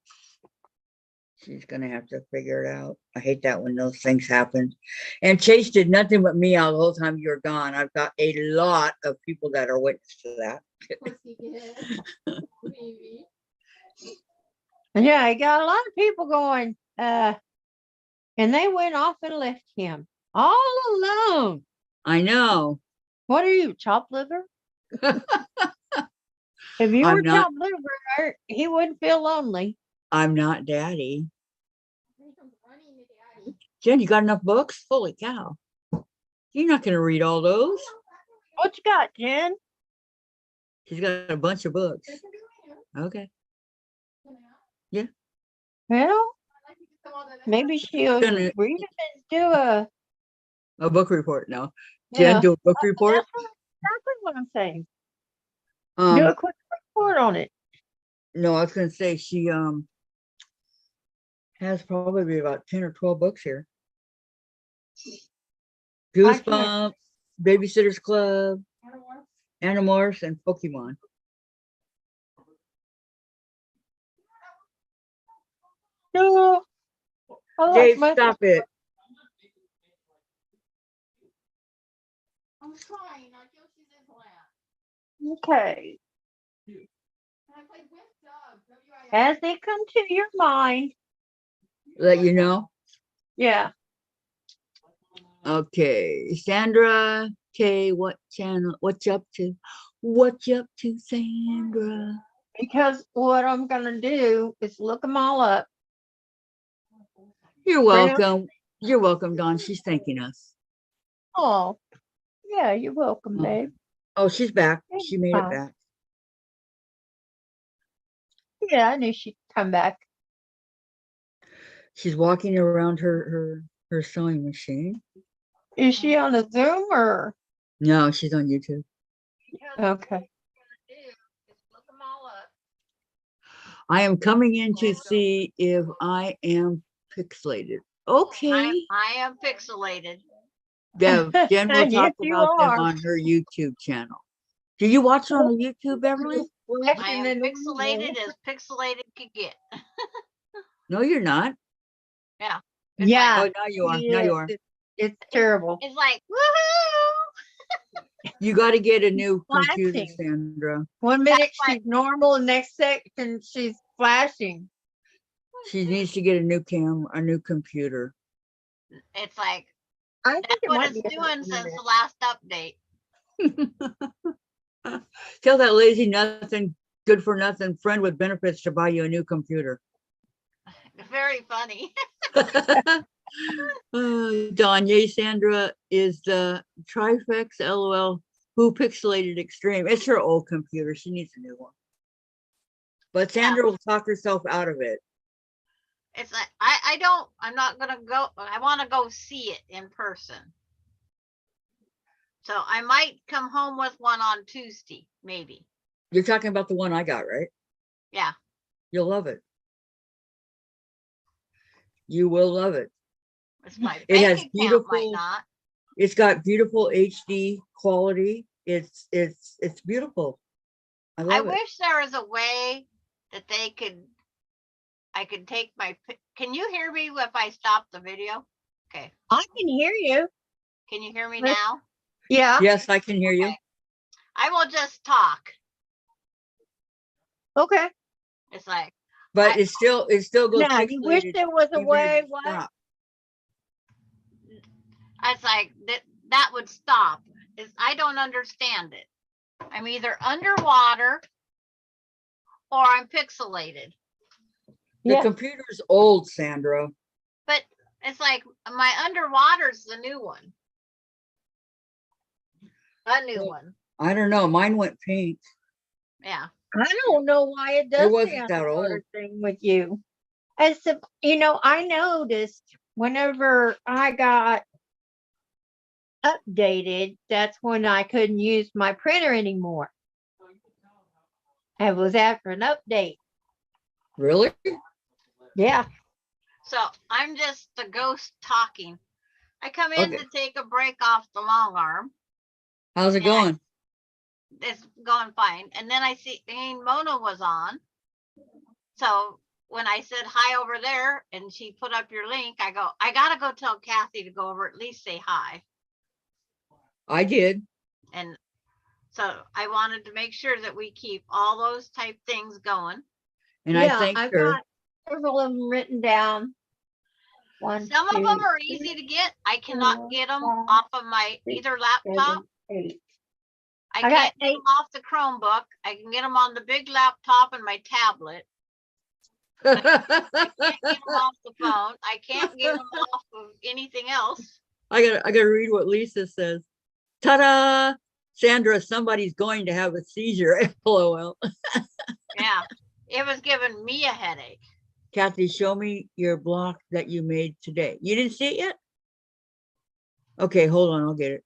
She's gonna have to figure it out. I hate that when those things happen. And Chase did nothing but me out the whole time you're gone. I've got a lot of people that are witness to that. Of course he did. Maybe. Yeah, I got a lot of people going, and they went off and left him all alone. I know. What are you, chopped liver? If you I'm were not- chopped liver, he wouldn't feel lonely. I'm not daddy. Here comes running to Daddy. Jen, you got enough books? Holy cow. You're not gonna read all those. What you got, Jen? She's got a bunch of books. They can do it. Okay. Yeah. Well, I'd like to get them all that- maybe she'll Gonna- read it and do a A book report now. Jen, yeah. do a book report. That's exactly what I'm saying. Do a quick report on it. No, I was gonna say she has probably about 10 or 12 books here. I can't- Goosebumps, Babysitter's Club, Animorphs. Animorphs, and Pokemon. No. I like Dave, my stop it. I'm trying. I feel she's in lap. Okay. As they come to your mind. Let you know. Yeah. Okay, Sandra K, what channel? What you up to? What you up to, Sandra? Because what I'm gonna do is look them all up. You're Bring 'em- welcome. You're welcome, Dawn. She's thanking us. Oh, yeah, you're welcome, Oh. babe. Oh, she's back. She made it Fine. back. Yeah, I knew she'd come back. She's walking around her sewing machine. Is she on the Zoom or? No, she's on YouTube. Okay. Look them all up. I am coming in to see if I am pixelated. Okay. I am pixelated. Jen will Yes, talk you about them are. on her YouTube channel. Do you watch her on YouTube, Beverly? I am pixelated as pixelated could get. No, you're not. Yeah. It's Yeah. Oh, now you are. Now you are. It's terrible. It's like, woohoo! You got to get a new computer, Flashing. Sandra. 1 minute That's she's normal, the next second she's flashing. She needs to get a new computer. It's like, I think that's it what might it's be doing a since minute. the last update. Tell that lazy nothing, good for nothing friend with benefits to buy you a new computer. Very funny. Dawn, yay, Sandra is the Trifex LOL who pixelated extreme. It's her old computer. She needs a new one. But Sandra will talk herself out of it. It's like, I'm not going to go. I want to go see it in person. So I might come home with one on Tuesday, maybe. You're talking about the one I got, right? Yeah. You'll love it. You will love it. It's my It bank has account beautiful- might not. It's got beautiful HD quality. It's beautiful. I I love it. wish there was a way that I could take my, can you hear me if I stop the video? Okay. I can hear you. Can you hear me Yes. now? Yeah. Yes, I can hear you. Okay. I will just talk. Okay. It's like, But it still goes Now, you wish pixelated there was a even if way, you what? stop. it's like that would stop. I don't understand it. I'm either underwater or I'm pixelated. The Yeah. computer's old, Sandra. But it's like my underwater's the new one. A new Well, one. I don't know. Mine went pink. Yeah. I don't know why it does wasn't the that underwater old. thing with you. As the, I noticed whenever I got updated, that's when I couldn't use my printer anymore. It was after an update. Really? Yeah. So I'm just the ghost talking. I come in Okay. to take a break off the long arm. How's it Yeah. going? It's going fine. And then I see Mona was on. So when I said hi over there and she put up your link, I go, I gotta go tell Kathy to go over, at least say hi. I did. And so I wanted to make sure that we keep all those type things going. And Yeah, I thanked I've her. got several of them written down. One, Some of two, them are three, easy to get. I cannot four, get them five, off of my six, either laptop. 7, 8. I I got can't get 8. them off the Chromebook. I can get them on the big laptop and my tablet. I can't get them off the phone. I can't get them off of anything else. I gotta read what Lisa says. Ta-da! Sandra, somebody's going to have a seizure. LOL. Yeah, it was giving me a headache. Kathy, show me your block that you made today. You didn't see it yet? Okay, hold on, I'll get it.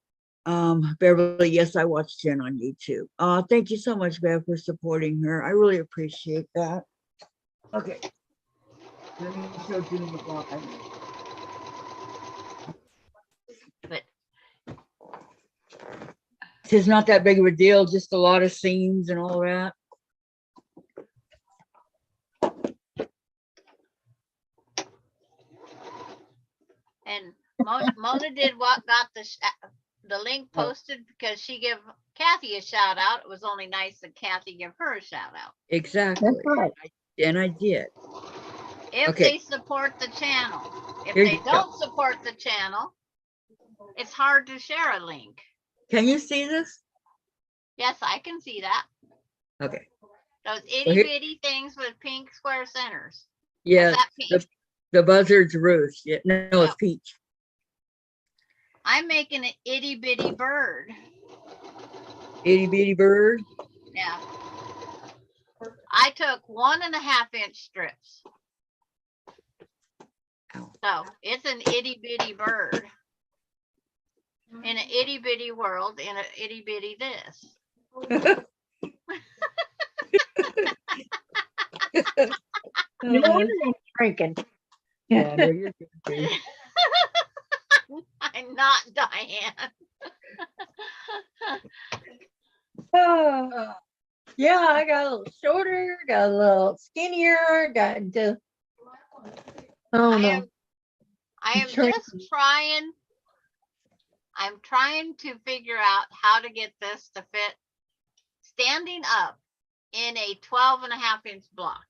Beverly, yes, I watched Jen on YouTube. Thank you so much, Bev, for supporting her. I really appreciate that. Okay. Let me show Jen the block I made. But It's not that big of a deal, just a lot of seams and all that. and Mona did what got the link Oh. posted because she gave Kathy a shout out. It was only nice that Kathy give her a shout out. Exactly. That's right. And I did. If Okay. they support the channel. If Here they you go. don't support the channel, it's hard to share a link. Can you see this? Yes, I can see that. Okay. Those here- itty bitty things with pink square centers. Yeah, Is that pink? the Buzzard's Roost. Yeah, no, it's peach. I'm making an itty bitty bird. Itty bitty bird. Yeah. I took 1.5-inch strips. Ow. So it's an itty bitty bird in an itty bitty world in an itty bitty this. No wonder I'm drinking. Yeah, no, you're good, too. I'm not Diane. Oh, yeah, I got a little shorter, got a little skinnier, got just, oh I no. am I'm trying- just trying. I'm trying to figure out how to get this to fit standing up in a 12.5-inch block.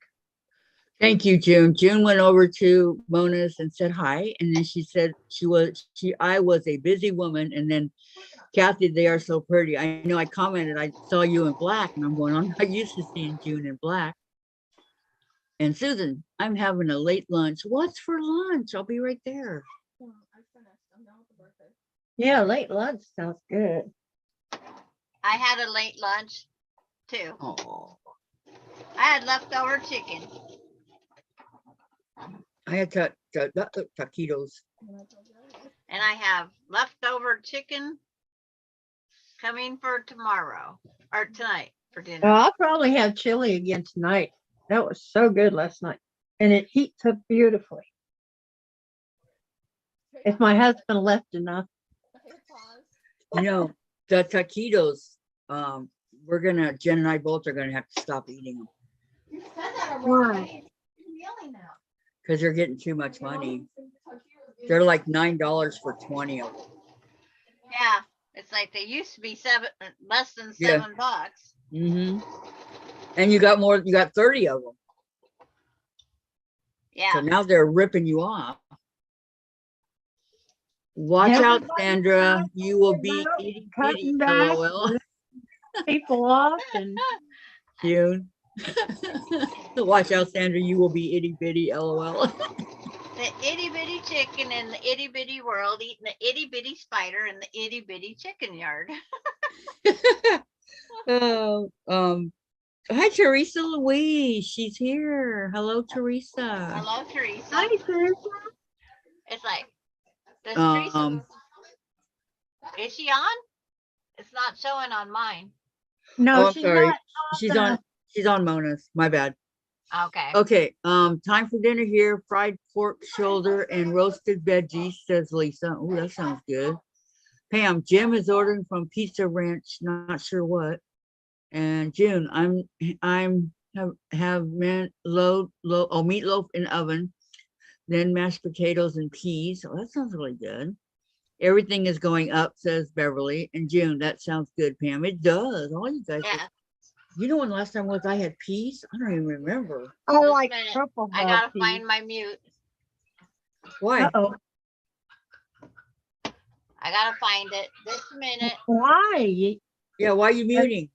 Thank you, June. June went over to Mona's and said hi, and then she said I was a busy woman, and then Kathy, they are so pretty. I know I commented, I saw you in black, and I'm going, I'm not used to seeing June in black. And Susan, I'm having a late lunch. What's for lunch? I'll be right there. Yeah, late lunch sounds good. I had a late lunch too. Oh, I had leftover chicken. I had taquitos. And I have leftover chicken coming for tomorrow or tonight for dinner. Well, I'll probably have chili again tonight. That was so good last night. And it heats up beautifully. If my husband left enough. You know, the taquitos, Jen and I both are gonna have to stop eating them You said that Why? already. You're yelling now. because they're getting too much money. They're like $9 for 20 of them. Yeah, it's like they used to be less than Yeah. $7. Mm-hmm. And you got 30 of them. Yeah. So now they're ripping you off. Watch out, Everybody Sandra. knows You will be about itty bitty, cutting back, LOL. people off, and June. Watch out, Sandra. You will be itty bitty, LOL. The itty bitty chicken in the itty bitty world eating the itty bitty spider in the itty bitty chicken yard. Oh, hi, Teresa Louise. She's here. Hello, Teresa. Hello, Teresa. hi, Teresa. It's like, does Teresa, Um, is she on? It's not showing on mine. No, oh, I'm she's sorry. not. She's on Mona's. My bad. Okay. Okay, time for dinner here. Fried pork shoulder and roasted veggies, says Lisa. Oh, that sounds good. Pam, Jim is ordering from Pizza Ranch, not sure what. And June, have meatloaf in oven, then mashed potatoes and peas. Oh, that sounds really good. Everything is going up, says Beverly. And June, that sounds good, Pam. It does. All you guys. Yeah. You know when last time was I had peas? I don't even remember. I Just a like minute. purple. I gotta find my mute. Why? Uh-oh. I gotta find it. Just a minute. Why? Yeah, why are you muting?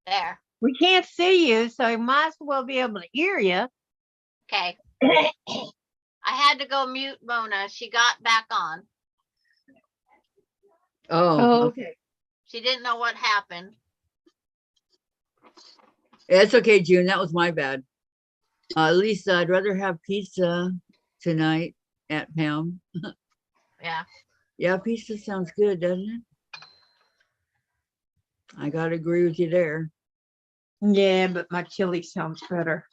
There. We can't see you, so you might as well be able to hear you. Okay. I had to go mute Mona. She got back on. Oh, okay. Okay. She didn't know what happened. It's okay, June. That was my bad. Lisa, I'd rather have pizza tonight at Pam. Yeah. Yeah, pizza sounds good, doesn't it? I gotta agree with you there. Yeah, but my chili sounds better.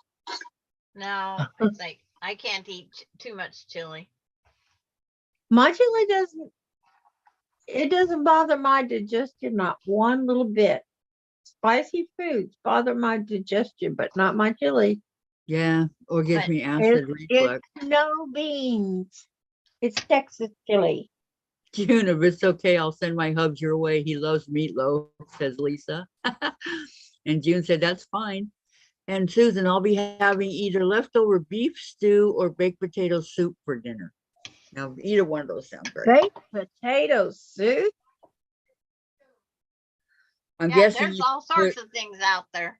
No, it's like I can't eat too much chili. My chili doesn't bother my digestion, not one little bit. Spicy foods bother my digestion, but not my chili. Yeah, or gives But me acid reflux. It's no beans. It's Texas chili. June, if it's okay, I'll send my hubs your way. He loves meatloaf, says Lisa. And June said, that's fine. And Susan, I'll be having either leftover beef stew or baked potato soup for dinner. Now, either one of those sound great. Baked potato soup. I'm Yeah, guessing there's you all sorts of things out there.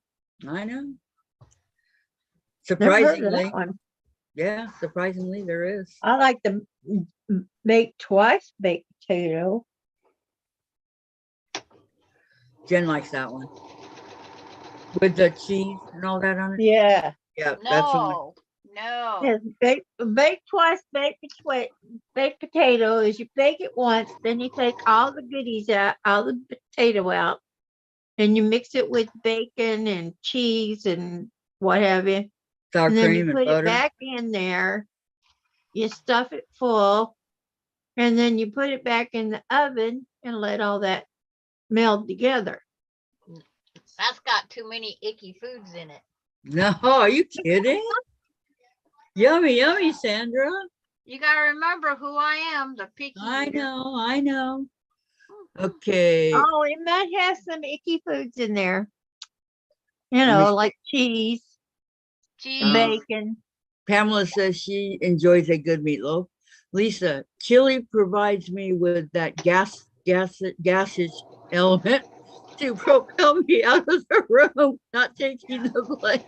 I know. Never heard of Surprisingly, that one. yeah, surprisingly there is. I like the baked twice baked potato. Jen likes that one. With the cheese and all that on it. Yeah. Yeah, that's the one. No, no. Yes, baked twice baked potato is you bake it once, then you take all the goodies out, all the potato out, and you mix it with bacon and cheese and what have you. Sour And then you cream and put it butter. back in there. You stuff it full, and then you put it back in the oven and let all that meld together. That's got too many icky foods in it. No, are you kidding? Yummy, yummy, Sandra. You gotta remember who I am, the picky I eater. know, I know. Okay. Oh, it might have some icky foods in there. You Let me know, see. like cheese, Cheese. bacon. Pamela says she enjoys a good meatloaf. Lisa, chili provides me with that gaseous element to propel me out of the room, not taking the blame.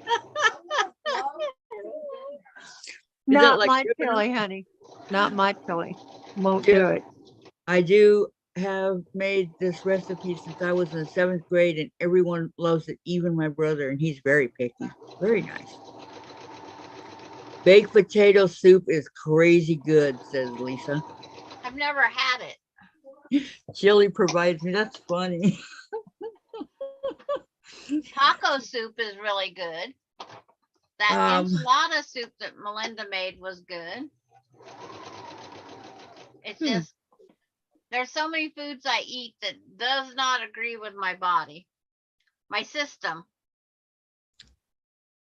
Is that Not like my sugar? chili, honey. Not my chili. Won't do it. I do have made this recipe since I was in the 7th grade, and everyone loves it, even my brother, and he's very picky. Very nice. Baked potato soup is crazy good, says Lisa. I've never had it. Chili provides me. That's funny. Taco soup is really good. That enchilada soup that Melinda made was good. It's just, there's so many foods I eat that does not agree with my body, my system.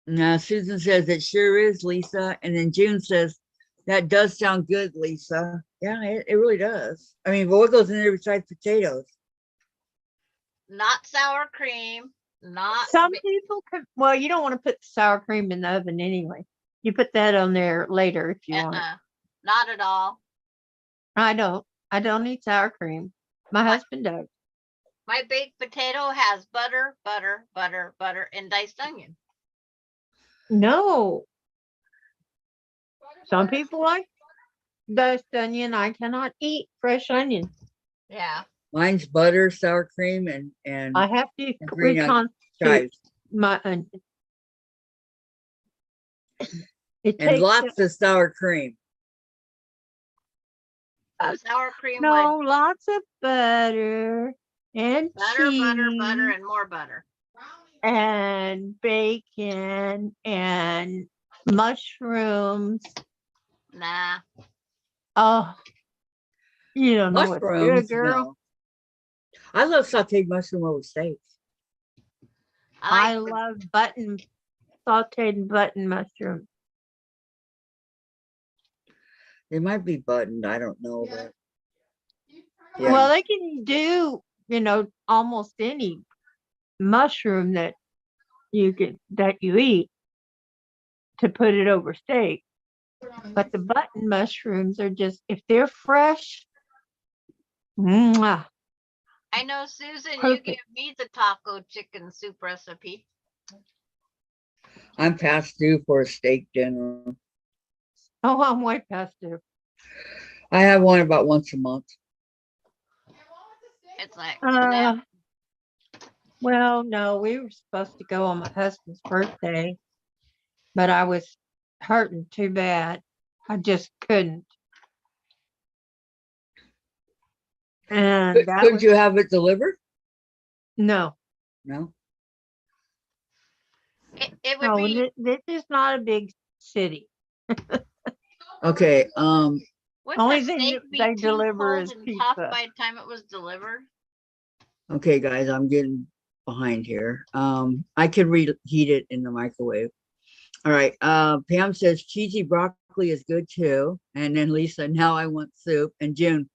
Now, Susan says it sure is, Lisa. And then June says, that does sound good, Lisa. Yeah, it really does. I mean, but what goes in there besides potatoes? Not sour cream, not Some people could, well, you don't want to put the sour cream in the oven anyway. You put that on there later if you want. not at all. I don't eat sour cream. My husband does. My baked potato has butter, butter, butter, butter, and diced onion. No. Some people like diced onion. I cannot eat fresh onion. Yeah. Mine's butter, sour cream, and I have to green onion reconstitute chives. my onion. It And takes lots of sour cream. Sour cream no with lots of butter and butter, cheese butter, butter, and more butter. and bacon and mushrooms. Nah. Oh, you don't know what's Mushrooms, good, girl. no. I love sauteed mushroom over steak. I like the- love sauteed button mushrooms. They might be buttoned, I don't know, but yeah. Well, they can do, almost any mushroom that you eat to put it over steak. But the button mushrooms are just, if they're fresh, mwah. I know, Susan, Perfect. you gave me the taco chicken soup recipe. I'm past due for a steak dinner. Oh, I'm way past due. I have one about once a month. It's like, Well, no, we were supposed to go on my husband's birthday, but I was hurting too bad. I just couldn't. And that Could was, you have it delivered? no, No. it would no, be, this is not a big city. Okay. wouldn't only the thing steak that be they too deliver cold is and tough pizza. by the time it was delivered? Okay, guys, I'm getting behind here. I could reheat it in the microwave. All right. Pam says cheesy broccoli is good too. And then Lisa, now I want soup. And June,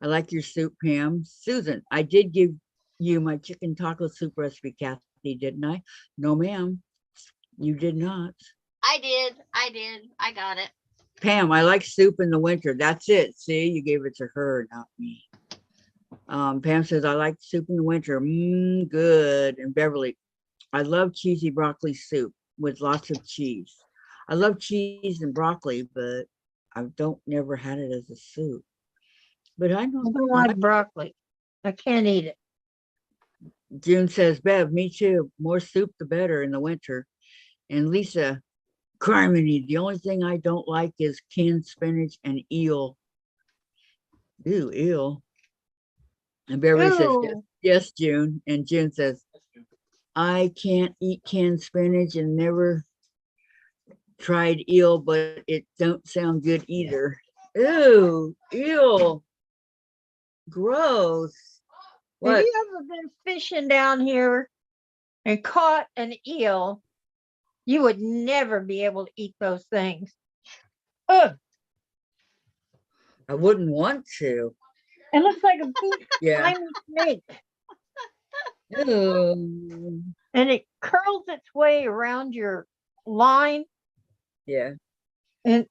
I like your soup, Pam. Susan, I did give you my chicken taco soup recipe, Kathy, didn't I? No, ma'am, you did not. I did. I got it. Pam, I like soup in the winter. That's it. See, you gave it to her, not me. Pam says, I like soup in the winter. Good. And Beverly, I love cheesy broccoli soup with lots of cheese. I love cheese and broccoli, but I don't never had it as a soup. But I I know. don't like broccoli. I can't eat it. June says, Bev, me too. More soup, the better in the winter. And Lisa, criminy, the only thing I don't like is canned spinach and eel. Ew, eel. And Beverly says, yes, Ew. yes, June. And June says, I can't eat canned spinach and never tried eel, but it don't sound good either. Ew, eel. Gross. Have What? you ever been fishing down here and caught an eel? You would never be able to eat those things. Ugh, I wouldn't want to. it looks like a big Yeah. slimy snake. Ew. And it curls its way around your line, Yeah. and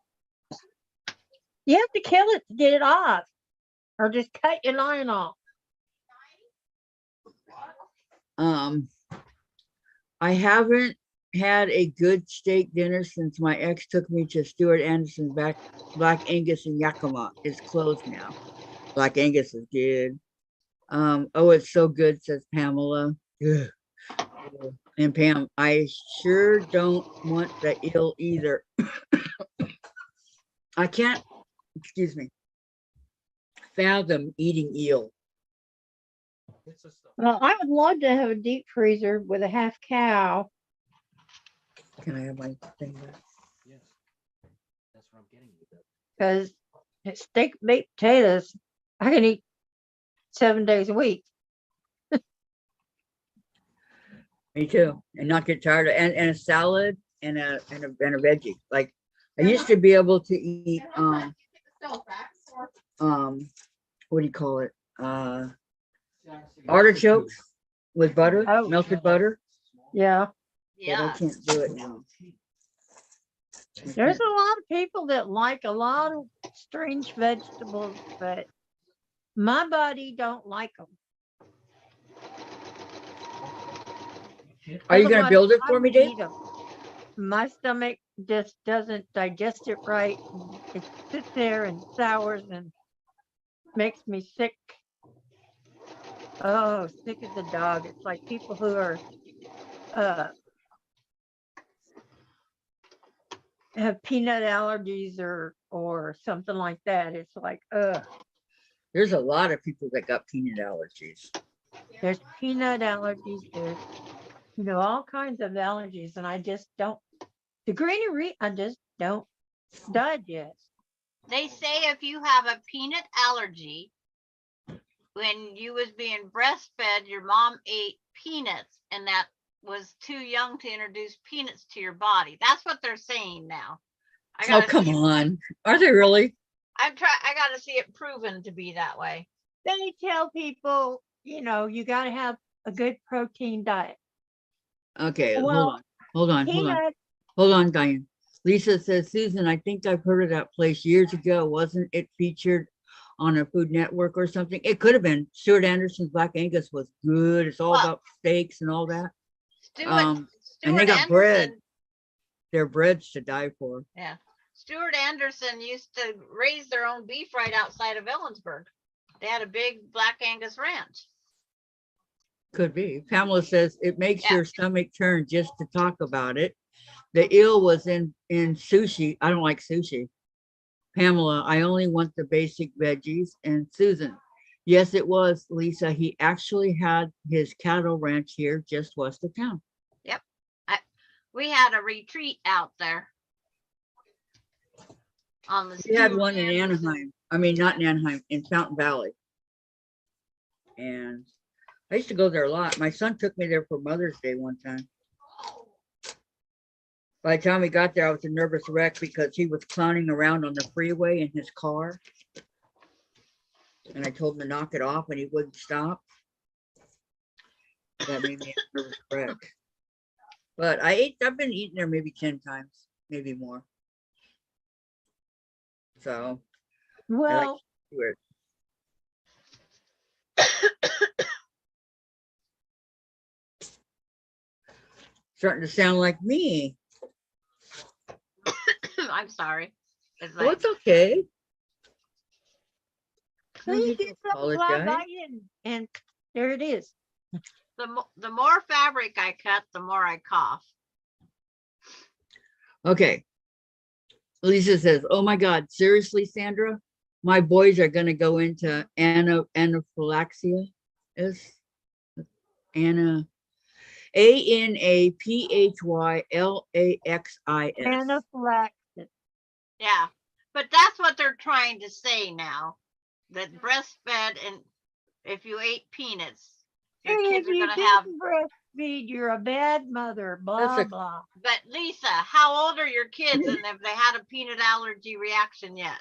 you have to kill it to get it off, or just cut your line off. I haven't had a good steak dinner since my ex took me to Stuart Anderson's Black Angus in Yakima. It's closed now. Black Angus is good. Oh, it's so good, says Pamela. Ugh. And Pam, I sure don't want the eel either. I can't, excuse me, fathom eating eel. It's a stuff. Well, I would love to have a deep freezer with a half cow. Can I have my thing back? Yes. That's what I'm getting at. Because steak baked potatoes, I can eat 7 days a week. Me too. And not get tired of, and a salad and a veggie. Like I used to be able to eat what do you call it? Artichokes with butter, Oh. melted butter. Yeah. But I can't do it now. I There's can't. a lot of people that like a lot of strange vegetables, but my body don't like them. Are you gonna build it for me, Dave? My stomach just doesn't digest it right. It sits there and sours and makes me sick. Oh, sick as a dog. It's like people who are have peanut allergies or something like that. It's like, There's a lot of people that got peanut allergies. there's peanut allergies, there's all kinds of allergies, and I just don't. The greenery, I just don't digest. They say if you have a peanut allergy, when you was being breastfed, your mom ate peanuts, and that was too young to introduce peanuts to your body. That's what they're saying now. Oh, come on. Are they really? I gotta see it proven to be that way. They tell people, you got to have a good protein diet. Okay, Well, hold on. peanut, Hold on, Diane. Lisa says, Susan, I think I've heard of that place years ago. Wasn't it featured on a Food Network or something? It could have been. Stuart Anderson's Black Angus was good. It's all about steaks and all that. And they got bread. They're breads to die for. Yeah. Stuart Anderson used to raise their own beef right outside of Ellensburg. They had a big Black Angus ranch. Could be. Pamela says it makes your stomach turn just to talk about it. The eel was in sushi. I don't like sushi. Pamela, I only want the basic veggies. And Susan, yes, it was, Lisa. He actually had his cattle ranch here just west of town. Yep. We had a retreat out there. On the We had one in Anaheim. I mean, not in Anaheim, in Fountain Valley. And I used to go there a lot. My son took me there for Mother's Day one time. By the time we got there, I was a nervous wreck because he was clowning around on the freeway in his car. and I told him to knock it off and he wouldn't stop. That made me a nervous wreck. But I've been eating there maybe 10 times, maybe more. So Well, do it. Starting to sound like me. I'm sorry. It's Oh, like, it's okay. No see, need to get something fly by apologize. you and there it is. the more fabric I cut, the more I cough. Okay. Lisa says, oh my God, seriously, Sandra? My boys are going to go into anaphylaxis. Anaphylaxis. Anaphylaxis. Yeah. But that's what they're trying to say now. That breastfed, and if you ate peanuts, your If kids are you going to have. didn't breastfeed, you're a bad mother. That's Blah a- blah. But Lisa, how old are your kids, and have they had a peanut allergy reaction yet?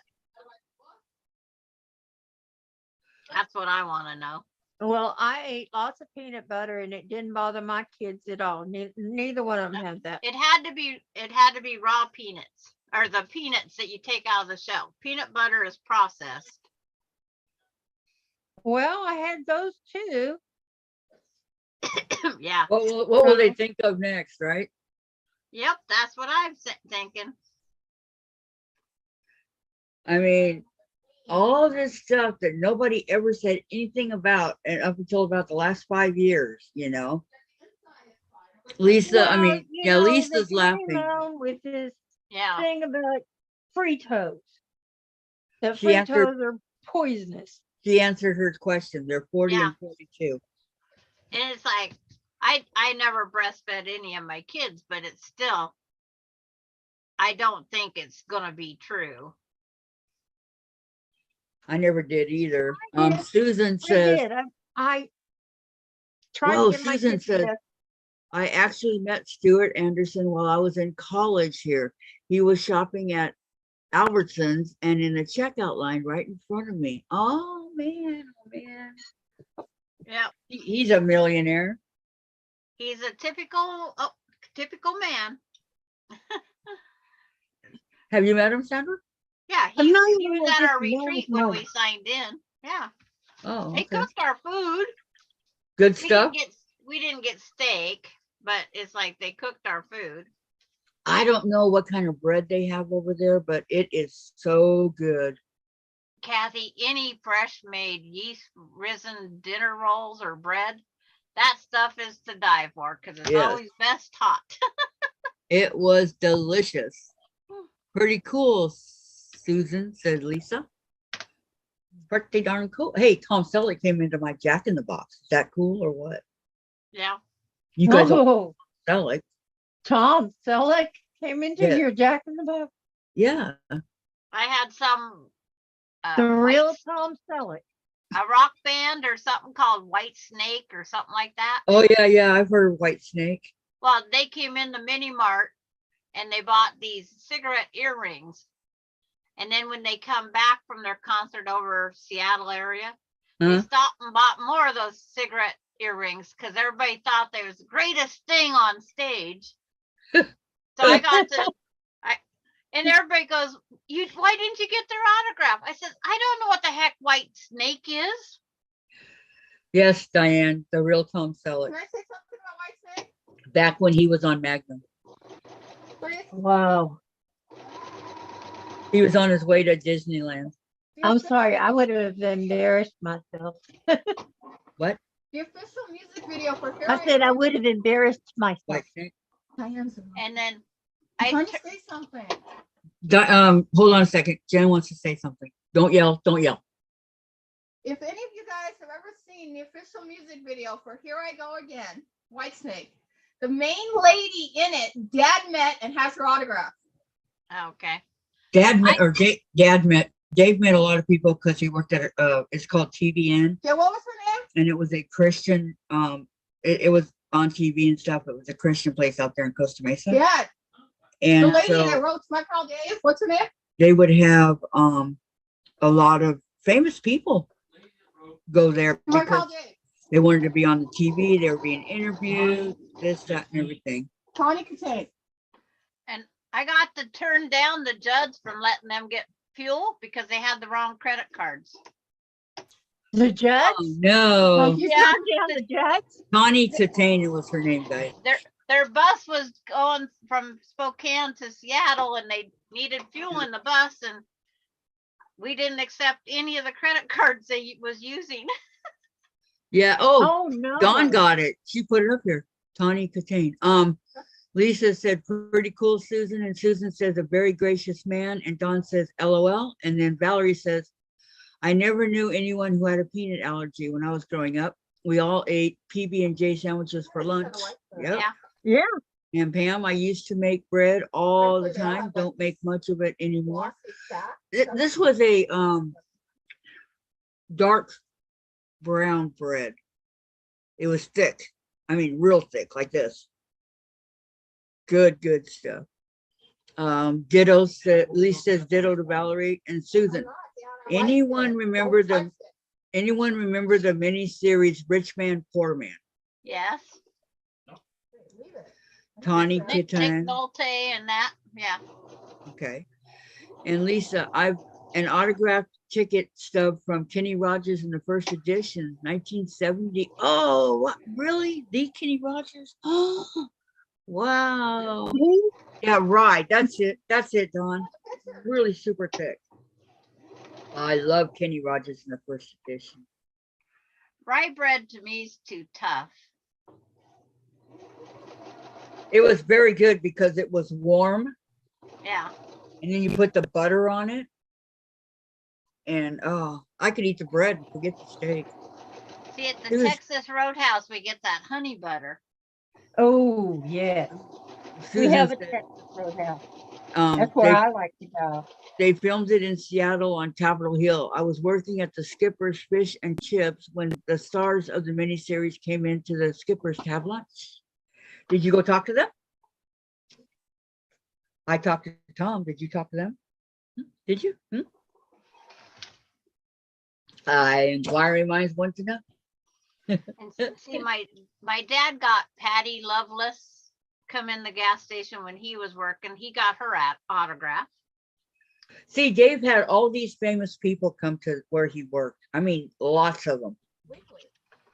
That's what I want to know. Well, I ate lots of peanut butter and it didn't bother my kids at all. Neither one of them had that. It had to be raw peanuts, or the peanuts that you take out of the shell. Peanut butter is processed. Well, I had those too. Yeah. What will they think of next, right? Yep. That's what I'm thinking. I mean, all this stuff that nobody ever said anything about, and up until about the last 5 years, you know. Lisa, I Well, mean, you yeah, know, they Lisa's came laughing. around with this Yeah. thing about Fritos. That She answered- Fritos are poisonous. She answered her question. They're 40 Yeah. and 42. And it's like, I never breastfed any of my kids, but it's still, I don't think it's gonna be true. I never did either. I did. Susan I says, did. I tried Whoa, to get my Susan kids says, to I actually met Stuart Anderson while I was in college here. He was shopping at Albertsons and in a checkout line right in front of me. Oh man, oh man. Yeah. He's a millionaire. He's a typical man. Have you met him, Sandra? Yeah. I'm He not was even at gonna our get to know retreat his when mother. we signed in. Yeah. Oh, They okay. cooked our food. Good We stuff. didn't get steak, but it's like they cooked our food. I don't know what kind of bread they have over there, but it is so good. Kathy, any fresh made yeast risen dinner rolls or bread, that stuff is to die for because it's Yes. always best hot. It was delicious. Pretty cool, Susan, said Lisa. Pretty darn cool. Hey, Tom Selleck came into my Jack in the Box. Is that cool or what? Yeah. You guys all Oh, Selleck. Tom Selleck came into Yeah. your Jack in the Box. Yeah. I had some The real white- Tom Selleck. a rock band or something called White Snake or something like that. Oh yeah, I've heard of White Snake. Well, they came in the mini mart and they bought these cigarette earrings. And then when they come back from their concert over Seattle area, they Huh? stopped and bought more of those cigarette earrings because everybody thought they was the greatest thing on stage. So I got to, and everybody goes, why didn't you get their autograph? I said, I don't know what the heck White Snake is. Yes, Diane, the real Tom Selleck. Can I say something about White Snake? Back when he was on Magnum. Please? Wow. He was on his way to Disneyland. I'm sorry. I would have embarrassed myself. What? The official music video for Here I said I would have embarrassed myself. White Snake? Diane's And then I'm I, trying tu- to say something. Hold on a second. Jen wants to say something. Don't yell. Don't yell. If any of you guys have ever seen the official music video for Here I Go Again, Whitesnake, the main lady in it, Dad met and has her autograph. okay. Dad met Dave met a lot of people because he worked at it's called TVN, Yeah, what was her name? and it was a Christian it was on TV and stuff. It was a Christian place out there in Costa Mesa. Yeah, the And lady so that wrote My Girl Dave. What's her name? they would have a lot of famous people go there I'm gonna because call Jay. they wanted to be on the TV. They were being interviewed, this, that, and everything. Tawny Katane. And I got to turn down the judge from letting them get fuel because they had the wrong credit cards. The judge? Oh, no. You Yeah, Down the judge? Connie Katane was her name, guys. their bus was going from Spokane to Seattle and they needed fuel in the bus and we didn't accept any of the credit cards they was using. Yeah. Oh, Oh, no. Dawn got it. She put it up here. Tawny Katane. Lisa said, pretty cool, Susan. And Susan says, a very gracious man. And Dawn says, LOL. And then Valerie says, I never knew anyone who had a peanut allergy when I was growing up. We all ate PB&J sandwiches for lunch. Yep. Yeah. Yeah. And Pam, I used to make bread all the time. Don't make much of it anymore. This was a dark brown bread. It was thick. I mean, real thick, like this. Good stuff. Ditto said, Lisa says ditto to Valerie and Susan. Anyone remember the miniseries Rich Man, Poor Man? Yes. Tawny Nick Katane. Nolte and that. Yeah. Okay. And Lisa, I've an autographed ticket stub from Kenny Rogers in the first edition, 1970. Oh, what? Really? The Kenny Rogers? Oh, wow. Yeah, right. That's it. That's it, Dawn. Really super thick. I love Kenny Rogers in the first edition. Rye bread to me is too tough. It was very good because it was warm. Yeah. And then you put the butter on it. And oh, I could eat the bread and forget the steak. See, at It the was- Texas Roadhouse, we get that honey butter. Oh, yes. We Susan have a said, Texas Roadhouse. um, That's where I like to go. they filmed it in Seattle on Capitol Hill. I was working at the Skipper's Fish and Chips when the stars of the miniseries came into the Skipper's to have lunch. Did you go talk to them? I talked to Tom. Did you talk to them? Did you? Inquiring minds want to know. And see, my dad got Patty Loveless come in the gas station when he was working. He got her autograph. See, Dave had all these famous people come to where he worked. I mean, lots of them.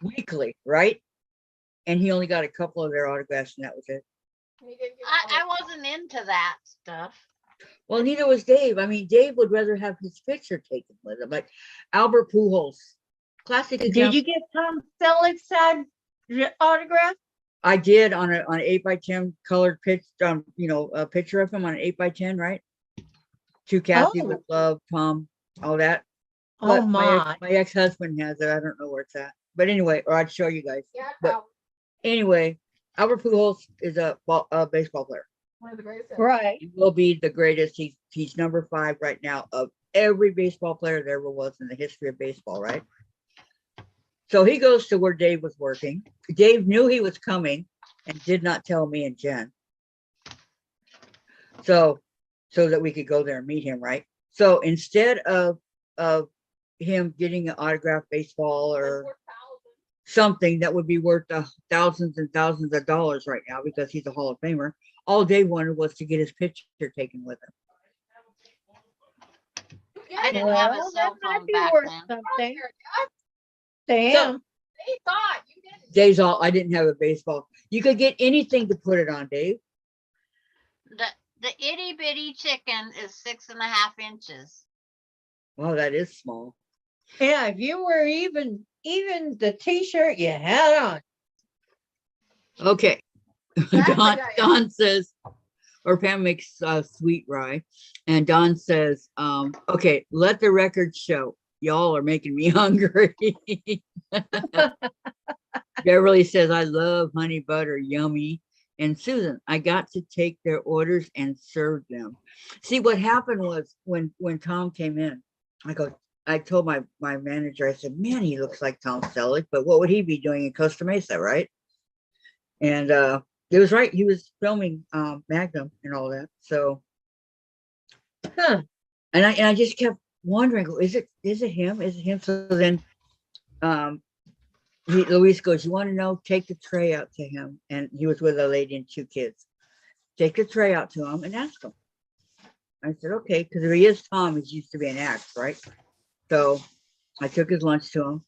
Weekly, right? And he only got a couple of their autographs and that was it. I wasn't into that stuff. Well, neither was Dave. I mean, Dave would rather have his picture taken with him. Like Albert Pujols, classic example. Did you get Tom Selleck's autograph? I did on an 8x10 colored pitch, a picture of him on an 8x10, right? To Kathy Oh. with love, Tom, all that. Oh, But my. my ex-husband has it. I don't know where it's at. But anyway, or I'd show you guys. But anyway, Albert Pujols is a baseball player. One of the greatest. Right. He will be the greatest. He's number 5 right now of every baseball player there ever was in the history of baseball, right? So he goes to where Dave was working. Dave knew he was coming and did not tell me and Jen. So that we could go there and meet him, right? So instead of him getting an autographed baseball or something that would be worth thousands and thousands of dollars right now because he's a Hall of Famer, all Dave wanted was to get his picture taken with him. I didn't have a Well, cell that might phone be back worth then. something. So- Damn. They thought you didn't. Dave's all, I didn't have a baseball. You could get anything to put it on, Dave. The itty bitty chicken is 6.5 inches. Wow, that is small. Yeah, if you were even the t-shirt you had on. Okay. Exactly, Don, Diane. Don says, or Pam makes sweet rye. And Don says, okay, let the record show. Y'all are making me hungry. Beverly says, I love honey butter, yummy. And Susan, I got to take their orders and serve them. See, what happened was when Tom came in, I told my manager, I said, man, he looks like Tom Selleck, but what would he be doing in Costa Mesa, right? And it was right. He was filming Magnum and all that. So, Huh. and I just kept wondering, is it him? Is it him? So then Luis goes, you want to know? Take the tray out to him. And he was with a lady and 2 kids. Take the tray out to him and ask him. I said, okay, because if he is Tom, he's used to be an axe, right? So I took his lunch to him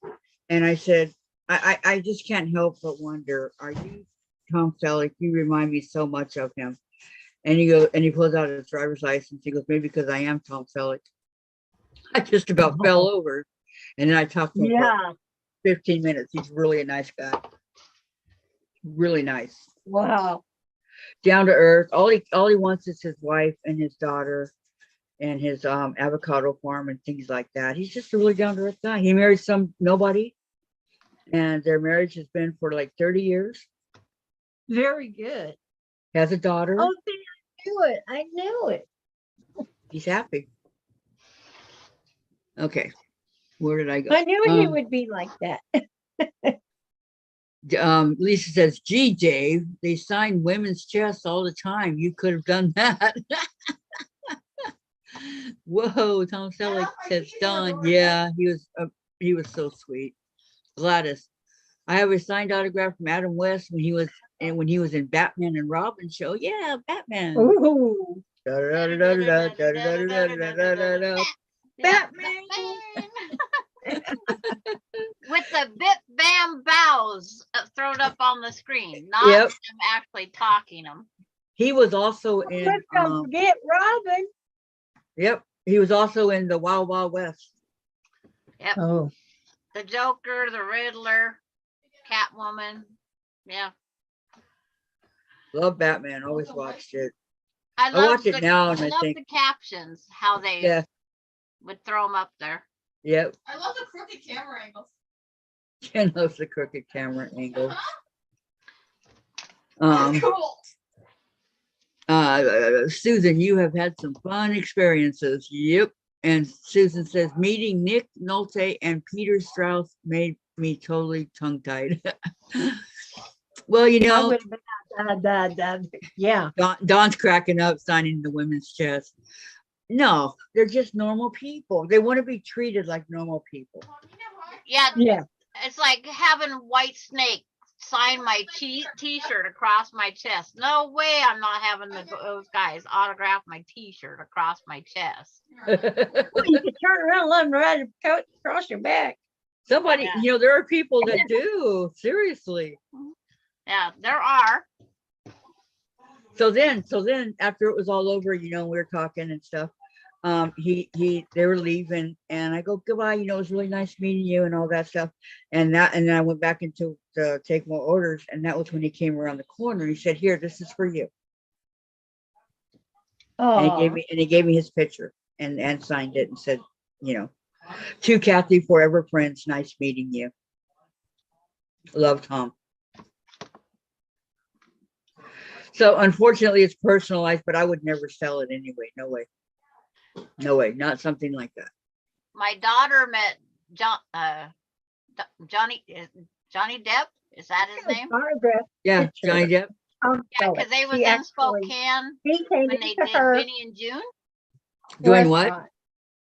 and I said, I just can't help but wonder, are you Tom Selleck? You remind me so much of him. And he pulls out his driver's license. He goes, maybe because I am Tom Selleck. I just about fell over. And then I talked to him for 15 minutes. He's really a nice guy. Really nice. Wow. Down to earth. All he wants is his wife and his daughter and his avocado farm and things like that. He's just a really down to earth guy. He married some nobody, and their marriage has been for like 30 years. Very good. Has a daughter. Oh, see, I knew it. I knew it. He's happy. Okay, where did I go? I knew he would be like that. Lisa says, gee, Dave, they sign women's chests all the time. You could have done that. Whoa, Tom Selleck says, Don. Yeah, he was so sweet. Gladys, I have a signed autograph from Adam West when he was in Batman and Robin show. Yeah, Batman. Ooh. Batman. With the bip bam bows thrown up on the screen, not Yep. them actually talking them. He was also in. Let's don't forget Robin. Yep, he was also in the Wild Wild West. Yep. Oh. The Joker, the Riddler, Catwoman. Yeah. Love Batman. Always watched it. I watch it now and I love think- the captions, how they Yeah. would throw them up there. Yep. I love the crooked camera angles. Ken loves the crooked camera angle. Cool. Susan, you have had some fun experiences. Yep. And Susan says, meeting Nick Nolte and Peter Strauss made me totally tongue-tied. Well, you I know, would have been, yeah. Don's cracking up signing the women's chest. No, they're just normal people. They want to be treated like normal people. Yeah, Yeah. it's like having White Snake sign my t-shirt across my chest. No way I'm not having those guys autograph my t-shirt across my chest. Well, you could turn around and let them ride a coat across your back. Somebody, Yeah. you know, there are people that do. Seriously. Yeah, there are. So then after it was all over, you know, we were talking and stuff. They were leaving and I go, goodbye, you know, it was really nice meeting you and all that stuff. And then I went back into to take more orders. And that was when he came around the corner. He said, here, this is for you. And Oh, he gave me his picture and signed it and said, you know, to Kathy, forever friends, nice meeting you. Love, Tom. So unfortunately it's personalized, but I would never sell it anyway. No way. No way. Not something like that. My daughter met Johnny Depp. Is that his name? autograph. Yeah, Picture. Johnny Depp. Tom Yeah, Selleck. because they was He in actually- Spokane He came when they into did her Benny and June. Doing what? restaurant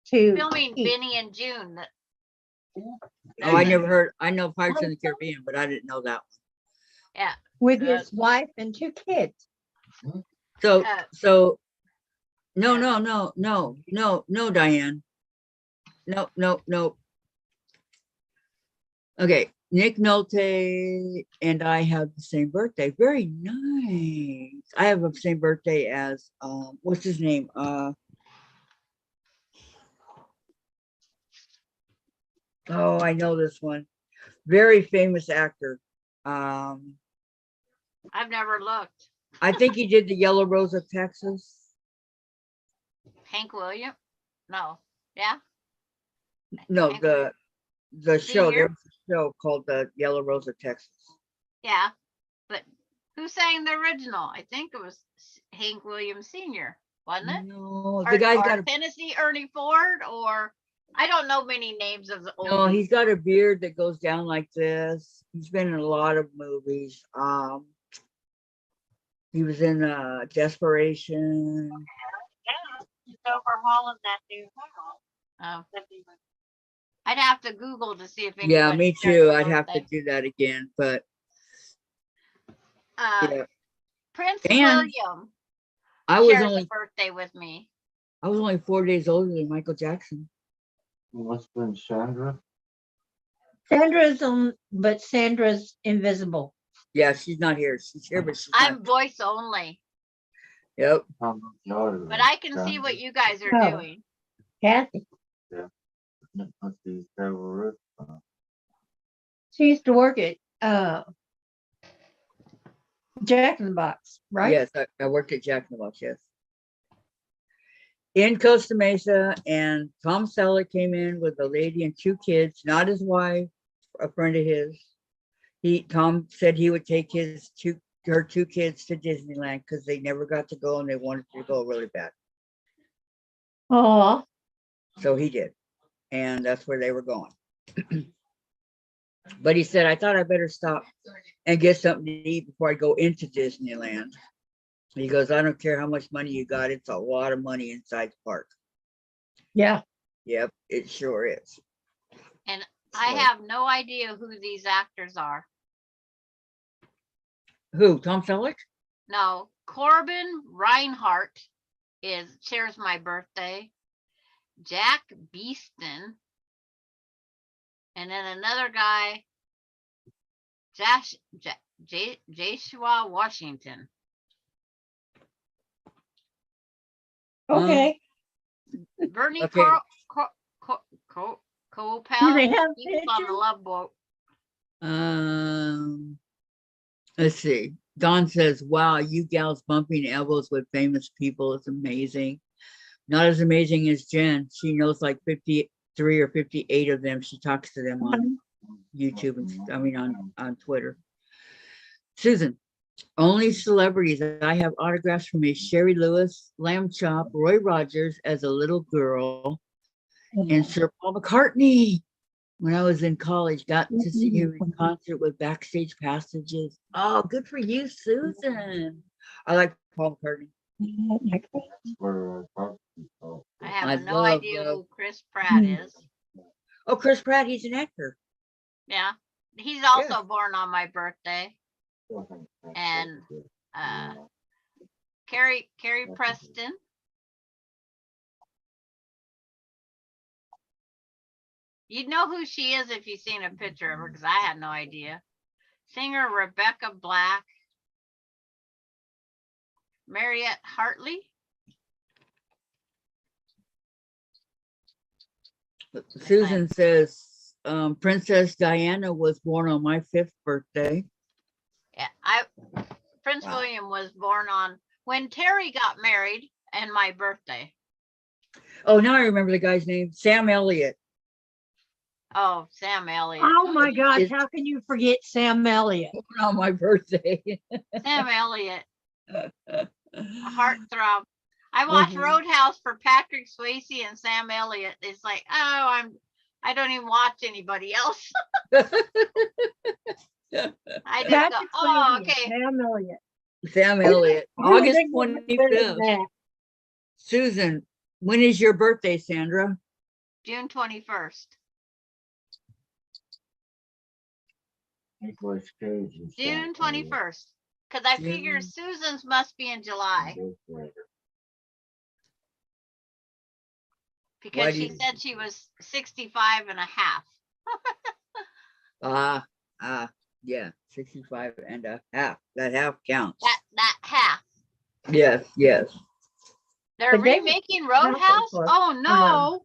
to Filming eat. Benny and June. Oh, I never heard. I know Pirates in the Caribbean, but I didn't know that Yeah. with his wife and 2 kids. one. Uh, So no, Diane. No. Okay, Nick Nolte and I have the same birthday. Very nice. I have the same birthday as what's his name? Oh, I know this one. Very famous actor. I've never looked. I think he did the Yellow Rose of Texas. Hank William? No. Yeah. No, Hank the show. Senior? There was a show called the Yellow Rose of Texas. Yeah. But who sang the original? I think it was Hank Williams Sr., wasn't it? No, Or, the guy's or got a Tennessee Ernie Ford, or I don't know many names of the old. no. He's got a beard that goes down like this. He's been in a lot of movies. He was in Desperation. He's overhauling that new house. I'd have to Google to see if Yeah, anybody me shares too. a I'd have to birthday. do that again, but yeah. Prince And William I was shares a only birthday with me. 4 days older than Michael Jackson. Must have been Chandra. Sandra's on, but Sandra's invisible. Yeah, she's not here. She's here, but she's not. I'm voice only, Yep. but I can see what you guys are Oh. doing. Kathy. Must be Roost. She used to work at Jack in the Box, right? Yes, I worked at Jack in the Box, yes. In Costa Mesa, and Tom Selleck came in with a lady and 2 kids, not his wife, a friend of his. Tom said he would take her 2 kids to Disneyland because they never got to go and they wanted to go really bad. Oh, So he did. And that's where they were going. But he said, I thought I better stop and get something to eat before I go into Disneyland. He goes, I don't care how much money you got. It's a lot of money inside the park. yeah. Yep, it sure is. And I have no idea who these actors are. Who? Tom Selleck? No, Corbin Reinhardt shares my birthday. Jack Beeston. And then another guy, Joshua Washington. Okay. Bernie Okay. Copel. Do they have He was on the pictures? Love Boat. Let's see. Don says, wow, you gals bumping elbows with famous people is amazing. Not as amazing as Jen. She knows like 53 or 58 of them. She talks to them on YouTube and on Twitter. Susan, only celebrities that I have autographs from is Sherry Lewis, Lamb Chop, Roy Rogers as a little girl, and Sir Paul McCartney. When I was in college, got to see him in concert with backstage passages. Oh, good for you, Susan. I like Paul McCartney. I have I no love, idea who Chris Pratt is. Oh, Chris Pratt, he's an actor. Yeah. He's also born on my birthday. And Carrie Preston. You'd know who she is if you've seen a picture of her, because I had no idea. Singer Rebecca Black. Mariette Hartley. Susan says, Princess Diana was born on my 5th birthday. Yeah, Prince William was born on when Terry got married and my birthday. Oh, now I remember the guy's name, Sam Elliott. Oh, Sam Elliott. Oh my gosh, how can you forget Sam Elliott? On my birthday. Sam Elliott. A heartthrob. I watched Roadhouse for Patrick Swayze and Sam Elliott. It's like, oh, I don't even watch anybody else. I just go, oh, okay. Sam Elliott. Sam Elliott. August Big one better than 25th. that. Susan, when is your birthday, Sandra? June 21st. June 21st. Because I figure Susan's must be in July. Because she said she was 65 and a half. Yeah, 65 and a half. That half counts. That half. Yes, yes. They're But they- remaking Roadhouse? Oh no.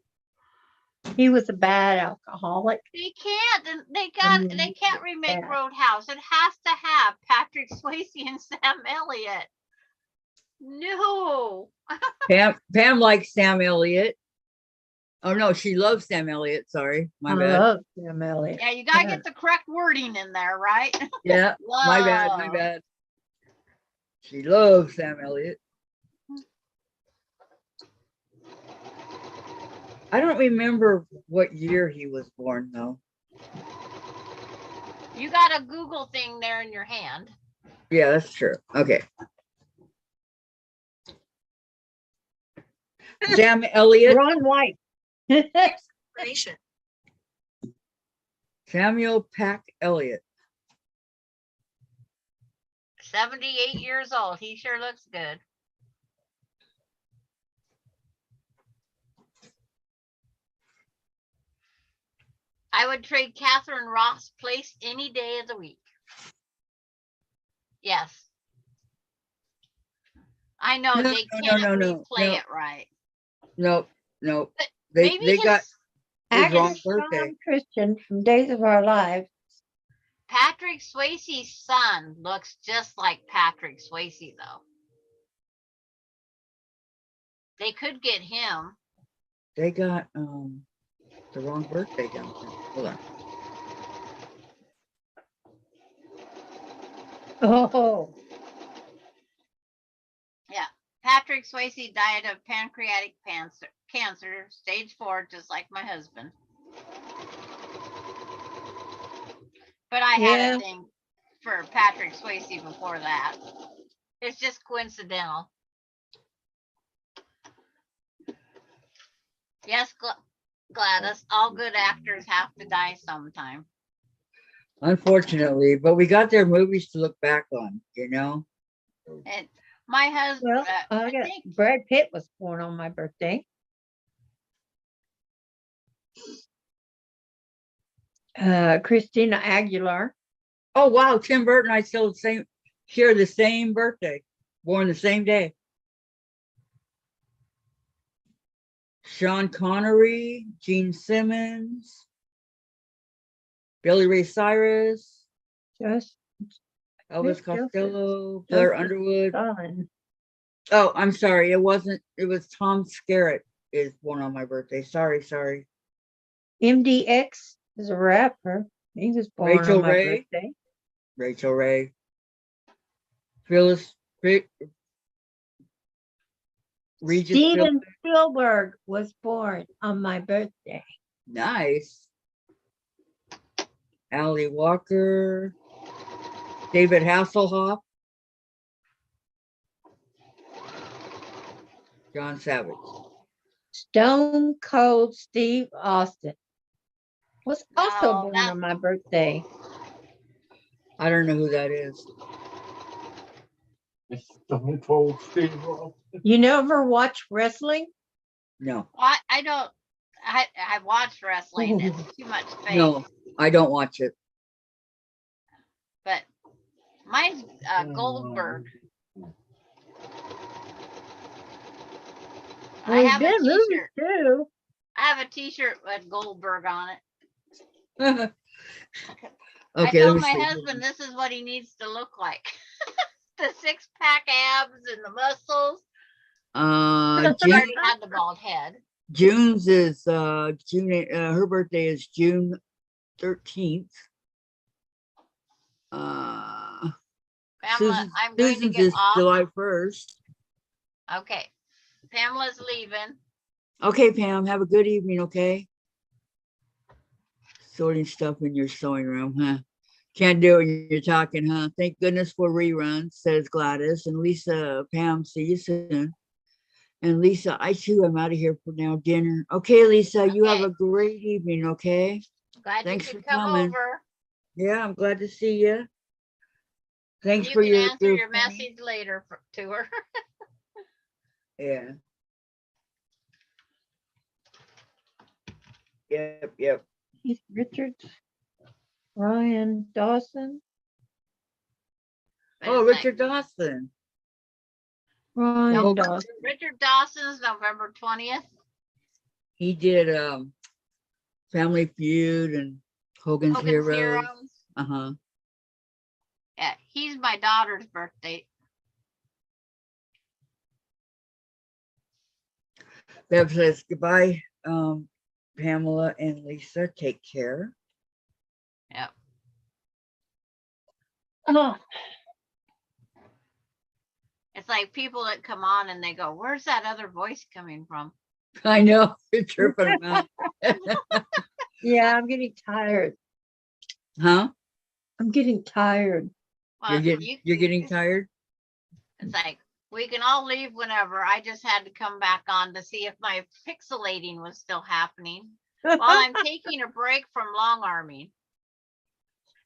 He was a bad alcoholic. They can't. They can't remake Yeah. Roadhouse. It has to have Patrick Swayze and Sam Elliott. No. Pam likes Sam Elliott. Oh no, she loves Sam Elliott. Sorry, my I bad. love Sam Elliott. Yeah, you gotta Yeah. get the correct wording in there, right? Yeah, my bad, my Love. bad. She loves Sam Elliott. I don't remember what year he was born though. You got a Google thing there in your hand. Yeah, that's true. Okay. Sam Elliott. Ron White. Explanation. Samuel Pack Elliott. 78 years old. He sure looks good. I would trade Catherine Ross' place any day of the week. Yes. I know No, they no, can't no, no, replay no. it right. Nope, nope. But They maybe they got his Actor wrong birthday. Sean Christian from Days of Our Lives. Patrick Swayze's son looks just like Patrick Swayze, though. They could get him. They got the wrong birthday down here. Hold on. Oh, Yeah. Patrick Swayze died of pancreatic cancer, stage 4, just like my husband. But I had Yeah. a thing for Patrick Swayze before that. It's just coincidental. Yes, Gladys, all good actors have to die sometime. Unfortunately, but we got their movies to look back on, you know. And my husband, well, I I got think Brad Pitt was born on my birthday. Christina Aguilar. Oh wow, Tim Burton, I still share the same birthday, born the same day. Sean Connery, Gene Simmons, Billy Ray Cyrus, Just Elvis Joseph- Costello, Blair Joseph Underwood. Stalin. Oh, I'm sorry. It wasn't. It was Tom Skerritt is born on my birthday. Sorry. MDX is a rapper. He was born Rachel on my Ray. birthday. Rachel Ray. Phyllis. Regis Steven Philbin. Spielberg was born on my birthday. Nice. Ali Walker. David Hasselhoff. John Savage. Stone Cold Steve Austin was also No, born that- on my birthday. I don't know who that is. It's Stone Cold Steve Austin. You never watch wrestling? No, I don't. I watch wrestling. It's too much fake. no, I don't watch it. But mine's Goldberg. I Well, have a good movies T-shirt. too. I have a T-shirt with Goldberg on it. Okay, I let told me my see. husband this is what he needs to look like. The 6-pack abs and the muscles. He June, already had the bald head. June's is June. Her birthday is June 13th. Pamela, Susan's, I'm going to Susan's get is off. July 1st. Okay. Pamela's leaving. Okay, Pam, have a good evening, okay? Sorting stuff in your sewing room, huh? Can't do it when you're talking, huh? Thank goodness for reruns, says Gladys. And Lisa, Pam, see you soon. And Lisa, I too am out of here for now, dinner. Okay, Lisa, you have Okay. a great evening, okay? Glad Thanks you could for come coming. over. Yeah, I'm glad to see you. Thanks You for can answer your funny- message later to her. Yeah. Yep. Keith Richards, Ryan Dawson, But Oh, it's Richard Dawson. Ryan No, Dawson. Richard Dawson's November 20th. He did Family Feud and Hogan's Heroes. Uh-huh. Yeah, he's my daughter's birthday. Bev says goodbye, Pamela and Lisa. Take care. Yep. Oh, It's like people that come on and they go, "Where's that other voice coming from?" I know you're chirping them out. yeah, I'm getting tired. Huh? I'm getting tired. Well, You're getting tired? It's like we can all leave whenever. I just had to come back on to see if my pixelating was still happening while I'm taking a break from long arming.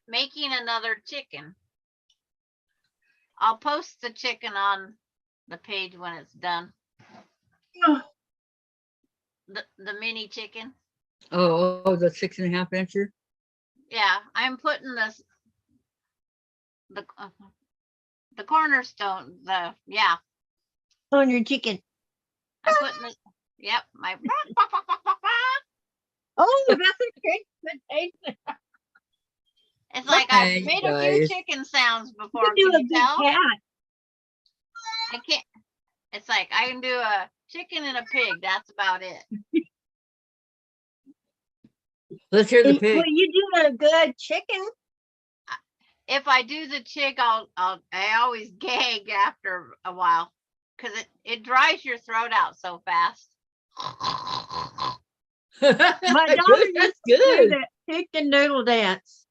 making another chicken. I'll post the chicken on the page when it's done. The mini chicken. Oh, the 6.5 incher. Yeah, I'm putting this the cornerstone. Yeah, On your chicken. I'm putting it. Yep, my. Oh, that's a great invitation. It's like Hey, I've made a few guys. chicken sounds before. You do Can a you good tell? cat. I can't. It's like I can do a chicken and a pig. That's about it. Let's hear the Well, pig. you do a good chicken. If I do the chick, I always gag after a while because it dries your throat out so fast. My daughter Good, used that's to do good. the chicken noodle dance.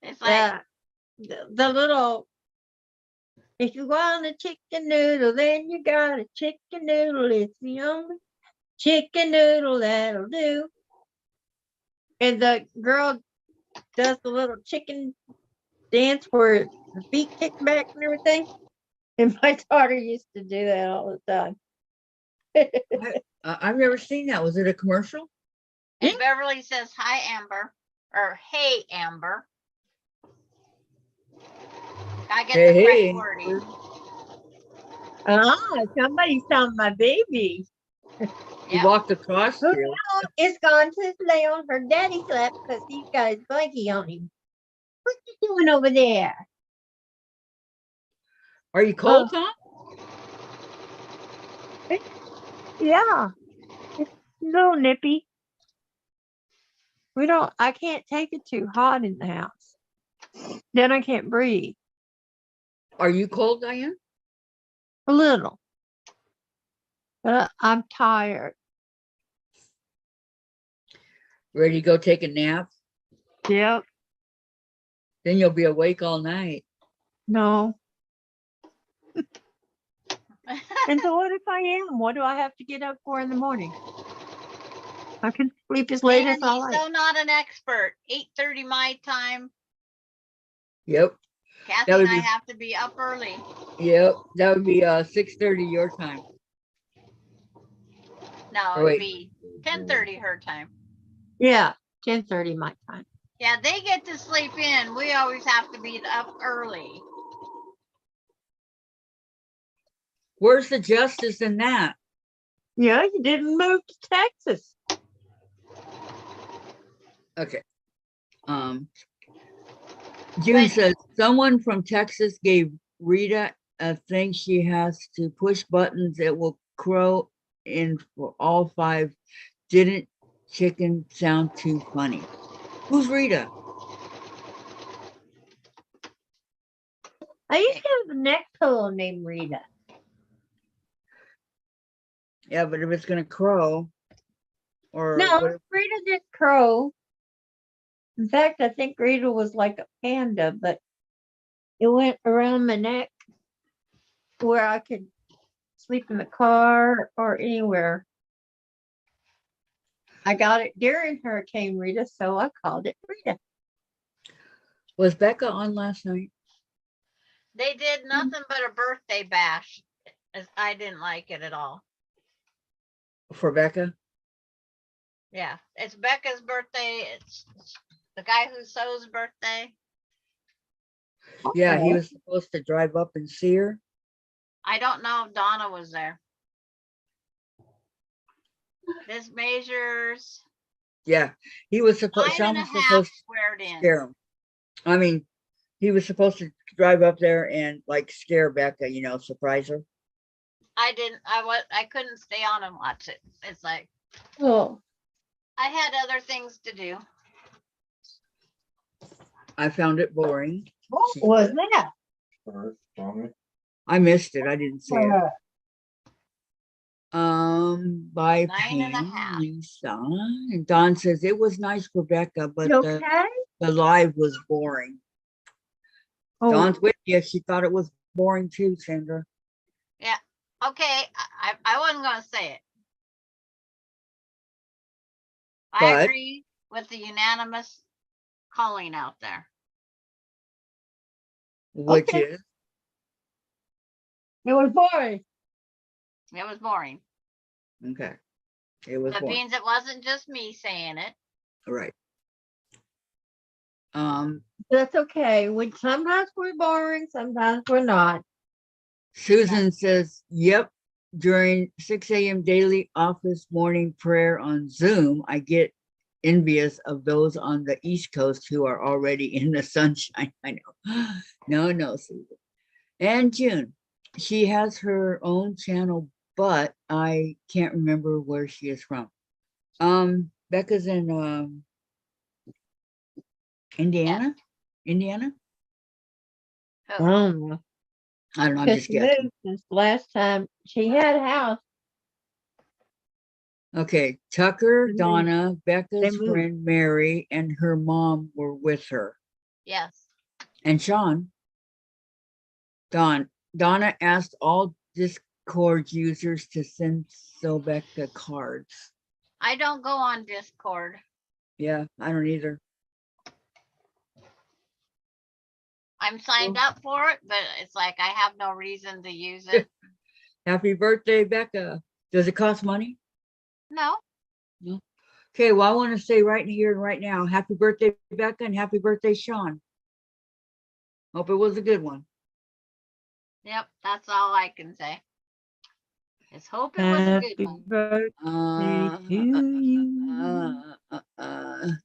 It's like The little, if you want a chicken noodle, then you got a chicken noodle. It's the only chicken noodle that'll do. And the girl does the little chicken dance where the feet kick back and everything. And my daughter used to do that all the time. I've never seen that. Was it a commercial? and Beverly says hi, Amber, or hey, Amber. I get the Hey, correct wording. Ah, somebody's telling my baby. you Yep. walked across Who here. is gone to lay on her daddy's lap because he's got his blankie on him. What you doing over there? Are you cold, Tom? Yeah, it's a little nippy. I can't take it too hot in the house. Then I can't breathe. Are you cold, Diane? A little. But I'm tired. Ready to go take a nap? Yep. Then you'll be awake all night. No. And so what if I am? What do I have to get up for in the morning? I can sleep as late as I Andy, like. so not an expert. 8:30 my time. Yep, Kathy would and I be- have to be up early. yep. That would be 6:30 your time. No, Oh, it'd wait. be 10:30 her time. Yeah, 10:30 my time. Yeah, they get to sleep in. We always have to be up early. Where's the justice in that? Yeah, you didn't move to Texas. Okay. June But- says someone from Texas gave Rita a thing she has to push buttons. It will crow in for all 5. Didn't chicken sound too funny? Who's Rita? I used to have a neck pillow named Rita. Yeah, but if it's gonna crow, or No, what- Rita didn't crow. In fact, I think Rita was like a panda, but it went around my neck where I could sleep in the car or anywhere. I got it during Hurricane Rita, so I called it Rita. was Becca on last night? They did nothing but a birthday bash. I didn't like it at all. For Becca? Yeah, it's Becca's birthday. It's the guy who sews birthday. Yeah, he Okay. was supposed to drive up and see her. I don't know if Donna was there. This measures Yeah, he was 9 supposed. and Someone a was half supposed to squared in. scare him. I mean, he was supposed to drive up there and like scare Becca, surprise her. I couldn't stay on and watch it. It's like Oh, I had other things to do. I found it boring. what was that? I missed it. I didn't see it. By 9 and a half. Pam, Lisa, and Don says it was nice for Becca, but You the okay? live was boring. Oh, Dawn's with you. She thought it was boring too, Sandra. Okay, I wasn't gonna say it. I But- agree with the unanimous calling out there. which Okay. is It was boring. It was boring. okay. It was That boring. means it wasn't just me saying it. Right. That's okay. Sometimes we're boring, sometimes we're not. Susan says, yep, during 6 a.m. daily office morning prayer on Zoom, I get envious of those on the East Coast who are already in the sunshine. I know. No, Susan. And June, she has her own channel, but I can't remember where she is from. Becca's in Indiana? Indiana? Who? I don't know. I don't know, I'm Because just she guessing. moved since last time. She had a house. Okay, Tucker, And Donna, Becca's moved. friend Mary, and her mom were with her. Yes. And Sean, Donna asked all Discord users to send Becca cards. I don't go on Discord. Yeah, I don't either. I'm signed up for it, but it's like I have no reason to use it. Happy birthday, Becca. Does it cost money? No. Okay, well, I want to say right here and right now, happy birthday, Becca, and happy birthday, Sean. Hope it was a good one. Yep. That's all I can say. Just hope it was a good Happy one. birthday to you.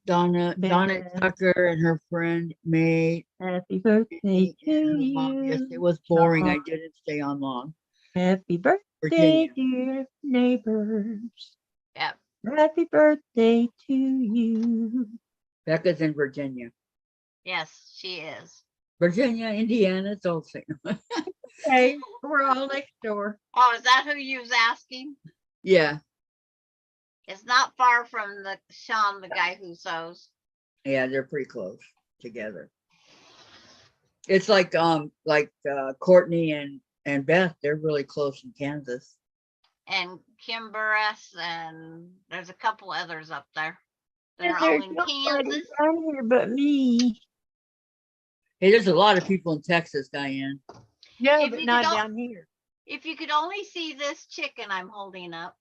Donna Becca. Tucker and her friend May Happy birthday and to her mom. Yes, it you. was boring. I Sean. didn't stay on long. Happy birthday, Virginia. dear neighbors. Yep. Happy birthday to you. Becca's in Virginia. Yes, she is. Virginia, Indiana, it's all the same. Hey, we're all next door. Oh, is that who you was asking? Yeah, It's not far from the Sean, the guy who sews. yeah, they're pretty close together. It's like Courtney and Beth, they're really close in Kansas. And Kim Burris, and there's a couple others up there. They're all There's in nobody Kansas. down here but me. Hey, there's a lot of people in Texas, Diane. Yeah, If but you not don't- down here. If you could only see this chicken I'm holding up,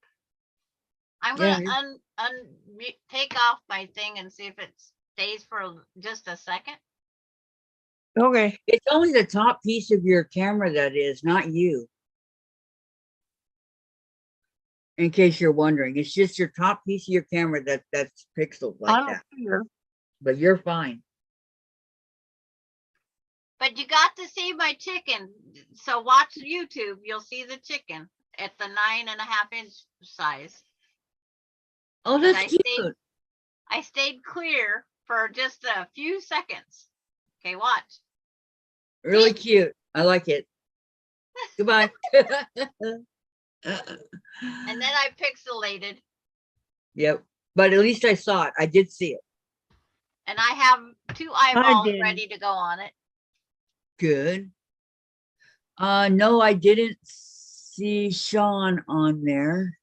I'm Yeah, gonna take off my thing and see if it stays for just a second. Okay. it's only the top piece of your camera that is, not you. In case you're wondering, it's just your top piece of your camera that's pixeled I like don't that. care. But you're fine. But you got to see my chicken. So watch YouTube. You'll see the chicken at the 9.5-inch size. Oh, that's I cute. I stayed clear for just a few seconds. Okay, watch. Really cute. I like it. Goodbye. And then I pixelated, Yep. But at least I saw it. I did see it. and I have 2 eyeballs didn't. ready to go on it. Good. No, I didn't see Sean on there.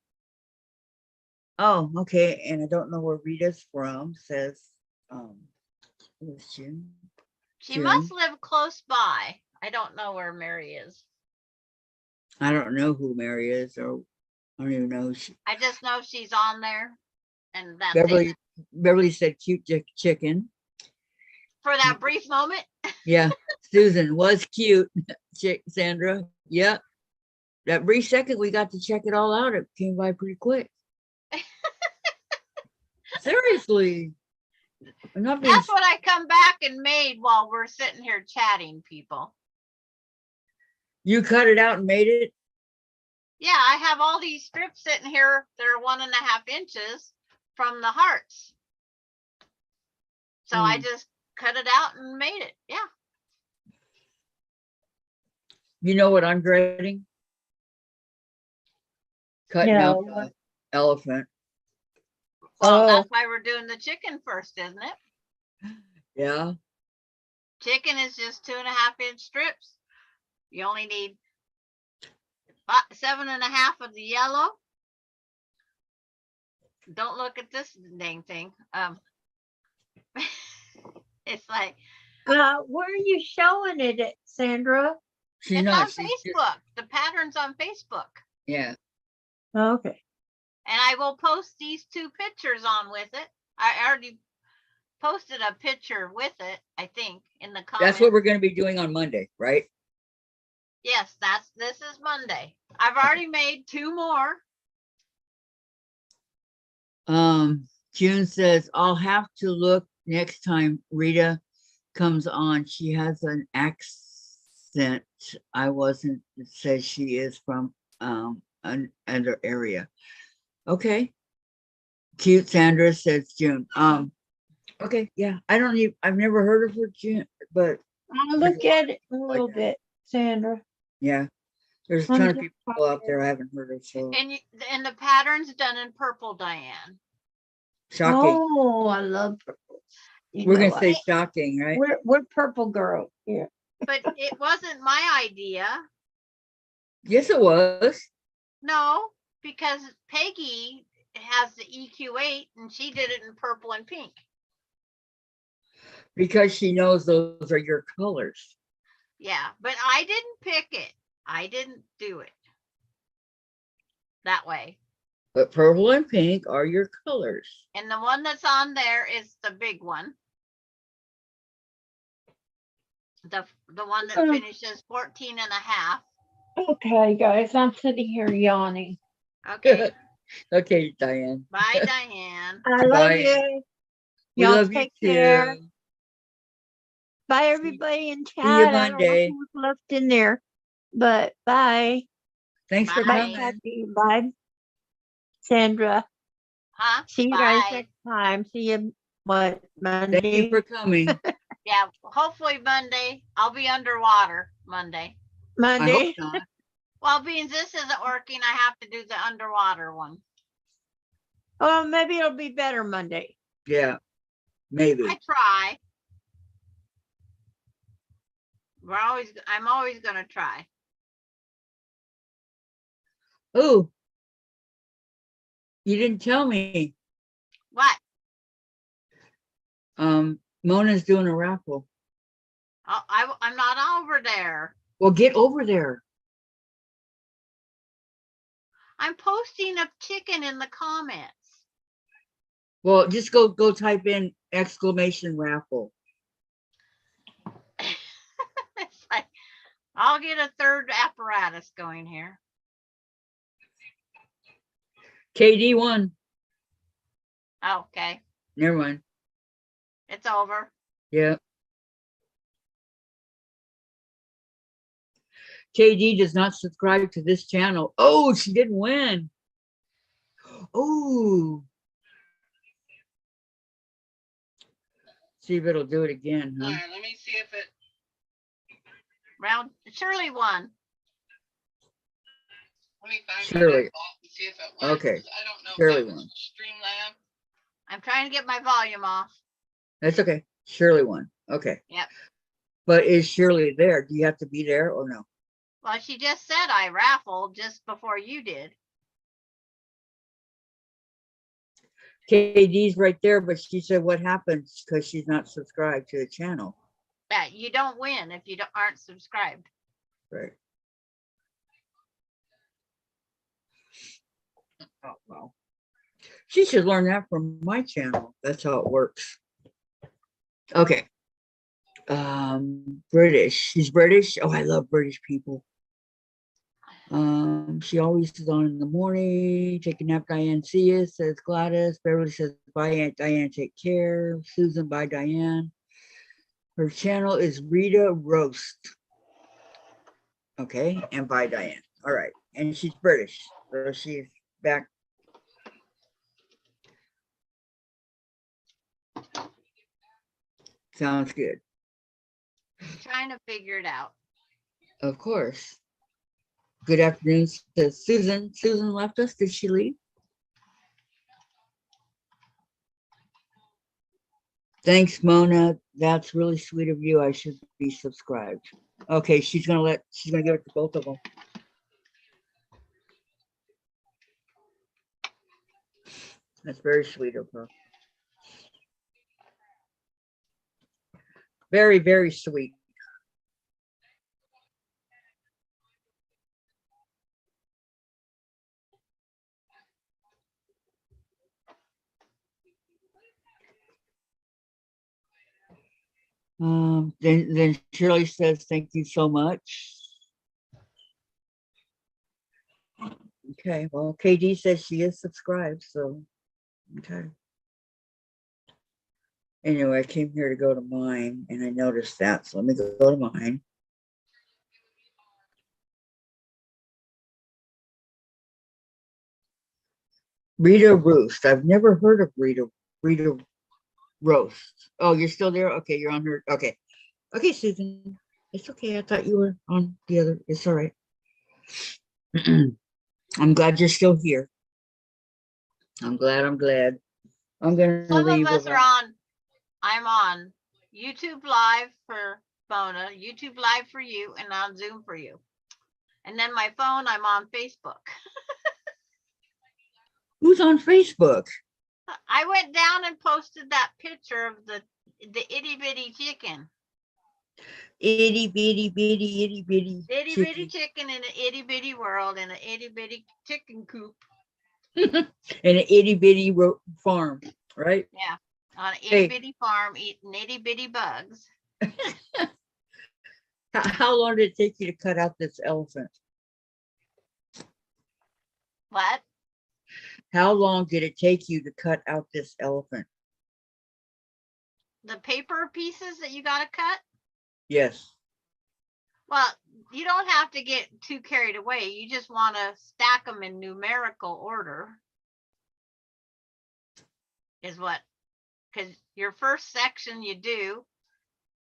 Oh, okay. And I don't know where Rita's from. Says, who's June? She June. must live close by. I don't know where Mary is. I don't know who Mary is, or I don't even know. Who I just know she's on there, and that's Beverly. it. Beverly said, "Cute chicken." For that brief moment. Yeah, Susan was cute. Sandra. Yep. That brief second we got to check it all out. It came by pretty quick. Seriously. I'm not being. That's what I come back and made while we're sitting here chatting, people. You cut it out and made it. Yeah, I have all these strips sitting here. They're 1.5 inches from the hearts. So I just cut it out and made it. Yeah. You know what I'm dreading? Cutting out the elephant. Well, that's why we're doing the chicken first, isn't it? Yeah. Chicken is just 2.5-inch strips. You only need 7.5 of the yellow. Don't look at this dang thing. It's like Where are you showing it at, Sandra? She's It's not. on She's just- Facebook. The pattern's on Facebook. yeah. Okay. And I will post these two pictures on with it. I already posted a picture with it, I think, in the comments. That's what we're going to be doing on Monday, right? Yes, this is Monday. I've already made two more. June says, I'll have to look next time Rita comes on. She has an accent. I wasn't, it says she is from another area. Okay. Cute Sandra says June. Okay, yeah. I've never heard of her, June, but I'll look at it a little bit, Sandra. yeah. There's a ton of people out there I haven't heard of, so And the pattern's done in purple, Diane. shocking. Oh, I love purple. You We're know gonna say shocking, right? we're purple girl. Yeah. But it wasn't my idea. Yes, it was. No, because Peggy has the EQ8 and she did it in purple and pink. Because she knows those are your colors. Yeah, but I didn't pick it. I didn't do it that way. But purple and pink are your colors. And the one that's on there is the big one. The one that finishes 14 and a half. Okay, guys, I'm sitting here yawning. Okay. Okay, Diane. Bye, Diane. I love Bye. you. We Y'all love you take care. too. Bye, everybody in chat. you I don't know Monday. who's left in there, but bye. Thanks for Bye. Bye, coming. Kathy. Bye, Sandra. Huh? See you guys Bye. next time. See you, what, Monday? Thank you for coming. Yeah, hopefully Monday. I'll be underwater Monday. I Monday. hope not. Well, being this isn't working, I have to do the underwater one. Oh, maybe it'll be better Monday. Yeah, maybe. I try. I'm always gonna try. Oh, you didn't tell me. What? Mona's doing a raffle. I'm not over there. Well, get over there. I'm posting a chicken in the comments. Well, just go type in exclamation raffle. It's like, I'll get a third apparatus going here. KD won. Okay, Never mind. it's over. Yeah. KD does not subscribe to this channel. Oh, she didn't win. Oh. See if it'll do it again, All huh? right, let me see if it. Shirley won. Let me find Shirley. my vault and see if it went. Okay. I don't know. Shirley if that was won. Streamlab. I'm trying to get my volume off. That's okay. Shirley won. Okay. Yep. But is Shirley there? Do you have to be there or no? Well, she just said I raffled just before you did. KD's right there, but she said what happens because she's not subscribed to the channel. That you don't win if you aren't subscribed. Right. Oh, well. She should learn that from my channel. That's how it works. Okay. British. She's British. Oh, I love British people. She always is on in the morning. Take a nap, Diane. See you, says Gladys. Beverly says, bye, Aunt Diane. Take care. Susan, bye, Diane. Her channel is Rita Roast. Okay, and bye, Diane. All right, and she's British, so she's back. Sounds good. Trying to figure it out. Of course. Good afternoon to Susan. Susan left us. Did she leave? Thanks, Mona. That's really sweet of you. I should be subscribed. Okay, she's gonna give it to both of them. That's very sweet of her. Very, very sweet. Then Shirley says, thank you so much. Okay, well, KD says she is subscribed, so, okay. Anyway, I came here to go to mine and I noticed that, so let me go to mine. Rita Roost. I've never heard of Rita Roast. Oh, you're still there? Okay, you're on her. Okay. Okay, Susan. It's okay. I thought you were on the other. It's all right. I'm glad you're still here. I'm glad. I'm glad. I'm gonna Some of leave. us are on, I'm on YouTube Live for Bona, YouTube Live for you, and on Zoom for you. And then my phone, I'm on Facebook. Who's on Facebook? I went down and posted that picture of the itty bitty chicken. Itty bitty bitty itty bitty. Itty bitty chicken in an itty bitty world in an itty bitty chicken coop. In an itty bitty farm, right? Yeah. On an itty Hey. bitty farm eating itty bitty bugs. How long did it take you to cut out this elephant? What? How long did it take you to cut out this elephant? The paper pieces that you got to cut? Yes. Well, you don't have to get too carried away. You just want to stack them in numerical order. Is what, because your first section you do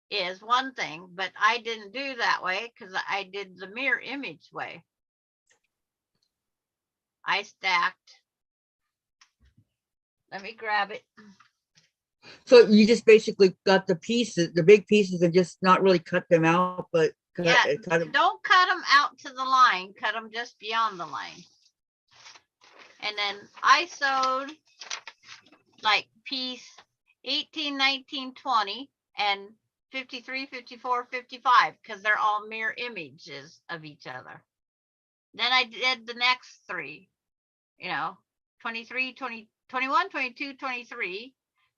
is one thing, but I didn't do that way because I did the mirror image way. I stacked. Let me grab it. So you just basically got the pieces, the big pieces, and just not really cut them out, but cut, Yeah, cut them. don't cut them out to the line. Cut them just beyond the line. And then I sewed like piece 18, 19, 20, and 53, 54, 55, because they're all mirror images of each other. Then I did the next three, 23, 20, 21, 22, 23,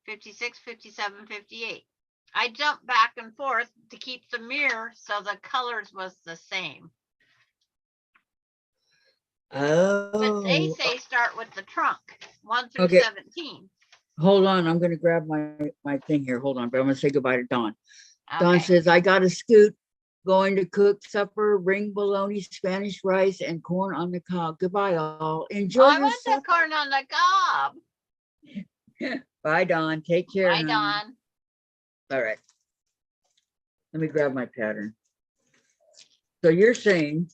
56, 57, 58. I jumped back and forth to keep the mirror so the colors was the same. But they Oh, say start with the trunk, 1 through Okay. 17. hold on. I'm going to grab my thing here. Hold on, but I'm going to say goodbye to Dawn. Dawn Okay. says, I got a scoot, going to cook supper, bring bologna, Spanish rice, and corn on the cob. Goodbye, all. Enjoy Oh, I your want the supper. corn on the cob. Bye, Dawn. Take care. Bye, honey. Dawn. All right. Let me grab my pattern. So you're saying,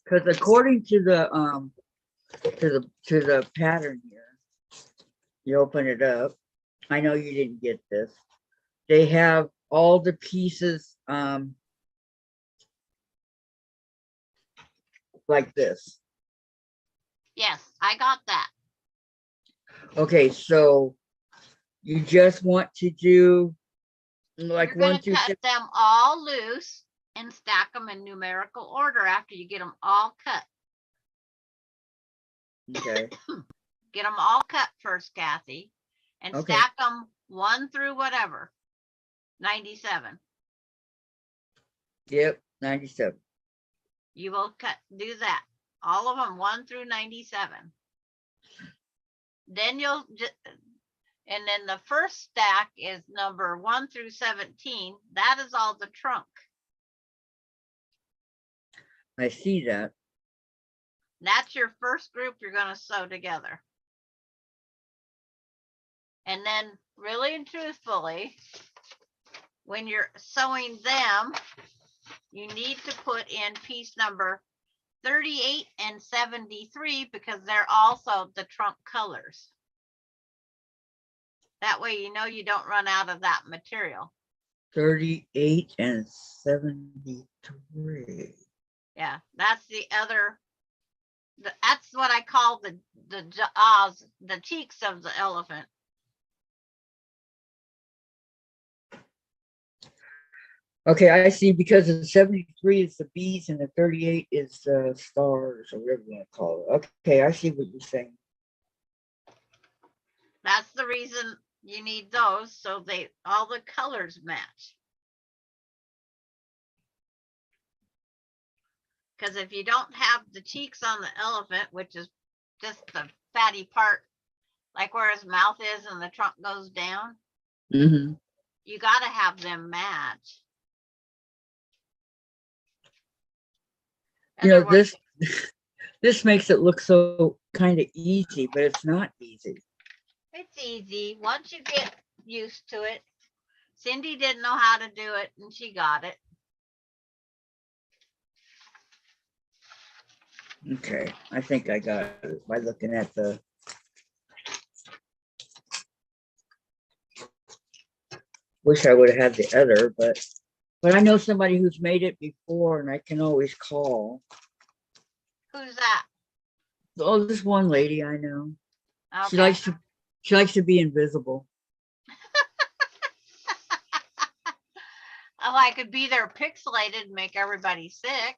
because according to the pattern here, you open it up. I know you didn't get this. They have all the pieces like this. Yes, I got that. Okay, so you just want to do like You're going 1 to through cut 6. them all loose and stack them in numerical order after you get them all cut. Okay. Get them all cut first, Kathy, and Okay. stack them 1 through whatever, 97. Yep, 97. You will do that. All of them 1 through 97. Then you'll just, and then the first stack is number 1 through 17. That is all the trunk. I see that. That's your first group you're going to sew together. And then really and truthfully, when you're sewing them, you need to put in piece number 38 and 73 because they're also the trunk colors. That way you know you don't run out of that material. 38 and 73. Yeah, that's the other, that's what I call the jaws, the cheeks of the elephant. Okay, I see, because the 73 is the bees and the 38 is the stars, or whatever you want to call it. Okay, I see what you're saying. That's the reason you need those, so they all the colors match. Because if you don't have the cheeks on the elephant, which is just the fatty part, like where his mouth is and the trunk goes down, Mm-hmm. you got to have them match. You know, Otherwise, this makes it look so kind of easy, but it's not easy. it's easy once you get used to it. Cindy didn't know how to do it, and she got it. Okay, I think I got it by looking at the. Wish I would have had the other, but I know somebody who's made it before, and I can always call. Who's that? Oh, this one lady I know. Okay. She likes to be invisible. Oh, I could be there pixelated and make everybody sick.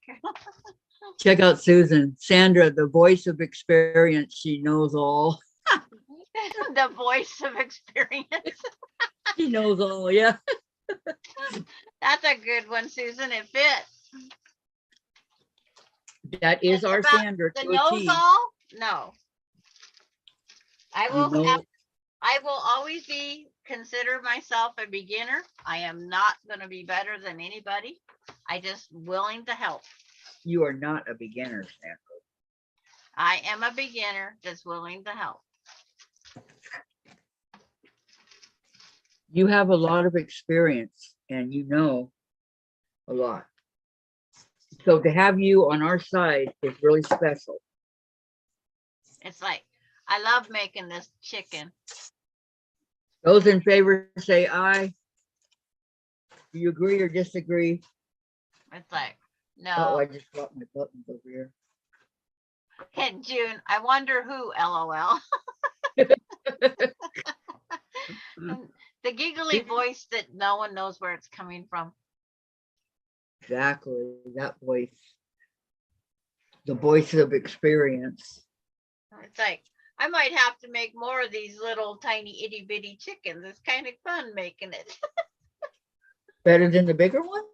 Check out Susan. Sandra, the voice of experience. She knows all. The voice of experience. She knows all, yeah. That's a good one, Susan. It fits. That is our About Sandra. the to a knows T. all? No. I You will know, I will always consider myself a beginner. I am not going to be better than anybody. I just willing to help. you are not a beginner, Sandra. I am a beginner that's willing to help. You have a lot of experience and you know a lot. So to have you on our side is really special. It's like, I love making this chicken. Those in favor say aye. Do you agree or disagree? It's like, Oh, no. I just dropped my buttons over here. In June, I wonder who, LOL. The giggly voice that no one knows where it's coming from. Exactly, that voice. The voice of experience. It's like, I might have to make more of these little tiny itty bitty chickens. It's kind of fun making it. Better than the bigger ones?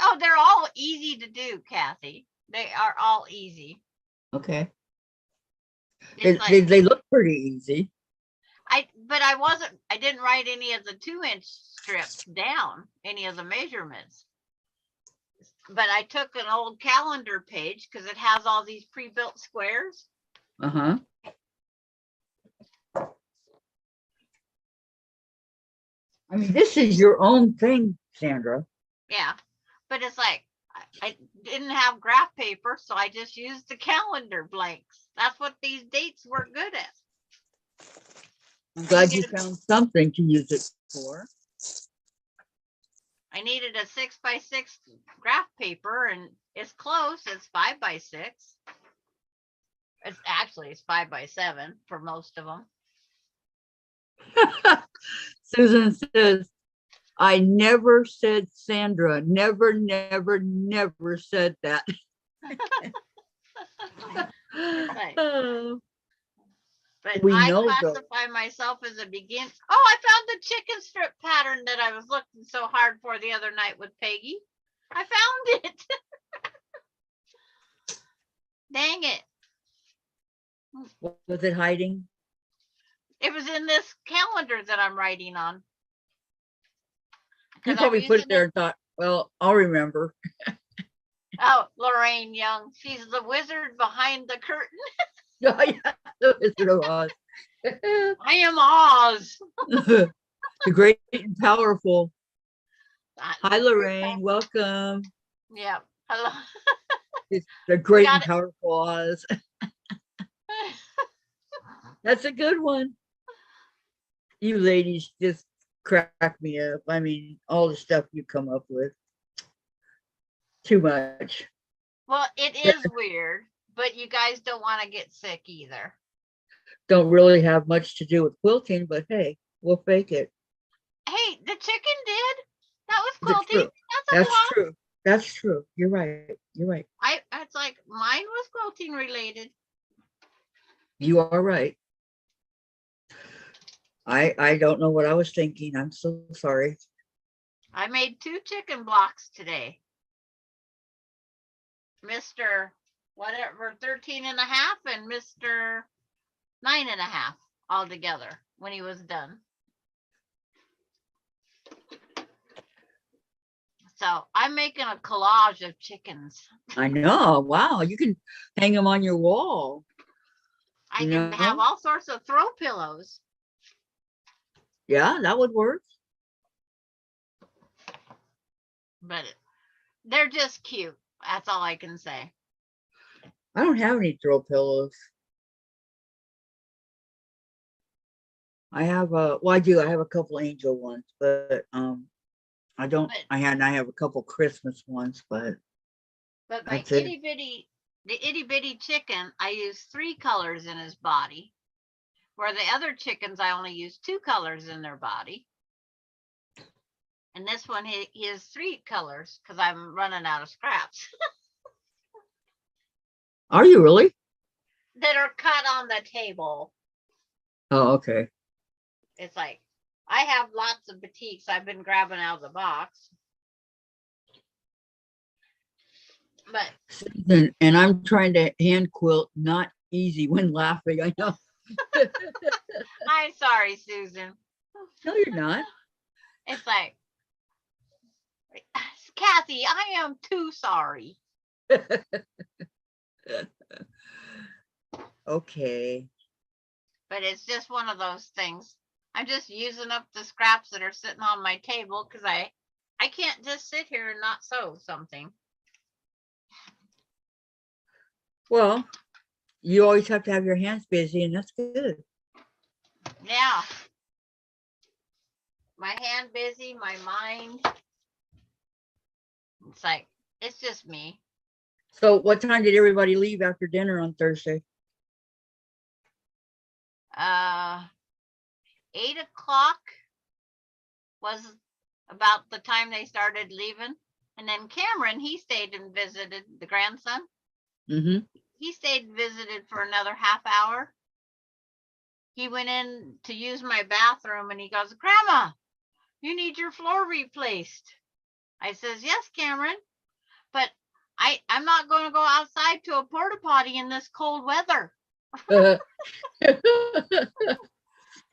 Oh, they're all easy to do, Kathy. They are all easy. Okay. It's like, They look pretty easy. but I didn't write any of the 2-inch strips down, any of the measurements. But I took an old calendar page because it has all these pre-built squares. Uh-huh. I mean, this is your own thing, Sandra. Yeah, but it's like, I didn't have graph paper, so I just used the calendar blanks. That's what these dates were good at. I'm glad you found something to use it for. I needed a 6x6 graph paper, and it's close. It's 5x6. It's 5x7 for most of them. Susan says, I never said Sandra. Never, never, never said that. Right. Oh, But we I know though. classify myself as a begin. Oh, I found the chicken strip pattern that I was looking so hard for the other night with Peggy. I found it. Dang it. Was it hiding? It was in this calendar that I'm writing on. You 'Cause I'm probably put it using there and thought, well, I'll remember. Oh, Lorraine Young. She's the wizard behind the curtain. Oh, yeah, the Wizard of Oz. I am Oz. The great and powerful. Uh, Hi, Lorraine. Welcome. Yeah. Hello. It's the great and got it. powerful Oz. That's a good one. You ladies just crack me up. I mean, all the stuff you come up with. Too much. Well, it is weird, but you guys don't want to get sick either. Don't really have much to do with quilting, but hey, we'll fake it. Hey, the chicken did. That was Is it quilting. true? That's a That's quilt. true. That's true. You're right. You're right. It's like mine was quilting related. You are right. I don't know what I was thinking. I'm so sorry. I made 2 chicken blocks today. Mr. whatever 13 and a half and Mr. 9 and a half all together when he was done. So I'm making a collage of chickens. I know. Wow. You can hang them on your wall. I You can have know? all sorts of throw pillows. Yeah, that would work. But they're just cute. That's all I can say. I don't have any throw pillows. I have well, I do. I have a couple angel ones, but I don't. But- I have a couple Christmas ones, but But my that's it. itty bitty chicken, I use 3 colors in his body. Where the other chickens, I only use 2 colors in their body. And this one, he has 3 colors because I'm running out of scraps Are you really? that are cut on the table. Oh, okay. It's like, I have lots of batiks I've been grabbing out of the box. But And I'm trying to hand quilt. Not easy when laughing. I know. I'm sorry, Susan. No, you're not. It's like, Kathy, I am too sorry. Okay. But it's just one of those things. I'm just using up the scraps that are sitting on my table because I can't just sit here and not sew something. Well, you always have to have your hands busy, and that's good. Yeah. My hand busy, my mind. It's like, it's just me. So what time did everybody leave after dinner on Thursday? 8 o'clock was about the time they started leaving. And then Cameron, he stayed and visited the grandson. Mm-hmm. He stayed and visited for another half hour. He went in to use my bathroom and he goes, Grandma, you need your floor replaced. I says, yes, Cameron, but I'm not going to go outside to a porta potty in this cold weather.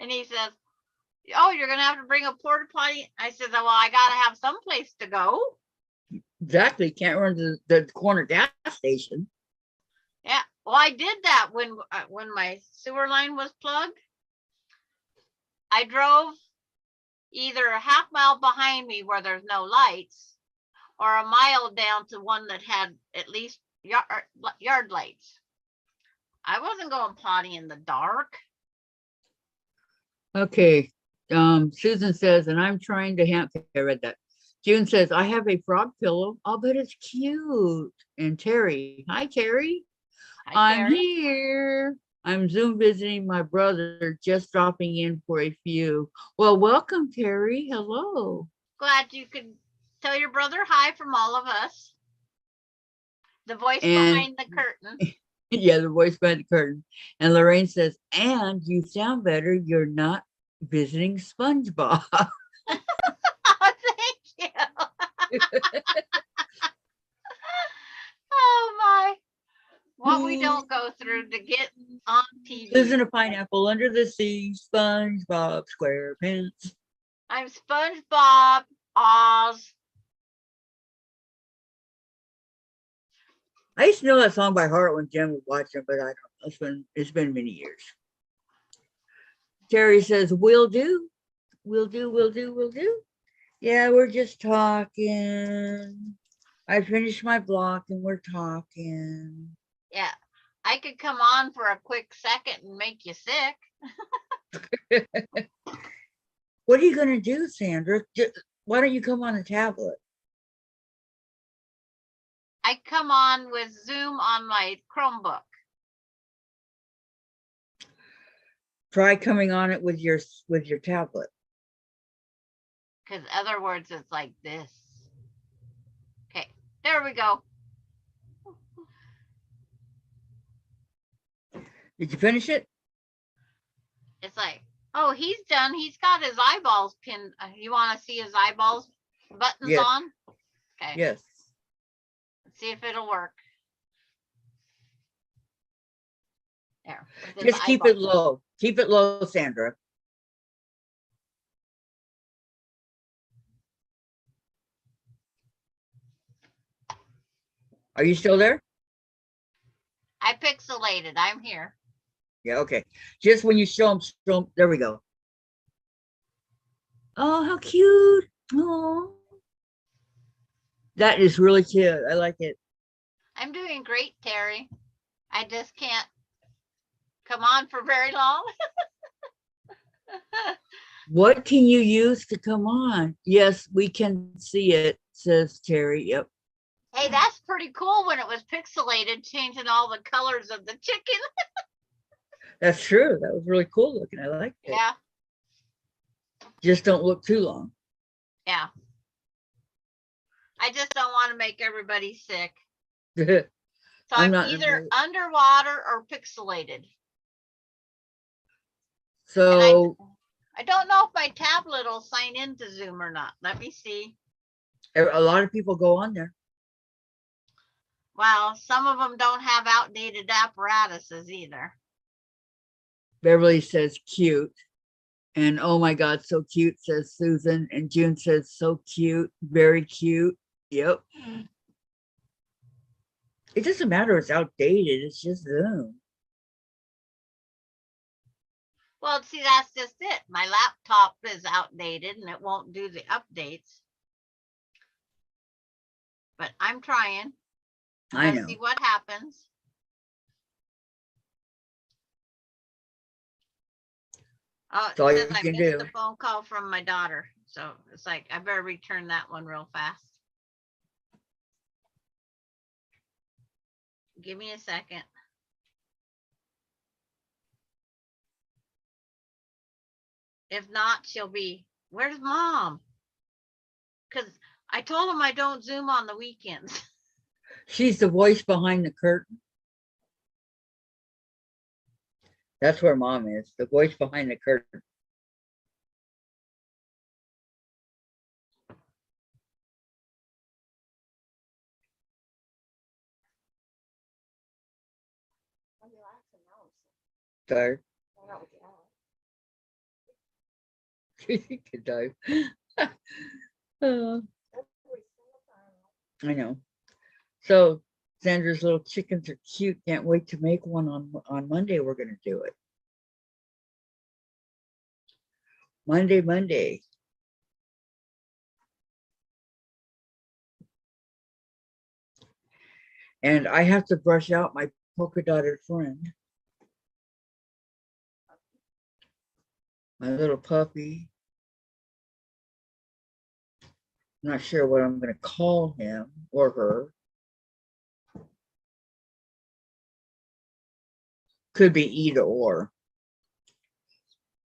And he says, oh, you're going to have to bring a porta potty. I said, well, I got to have some place to go. Exactly. Can't run to the corner gas station. Yeah. Well, I did that when my sewer line was plugged. I drove either a half mile behind me where there's no lights or a mile down to one that had at least yard lights. I wasn't going potty in the dark. Okay. Susan says, and I'm trying to hand. Okay, I read that. June says, I have a frog pillow. I'll bet it's cute. And Terry, hi, Terry. Hi, I'm Terry. here. I'm Zoom visiting my brother, just dropping in for a few. Well, welcome, Terry. Hello. Glad you could tell your brother hi from all of us. The voice And- behind the curtain. Yeah, the voice behind the curtain. And Lorraine says, and you sound better. You're not visiting SpongeBob. Oh, thank you. Oh my. What we don't go through to get on TV. Lives in a pineapple under the sea, SpongeBob SquarePants. I'm SpongeBob, Oz. I used to know that song by heart when Jen was watching, but I don't know. It's been many years. Terry says, will do. Will do, will do, will do. Yeah, we're just talking. I finished my block and we're talking. Yeah. I could come on for a quick second and make you sick. What are you going to do, Sandra? Why don't you come on a tablet? I come on with Zoom on my Chromebook. Try coming on it with your tablet. Because other words, it's like this. Okay, there we go. Did you finish it? It's like, oh, he's done. He's got his eyeballs pinned. You want to see his eyeballs buttons Yes. on? Okay. Yes. Let's see if it'll work. There. with his Just keep it eyeballs. low. Keep it low, Sandra. Are you still there? I pixelated. I'm here. Yeah, okay. Just when you show them, there we go. Oh, how cute. Oh. That is really cute. I like it. I'm doing great, Terry. I just can't come on for very long. What can you use to come on? Yes, we can see it, says Terry. Yep. Hey, that's pretty cool when it was pixelated, changing all the colors of the chicken. That's true. That was really cool looking. I like it. Yeah, Just don't look too long. yeah. I just don't want to make everybody sick. So I'm I'm not in a either mood. underwater or pixelated. So I don't know if my tablet will sign into Zoom or not. Let me see. a lot of people go on there. Well, some of them don't have outdated apparatuses either. Beverly says cute. And oh my God, so cute, says Susan. And June says so cute, very cute. Yep. It doesn't matter, it's outdated. It's just Zoom. Well, see, that's just it. My laptop is outdated and it won't do the updates. But I'm trying. I Let's know. see what happens. Oh, That's all it you says I can missed do. a phone call from my daughter. So it's like, I better return that one real fast. Give me a second. If not, she'll be, where's mom? Because I told him I don't Zoom on the weekends. She's the voice behind the curtain. That's where mom is, the voice behind the curtain. Tired. Good dive. Uh, I know. So Sandra's little chickens are cute. Can't wait to make one on Monday. We're gonna do it. Monday. And I have to brush out my polka dotted friend. My little puppy. Not sure what I'm gonna call him or her. Could be either or.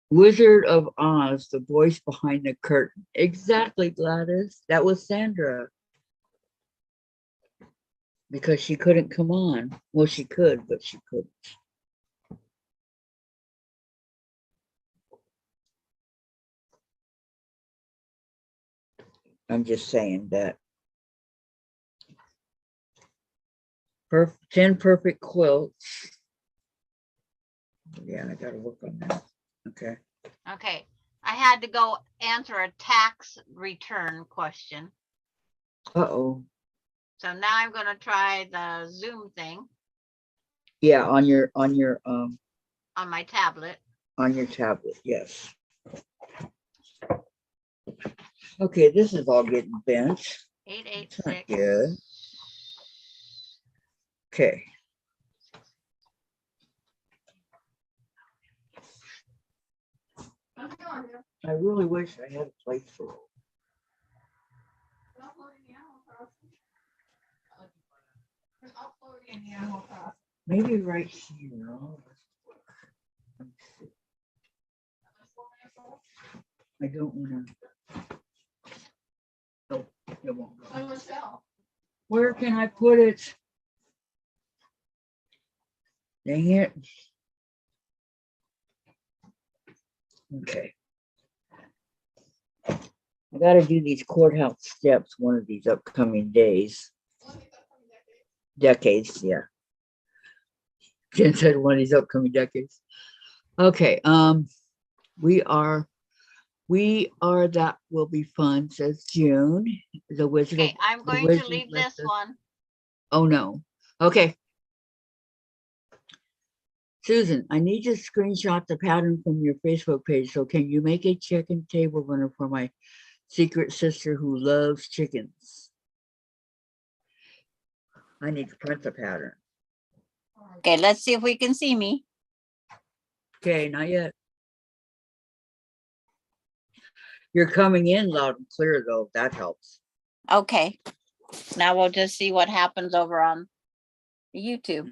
Wizard of Oz, the voice behind the curtain. Exactly, Gladys. That was Sandra. Because she couldn't come on. Well, she could, but she couldn't. I'm just saying that. 10 perfect quilts. Yeah, I gotta work on that. Okay. Okay. I had to go answer a tax return question. Uh-oh. So now I'm going to try the Zoom thing Yeah, on your on my tablet. tablet, yes. Okay, this is all getting bent. It's not 886. good. Okay. I really wish I had a place for it. Maybe right here. I don't want to. It won't go. On Michelle. Where can I put it? Dang it. Okay. I gotta do these courthouse steps one of these upcoming days. Decades, yeah. Jen said one of these upcoming decades. Okay, we are that will be fun, says June. The Wizard Okay, of I'm the going to Wizard leave left this us- one. Oh no. Okay. Susan, I need to screenshot the pattern from your Facebook page. So can you make a chicken table runner for my secret sister who loves chickens? I need to print the pattern. Okay, let's see if we can see me. Okay, not yet. You're coming in loud and clear though, if that helps. Okay. Now we'll just see what happens over on YouTube.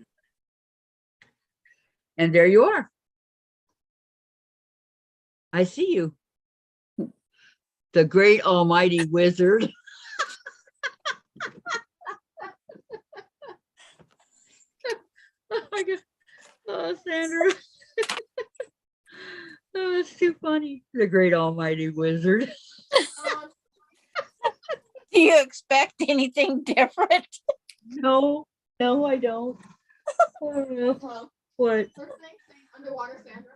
And there you are. I see you. The great almighty wizard. Oh my God. Oh, Sandra. Oh, it's too funny. The great almighty wizard. Do you expect anything different? No, no, I don't. Oh, Well, what? first thing, underwater Sandra.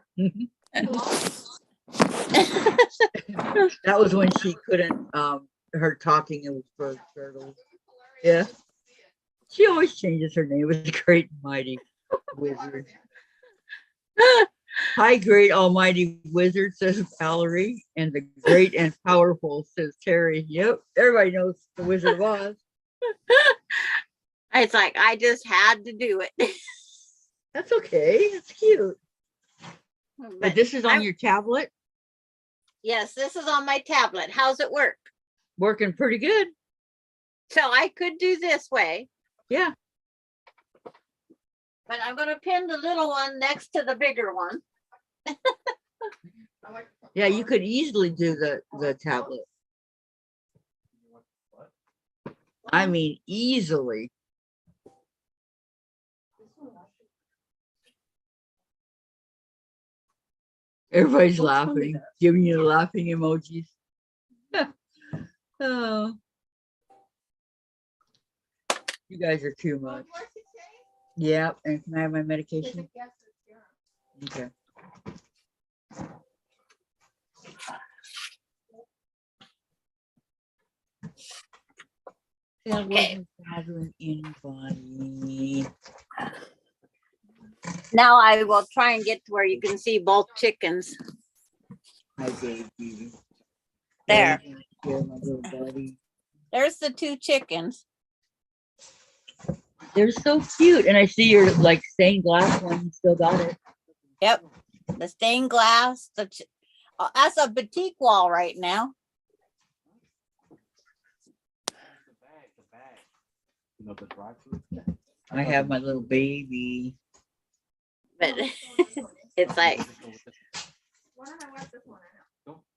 That was when she couldn't, her talking, it was for turtles. Yeah. She always changes her name. It was great and mighty wizard. Hi, great almighty wizard, says Valerie. And the great and powerful, says Terry. Yep, everybody knows the Wizard of Oz. It's like I just had to do it. That's okay. It's cute. But But this is on I'm- your tablet, yes, this is on my tablet. How's it work? working pretty good. So I could do this way, Yeah. but I'm gonna pin the little one next to the bigger one. Yeah, you could easily do the tablet. I mean, easily. Everybody's laughing, giving you the laughing emojis. Oh, you guys are too much. Yeah, and can I have my medication? Okay. Yeah, Okay. wasn't bothering anybody. Now I will try and get to where you can see both chickens. Hi, baby. There. Yeah, my little buddy. There's the two chickens. They're so cute, and I see your like stained glass one. You still got it. Yep. The stained glass. That's a batik wall right now. You know, the drive-through. I have my little baby. But it's like, Why don't I wipe this one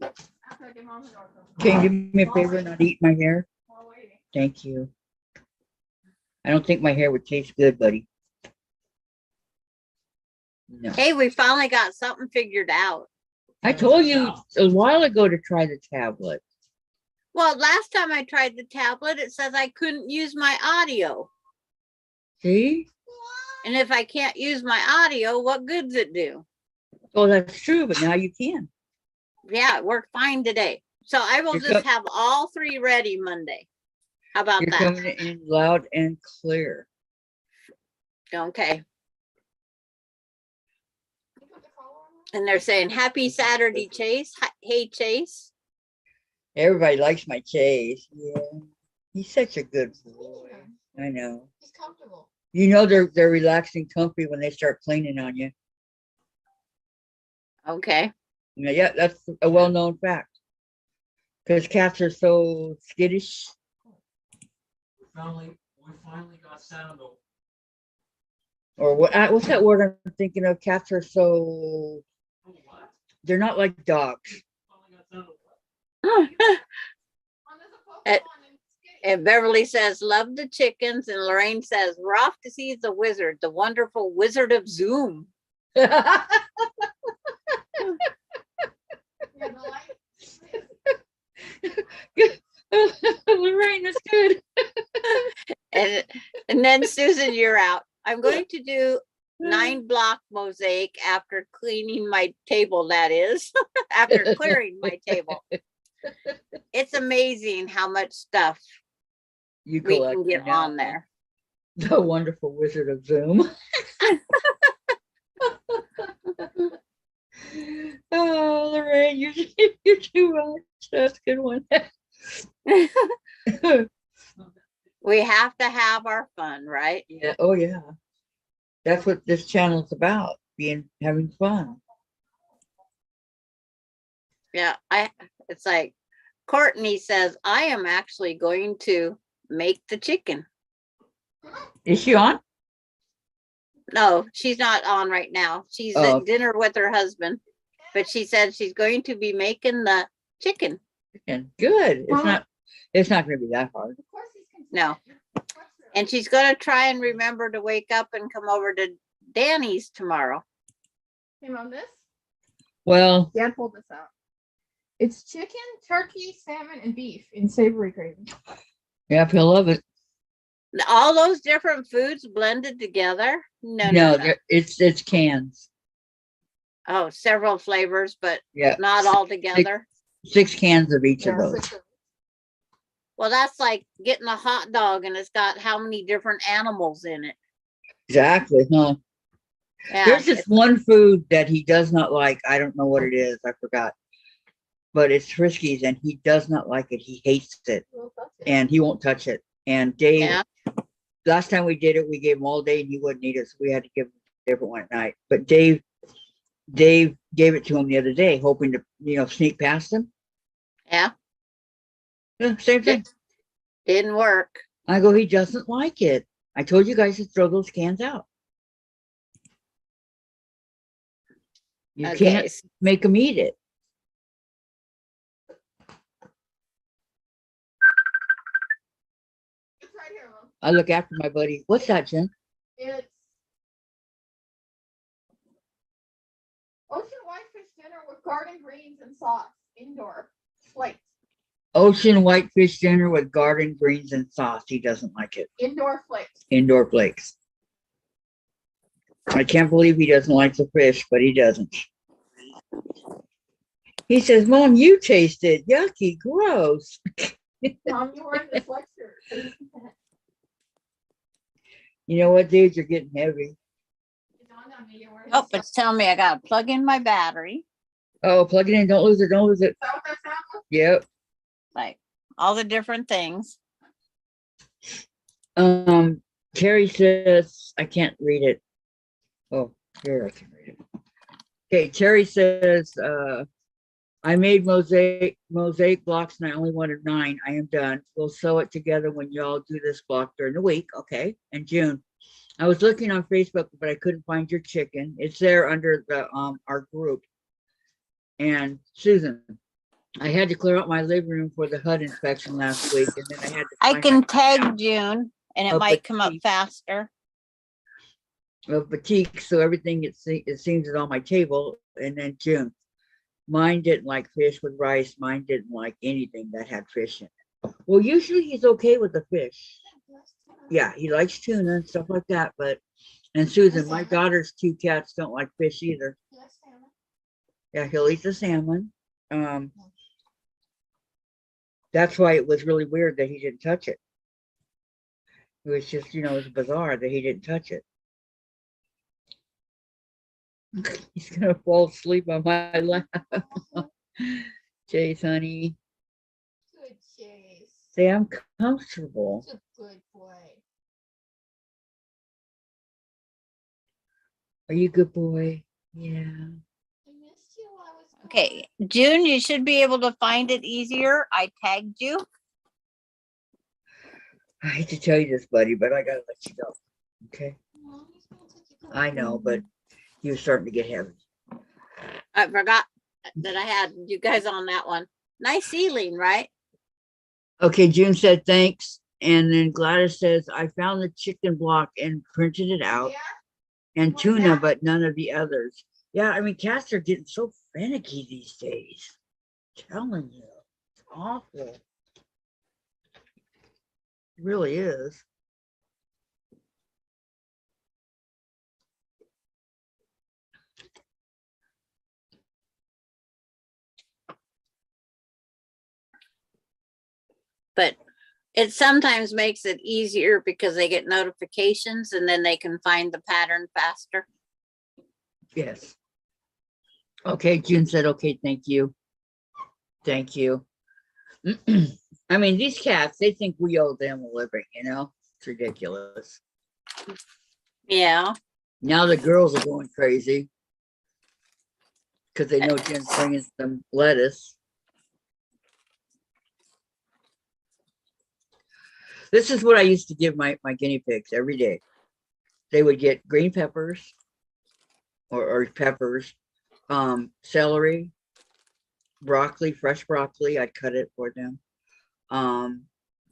out? After I get home and order them. Can you do me a favor and not eat my hair? While waiting. Thank you. I don't think my hair would taste good, buddy. No. hey, we finally got something figured out. I told you a while ago to try the tablet. Well, last time I tried the tablet, it says I couldn't use my audio. See? And if I can't use my audio, what good's it do? Oh, that's true, but now you can. Yeah, it worked fine today. So I will You're just have all three ready Monday. How about You're that? coming in loud and clear. Okay. And they're saying, happy Saturday, Chase. Hey, Chase. Everybody likes my Chase. Yeah. He's such a good boy. I know. He's comfortable. You know they're relaxing comfy when they start cleaning on you. Okay. Yeah, that's a well-known fact. Because cats are so skittish. We finally got sound over. Or what's that word I'm thinking of? Cats are so, What? they're not like dogs. Finally got sound over. Oh, there's a Pokemon Eh. in Skitty. And Beverly says, love the chickens. And Lorraine says, we're off to see the wizard, the wonderful Wizard of Zoom. Yeah, the light. Lorraine, that's good. And then Susan, you're out. I'm going to do 9-block mosaic after cleaning my table, that is, after clearing my table. It's amazing how much stuff You we collect can get now. on there. The wonderful Wizard of Zoom. Oh, Lorraine, you're too much. That's a good one. We have to have our fun, right? Yeah. Oh, yeah. That's what this channel is about, having fun. Yeah, it's like Courtney says, I am actually going to make the chicken. Is she on? No, she's not on right now. She's Oh. at dinner with her husband, but she said she's going to be making the chicken. And good. It's Huh? not. It's not going to be that hard. Of course he's concerned. No. And she's going to try and remember to wake up and come over to Danny's tomorrow. Hey, Mom, this? Well, Dad pulled this out. It's chicken, turkey, salmon, and beef in savory gravy. yeah, if he'll love it. All those different foods blended together? No. No, it's cans. Oh, several flavors, but Yeah, not all together. 6 cans of each of Yeah, those. 6 of them. Well, that's like getting a hot dog and it's got how many different animals in it. Exactly. Huh? Yeah. There's this one food that he does not like. I don't know what it is. I forgot. But it's Friskies, and he does not like it. He hates it, Well, that's it. and he won't touch it. And Dave, Yeah. last time we did it, we gave him all day, and he wouldn't eat it, so we had to give him a different one at night. But Dave gave it to him the other day, hoping to sneak past him. Yeah. Yeah, same thing. Didn't work. I go, he doesn't like it. I told you guys to throw those cans out. You Okay. can't make them eat it. It's right here, Mom. I look after my buddy. What's that, Jen? It's ocean whitefish dinner with garden greens and sauce, indoor flakes. Ocean whitefish dinner with garden greens and sauce. He doesn't like it. Indoor flakes. Indoor flakes. I can't believe he doesn't like the fish, but he doesn't. He says, Mom, you taste it. Yucky, gross. Mom, you're wearing this sweatshirt. You know what, dude? You're getting heavy. Oh, it's telling me I gotta plug in my battery. Oh, plug it in. Don't lose it. Don't lose it. Is that what that sound was? Yep. Like all the different things. Terry says, I can't read it. Oh, here I can read it. Okay, Terry says, I made mosaic blocks and I only wanted 9. I am done. We'll sew it together when y'all do this block during the week. Okay. And June, I was looking on Facebook, but I couldn't find your chicken. It's there under the our group. And Susan, I had to clear out my living room for the HUD inspection last week, and then I had to I find can tag June and it Oh, might but come up she- faster. a batik, so everything it seems is on my table. And then June, mine didn't like fish with rice. Mine didn't like anything that had fish in it. Well, usually he's okay with the fish. Yeah, he likes tuna and stuff like that. And Susan, my daughter's 2 cats don't like fish either. Yeah, he'll eat the salmon. That's why it was really weird that he didn't touch it. It was just, it was bizarre that he didn't touch it. He's gonna fall asleep on my lap. Chase, honey. Good Chase. Say I'm comfortable. He's a good boy. Are you a good boy? Yeah. I missed you while I was gone. Okay, June, you should be able to find it easier. I tagged you. I hate to tell you this, buddy, but I gotta let you go. Okay. Mom, he's gonna take you I know, but you're starting to get heavy. I forgot that I had you guys on that one. Nice ceiling, right? Okay, June said thanks. And then Gladys says, I found the chicken block and printed it out Yeah. and What's tuna, that? but none of the others. Yeah, I mean, cats are getting so finicky these days. Telling you, it's awful. It really is. But it sometimes makes it easier because they get notifications and then they can find the pattern faster. Yes. Okay, June said, okay, thank you. Thank you. I mean, these cats, they think we owe them a living, you know? It's ridiculous. Yeah. Now the girls are going crazy because they know Jen's bringing some lettuce. This is what I used to give my guinea pigs every day. They would get green peppers or peppers, celery, broccoli, fresh broccoli. I'd cut it for them.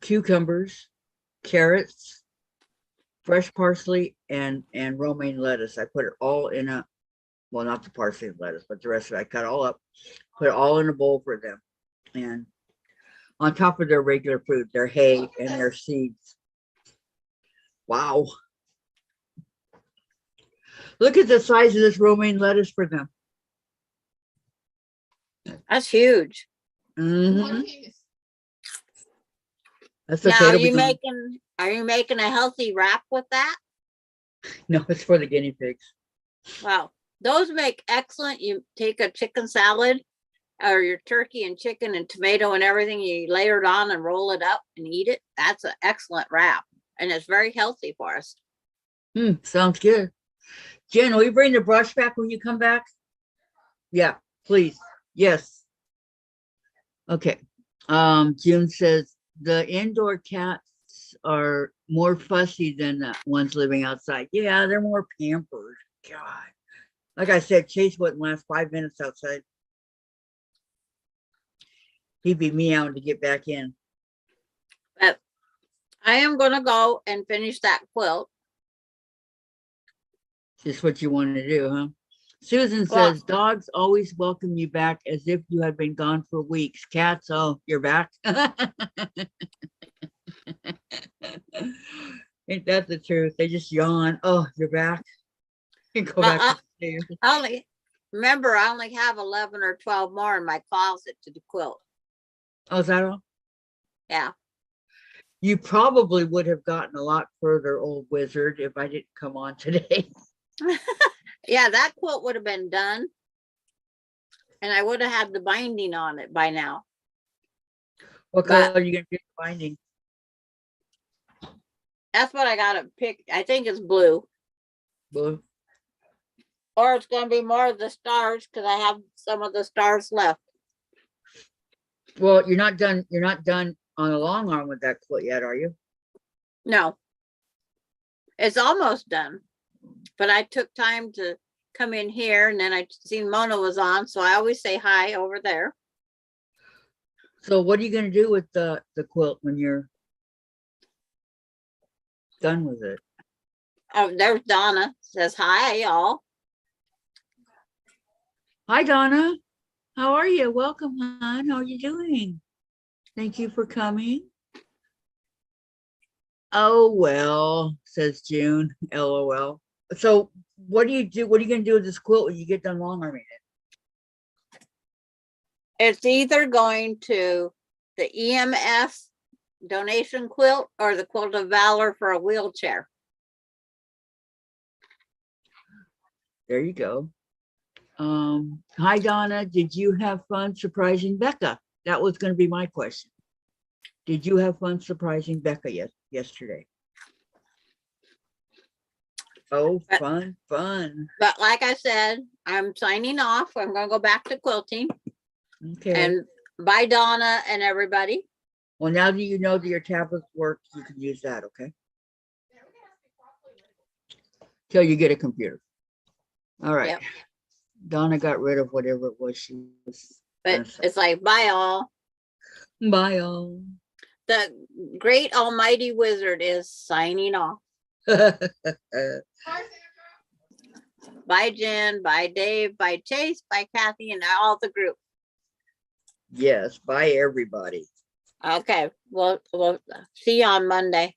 Cucumbers, carrots, fresh parsley, and romaine lettuce. I put it all in a, well, not the parsley and lettuce, but the rest of it I cut all up, put it all in a bowl for them. And on top of their regular food, their hay and their seeds. Wow. Look at the size of this romaine lettuce for them. That's huge. Mhm. One piece. That's Now, okay. It'll be are you making a healthy wrap with that? no, it's for the guinea pigs. Wow. Those make excellent. You take a chicken salad or your turkey and chicken and tomato and everything, you layer it on and roll it up and eat it. That's an excellent wrap. And it's very healthy for us. Sounds good. Jen, will you bring the brush back when you come back? Yeah, please. Yes. Okay. June says the indoor cats are more fussy than the ones living outside. Yeah, they're more pampered. God. Like I said, Chase wouldn't last 5 minutes outside. He'd be meowing to get back in. But I am going to go and finish that quilt. Just what you want to do, huh? Susan Well- says, dogs always welcome you back as if you had been gone for weeks. Cats, oh, you're back. Ain't that the truth? They just yawn. Oh, you're back. You go Well, back upstairs. I only have 11 or 12 more in my closet to the quilt. Oh, is that all? Yeah. You probably would have gotten a lot further, old wizard, if I didn't come on today. Yeah, that quilt would have been done. And I would have had the binding on it by now. What But- color are you going to do the binding? That's what I got to pick. I think it's blue. Blue? Or it's going to be more of the stars because I have some of the stars left. Well, you're not done. You're not done on the long arm with that quilt yet, are you? No. It's almost done. But I took time to come in here and then I seen Mona was on. So I always say hi over there. So what are you going to do with the quilt when you're done with it? Oh, there's Donna. Says hi, y'all. Hi, Donna. How are you? Welcome, hon. How are you doing? Thank you for coming. Oh, well, says June. LOL. So what do you do? What are you going to do with this quilt when you get done long arming it? It's either going to the EMS donation quilt or the quilt of valor for a wheelchair. There you go. Hi, Donna. Did you have fun surprising Becca? That was going to be my question. Did you have fun surprising Becca yesterday? Oh, fun. But like I said, I'm signing off. I'm going to go back to quilting. Okay. And bye, Donna and everybody. Well, now that you know that your tablets work, you can use that, okay? Till you get a computer. All right. Yep. Donna got rid of whatever it was she was. But it's like, bye all. Bye, all. The great almighty wizard is signing off. Bye, Sandra. Bye, Jen. Bye, Dave. Bye, Chase. Bye, Kathy, and all the group. Yes, bye everybody. Okay, we'll see you on Monday.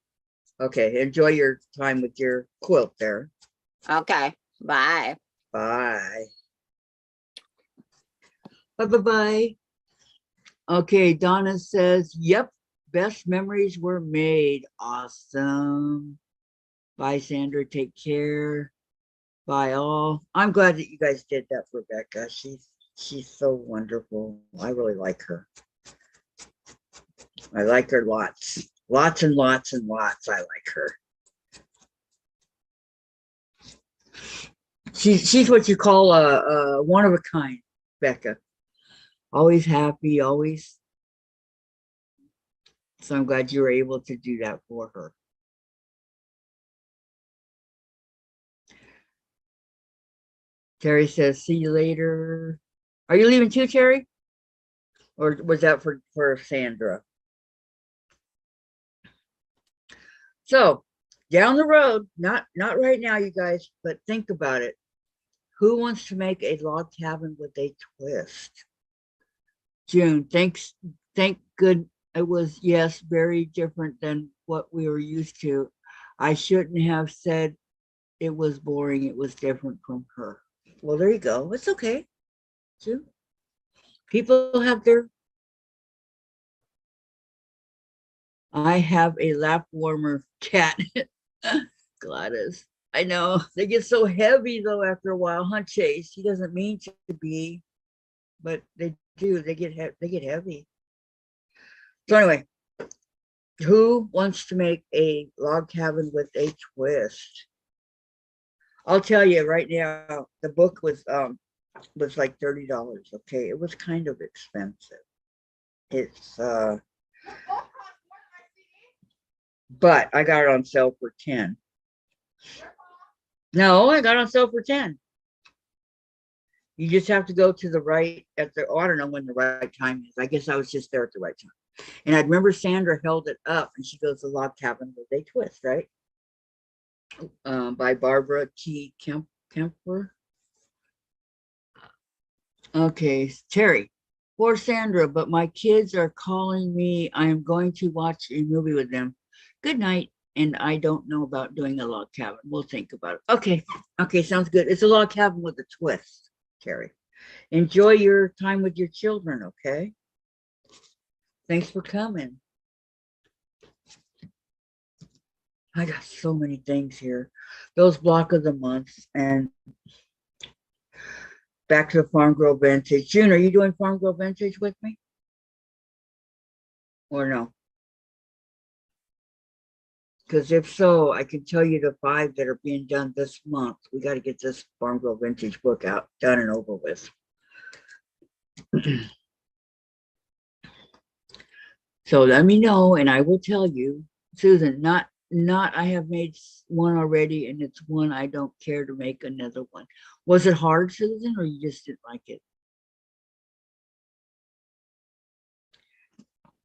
Okay, enjoy your time with your quilt there. Okay, bye. Bye. Bye. Okay, Donna says, yep, best memories were made. Awesome. Bye, Sandra. Take care. Bye, all. I'm glad that you guys did that for Becca. She's so wonderful. I really like her. I like her lots. Lots and lots and lots. I like her. She's what you call a one of a kind, Becca. Always happy, always. So I'm glad you were able to do that for her. Terry says, see you later. Are you leaving too, Terry? Or was that for Sandra? So down the road, not right now, you guys, but think about it. Who wants to make a log cabin with a twist? June, thank good. It was, yes, very different than what we were used to. I shouldn't have said it was boring. It was different from her. Well, there you go. It's okay. June. People have their. I have a lap warmer cat. Gladys. I know they get so heavy though after a while, huh, Chase? He doesn't mean to be, but they do. They get heavy. So anyway, who wants to make a log cabin with a twist? I'll tell you right now, the book was like $30. Okay, it was kind of expensive. It's but I got it on sale for 10. No, I got it on sale for 10. You just have to go to the right at the, oh, I don't know when the right time is. I guess I was just there at the right time. And I remember Sandra held it up and she goes, the log cabin with a twist, right? By Barbara T. Kemper. Okay, Terry. Poor Sandra, but my kids are calling me. I am going to watch a movie with them. Good night. And I don't know about doing a log cabin. We'll think about it. Okay. Okay, sounds good. It's a log cabin with a twist, Terry. Enjoy your time with your children, okay? Thanks for coming. I got so many things here. Those block of the months and back to the Farm Girl Vintage. June, are you doing Farm Girl Vintage with me? Or no? Because if so, I can tell you the 5 that are being done this month. We got to get this Farm Girl Vintage book out, done and over with. So let me know and I will tell you. Susan, not I have made one already and it's one I don't care to make another one. Was it hard, Susan, or you just didn't like it?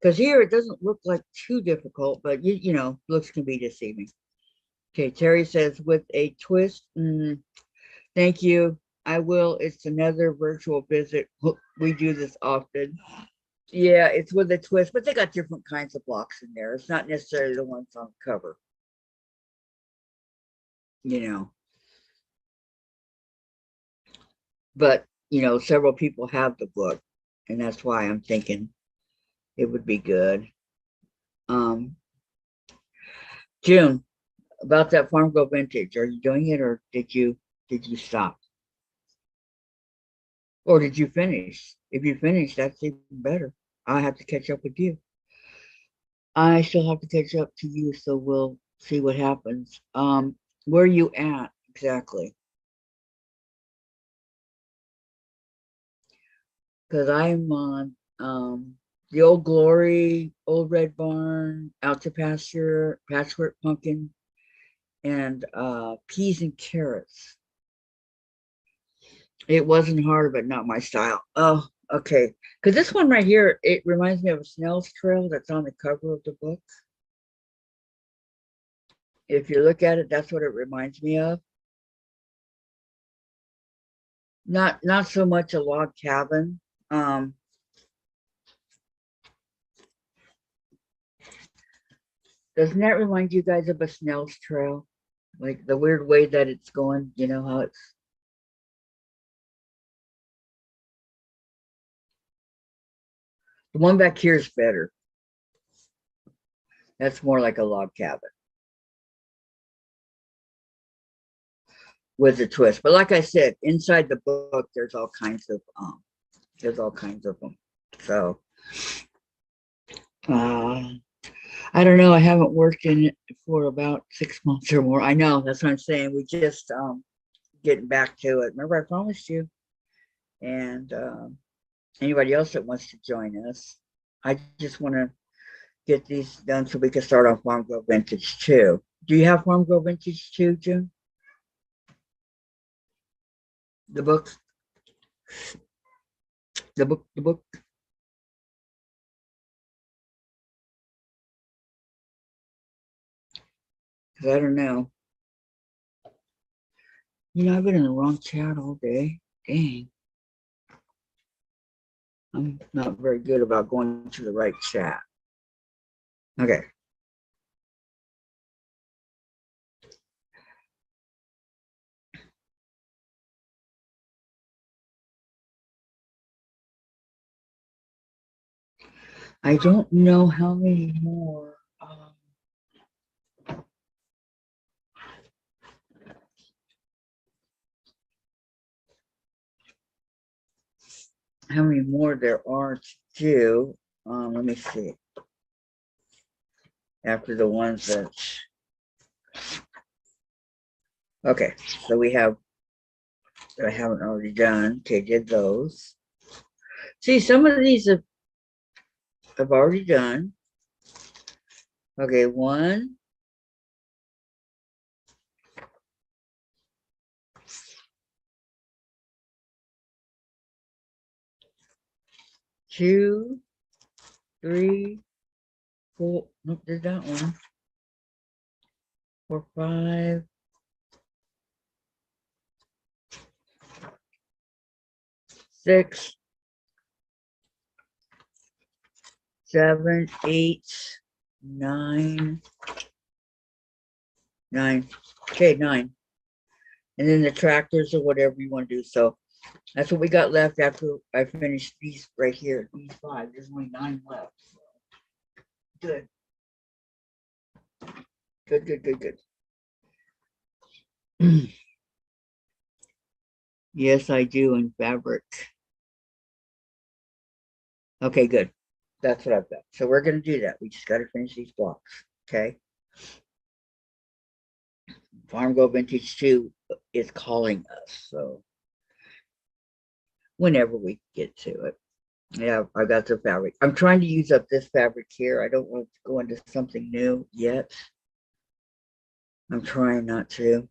Because here it doesn't look like too difficult, but you know, looks can be deceiving. Okay, Terry says with a twist. Thank you. I will. It's another virtual visit. We do this often. Yeah, it's with a twist, but they got different kinds of blocks in there. It's not necessarily the ones on the cover. You know. But, you know, several people have the book, and that's why I'm thinking it would be good. June, about that Farm Girl Vintage, are you doing it or did you stop? Or did you finish? If you finish, that's even better. I have to catch up with you. I still have to catch up to you, so we'll see what happens. Where are you at exactly? Because I'm on the Old Glory, Old Red Barn, Out to Pasture, Patchwork Pumpkin, and Peas and Carrots. It wasn't hard, but not my style. Oh, Okay, because this one right here, it reminds me of a snail's trail that's on the cover of the book. If you look at it, that's what it reminds me of. Not so much a log cabin. Doesn't that remind you guys of a snail's trail? Like the weird way that it's going, you know how it's. The one back here is better. That's more like a log cabin with a twist. But like I said, inside the book, there's all kinds of them. So I don't know. I haven't worked in it for about 6 months or more. I know, that's what I'm saying. We just getting back to it. Remember, I promised you. And anybody else that wants to join us, I just want to get these done so we can start on Farm Girl Vintage 2. Do you have Farm Girl Vintage 2, June? The book. The book. Because I don't know. You know, I've been in the wrong chat all day. Dang. I'm not very good about going to the right chat. Okay. I don't know how many more. How many more there are to do? Let me see. After the ones that. Okay, so we have that I haven't already done. Okay, did those. See, some of these I've already done. Okay, 1, 2, 3, 4. Nope, did that one. 4, 5. 6, 7, 8, 9. 9. Okay, 9. And then the tractors or whatever you want to do. So that's what we got left after I finished these right here. These 5. There's only 9 left. So. Good. Good. Yes, I do in fabric. Okay, good. That's what I've got. So we're going to do that. We just got to finish these blocks. Okay. Farm Girl Vintage 2 is calling us. So whenever we get to it. Yeah, I got the fabric. I'm trying to use up this fabric here. I don't want to go into something new yet. I'm trying not to.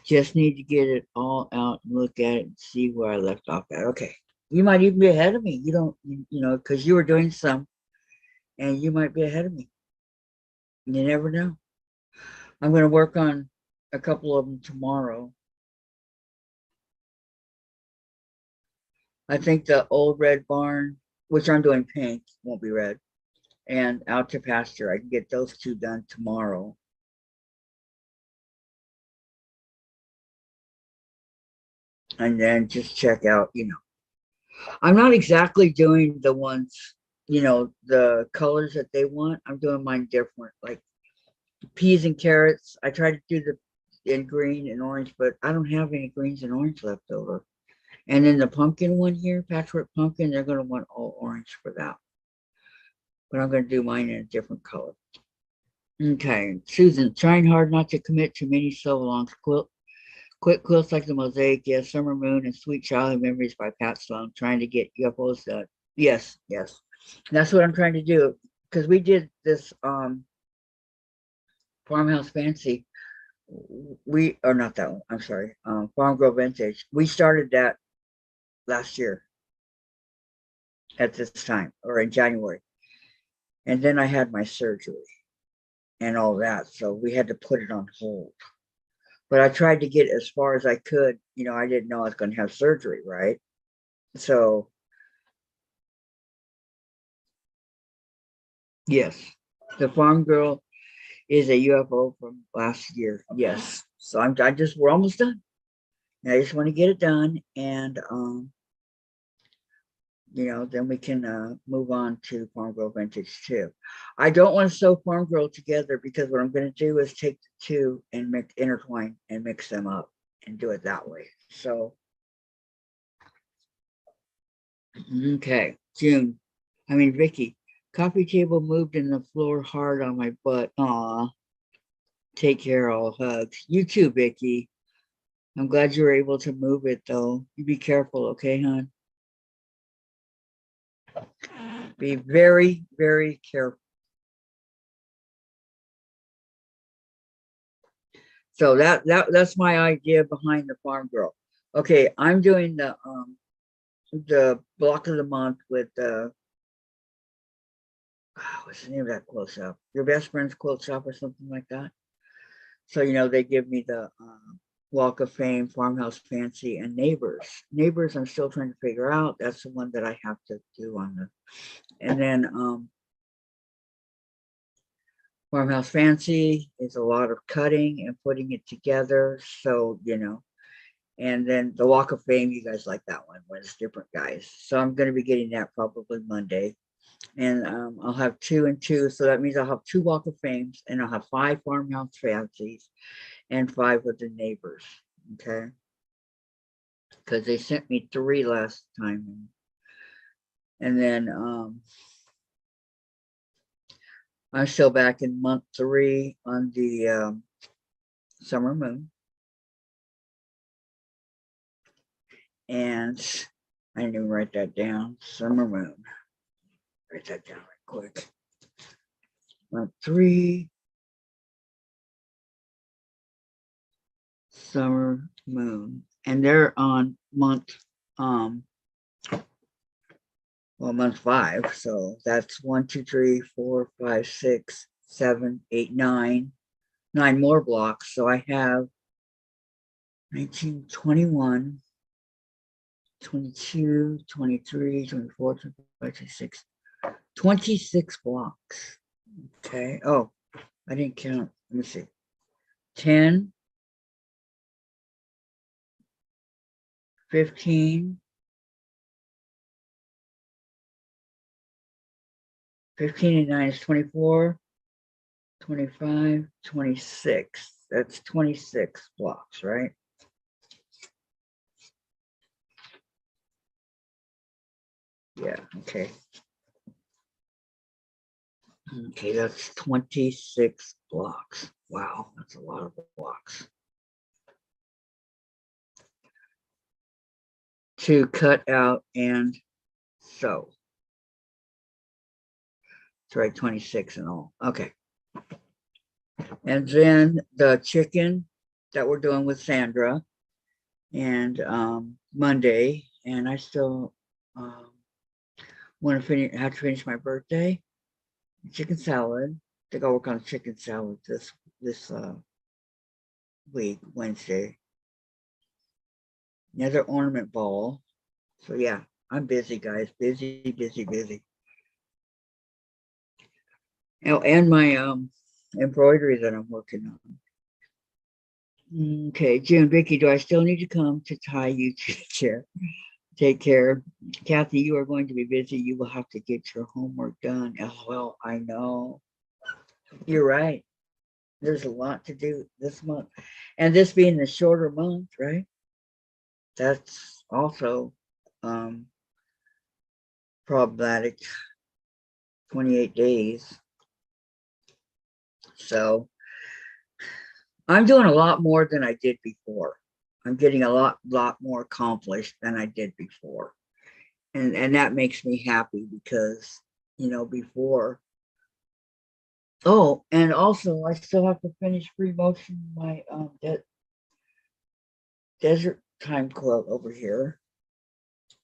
Just need to get it all out and look at it and see where I left off at. Okay. You might even be ahead of me. You don't, you know, because you were doing some and you might be ahead of me. You never know. I'm going to work on a couple of them tomorrow. I think the old red barn, which I'm doing pink, won't be red, and out to pasture. I can get those 2 done tomorrow. And then just check out, you know, I'm not exactly doing the ones, you know, the colors that they want. I'm doing mine different, like peas and carrots. I try to do the in green and orange, but I don't have any greens and orange left over. And then the pumpkin one here, patchwork pumpkin, they're going to want all orange for that. But I'm going to do mine in a different color. Okay, Susan, trying hard not to commit too many so-longs. Quick quilts like the Mosaic, yes, Summer Moon, and Sweet Childhood Memories by Pat Sloan. Trying to get UFOs done. Yes. That's what I'm trying to do. Because we did this Farmhouse Fancy we are not that one. I'm sorry. Farm Girl Vintage. We started that last year at this time or in January. And then I had my surgery and all that. So we had to put it on hold. But I tried to get as far as I could. You know, I didn't know I was going to have surgery, right? So, yes, the Farm Girl is a UFO from last year. Yes. So we're almost done. I just want to get it done. And, you know, then we can move on to Farm Girl Vintage too. I don't want to sew Farm Girl together because what I'm going to do is take the two and intertwine and mix them up and do it that way. So, okay, Vicky, coffee table moved and the floor hard on my butt. Aw, take care, all hugs. You too, Vicky. I'm glad you were able to move it though. You be careful, okay, hon? Be very, very careful. So that's my idea behind the Farm Girl. Okay, I'm doing the block of the month with what's the name of that quilt shop? Your Best Friend's Quilt Shop or something like that. So you know they give me the Walk of Fame, Farmhouse Fancy, and Neighbors. Neighbors, I'm still trying to figure out. That's the one that I have to do on the, and then Farmhouse Fancy is a lot of cutting and putting it together. So, you know, and then the Walk of Fame, you guys like that one when it's different guys. So I'm going to be getting that probably Monday. And I'll have 2 and 2. So that means I'll have 2 Walk of Fames and I'll have 5 Farmhouse Fancies and 5 with the Neighbors. Okay. Because they sent me 3 last time. And then I'm still back in month 3 on the summer moon. And I didn't even write that down. Summer moon. Write that down right quick. Month 3. Summer moon. And they're on month month 5. So that's 1, 2, 3, 4, 5, 6, 7, 8, 9 more blocks. So I have 19, 21, 22, 23, 24, 25, 26, 26 blocks. Okay. Oh, I didn't count. Let me see. 10, 15, 15 and 9 is 24, 25, 26. That's 26 blocks, right? Yeah, okay. Okay, that's 26 blocks. Wow, that's a lot of blocks. To cut out and sew. That's right, 26 and all. Okay. And then the chicken that we're doing with Sandra and Monday, and I still want to have to finish my birthday. Chicken salad. I think I'll work on chicken salad this week, Wednesday. Another ornament ball. So yeah, I'm busy, guys. Busy. Oh, and my embroidery that I'm working on. Okay, June, Vicky, do I still need to come to tie you to the chair? Take care. Kathy, you are going to be busy. You will have to get your homework done. LOL, I know. You're right. There's a lot to do this month. And this being the shorter month, right? That's also problematic. 28 days. So I'm doing a lot more than I did before. I'm getting a lot more accomplished than I did before. And that makes me happy because, you know, before Oh, and also I still have to finish promotion my desert time quilt over here.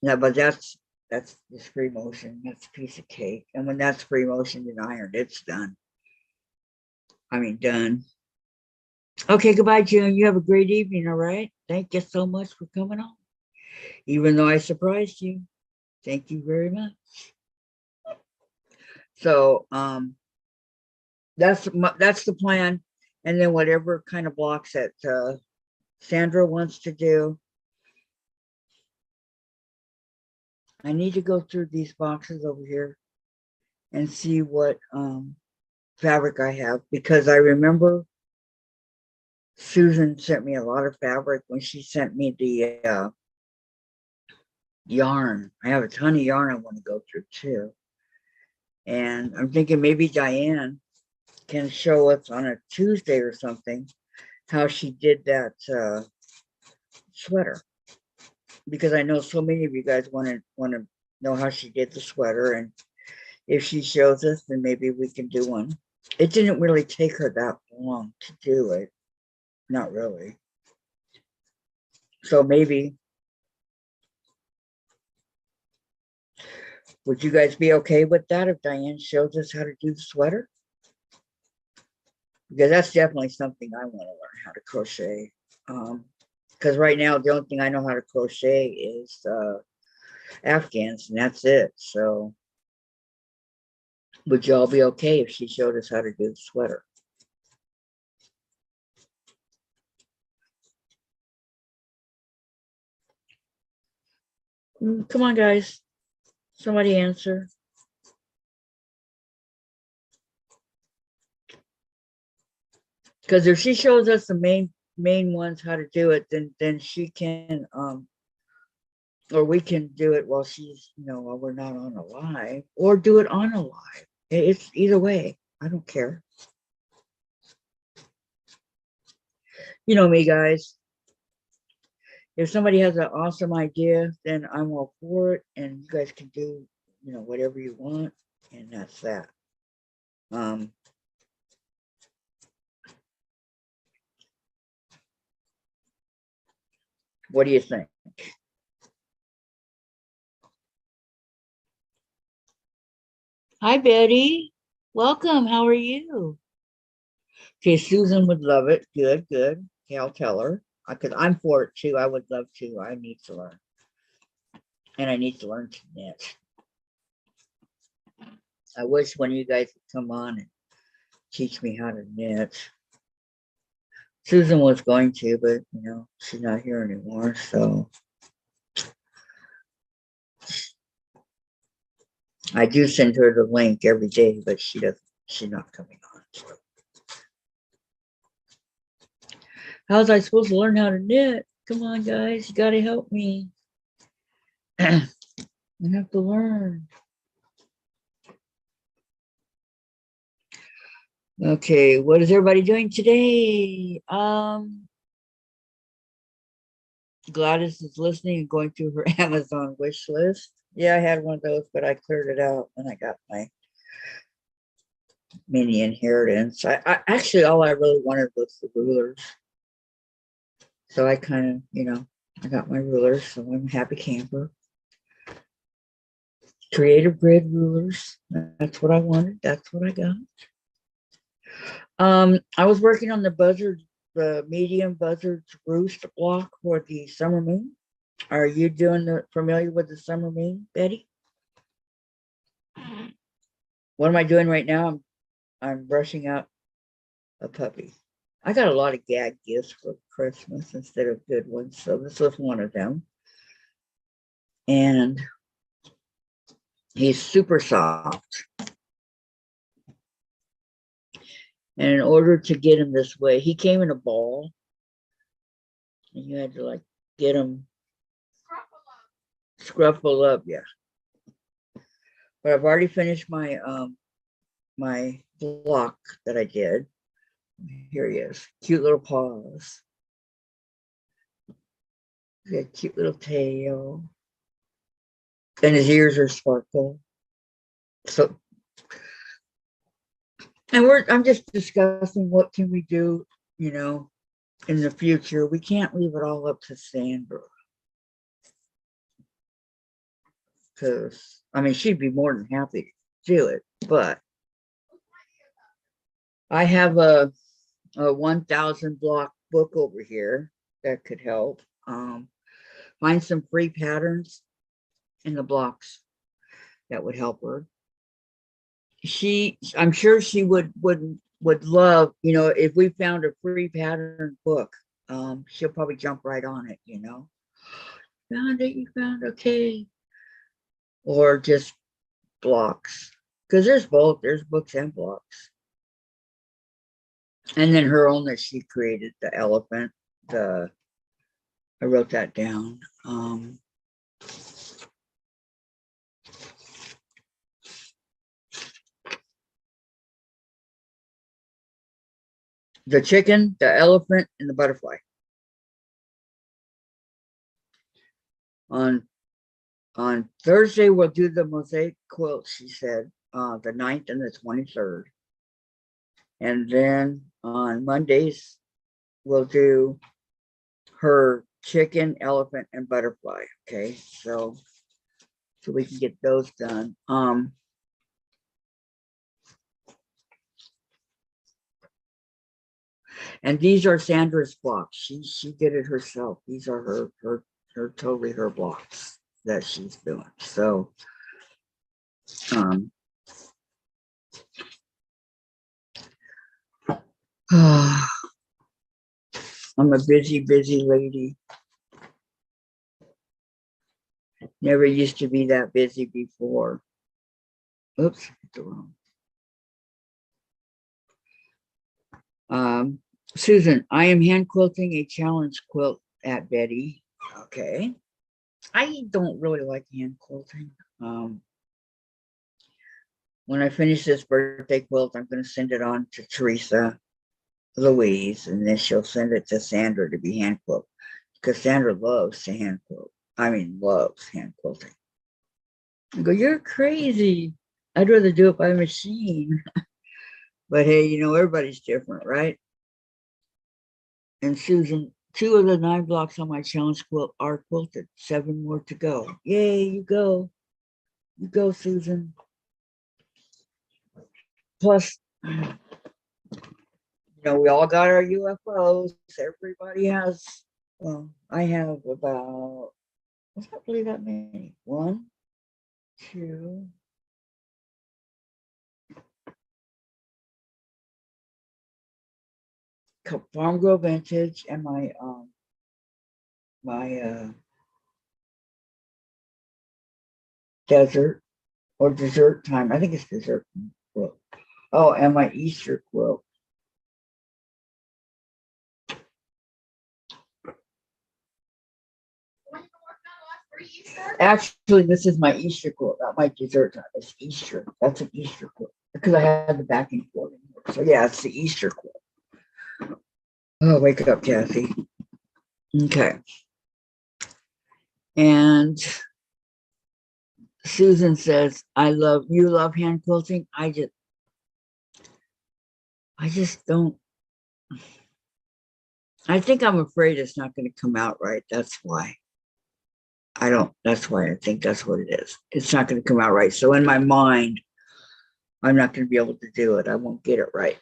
Yeah, but that's just free motion. That's a piece of cake. And when that's free motion and ironed, it's done. I mean, done. Okay, goodbye, June. You have a great evening, all right? Thank you so much for coming on. Even though I surprised you. Thank you very much. So that's the plan. And then whatever kind of blocks that Sandra wants to do. I need to go through these boxes over here and see what fabric I have, because I remember Susan sent me a lot of fabric when she sent me the yarn. I have a ton of yarn I want to go through too. And I'm thinking maybe Diane can show us on a Tuesday or something how she did that sweater. Because I know so many of you guys want to know how she did the sweater, and if she shows us, then maybe we can do one. It didn't really take her that long to do it. Not really. So maybe, would you guys be okay with that if Diane shows us how to do the sweater? Because that's definitely something I want to learn how to crochet. Because right now, the only thing I know how to crochet is Afghans, and that's it. So would y'all be okay if she showed us how to do the sweater? Come on, guys. Somebody answer. Because if she shows us the main ones how to do it, then she can or we can do it while she's, while we're not on a live, or do it on a live. It's either way. I don't care. You know me, guys. If somebody has an awesome idea, then I'm all for it, and you guys can do, whatever you want, and that's that. What do you think? Hi, Betty. Welcome. How are you? Okay, Susan would love it. Good, good. Okay, I'll tell her. Because I'm for it too. I would love to. I need to learn. And I need to learn to knit. I wish one of you guys would come on and teach me how to knit. Susan was going to, but she's not here anymore. So I do send her the link every day, but she's not coming on. So. How was I supposed to learn how to knit? Come on, guys, you gotta help me. I have to learn. Okay, what is everybody doing today? Gladys is listening and going through her Amazon wish list. Yeah, I had one of those, but I cleared it out when I got my mini inheritance. I actually, all I really wanted was the rulers. So I kind of, I got my rulers, so I'm a happy camper. Creative grid rulers. That's what I wanted. That's what I got. I was working on the Buzzard, the medium Buzzard's Roost block for the summer moon. Are you familiar with the summer moon, Betty? What am I doing right now? I'm brushing out a puppy. I got a lot of gag gifts for Christmas instead of good ones, so this was one of them. And he's super soft. And in order to get him this way, he came in a ball. And you had to get him. Scruffle up, yeah. But I've already finished my my block that I did. Here he is. Cute little paws. Got a cute little tail. And his ears are sparkle. So And I'm just discussing what can we do, you know, in the future. We can't leave it all up to Sandra. Because, I mean, she'd be more than happy to do it, but I have a 1,000 block book over here that could help. Find some free patterns in the blocks that would help her. I'm sure she would love, you know, if we found a free pattern book, she'll probably jump right on it, you know. Found it, you found, okay. Or just blocks, because there's both, there's books and blocks. And then her own that she created, the elephant, I wrote that down. The chicken, the elephant, and the butterfly. On Thursday, we'll do the mosaic quilt, she said, the 9th and the 23rd. And then on Mondays, we'll do her chicken, elephant, and butterfly. Okay, so we can get those done. And these are Sandra's blocks. She did it herself. These are her totally her blocks that she's doing. So I'm a busy lady. Never used to be that busy before. Oops, the wrong. Susan, I am hand quilting a challenge quilt at Betty. Okay. I don't really like hand quilting. When I finish this birthday quilt, I'm going to send it on to Teresa Louise, and then she'll send it to Sandra to be hand quilt, because Sandra loves to hand quilt. I mean, loves hand quilting. I go, you're crazy. I'd rather do it by machine. But hey, you know, everybody's different, right? And Susan, 2 of the 9 blocks on my challenge quilt are quilted. 7 more to go. Yay, you go. You go, Susan. Plus, you know, we all got our UFOs. Everybody has, well, I have about, I can't believe that many. 1, 2, Farm Girl Vintage, and my desert or dessert time. I think it's dessert quilt. Oh, and my Easter quilt. Actually, this is my Easter quilt, not my dessert time. It's Easter. That's an Easter quilt because I had the backing for it. So yeah, it's the Easter quilt. Oh, wake up, Kathy. Okay. And Susan says, you love hand quilting. I just don't. I think I'm afraid it's not going to come out right. That's why. That's why I think that's what it is. It's not going to come out right. So in my mind, I'm not going to be able to do it. I won't get it right.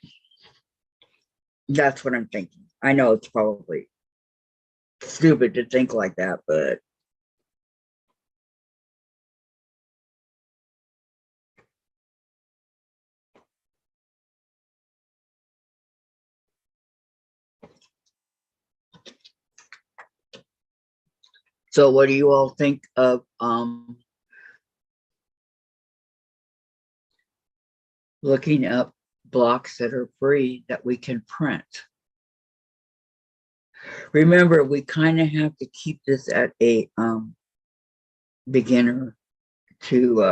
That's what I'm thinking. I know it's probably stupid to think like that, but so what do you all think of looking up blocks that are free that we can print? Remember, we kind of have to keep this at a beginner to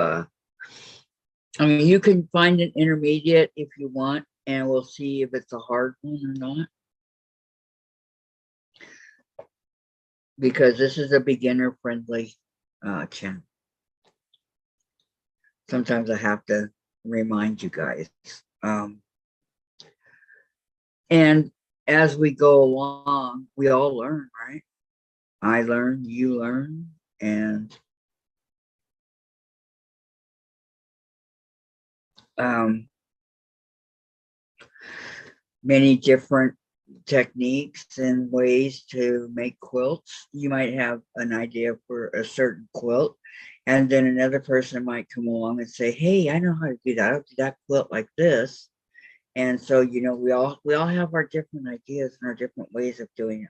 I mean, you can find an intermediate if you want, and we'll see if it's a hard one or not. Because this is a beginner friendly channel. Sometimes I have to remind you guys. And as we go along, we all learn, right? I learn, you learn, and many different techniques and ways to make quilts. You might have an idea for a certain quilt, and then another person might come along and say, "Hey, I know how to do that. I'll do that quilt like this." And so, we all have our different ideas and our different ways of doing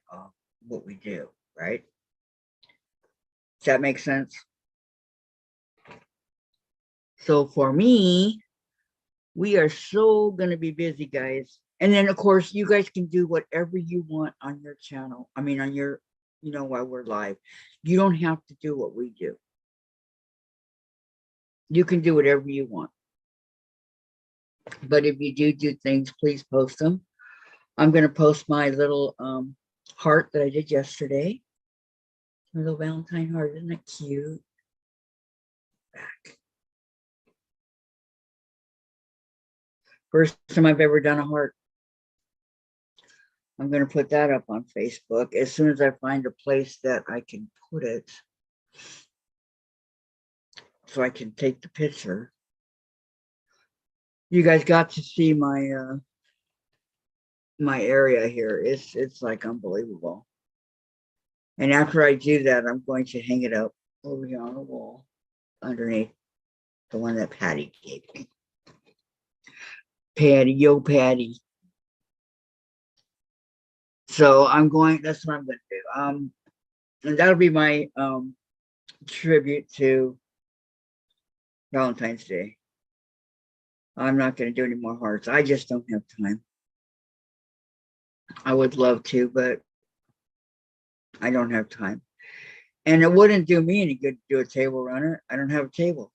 what we do, right? Does that make sense? So for me, we are so going to be busy, guys. And then, of course, you guys can do whatever you want on your channel. I mean, on your, while we're live. You don't have to do what we do. You can do whatever you want. But if you do things, please post them. I'm going to post my little heart that I did yesterday. My little Valentine heart. Isn't that cute? Back. First time I've ever done a heart. I'm going to put that up on Facebook as soon as I find a place that I can put it so I can take the picture. You guys got to see my my area here. It's like unbelievable. And after I do that, I'm going to hang it up over here on the wall underneath the one that Patty gave me. Patty, yo, Patty. So that's what I'm going to do. And that'll be my tribute to Valentine's Day. I'm not going to do any more hearts. I just don't have time. I would love to, but I don't have time. And it wouldn't do me any good to do a table runner. I don't have a table.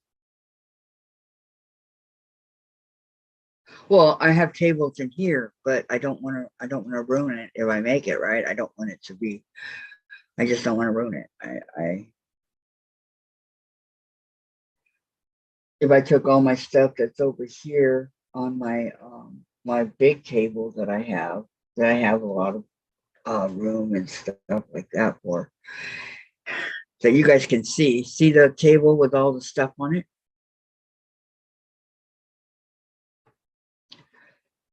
Well, I have tables in here, but I don't want to ruin it if I make it, right? I don't want it to be, I just don't want to ruin it. If I took all my stuff that's over here on my my big table that I have a lot of room and stuff like that for, so you guys can see the table with all the stuff on it.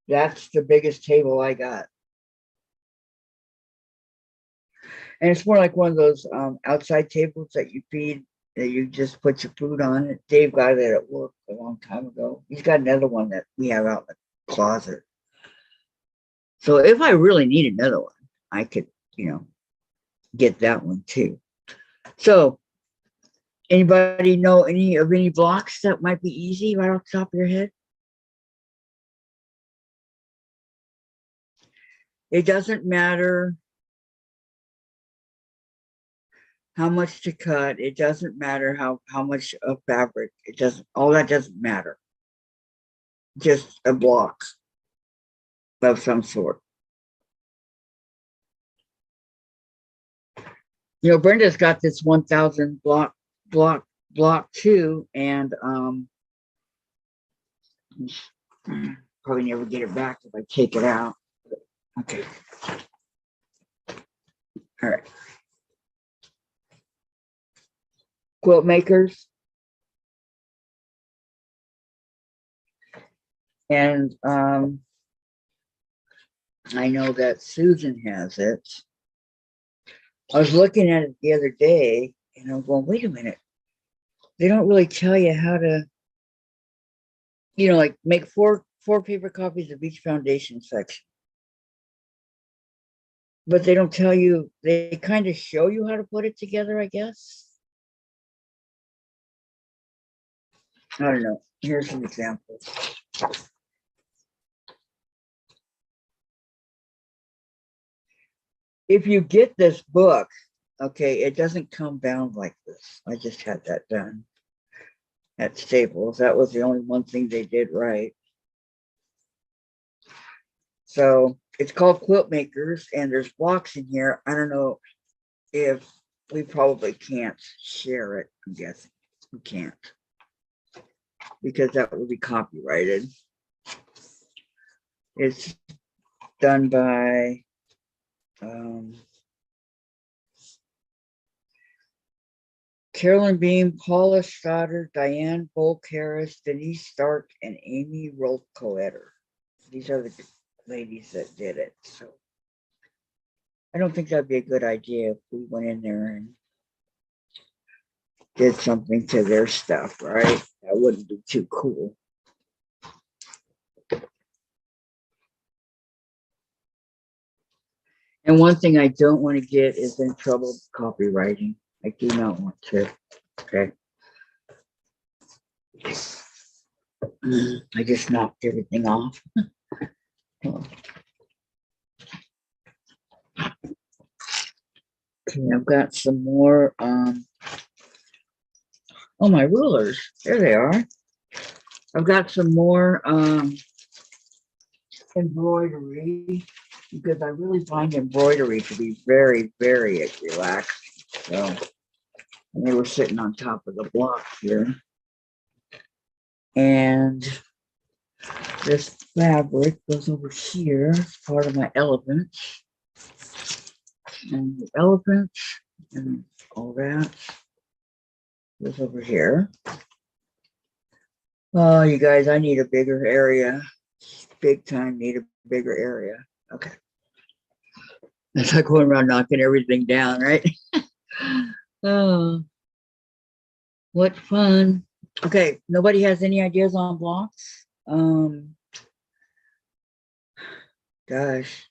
That's the biggest table I got. And it's more like one of those outside tables that you feed, that you just put your food on it. Dave got it at work a long time ago. He's got another one that we have out in the closet. So if I really need another one, I could, get that one too. So anybody know any blocks that might be easy right off the top of your head? It doesn't matter how much to cut. It doesn't matter how much of fabric. All that doesn't matter. Just a block of some sort. Brenda's got this 1,000 block too, and probably never get it back if I take it out. Okay. All right. Quilt makers. And I know that Susan has it. I was looking at it the other day and I'm going, wait a minute. They don't really tell you how to, like make four paper copies of each foundation section. But they don't tell you, they kind of show you how to put it together, I guess. I don't know. Here's some examples. If you get this book, okay, it doesn't come bound like this. I just had that done at Staples. That was the only one thing they did right. So it's called Quilt Makers, and there's blocks in here. I don't know if we probably can't share it. I'm guessing we can't, because that would be copyrighted. It's done by Carolyn Beam, Paula Stoddard, Diane Volk Harris, Denise Stark, and Amy Rolkoetter. These are the ladies that did it. So I don't think that'd be a good idea if we went in there and did something to their stuff, right? That wouldn't be too cool. And one thing I don't want to get is in trouble with copywriting. I do not want to. Okay. I just knocked everything off. Okay, I've got some more. Oh, my rulers. There they are. I've got some more embroidery because I really find embroidery to be very, very relaxing. So, and they were sitting on top of the block here. And this fabric goes over here as part of my elephants. And the elephants and all that goes over here. Oh, you guys, I need a bigger area. Big time need a bigger area. Okay. It's like going around knocking everything down, right? Oh, what fun. Okay, nobody has any ideas on blocks? Gosh.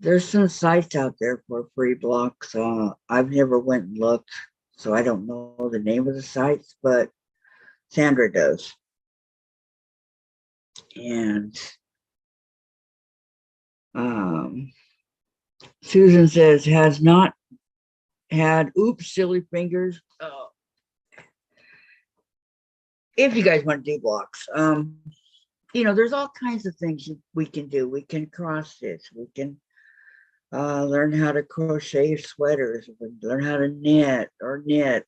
There's some sites out there for free blocks. I've never went and looked, so I don't know the name of the sites, but Sandra does. And Susan says, has not had, oops, silly fingers. If you guys want to do blocks, you know, there's all kinds of things we can do. We can cross stitch. We can learn how to crochet sweaters. We can learn how to knit or knit.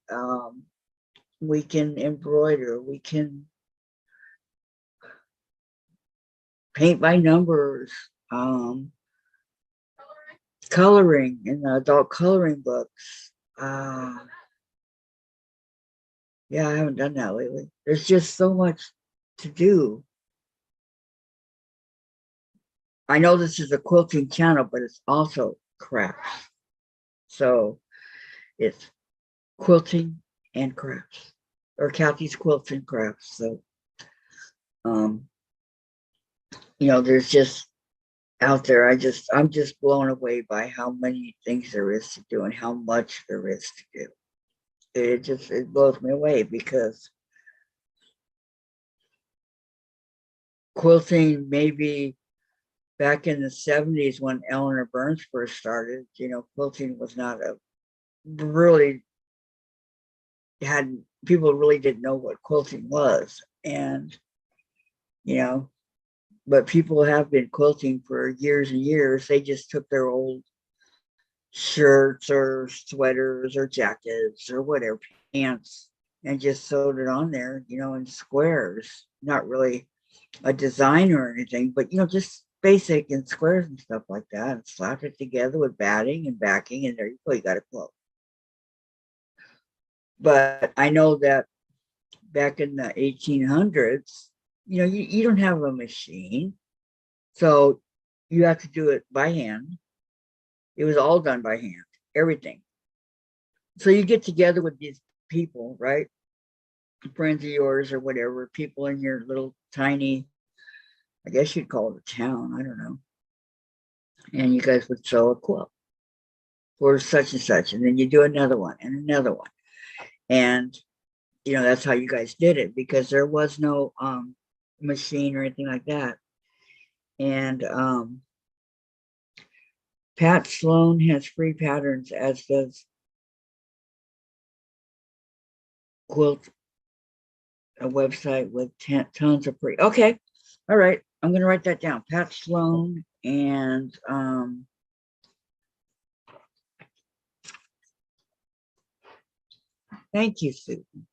We can embroider. We can paint by numbers. Coloring in the adult coloring books. Yeah, I haven't done that lately. There's just so much to do. I know this is a quilting channel, but it's also crafts. So it's quilting and crafts, or Kathy's Quilts and Crafts. So, you know, there's just out there, I'm just blown away by how many things there is to do and how much there is to do. It blows me away because quilting, maybe back in the 70s when Eleanor Burns first started, you know, quilting was not people really didn't know what quilting was. And, you know, but people have been quilting for years and years. They just took their old shirts or sweaters or jackets or whatever, pants, and just sewed it on there, you know, in squares. Not really a design or anything, but, you know, just basic in squares and stuff like that, and slapped it together with batting and backing, and there you go, you got a quilt. But I know that back in the 1800s, you know, you don't have a machine, so you have to do it by hand. It was all done by hand, everything. So you get together with these people, right? Friends of yours or whatever, people in your little tiny, I guess you'd call it a town, I don't know. And you guys would sew a quilt for such and such, and then you do another one and another one. And, you know, that's how you guys did it, because there was no machine or anything like that. And Pat Sloan has free patterns, as does Quilt, a website with tons of free. Okay, all right, I'm gonna write that down. Pat Sloan and thank you, Susan.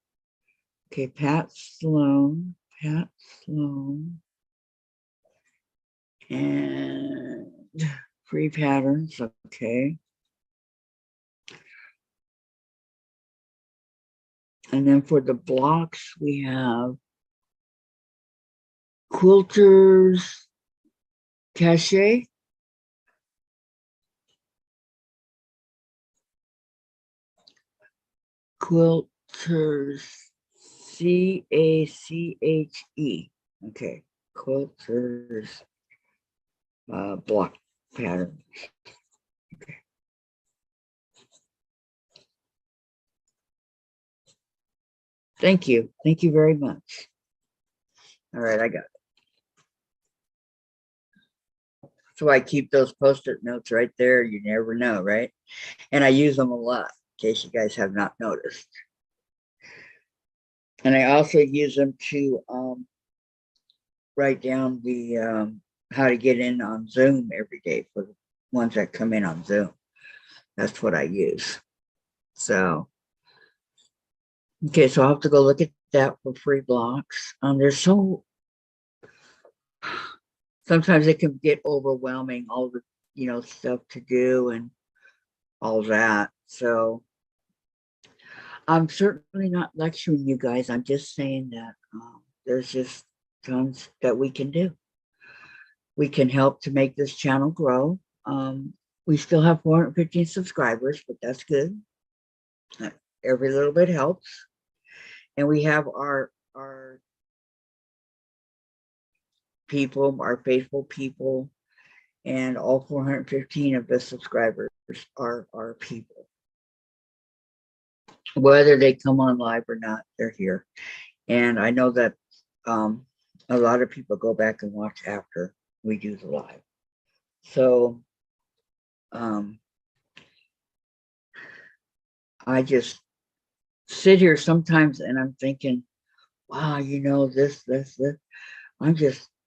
Okay, Pat Sloan And free patterns, okay. And then for the blocks, we have quilters, cachet, quilters, CACHE. Okay, quilters, block pattern. Okay. Thank you. Thank you very much. All right, I got it. So I keep those post-it notes right there. You never know, right? And I use them a lot, in case you guys have not noticed. And I also use them to write down the how to get in on Zoom every day for the ones that come in on Zoom. That's what I use. So, okay, so I'll have to go look at that for free blocks. There's sometimes it can get overwhelming, all the stuff to do and all that. So I'm certainly not lecturing you guys. I'm just saying that there's just tons that we can do. We can help to make this channel grow. We still have 415 subscribers, but that's good. Every little bit helps. And we have our people, our faithful people, and all 415 of the subscribers are our people. Whether they come on live or not, they're here. And I know that a lot of people go back and watch after we do the live. So I just sit here sometimes and I'm thinking, wow, this.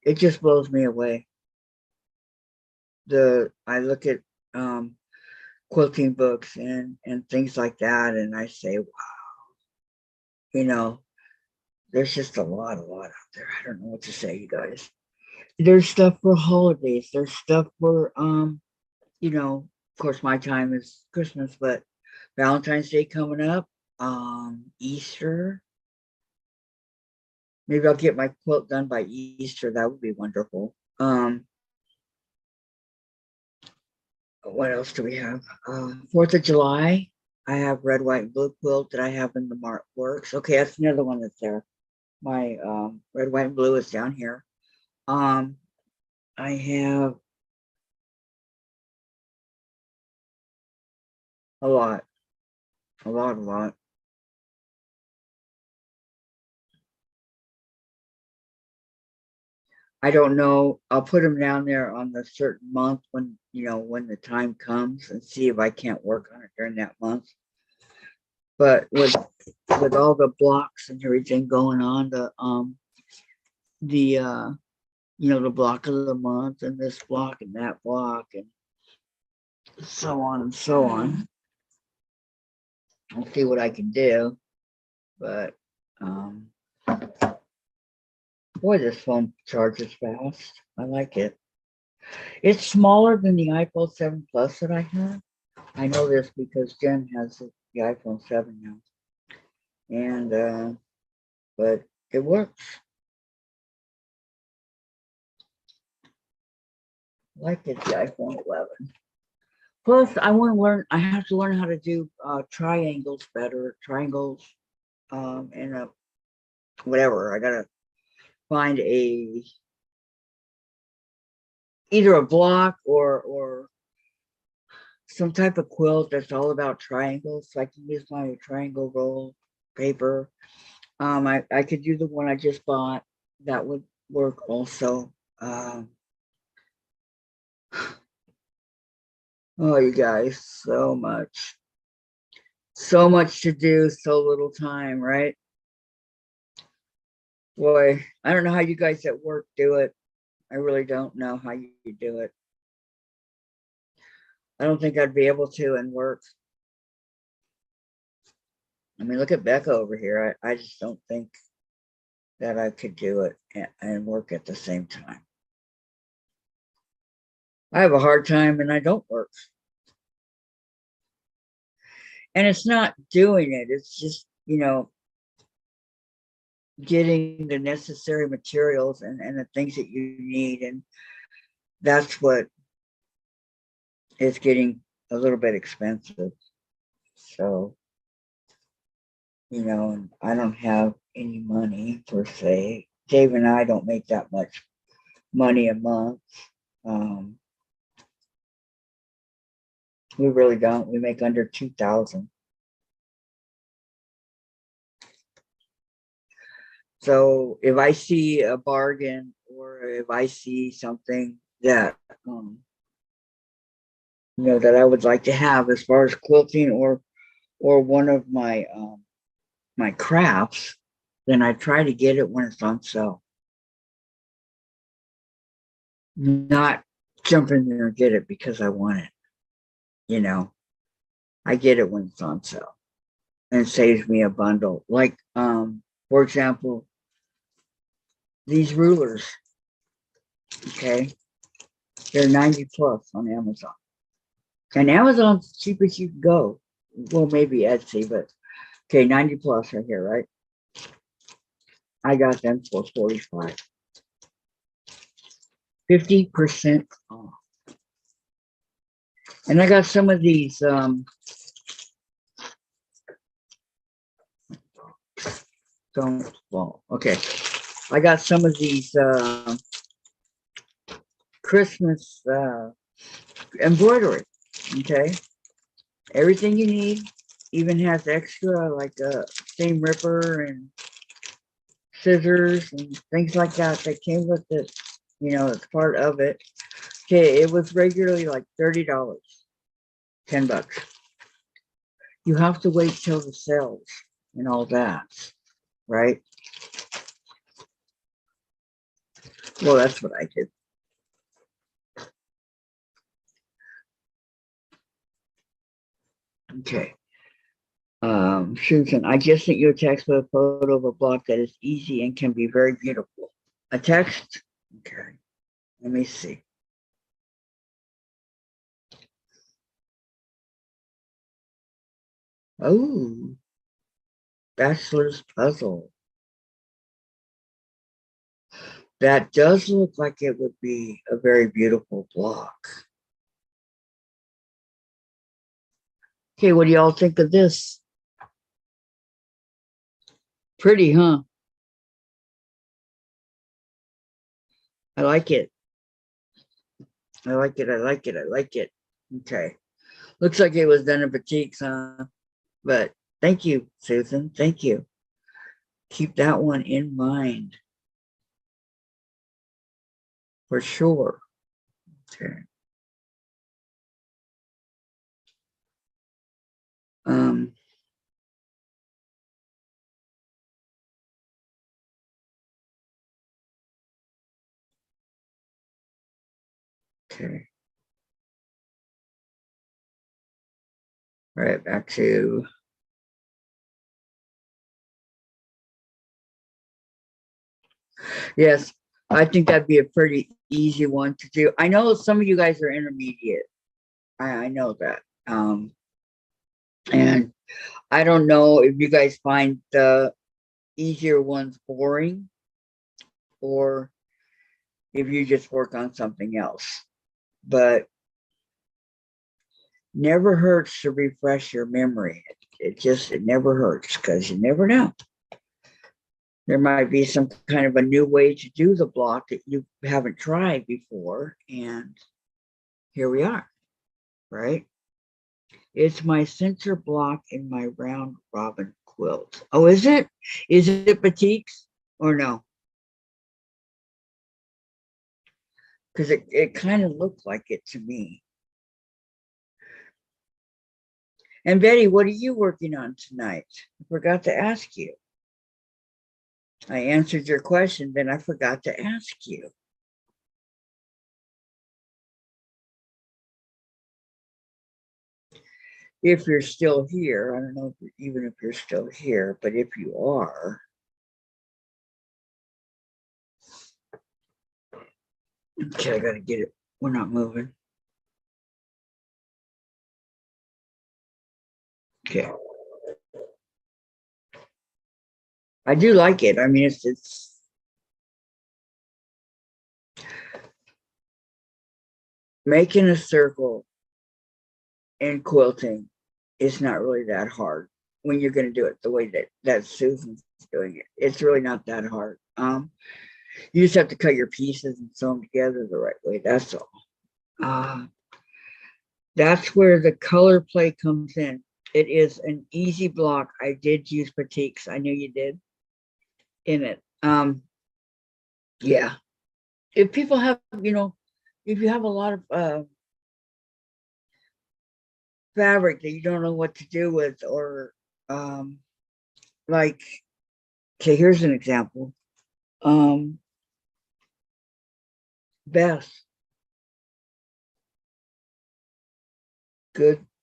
It just blows me away. I look at quilting books and things like that, and I say, wow, there's just a lot out there. I don't know what to say, you guys. There's stuff for holidays. There's stuff for of course my time is Christmas, but Valentine's Day coming up, Easter. Maybe I'll get my quilt done by Easter. That would be wonderful. What else do we have? 4th of July. I have red, white, and blue quilt that I have in the works. Okay, that's another one that's there. My red, white, and blue is down here. I have a lot. I don't know. I'll put them down there on the certain month when the time comes, and see if I can't work on it during that month. But with all the blocks and everything going on, the block of the month and this block and that block and so on and so on. I'll see what I can do. But boy, this phone charges fast. I like it. It's smaller than the iPhone 7 Plus that I have. I know this because Jen has the iPhone 7 now. And but it works. I like it, the iPhone 11. Plus, I have to learn how to do triangles better. Triangles and whatever. I gotta find either a block or some type of quilt that's all about triangles, so I can use my triangle roll paper. I could do the one I just bought. That would work also. Oh, you guys, so much to do, so little time, right? Boy, I don't know how you guys at work do it. I really don't know how you do it. I don't think I'd be able to and work. I mean, look at Becca over here. I just don't think that I could do it and work at the same time. I have a hard time and I don't work. And it's not doing it. It's just, getting the necessary materials and the things that you need. And that's what is getting a little bit expensive. So, and I don't have any money per se. Dave and I don't make that much money a month. We really don't. We make under 2,000. So if I see a bargain or if I see something that that I would like to have as far as quilting or one of my my crafts, then I try to get it when it's on sale. Not jump in there and get it because I want it. I get it when it's on sale. And it saves me a bundle. Like for example, these rulers. Okay. They're 90 plus on Amazon. And Amazon's the cheapest you can go. Well, maybe Etsy, but okay, 90 plus right here, right? I got them for 45. 50% off. And I got some of these don't fall. Okay. I got some of these Christmas embroidery. Okay. Everything you need, even has extra like a seam ripper and scissors and things like that came with it. It's part of it. Okay, it was regularly like $30, $10. You have to wait till the sales and all that, right? Well, that's what I did. Okay. Susan, I just sent you a text with a photo of a block that is easy and can be very beautiful. A text? Okay. Let me see. Oh, Bachelor's Puzzle. That does look like it would be a very beautiful block. Okay, what do y'all think of this? Pretty, huh? I like it. I like it. I like it. I like it. Okay. Looks like it was done in boutiques, huh? But thank you, Susan. Thank you. Keep that one in mind. For sure. Okay. Okay. All right, back to yes, I think that'd be a pretty easy one to do. I know some of you guys are intermediate. I know that. And I don't know if you guys find the easier ones boring or if you just work on something else. But never hurts to refresh your memory. It never hurts because you never know. There might be some kind of a new way to do the block that you haven't tried before. And here we are, right? It's my center block in my round robin quilt. Oh, is it? Is it batiks or no? Because it kind of looked like it to me. And Betty, what are you working on tonight? I forgot to ask you. I answered your question, then I forgot to ask you. If you're still here, I don't know even if you're still here, but if you are, okay, I gotta get it. We're not moving. Okay. I do like it. I mean, it's making a circle in quilting is not really that hard when you're going to do it the way that Susan's doing it. It's really not that hard. You just have to cut your pieces and sew them together the right way. That's all. That's where the color play comes in. It is an easy block. I did use batiks. I knew you did in it. Yeah. If people have, if you have a lot of fabric that you don't know what to do with, or like, okay, here's an example. Beth,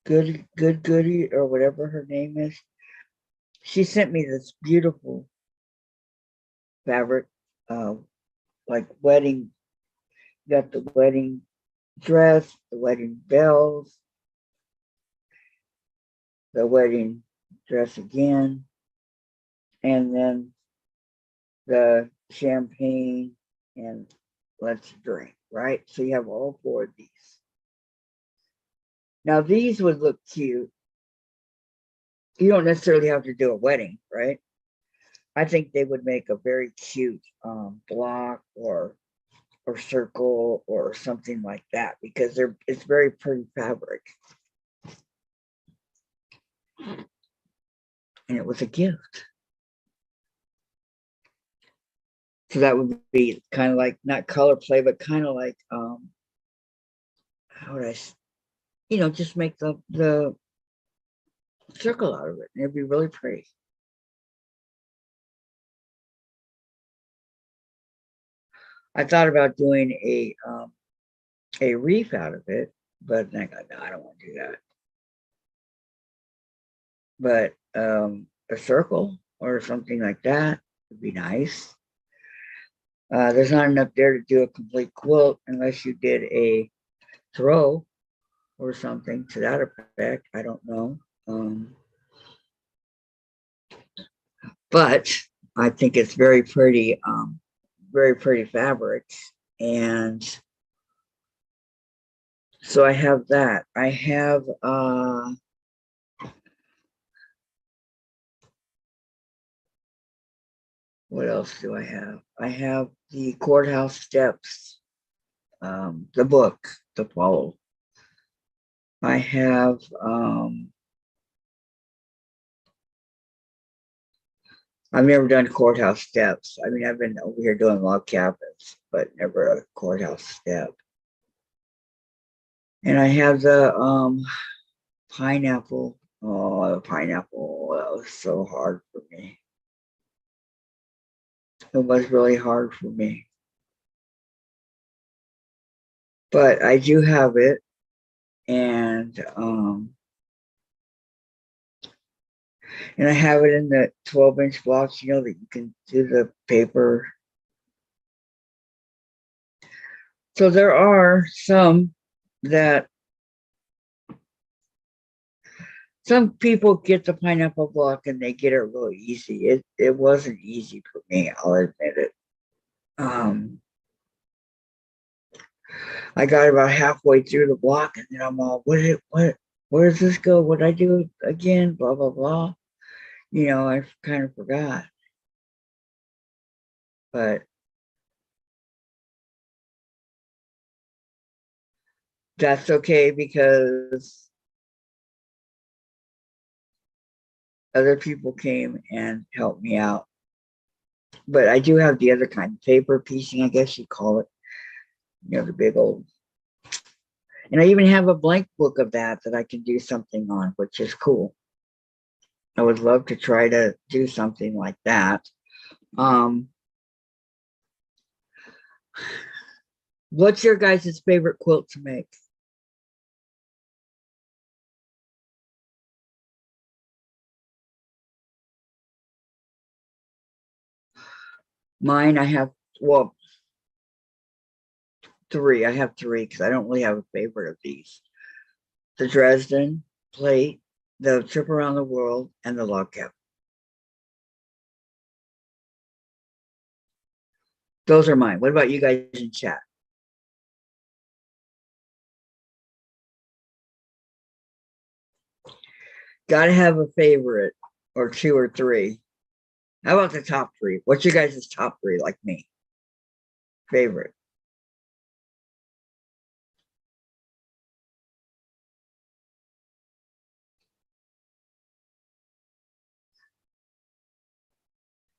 goody, or whatever her name is. She sent me this beautiful fabric, like wedding. Got the wedding dress, the wedding bells, the wedding dress again, and then the champagne and let's drink, right? So you have all four of these. Now these would look cute. You don't necessarily have to do a wedding, right? I think they would make a very cute block or circle or something like that, because it's very pretty fabric. And it was a gift. So that would be kind of like, not color play, but kind of like, how would I, just make the circle out of it. And it'd be really pretty. I thought about doing a reef out of it, but then I got, no, I don't want to do that. But a circle or something like that would be nice. There's not enough there to do a complete quilt unless you did a throw or something to that effect. I don't know. But I think it's very pretty fabric. And so I have that. I have what else do I have? I have the Courthouse Steps, the book, the follow. I have I've never done Courthouse Steps. I mean, I've been over here doing log cabins, but never a courthouse step. And I have the pineapple. Oh, the pineapple, that was so hard for me. It was really hard for me. But I do have it. And I have it in the 12-inch blocks, that you can do the paper. So there are some people get the pineapple block and they get it real easy. It wasn't easy for me, I'll admit it. I got about halfway through the block and then I'm all, where does this go? What did I do again? Blah, blah, blah. I kind of forgot. But that's okay, because other people came and helped me out. But I do have the other kind, paper piecing, I guess you call it. The big old. And I even have a blank book of that I can do something on, which is cool. I would love to try to do something like that. What's your guys' favorite quilt to make? Mine, I have, well, three. I have three because I don't really have a favorite of these. The Dresden plate, the trip around the world, and the log cabin. Those are mine. What about you guys in chat? Gotta have a favorite or two or three. How about the top three? What's your guys' top three, like me? Favorite.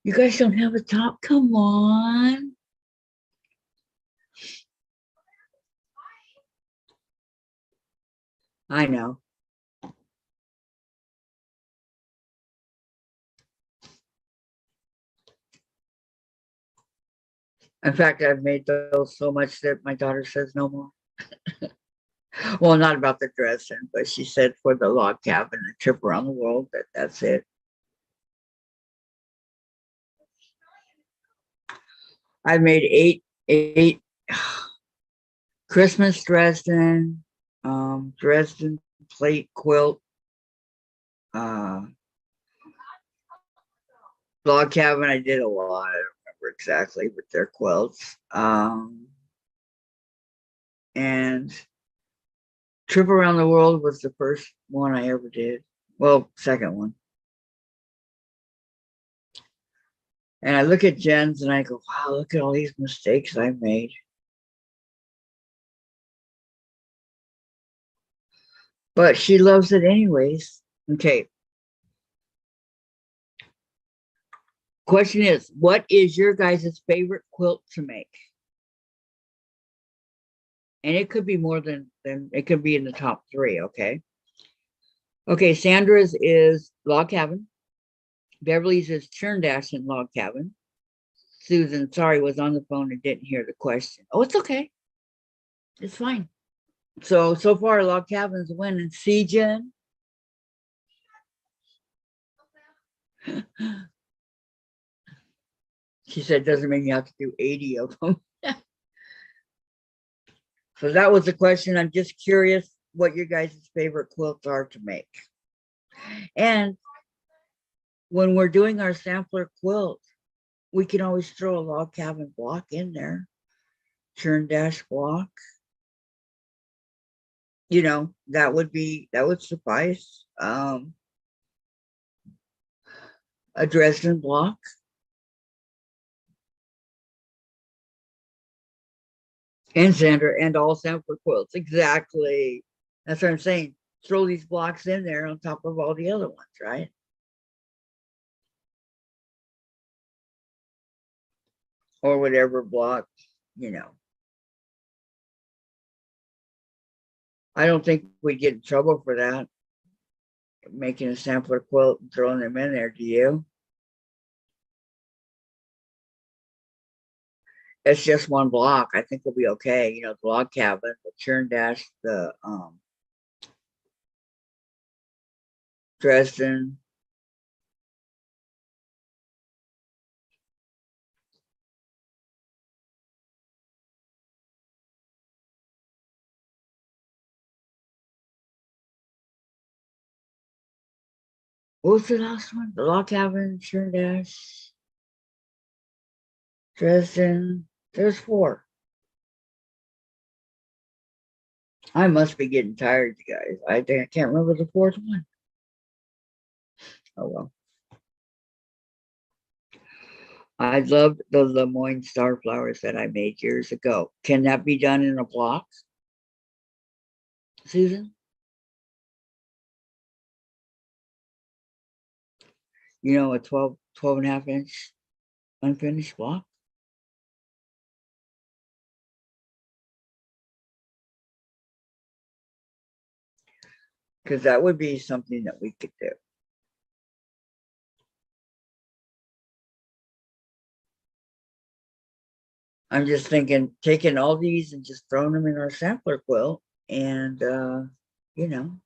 You guys don't have a top? Come on. I know. In fact, I've made those so much that my daughter says no more. Well, not about the dressing, but she said for the log cabin, the trip around the world, that's it. I made eight Christmas Dresden, Dresden plate quilt, log cabin. I did a lot. I don't remember exactly, but they're quilts. And trip around the world was the first one I ever did. Well, second one. And I look at Jen's and I go, wow, look at all these mistakes I made. But she loves it anyways. Okay. Question is, what is your guys' favorite quilt to make? And it could be more than it could be in the top three, okay? Okay, Sandra's is log cabin. Beverly's is churn dash and log cabin. Susan, sorry, was on the phone and didn't hear the question. Oh, it's okay. It's fine. So far, log cabin's winning. See, Jen? She said, doesn't mean you have to do 80 of them. So that was the question. I'm just curious what your guys' favorite quilts are to make. And when we're doing our sampler quilt, we can always throw a log cabin block in there. Churn dash block. You know, that would suffice. A Dresden block. And Sandra, and all sampler quilts. Exactly. That's what I'm saying. Throw these blocks in there on top of all the other ones, right? Or whatever block, you know. I don't think we get in trouble for that. Making a sampler quilt and throwing them in there, do you? It's just one block. I think we'll be okay. You know, the log cabin, the churn dash, the Dresden. What was the last one? The log cabin, churn dash, Dresden. There's 4. I must be getting tired, you guys. I can't remember the 4th one. Oh well. I loved the Lemoyne star flowers that I made years ago. Can that be done in a block, Susan? You know, a 12 and a half inch unfinished block? Because that would be something that we could do. I'm just thinking, taking all these and just throwing them in our sampler quilt and, you know.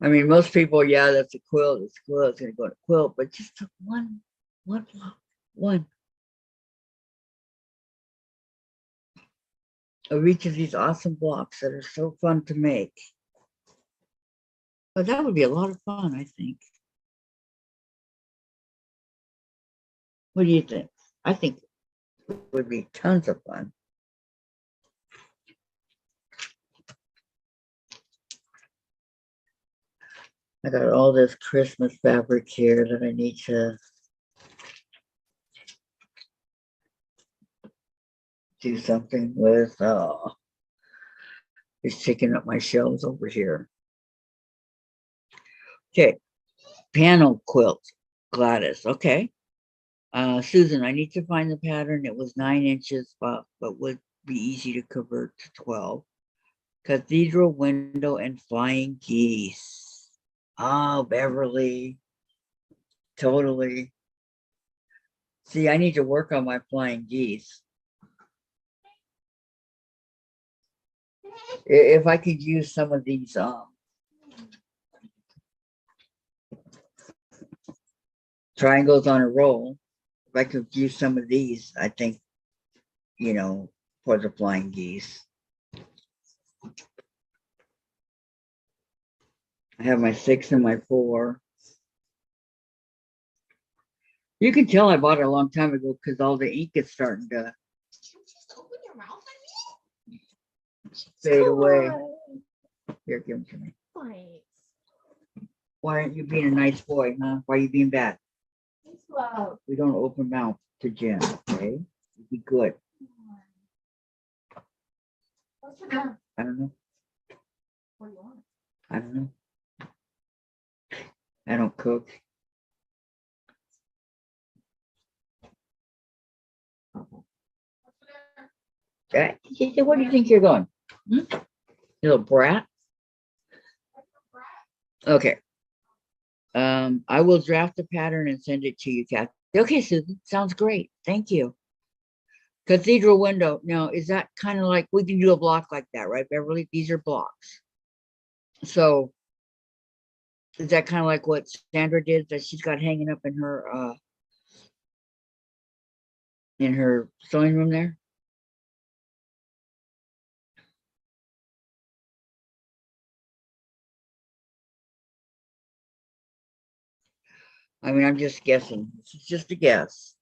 I mean, most people, yeah, that's a quilt. It's a quilt. It's gonna go to quilt, but just one block, one. Of each of these awesome blocks that are so fun to make. But that would be a lot of fun, I think. What do you think? I think it would be tons of fun. I got all this Christmas fabric here that I need to do something with. It's taking up my shelves over here. Okay, panel quilt, Gladys. Okay. Susan, I need to find the pattern. It was 9 inches, but would be easy to convert to 12. Cathedral window and flying geese. Oh, Beverly. Totally. See, I need to work on my flying geese. If I could use some of these triangles on a roll, if I could use some of these, I think, you know, for the flying geese. I have my 6 and my 4. You can tell I bought it a long time ago because all the ink is starting to fade away. Here, give them to me. Why aren't you being a nice boy, huh? Why are you being bad? We don't open mouth to Jen, okay? Be good. I don't know. I don't know. I don't cook. Where do you think you're going? You little brat? Okay. I will draft the pattern and send it to you, Kathy. Okay, Susan, sounds great. Thank you. Cathedral window. Now, is that kind of like, we can do a block like that, right, Beverly? These are blocks. So, is that kind of like what Sandra did that she's got hanging up in her sewing room there? I mean, I'm just guessing. It's just a guess.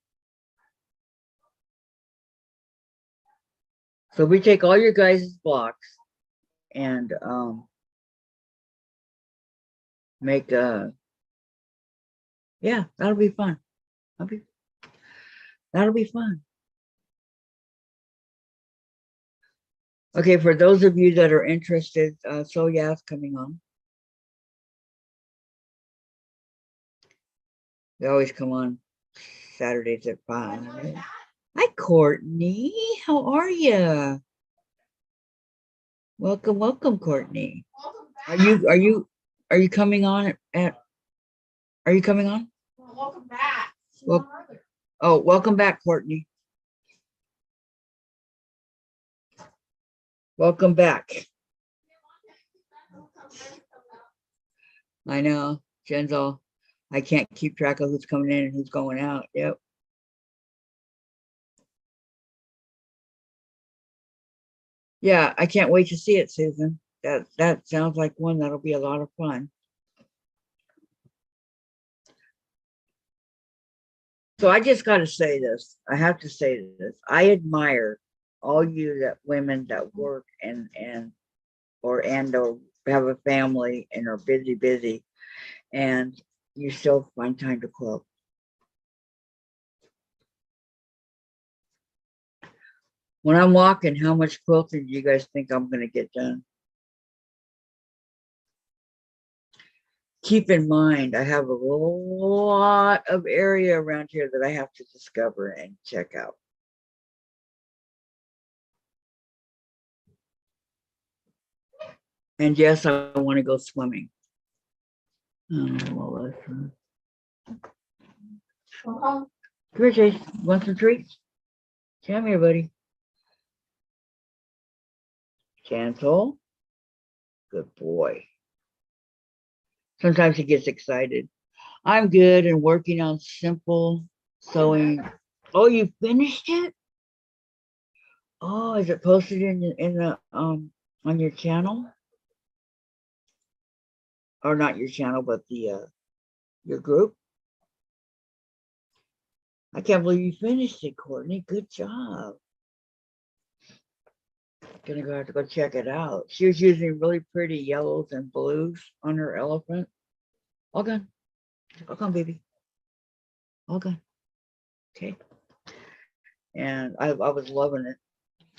So we take all your guys' blocks and make yeah, that'll be fun. That'll be fun. Okay, for those of you that are interested, So Ya's coming on. They always come on Saturdays at 5. Hi, Courtney. How are you? Welcome, welcome, Courtney. Are you coming on are you coming on? Well, welcome back. Well, oh, welcome back, Courtney. Welcome back. I know, Jen's all, I can't keep track of who's coming in and who's going out. Yep. Yeah, I can't wait to see it, Susan. That sounds like one that'll be a lot of fun. So I just got to say this. I have to say this. I admire all you women that work or have a family and are busy, and you still find time to quilt. When I'm walking, how much quilting do you guys think I'm going to get done? Keep in mind, I have a lot of area around here that I have to discover and check out. And yes, I want to go swimming. Oh, Melissa. Come here, Chase. Want some treats? Come here, buddy. Gentle. Good boy. Sometimes he gets excited. I'm good and working on simple sewing. Oh, you finished it? Oh, is it posted in the on your channel? Or not your channel, but the your group? I can't believe you finished it, Courtney. Good job. Gonna have to go check it out. She was using really pretty yellows and blues on her elephant. All gone. All gone, baby. All gone. Okay. And I was loving it.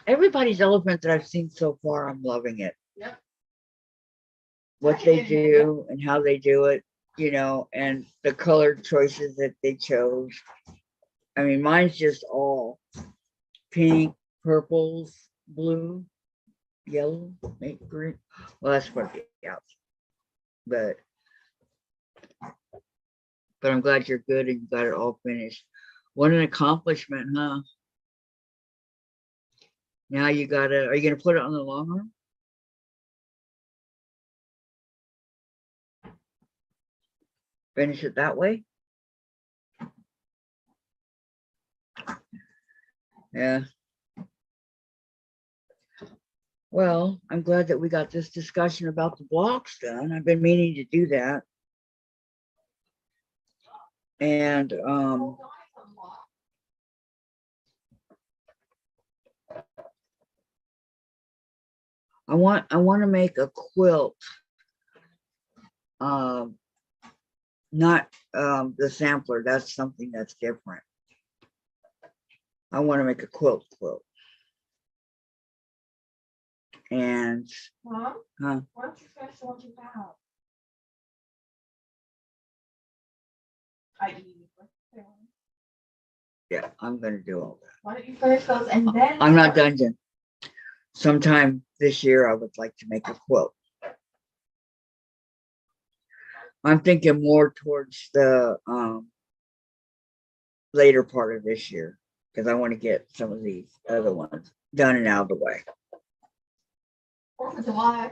Everybody's elephant that I've seen so far, I'm loving it. Yep. What they do and how they do it, you know, and the color choices that they chose. I mean, mine's just all pink, purples, blue, yellow, maybe green. Well, that's what the out. But I'm glad you're good and you got it all finished. What an accomplishment, huh? Now you gotta, are you gonna put it on the long arm? Finish it that way? Yeah. Well, I'm glad that we got this discussion about the blocks done. I've been meaning to do that. And I want to make a quilt. Not the sampler, that's something that's different. I want to make a quilt. And Mom, huh? why don't you finish the ones you have? Yeah, I'm gonna do all that. Why don't you finish those and then? I'm not done yet. Sometime this year, I would like to make a quilt. I'm thinking more towards the later part of this year because I want to get some of these other ones done and out of the way. 4th of July.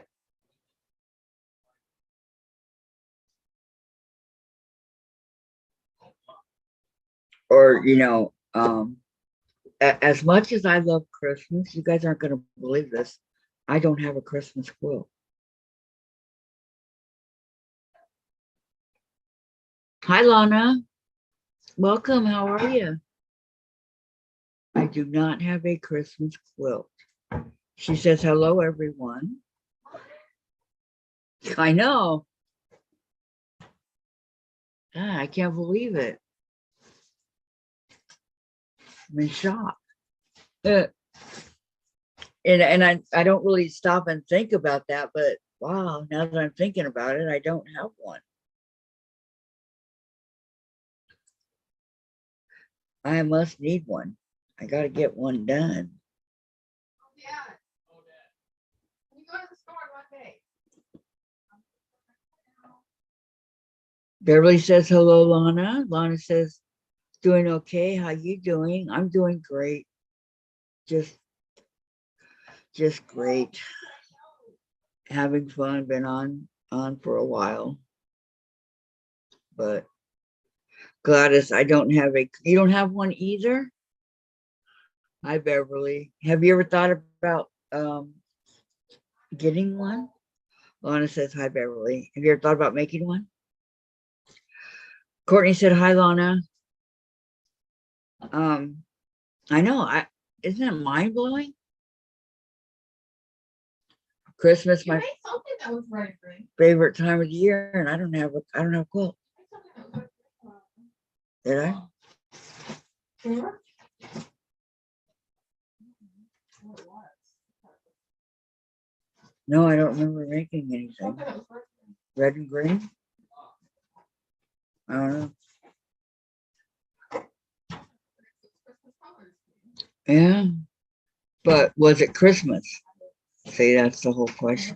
Or, you know, as much as I love Christmas, you guys aren't going to believe this. I don't have a Christmas quilt. Hi, Lana. Welcome. How are you? I do not have a Christmas quilt. She says, hello, everyone. I know. Ah, I can't believe it. I'm in shock. And I don't really stop and think about that, but wow, now that I'm thinking about it, I don't have one. I must need one. I got to get one done. Yeah. You go to the store one day. Beverly says, hello, Lana. Lana says, doing okay. How you doing? I'm doing great. Just great. Having fun. Been on for a while. But Gladys, I don't have you don't have one either? Hi, Beverly. Have you ever thought about getting one? Lana says, hi, Beverly. Have you ever thought about making one? Courtney said, hi, Lana. I know. Isn't it mind blowing? Christmas, You my made something that was right green. favorite time of the year, and I don't have a quilt. Did I? Remember? No, I don't remember making anything. Red and green? I don't know. Yeah. But was it Christmas? See, that's the whole question.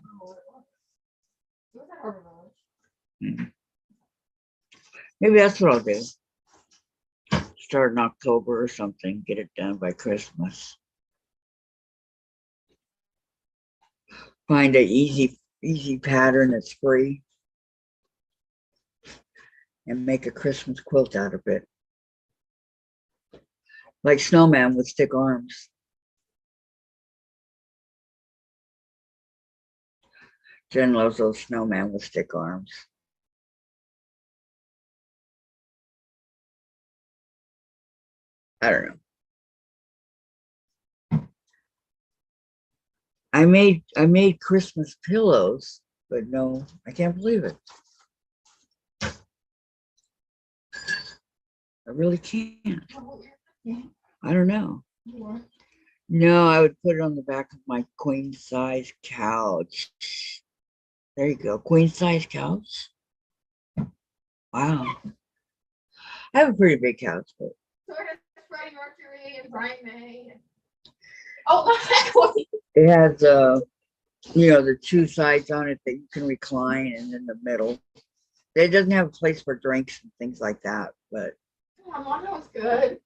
Maybe that's what I'll do. Start in October or something, get it done by Christmas. Find an easy pattern that's free. and make a Christmas quilt out of it. Like snowman with stick arms. Jen loves those snowman with stick arms. I don't know. I made Christmas pillows, but no, I can't believe it. I really can't. I don't know. No, I would put it on the back of my queen size couch. There you go, queen size couch. Wow. I have a pretty big couch, but So it has Freddie Mercury and Brian May. Oh, not that one. it has the two sides on it that you can recline, and in the middle. It doesn't have a place for drinks and things like that, but Come on, that was good.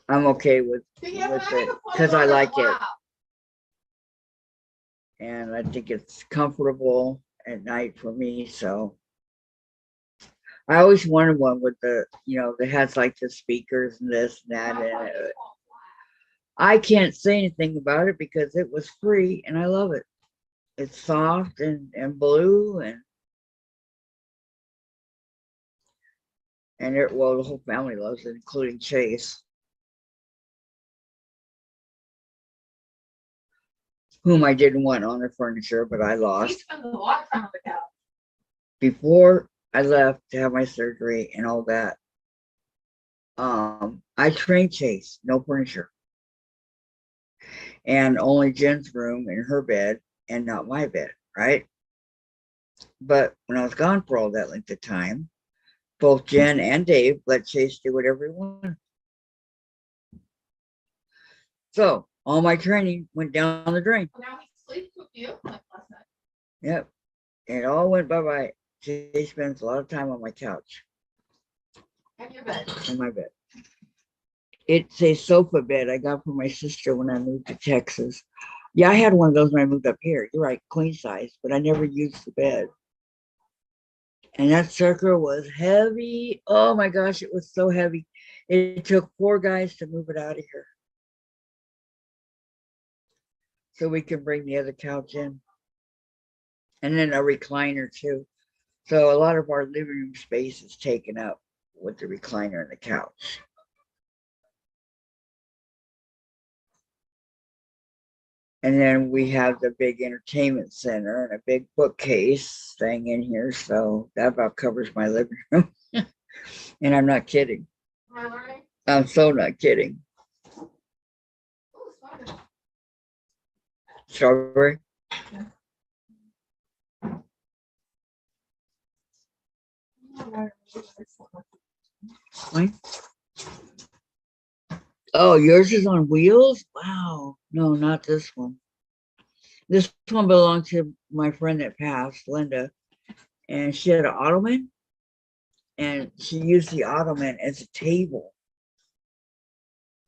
I'm okay with Yeah, but it because I like it, and I think it's comfortable at night for me. So I always wanted one with that has like the speakers and this and that in it. I can't say anything about it because it was free and I love it. It's soft and blue and the whole family loves it, including Chase, whom I didn't want on the furniture, but I He lost. spends a lot of time on the couch. Before I left to have my surgery and all that, I trained Chase, no furniture. And only Jen's room and her bed and not my bed, right? But when I was gone for all that length of time, both Jen and Dave let Chase do whatever he wanted. So all my training went down the drain. Now he sleeps with you like last night. Yep. It all went bye-bye. Chase spends a lot of time on my couch. And your bed. In my bed. It's a sofa bed I got from my sister when I moved to Texas. Yeah, I had one of those when I moved up here. You're right, queen size, but I never used the bed. And that sucker was heavy. Oh my gosh, it was so heavy. It took 4 guys to move it out of here, so we can bring the other couch in. And then a recliner too. So a lot of our living room space is taken up with the recliner and the couch. And then we have the big entertainment center and a big bookcase thing in here. So that about covers my living room. And I'm not kidding. Am I learning? I'm so not kidding. Oh, it's fun. Strawberry? Fine. Oh, yours is on wheels? Wow. No, not this one. This one belonged to my friend that passed, Linda. And she had an ottoman. And she used the ottoman as a table.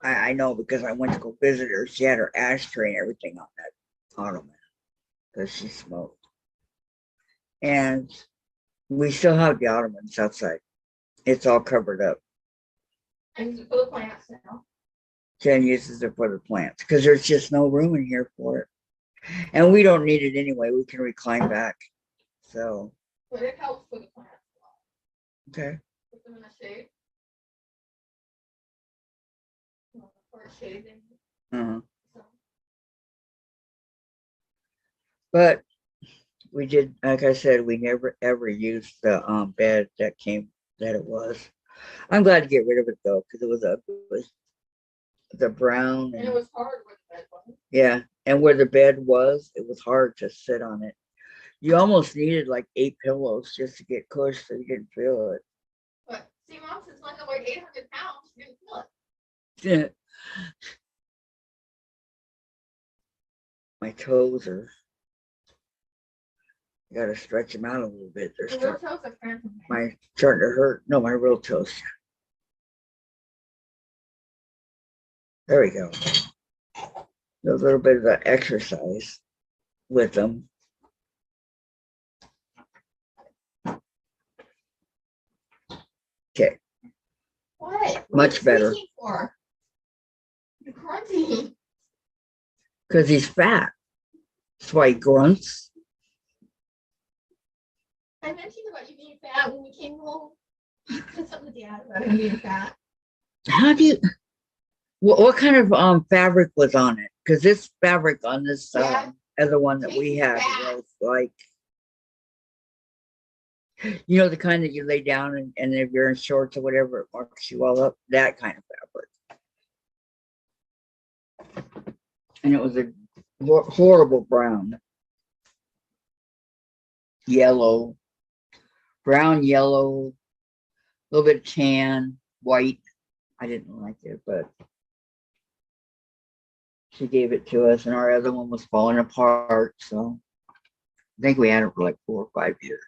I know because I went to go visit her. She had her ashtray and everything on that ottoman because she smoked. And we still have the ottomans outside. It's all covered up. And for the plants now. Jen uses it for the plants because there's just no room in here for it. And we don't need it anyway. We can recline back. So, But it helps for the plants a lot. okay. Put them in the shade. For shading. Uh-huh. So, But we did, like I said, we never ever used the bed that it was. I'm glad to get rid of it though, because it was the brown and it was hard with the bed, wasn't it? yeah, and where the bed was, it was hard to sit on it. You almost needed like 8 pillows just to get cushion so you didn't feel it. But see, Mom, since Linda weighed 800 pounds, you didn't feel it. My toes are, you gotta stretch them out a little bit. They're The little toes are cramping. starting to hurt. No, my real toes. There we go. A little bit of the exercise with them. Okay, What? Much are you better. squeaking For? You're grunting. because he's fat. That's why he grunts. I mentioned about you being fat when you came home. You said something to Dad about him being fat. How do you, what kind of fabric was on it? Because this fabric on this Yeah. other one that we had was like, you know, the kind that you lay down and if you're in shorts or whatever, it marks you all up, that kind of fabric. And it was a horrible brown, yellow, brown, yellow, a little bit tan, white. I didn't like it, but she gave it to us, and our other one was falling apart. So I think we had it for like 4 or 5 years.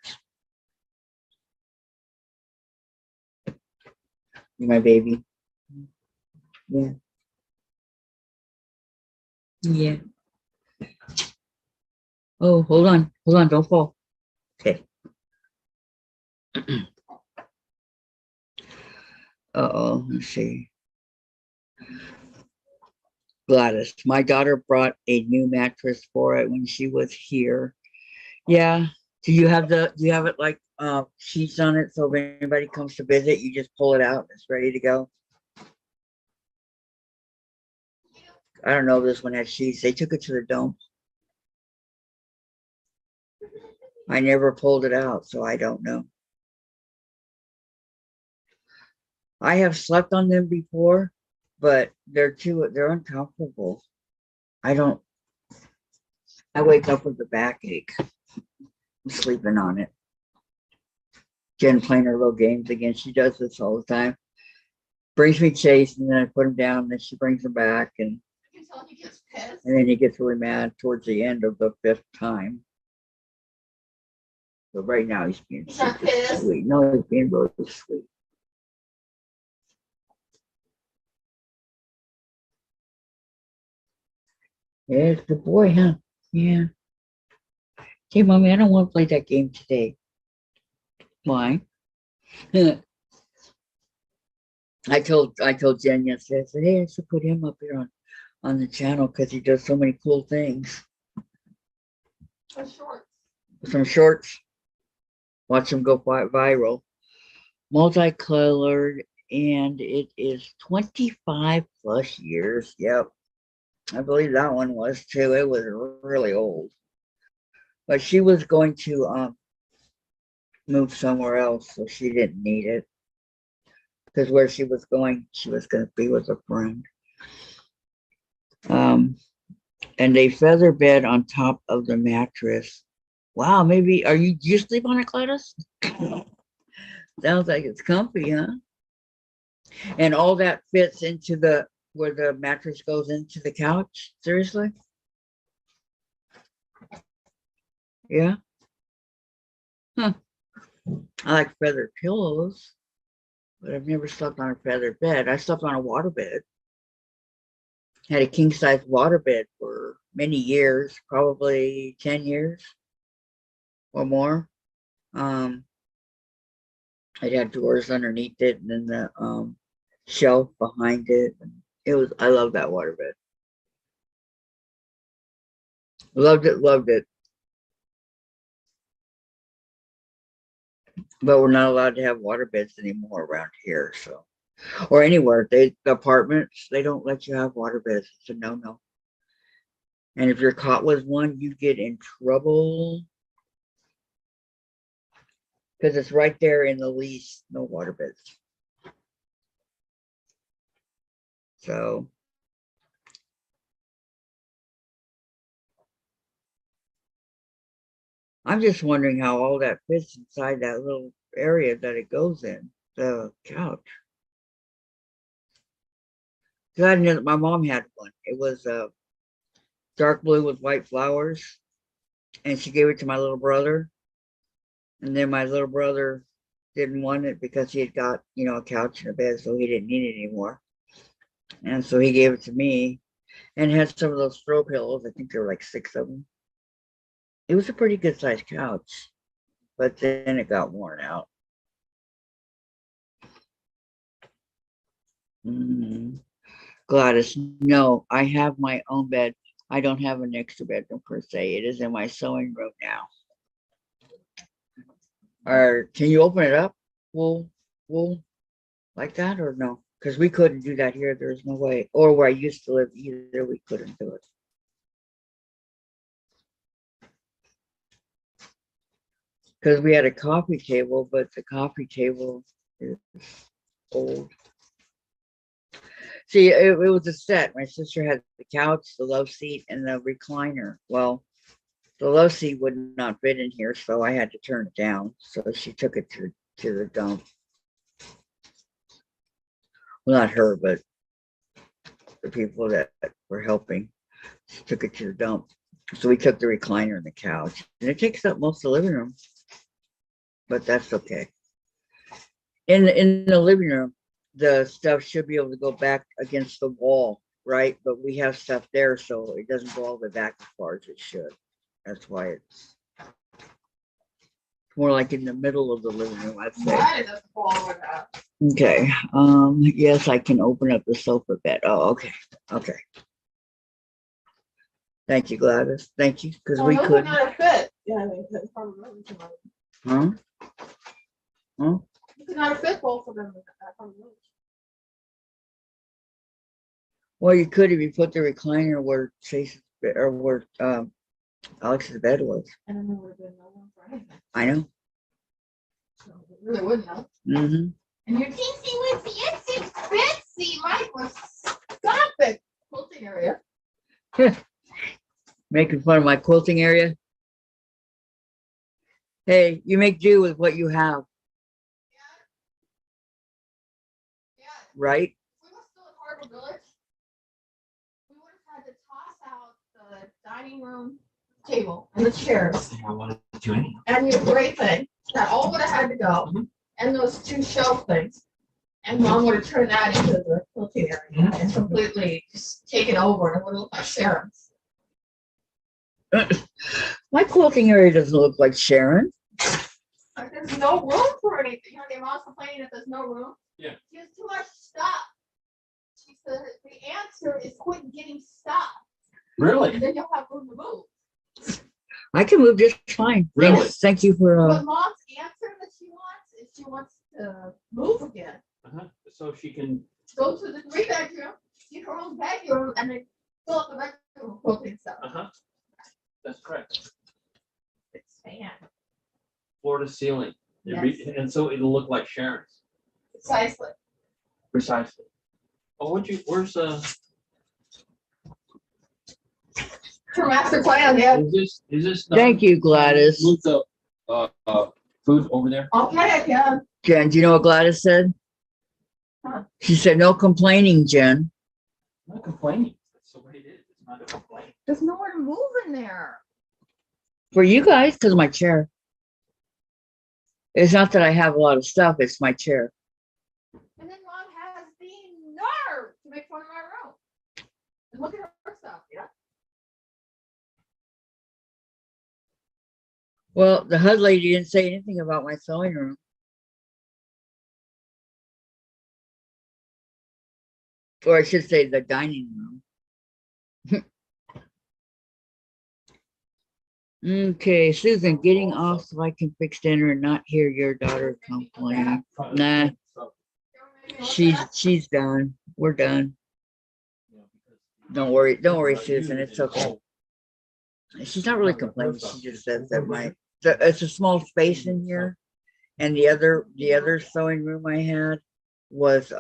My baby. Yeah. Yeah. Oh, hold on, don't fall. Okay. Uh-oh, let's see. Gladys, my daughter brought a new mattress for it when she was here. Yeah. Do you have it like sheets on it, so if anybody comes to visit, you just pull it out and it's ready to go? I don't know if this one has sheets. They took it to the dome. I never pulled it out, so I don't know. I have slept on them before, but they're uncomfortable. I wake up with a backache. I'm sleeping on it. Jen playing her little games again. She does this all the time. Brings me Chase, and then I put him down, and then she brings him back, and then he gets really mad towards the end of the 5th time. But right now he's being super sweet. No, he's being really sweet. Yeah, it's a good boy, huh? Yeah. Hey, Mommy, I don't want to play that game today. Why? I told Jen yesterday, I said, hey, I should put him up here on the channel because he does so many cool things. Some shorts. Watch him go viral. Multicolored, and it is 25 plus years. Yep. I believe that one was too. It was really old. But she was going to move somewhere else, so she didn't need it. Because where she was going to be with a friend. And a feather bed on top of the mattress. Wow, maybe do you sleep on it, Gladys? Sounds like it's comfy, huh? And all that fits into where the mattress goes into the couch? Seriously? Yeah. Huh. I like feather pillows, but I've never slept on a feather bed. I slept on a water bed. Had a king size water bed for many years, probably 10 years or more. It had drawers underneath it, and then the shelf behind it. And I love that water bed. Loved it. But we're not allowed to have water beds anymore around here, so, or anywhere. The apartments, they don't let you have water beds. It's a no-no. And if you're caught with one, you get in trouble. Because it's right there in the lease, no water beds. So I'm just wondering how all that fits inside that little area that it goes in, the couch. Because I knew that my mom had one. It was dark blue with white flowers. And she gave it to my little brother. And then my little brother didn't want it because he had got, a couch and a bed, so he didn't need it anymore. And so he gave it to me, and had some of those throw pillows. I think there were like 6 of them. It was a pretty good sized couch, but then it got worn out. Gladys, no, I have my own bed. I don't have an extra bedroom per se. It is in my sewing room now. Or can you open it up? We'll like that or no? Because we couldn't do that here. There's no way. Or where I used to live either, we couldn't do it. Because we had a coffee table, but the coffee table is old. See, it was a set. My sister had the couch, the love seat, and the recliner. Well, the love seat would not fit in here, so I had to turn it down. So she took it to the dump. Well, not her, but the people that were helping. She took it to the dump. So we took the recliner and the couch. And it takes up most of the living room. But that's okay. In the living room, the stuff should be able to go back against the wall, right? But we have stuff there, so it doesn't go all the way back as far as it should. That's why it's more like in the middle of the living room, I'd say. Why does it fall over that? Okay. Yes, I can open up the sofa bed. Oh, okay. Okay. Thank you, Gladys. Thank you, because we those couldn't. are not a fit. Yeah, I mean, that's probably really too much. Huh? Huh? You could not fit both of them in that front room. Well, you could if you put the recliner where Chase's or where Alex's bed was. And then there would have been no room for anything. I know. So it really wouldn't help. Mm-hmm. And your teensy weensy itsy bitsy microscopic quilting area. Making fun of my quilting area. Hey, you make do with what you have, Yeah. right? If we were still at Harbor Village, we would have had to toss out the dining room table and the chairs I wanted to anyhow. and your gray thing. That all would have had to go. And those two shelf things. And Mom would have turned that into the quilting area and completely just take it over and it would look like Sharon's. My quilting area doesn't look like Sharon. Like there's no room for anything. You know, your mom's complaining that there's no room. Yeah. She has too much stuff. She said the answer is quit getting stuff. Really? And then you'll have room to move. I can move just fine. Really? Thanks. Thank you for But Mom's answer that she wants is she wants to move again. So she can, Go to the 3-bedroom, get her own bedroom, and then fill up the bedroom with quilting stuff. that's correct. Expand. Floor to ceiling. And so it'll look like Sharon's. Precisely. Precisely. Oh, where's Her master plan, yeah. is this? Thank you, Gladys. Move the, food over there? Okay, yeah. Jen, do you know what Gladys said? Huh. She said, no complaining, Jen. I'm not complaining. That's the way it is. It's not a complaint. There's nowhere to move in there. For you guys, because of my chair. It's not that I have a lot of stuff, it's my chair. And then Mom has the nerve to make fun of my room. And look at her stuff, yeah. Well, the HUD lady didn't say anything about my sewing room. Or I should say the dining room. Okay, Susan, getting off so I can fix dinner and not hear your daughter complain. Nah, she's done. We're done. Don't worry, Susan. It's okay. She's not really complaining. She just says that it's a small space in here, and the other sewing room I had was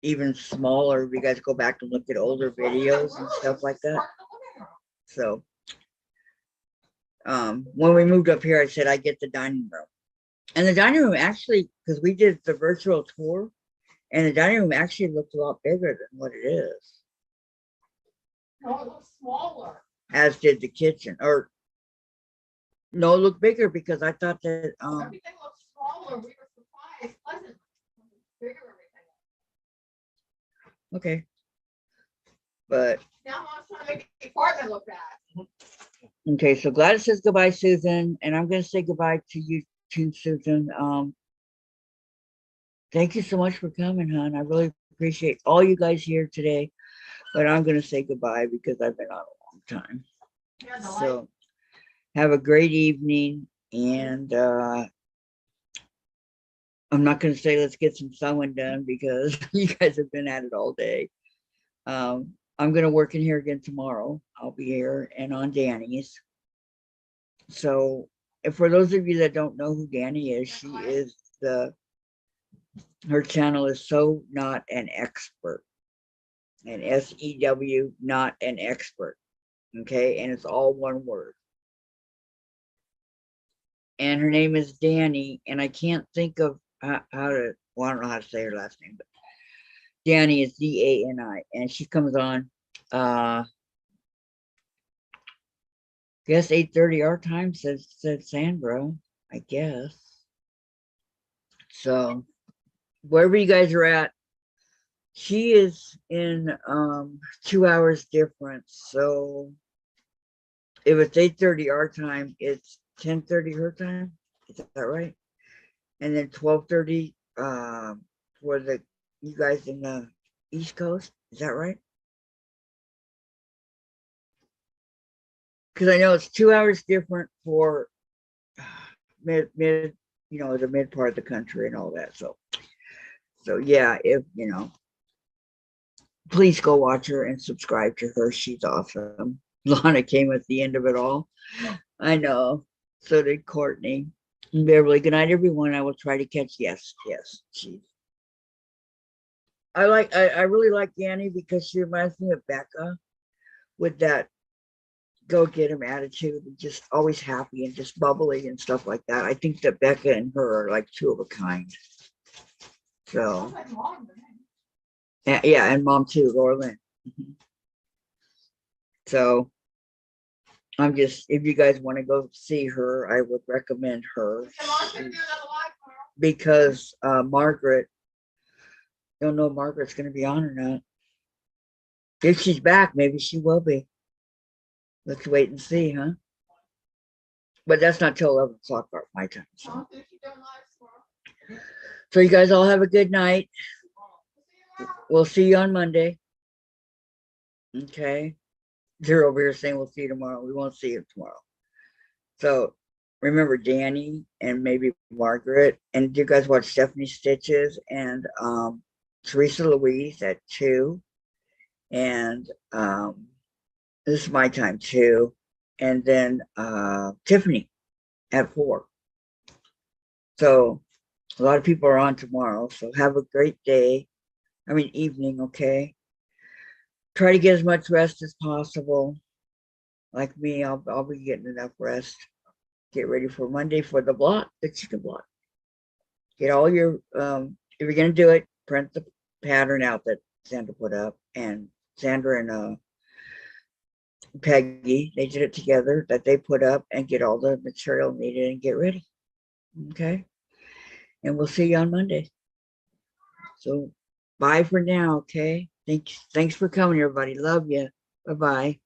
even smaller. You guys go back and look at older videos and stuff like that. So when we moved up here, I said I get the dining room, and the dining room actually, because we did the virtual tour, and the dining room actually looked a lot bigger than what it is. No, it looks smaller. As did the kitchen, or no, it looked bigger because I thought that Everything looks smaller. We were surprised, pleasantly. Bigger everything. okay, but Now Mom's trying to make the apartment look bad. okay. So Gladys says goodbye, Susan, and I'm going to say goodbye to you too, Susan. Thank you so much for coming, hon. I really appreciate all you guys here today, but I'm going to say goodbye because I've been on a long time. So have a great evening, and I'm not going to say let's get some sewing done because you guys have been at it all day. I'm going to work in here again tomorrow. I'll be here and on Danny's. So if for those of you that don't know who Danny is, she is her channel is So Not an Expert, and SEW, not an expert. Okay, and it's all one word. And her name is Danny, and I can't think of how to, well, I don't know how to say her last name, but Danny is DANI, and she comes on guess 8:30 our time, said Sandra, I guess. So wherever you guys are at, she is in 2 hours difference. So if it's 8:30 our time, it's 10:30 her time. Is that right? And then 12:30 for you guys in the East Coast. Is that right? Because I know it's 2 hours different for mid, the mid part of the country and all that. So yeah, if please go watch her and subscribe to her. She's awesome. Lana came at the end of it all. I know. So did Courtney and Beverly. Good night, everyone. I will try to catch. Yes. I really like Yanni because she reminds me of Becca with that go get him attitude and just always happy and just bubbly and stuff like that. I think that Becca and her are like two of a kind. So yeah, and mom too, Laura Lynn. So I'm just, if you guys want to go see her, I would recommend her because Margaret, don't know if Margaret's going to be on or not. If she's back, maybe she will be. Let's wait and see, huh? But that's not till 11 o'clock my time. So you guys all have a good night. We'll see you on Monday. Okay. They're over here saying we'll see you tomorrow. We won't see you tomorrow. So remember Danny and maybe Margaret. And you guys watch Stephanie Stitches and Teresa Louise at 2. And this is my time too. And then Tiffany at 4. So a lot of people are on tomorrow. So have a great day. I mean, evening, okay? Try to get as much rest as possible. Like me, I'll be getting enough rest. Get ready for Monday for the block, the chicken block. Get all your, if you're going to do it, print the pattern out that Sandra put up. And Sandra and Peggy, they did it together that they put up and get all the material needed and get ready. Okay? And we'll see you on Monday. So bye for now, okay? Thanks for coming, everybody. Love you. Bye-bye.